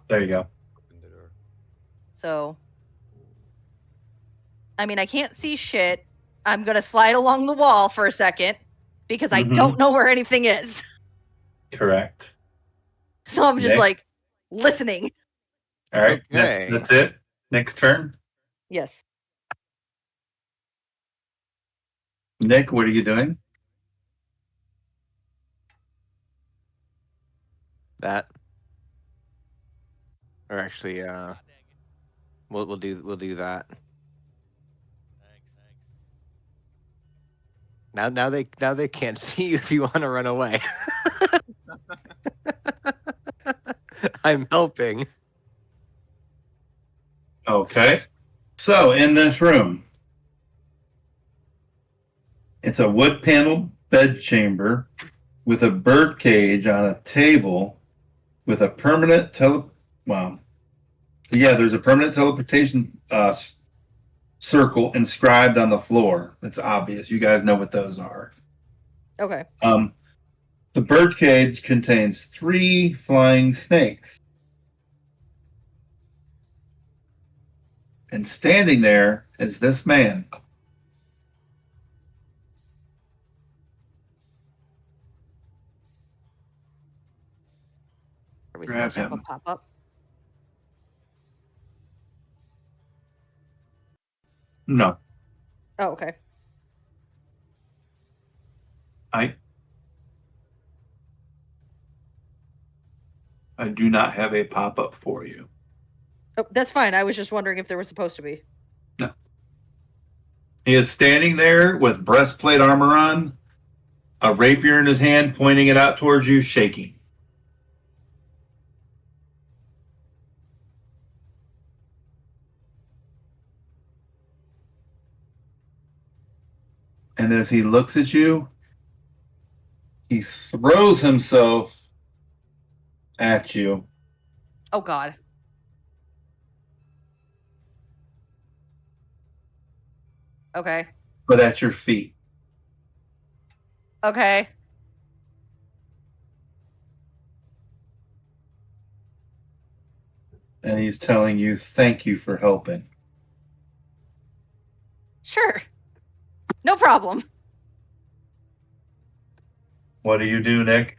There you go. Open the door. So. I mean, I can't see shit. I'm gonna slide along the wall for a second because I Mhm. don't know where anything is. Correct. So I'm just Nick? like listening. All right. Okay. That's it. Next turn. Yes. Nick, what are you doing? That. Or actually, God dang it. we'll do that. Thanks. Now they can't see you if you want to run away. I'm helping. Okay. So in this room, it's a wood paneled bed chamber with a bird cage on a table with a permanent there's a permanent teleportation circle inscribed on the floor. It's obvious. You guys know what those are. Okay. The bird cage contains 3 flying snakes. And standing there is this man. Are we Grab supposed to have a him. pop up? No, Oh, okay. I do not have a pop-up for you. Oh, that's fine. I was just wondering if there was supposed to be. He is standing there with breastplate armor on, a rapier in his hand, pointing it out towards you, shaking. And as he looks at you, he throws himself at you. Oh God. Okay. But at your feet. Okay. And he's telling you, thank you for helping. Sure. No problem. What do you do, Nick?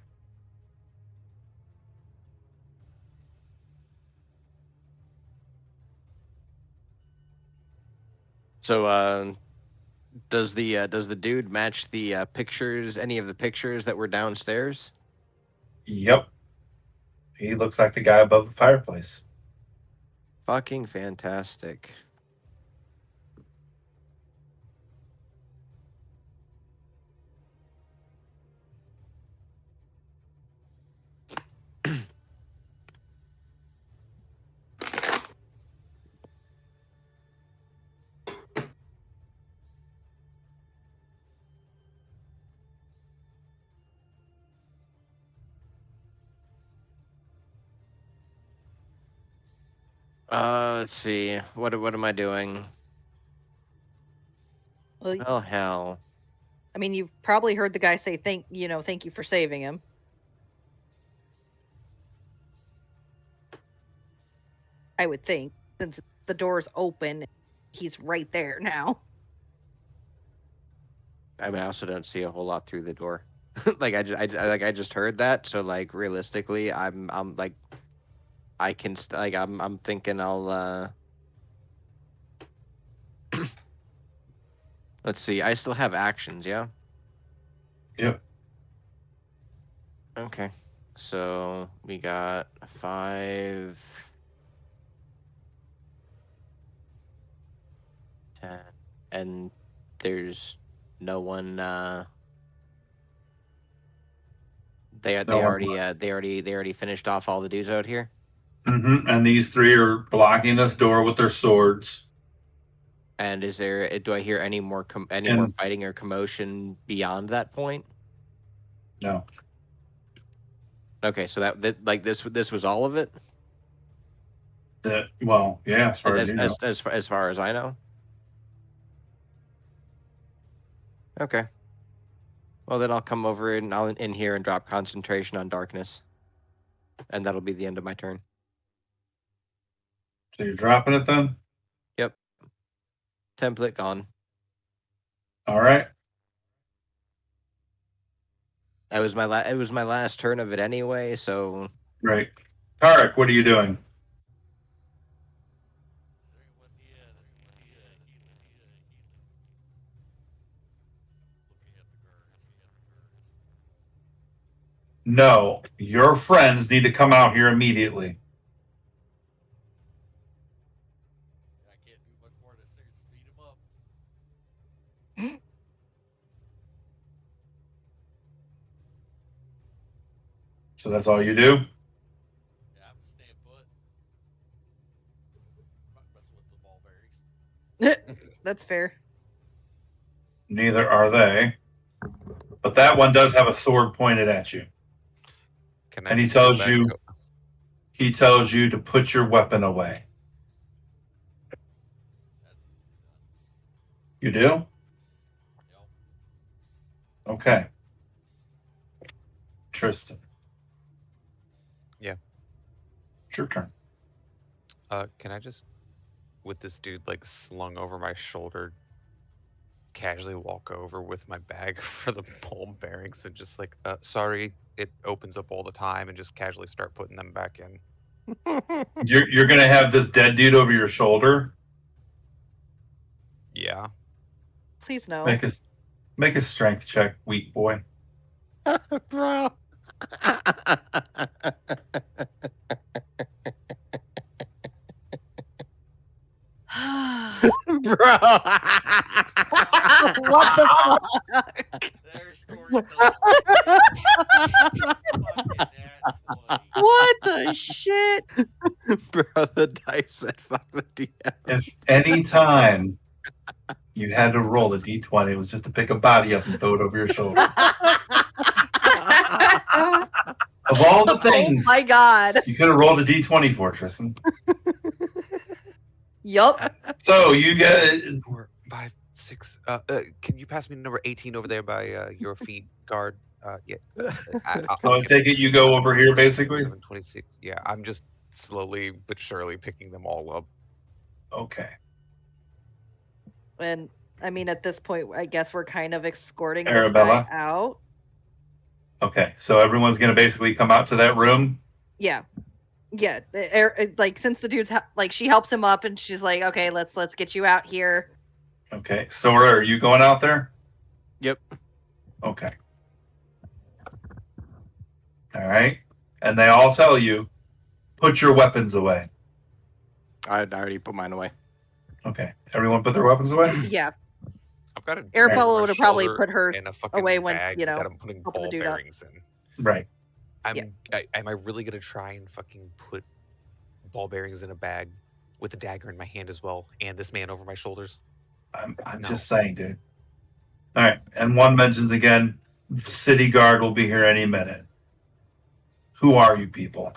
So, does the dude match the pictures? Any of the pictures that were downstairs? Yep. He looks like the guy above the fireplace. Fucking fantastic. Let's see. What am I doing? Well, Oh hell. I mean, you've probably heard the guy say thank you for saving him. I would think, since the door's open, he's right there now. I mean, I also don't see a whole lot through the door. Like I just heard that, so like realistically, I'm like, I can like I'm thinking I'll let's see. I still have actions, yeah. Yep. Okay, so we got 5, 10, and there's no one. They No one already finished off all the dudes out here. And these three are blocking this door with their swords. And is there? Do I hear any more more And- fighting or commotion beyond that point? No. Okay, so that like this was all of it. Well, yeah, as far as you know. As far as I know. Okay. Well, then I'll come over and I'll in here and drop concentration on darkness, and that'll be the end of my turn. So you're dropping it then? Yep. Template gone. All right. It was my last turn of it anyway, so Right. Tarek, what are you doing? No, your friends need to come out here immediately. I can't do much more than speed him up. So that's all you do? Yeah, I'm just staying put. I'm not messing with the ball bearings. That's fair. Neither are they. But that one does have a sword pointed at you. Can I And he just go tells back- you he tells you to put your weapon away. You do? Yep. Okay. Tristan. Yeah. It's your turn. Can I just, with this dude like slung over my shoulder, casually walk over with my bag for the ball bearings and just like, sorry, it opens up all the time, and just casually start putting them back in. You're gonna have this dead dude over your shoulder. Yeah. Please no. Make a strength check, weak boy. Bro. Bro. What the fuck? There's storytelling. Fucking nat 20. What the shit? Bro, the dice at 5 with DM. If any time you had to roll a d20, it was just to pick a body up and throw it over your shoulder. Of all the things Oh my god. you could have rolled a d20 for, Tristan. Yup. So you get 4, 5, 6. Can you pass me number 18 over there by your feet, guard? Yeah. so I take it you go over here basically. 26. Yeah, I'm just slowly but surely picking them all up. Okay. And I mean, at this point, I guess we're kind of escorting this Arabella? guy out. Okay. So everyone's gonna basically come out to that room. Yeah. Yeah. Like, since the dude's like, she helps him up, and she's like, okay, let's get you out here. Okay. Sora, are you going out there? Yep. Okay. All right. And they all tell you, put your weapons away. I already put mine away. Okay. Everyone put their weapons away? Yeah. I've got an Arabella would have probably put hers in a fucking away once, bag you know, that I'm putting helping the ball dude up. bearings in. Right. Am I really gonna try and fucking put ball bearings in a bag with a dagger in my hand as well, and this man over my shoulders? I'm No. just saying, dude. All right. And one mentions again, the city guard will be here any minute. Who are you people?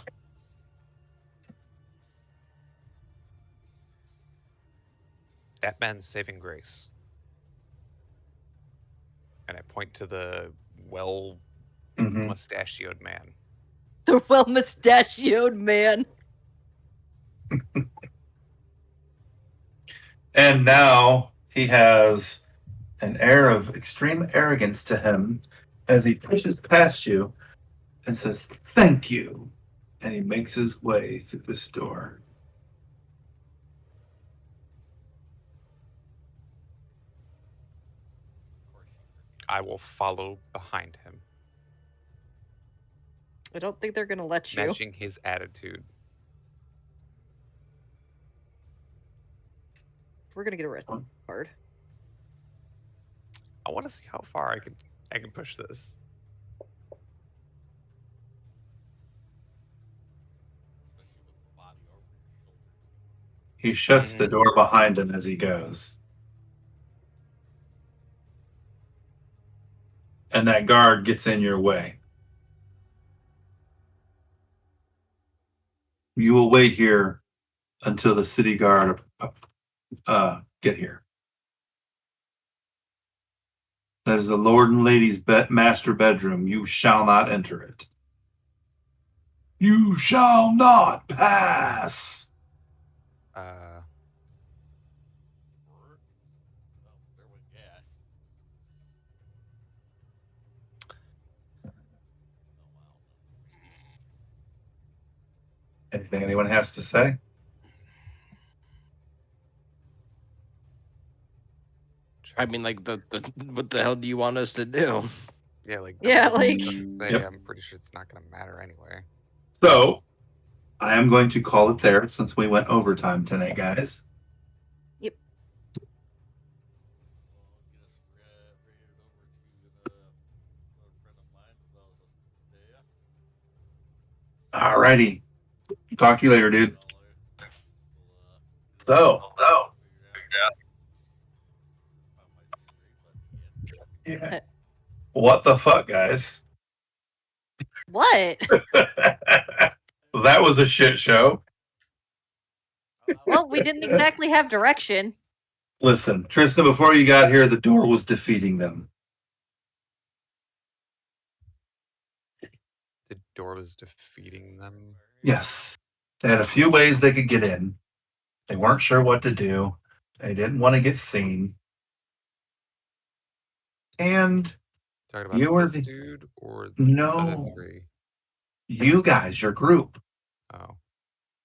That man's saving grace. And I point to the well Mhm. mustachioed man. The well mustachioed man. And now he has an air of extreme arrogance to him as he pushes past you and says, "Thank you." And he makes his way through this door. I will follow behind him, I don't think they're gonna let you. matching his attitude. We're gonna get arrested hard. I want to see how far I can push this. Especially with the body over your shoulder. He shuts the door behind him as he goes. And that guard gets in your way. You will wait here until the city guard get here. That is the Lord and Lady's master bedroom. You shall not enter it. You shall not pass. Uh, Oh, there went gas. Oh, wow. Anything anyone has to say? I mean, like the what the hell do you want us to do? yeah, like Yeah, no matter what like- you have to say, Yep. I'm pretty sure it's not going to matter anyway. So, I am going to call it there since we went overtime tonight, guys. Yep. Well, get us raided over to another friend of mine as well as us today. Alrighty. Talk to you later, dude. We'll, So, figure out. Find my secret button again. yeah. What the fuck, guys? What? That was a shit show. Well, we didn't exactly have direction. Listen, Tristan, before you got here, the door was defeating them. The door was defeating them. Yes. They had a few ways they could get in. They weren't sure what to do. They didn't want to get seen. And Talking about You were this the- dude or the No. other three? you guys, your group, Oh.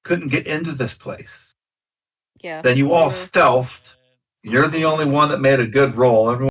couldn't get into this place. Yeah. Then you we all were- stealthed. You're the only one that made a good roll. Everyone